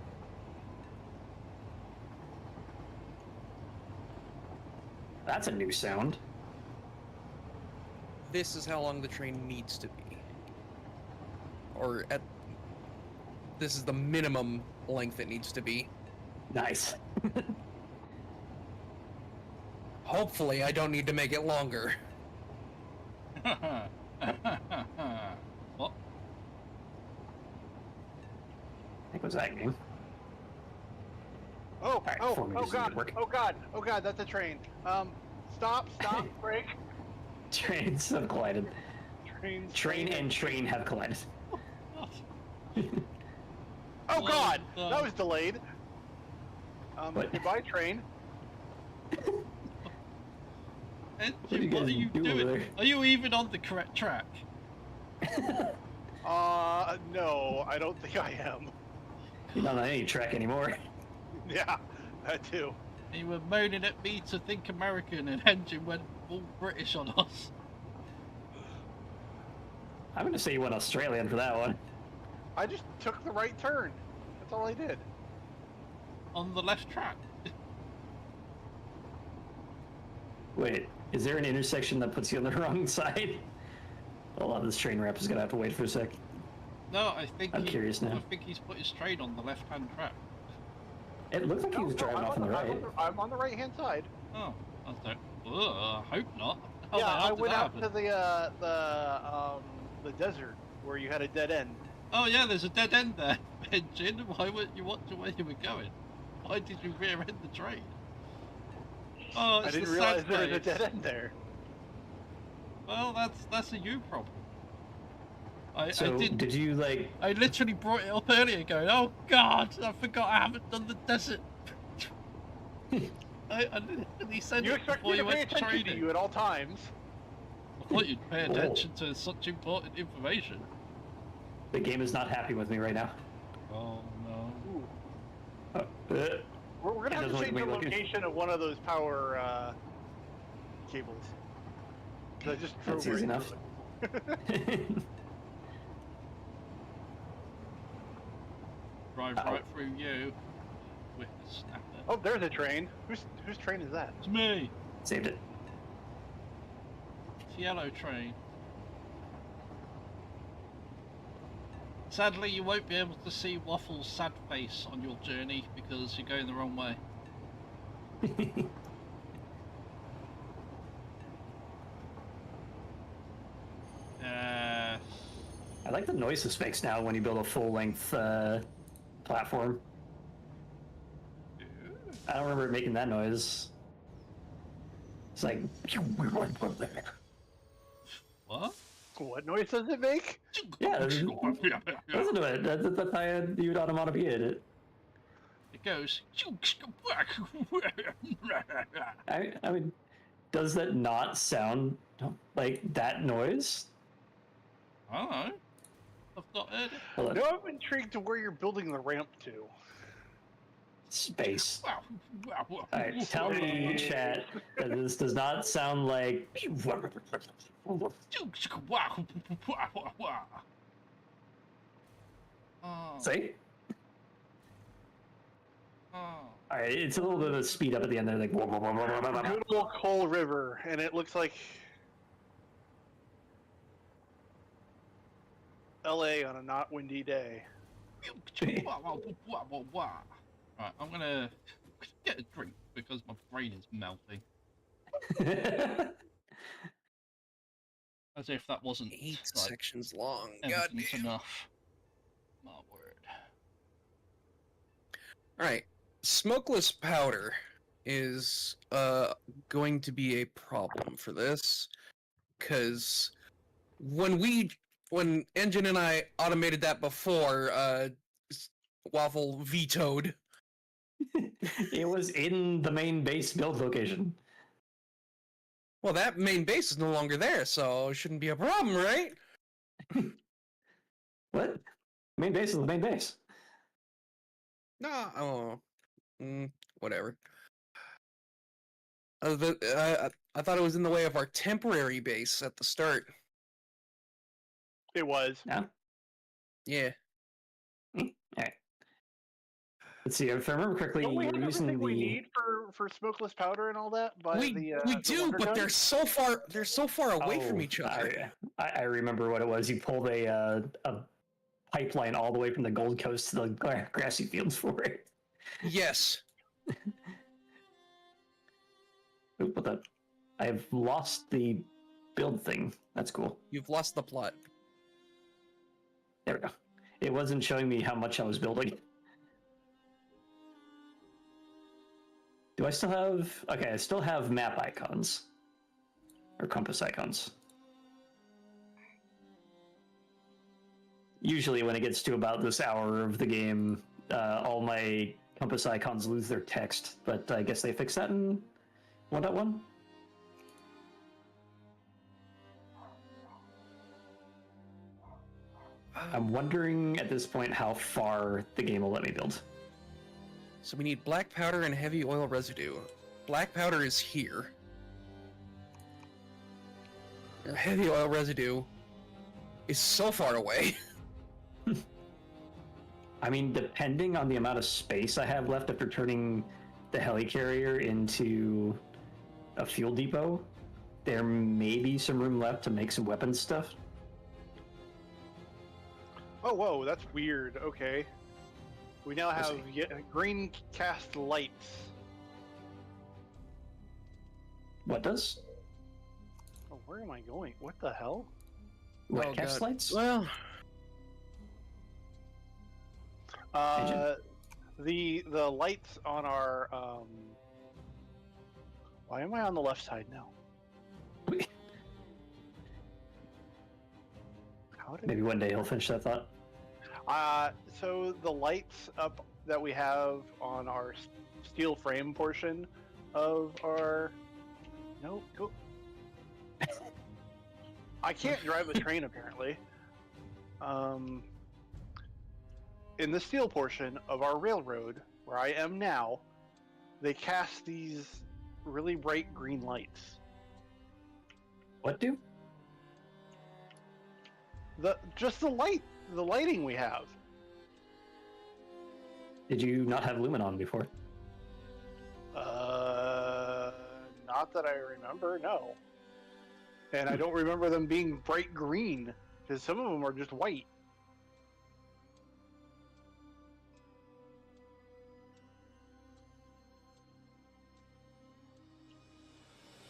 That's a new sound.
This is how long the train needs to be. This is the minimum length it needs to be.
Nice.
Hopefully, I don't need to make it longer.
What?
I think it was that game.
Oh,
Alright,
oh,
before we
oh
just need to
god,
work.
oh god, that's a train. Stop, break.
Trains have collided.
Trains.
Train and train have collided.
Oh god,
Well,
that was delayed.
What?
Goodbye, train.
Engine,
What do you
what
guys
are you
do over
doing?
there?
Are you even on the correct track?
No, I don't think I am.
You're not on any track anymore.
Yeah, that too.
You were moaning at me to think American, and Engine went all British on us.
I'm gonna say you went Australian for that one.
I just took the right turn. That's all I did.
On the left track.
Wait, is there an intersection that puts you on the wrong side? Hold on, this train wrap is gonna have to wait for a sec.
No, I think
I'm curious now.
I think he's put his train on the left-hand track.
It looked like he was driving off on the right.
I'm on the right-hand side.
Oh, I don't. I hope not. How
Yeah,
the hell
I
did
went
that
out
happen?
to the desert where you had a dead end.
Oh yeah, there's a dead end there, Engine. Why weren't you watching where you were going? Why did you rear-end the train? Oh, it's
I didn't
the
realize
sad
there was a
face.
dead end there.
Well, that's a you problem. I
So, did you like?
I literally brought it up earlier going, oh god, I forgot I haven't done the desert. I literally said
You
it
expect
before
me to
you
pay
went to
attention to
training.
you at all times.
I thought you'd pay attention to such important information.
The game is not happy with me right now.
Oh no.
Ooh.
Oh,
We're gonna
It
have to
doesn't
change the
look like we
location of one of those power cables. 'Cause I just
That's
drove
easy
right
enough.
through it.
Drive
Ow.
right through you with the snapper.
Oh, there's a train. Whose train is that?
It's me.
Saved it.
It's a yellow train. Sadly, you won't be able to see Waffle's sad face on your journey because you're going the wrong way. Yes.
I like the noise this makes now when you build a full-length platform. I don't remember it making that noise. It's like.
What?
What noise does it make?
Yeah, listen to it. That's how you'd onomatopoeia it.
It goes.
I mean, does that not sound like that noise?
I don't know. I've not heard it.
Hold on.
No, I'm intrigued to where you're building the ramp to.
Space. Alright, tell me, chat, that this does not sound like.
Oh.
See? All right, it's a little bit of a speed up at the end there, like. Whoa, whoa, whoa, whoa, whoa, whoa, whoa.
Good old Coal River, and it looks like LA on a not windy day.
Right, I'm gonna get a drink because my brain is melting. As if that wasn't
8
like
sections long. God
evidence
damn.
enough. My word.
All right, smokeless powder is going to be a problem for this, because when Engine and I automated that before, Waffle vetoed.
It was in the main base build location.
Well, that main base is no longer there, so it shouldn't be a problem, right?
What? Main base is the main base.
No, whatever. I thought it was in the way of our temporary base at the start.
It was.
Yeah.
Yeah.
All right. Let's see. If I remember correctly,
Don't we have
you're using
everything we
the.
need for smokeless powder and all that? By
We
the
do,
wonder
but
gun?
they're so far away from each other.
I remember what it was. You pulled a pipeline all the way from the Gold Coast to the grassy fields for it.
Yes.
Oop, what the? I've lost the build thing. That's cool.
You've lost the plot.
There we go. It wasn't showing me how much I was building. Do I still have... Okay, I still have map icons. Or compass icons. Usually when it gets to about this hour of the game, all my compass icons lose their text, but I guess they fixed that in 1.1? I'm wondering at this point how far the game will let me build.
So we need black powder and heavy oil residue. Black powder is here. Heavy oil residue is so far away.
I mean, depending on the amount of space I have left after turning the helicarrier into a fuel depot, there may be some room left to make some weapons stuff.
Oh, whoa, that's weird. Okay. We now have green cast lights.
What does?
Oh, where am I going? What the hell?
What,
Oh,
cast
God.
lights?
Well,
The lights on our why am I on the left side now? How did
Maybe one day he'll finish that thought.
so the lights up that we have on our steel frame portion of our go. I can't drive a train apparently. In the steel portion of our railroad, where I am now, they cast these really bright green lights.
What do?
The lighting we have.
Did you not have lumen on before?
Not that I remember, no. And I don't remember them being bright green, because some of them are just white.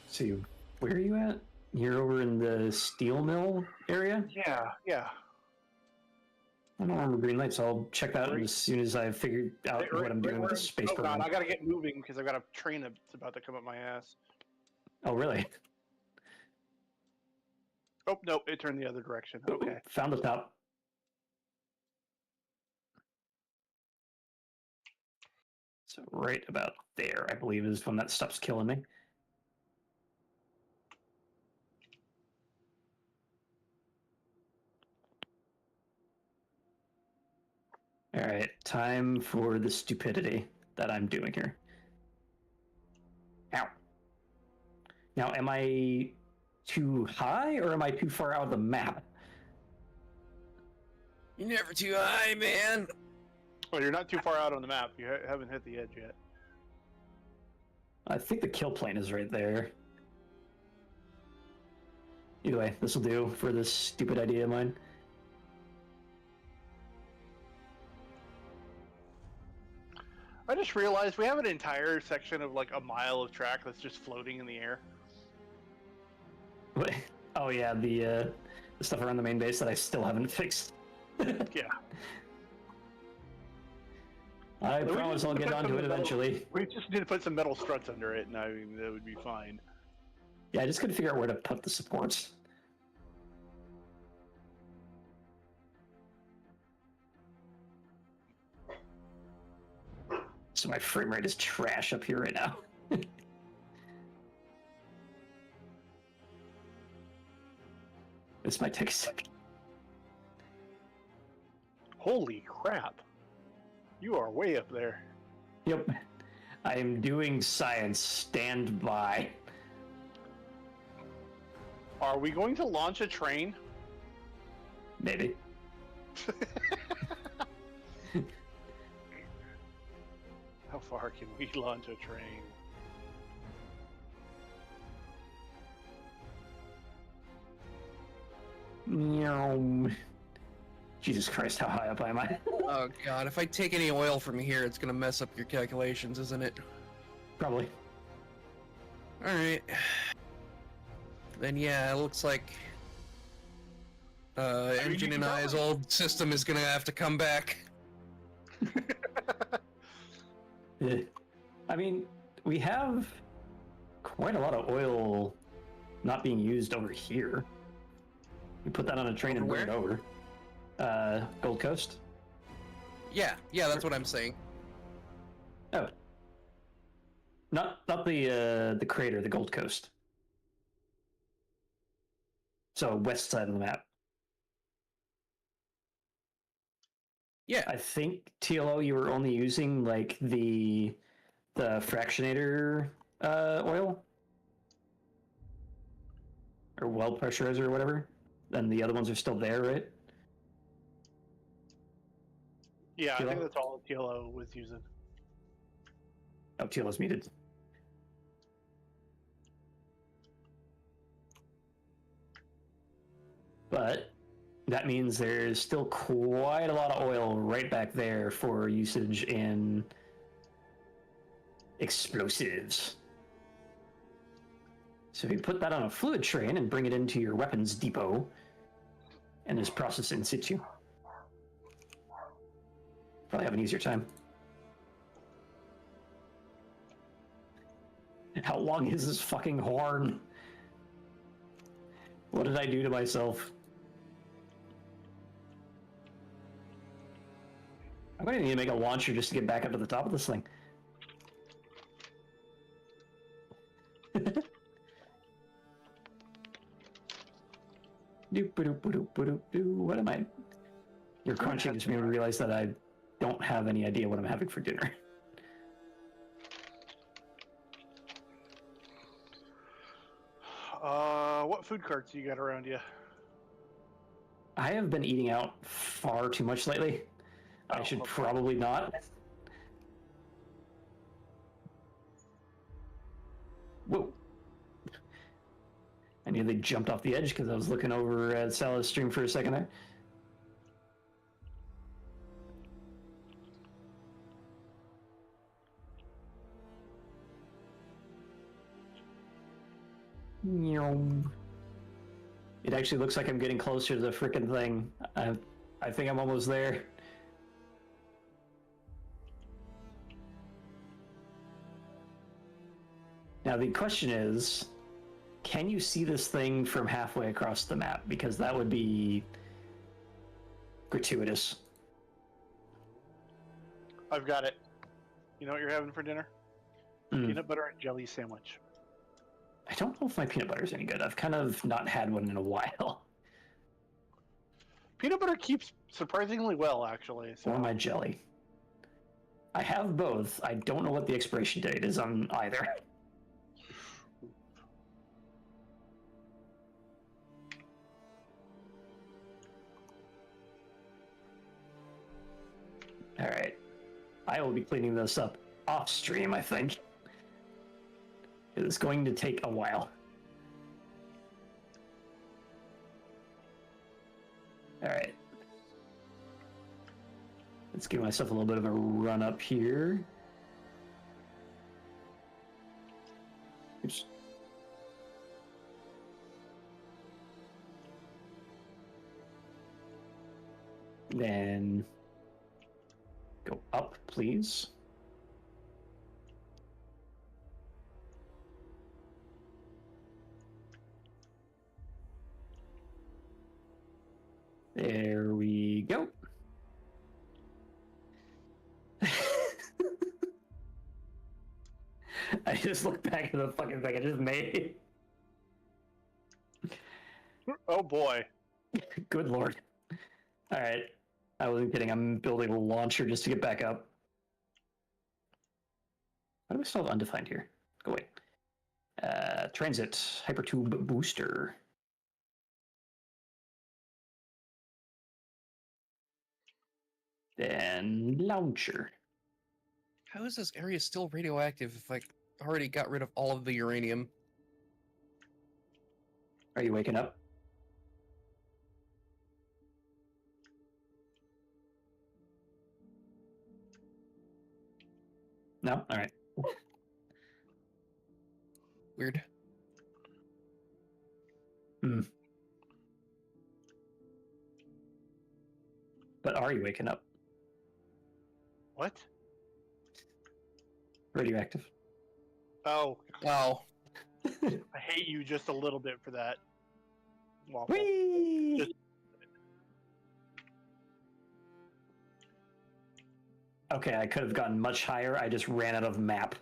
See, where are you at? You're over in the steel mill area?
Yeah.
I don't remember green lights. I'll check that as soon as I've figured out what I'm doing with the space
Oh god,
program.
I gotta get moving because I've got a train that's about to come up my ass.
Oh, really?
Oh, nope, it turned the other direction.
Ooh,
Okay.
found the top. So right about there, I believe, is when that stuff's killing me. All right, time for the stupidity that I'm doing here. Ow. Now, am I too high or am I too far out of the map?
you're never too high, man.
Well, you're not too far out on the map. You haven't hit the edge yet.
I think the kill plane is right there. Either way, this will do for this stupid idea of mine.
I just realized we have an entire section of like a mile of track that's just floating in the air.
What? Oh yeah, the stuff around the main base that I still haven't fixed.
Yeah.
I
We
promise
just
I'll
need to
get
put
onto
some
it
metal-
eventually.
We just need to put some metal struts under it, and I mean, that would be fine.
Yeah, I just couldn't figure out where to put the supports. So my frame rate is trash up here right now. This might take a second.
Holy crap! You are way up there.
Yep. I am doing science. Stand by.
Are we going to launch a train?
Maybe.
How far can we launch a train?
Meow. Jesus Christ, how high up am I?
Oh god, if I take any oil from here, it's gonna mess up your calculations, isn't it?
Probably.
Alright. Then yeah, it looks like Engine and I's old system is gonna have to come back.
I mean, we have quite a lot of oil not being used over here. We put that on a train and bring it over. Gold Coast?
Yeah, that's what I'm saying.
Oh. Not the crater, the Gold Coast. So west side of the map.
Yeah.
I think TLO you were only using like the fractionator oil or well pressurizer or whatever. Then the other ones are still there, right?
Yeah, I
TLO?
think that's all TLO was using.
Oh, TLO's muted. But that means there's still quite a lot of oil right back there for usage in explosives. So if you put that on a fluid train and bring it into your weapons depot and just process it in situ, probably have an easier time. How long is this fucking horn? What did I do to myself? I'm going to need to make a launcher just to get back up to the top of this thing. What am I? You're crunching just made me realize that I don't have any idea what I'm having for dinner.
What food carts you got around you?
I have been eating out far too much lately. I should probably not. Whoa. I nearly jumped off the edge because I was looking over at Salah's stream for a second there. It actually looks like I'm getting closer to the frickin' thing. I think I'm almost there. Now the question is, can you see this thing from halfway across the map? Because that would be gratuitous.
I've got it. You know what you're having for dinner? Peanut butter and jelly sandwich.
I don't know if my peanut butter is any good. I've kind of not had one in a while.
Peanut butter keeps surprisingly well, actually. So.
Or my jelly. I have both. I don't know what the expiration date is on either. All right. I will be cleaning this up off stream, I think. It's going to take a while. Alright. Let's give myself a little bit of a run up here. Oops. Then go up, please. There we go. I just looked back at the fucking thing I just made.
Oh boy.
Good lord. Alright. I wasn't kidding. I'm building a launcher just to get back up. Why do we still have undefined here? Go away. Transit. Hypertube booster. Then launcher.
How is this area still radioactive if I already got rid of all of the uranium?
Are you waking up? No? Alright.
Weird.
But are you waking up?
What?
Radioactive.
Oh,
Oh.
I hate you just a little bit for that. Waffle.
Whee!
Just-
Okay, I could have gotten much higher. I just ran out of map.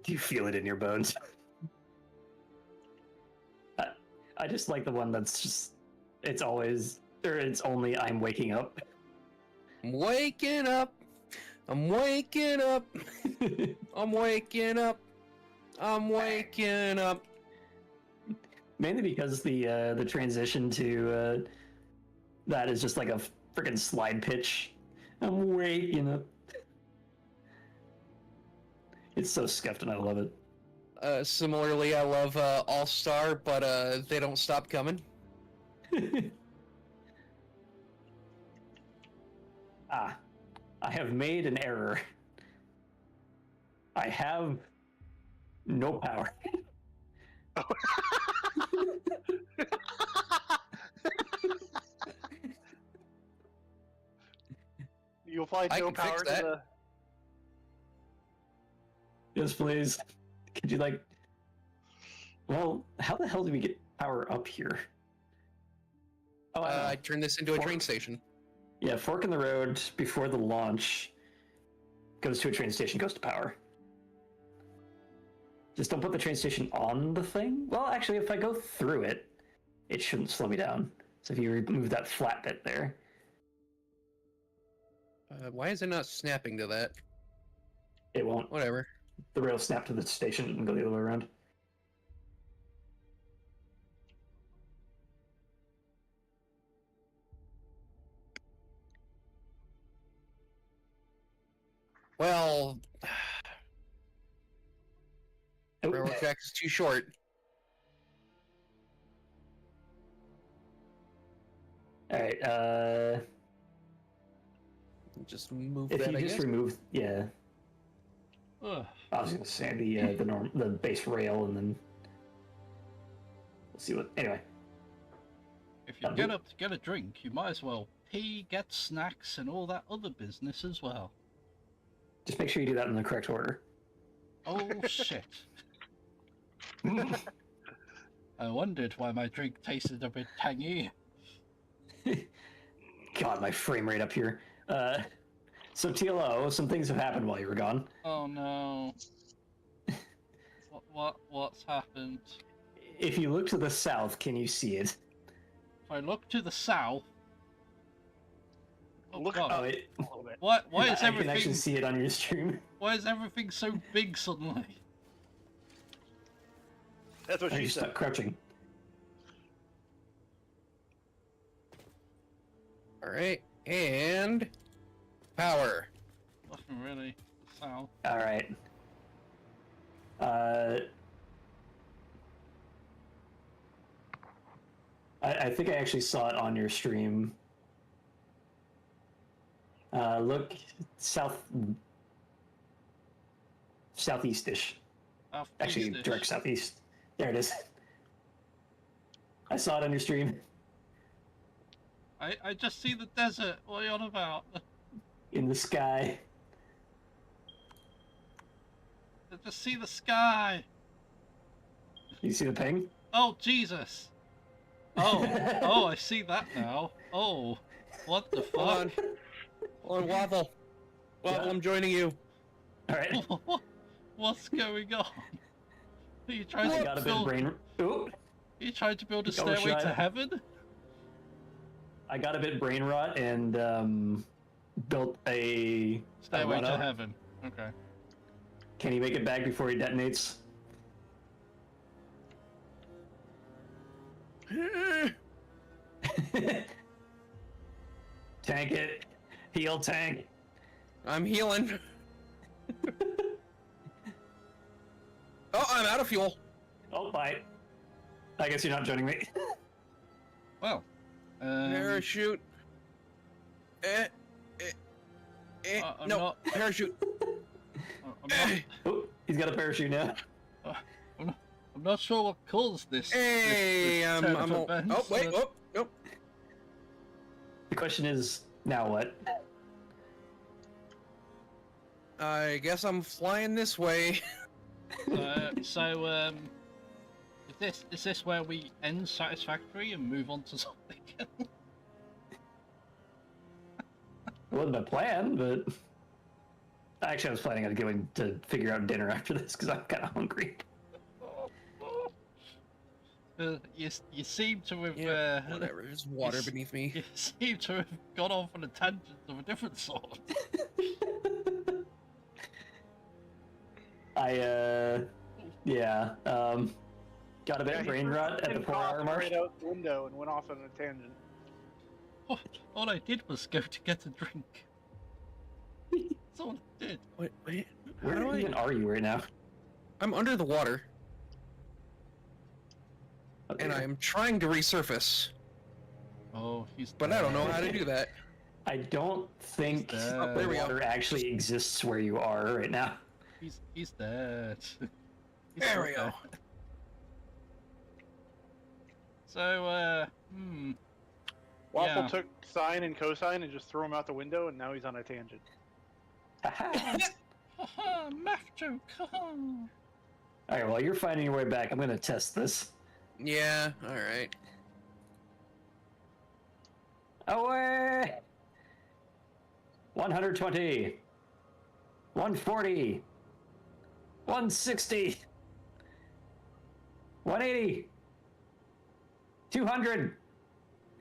Do you feel it in your bones? I just like the one that's just, it's always, or it's only I'm waking up.
I'm waking up. I'm waking up. I'm waking up. I'm waking up.
Mainly because the transition to that is just like a freaking slide pitch. I'm waking up. It's so scuffed and I love it.
Similarly, I love All Star, but they don't stop coming.
Ah, I have made an error. I have no power.
You applied
I
no
can fix
power to
that.
the.
Yes, please. Could you like? Well, how the hell do we get power up here? Oh, I know.
I turned this into a train station.
Yeah, fork in the road before the launch goes to a train station, goes to power. Just don't put the train station on the thing. Well, actually, if I go through it, it shouldn't slow me down. So if you remove that flat bit there,
Why is it not snapping to that?
it won't.
Whatever.
The rail snap to the station and go the other way around.
Well,
Oh,
railroad track is too short.
all right.
Just move
If
that,
you
I
just
guess.
remove, yeah,
Ugh.
I was gonna say the base rail, and then we'll see what. Anyway,
If you get up to get a drink, you might as well pee, get snacks, and all that other business as well.
just make sure you do that in the correct order.
Oh shit. I wondered why my drink tasted a bit tangy.
God, my frame rate up here. So TLO, some things have happened while you were gone.
Oh no. What's happened?
If you look to the south, can you see it?
If I look to the south. Oh
Look
god.
Oh, it.
A little bit.
Why
I
is
can actually
everything
see it on your stream.
why is everything so big suddenly?
That's what
Are
she
you
said.
stuck crouching?
All right, and Power.
Nothing really. South.
All right. I think I actually saw it on your stream. Look southeast-ish. Actually,
Southeast-ish.
direct southeast. There it is. I saw it on your stream.
I just see the desert. What are you on about?
In the sky.
I just see the sky.
You see the ping?
Oh, Jesus. Oh, oh, I see that now. Oh, what the
Hold on.
fuck?
Hold on, Waffle. Waffle,
Yeah.
I'm joining you.
All right.
What's going on? Are you trying
I
to
got a bit of
build?
brain. Ooh,
Are you trying to build a
Oh,
stairway
shit.
to heaven?
I got a bit brain rot and built a
Stairway to
run-up.
heaven. Okay.
Can he make it back before he detonates? Tank it. Heal tank.
I'm healing. Oh, I'm out of fuel.
Oh, bye. I guess you're not joining me.
Well.
Parachute.
I'm
No,
not-
parachute.
I'm not.
Oh, he's got a parachute now.
I'm not sure what caused this.
Hey,
this turn of events,
oh, wait,
but-
oh, nope.
The question is, now what?
I guess I'm flying this way.
So, is this where we end Satisfactory and move on to something else?
It wasn't my plan, but actually, I was planning on going to figure out dinner after this because I'm kind of hungry.
You seem to have
Whatever, there's water
Yes.
beneath me.
you seem to have gone off on a tangent of a different sort.
Got a bit of
he
brain
threw
rot at the
something
4 hour mark.
right out the window and went off on a tangent.
All I did was go to get a drink. That's all I did.
Wait, how
Where
do I?
even are you right now?
I'm under the water,
Okay.
and I am trying to resurface,
Oh, he's.
but I don't know how to do that.
I don't think
He's dead.
the
There we go.
water actually exists where you are right now.
He's dead. He's
There
so
we go.
dead. So,
Waffle
Yeah.
took sine and cosine and just threw him out the window, and now he's on a tangent.
Haha.
haha, math joke. haha.
Alright, while you're finding your way back, I'm gonna test this.
Yeah, all right.
Away! 120. 140. 160. 180. 200.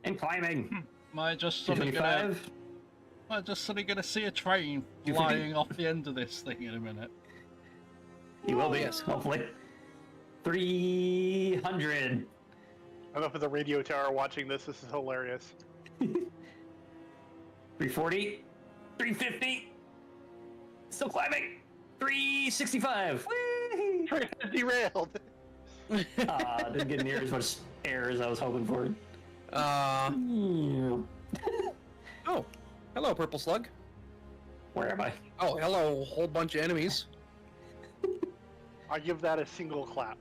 And climbing.
Am I just suddenly gonna?
225.
Am I just suddenly gonna see a train
250.
flying off the end of this thing in a minute?
You will be,
Yes.
hopefully. 300.
I'm up at the radio tower watching this. This is hilarious.
340. 350. Still climbing. 365. Whee!
Train derailed.
Didn't get near as much air as I was hoping for.
Oh, hello, purple slug.
Where am I?
Oh, hello, whole bunch of enemies.
I give that a single clap.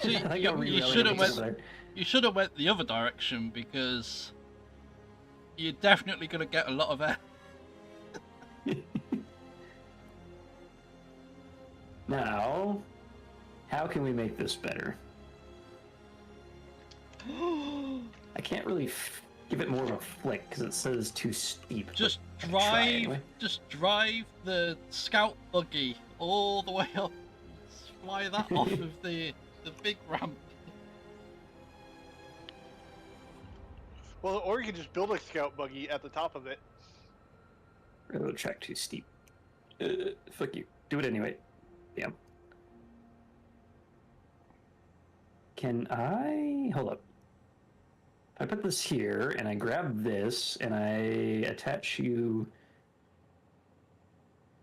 See,
I think
you-
I'll
you
re-rally
should've
it
went-
over there.
You should have went the other direction because you're definitely gonna get a lot of air.
Now, how can we make this better? I can't really give it more of a flick because it says too steep.
Just
but try
drive,
anyway.
just drive the scout buggy all the way up. Fly that off of the big ramp.
Well, or you could just build a scout buggy at the top of it.
Railroad track too steep. Fuck you. Do it anyway. Damn. Can I hold up? I put this here, and I grab this, and I attach you.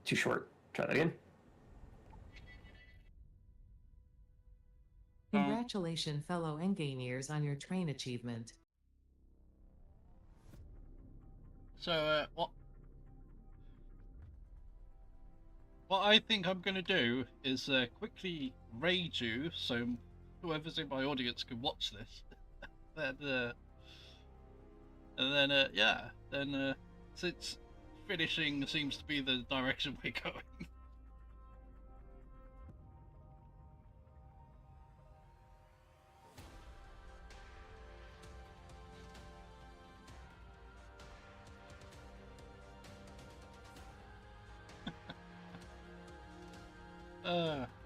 Too short. Try that again.
Congratulations, fellow Engineers, on your train achievement.
So, what I think I'm going to do is quickly raid you, so whoever's in my audience can watch this. Then since finishing seems to be the direction we're going.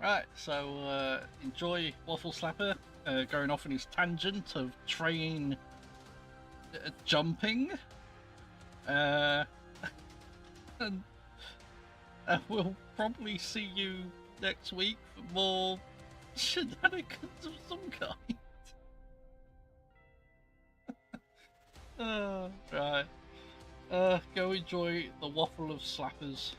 Right, so enjoy Waffle Slapper going off on his tangent of train jumping. And we'll probably see you next week for more shenanigans of some kind. Right. Go enjoy the waffle of slappers.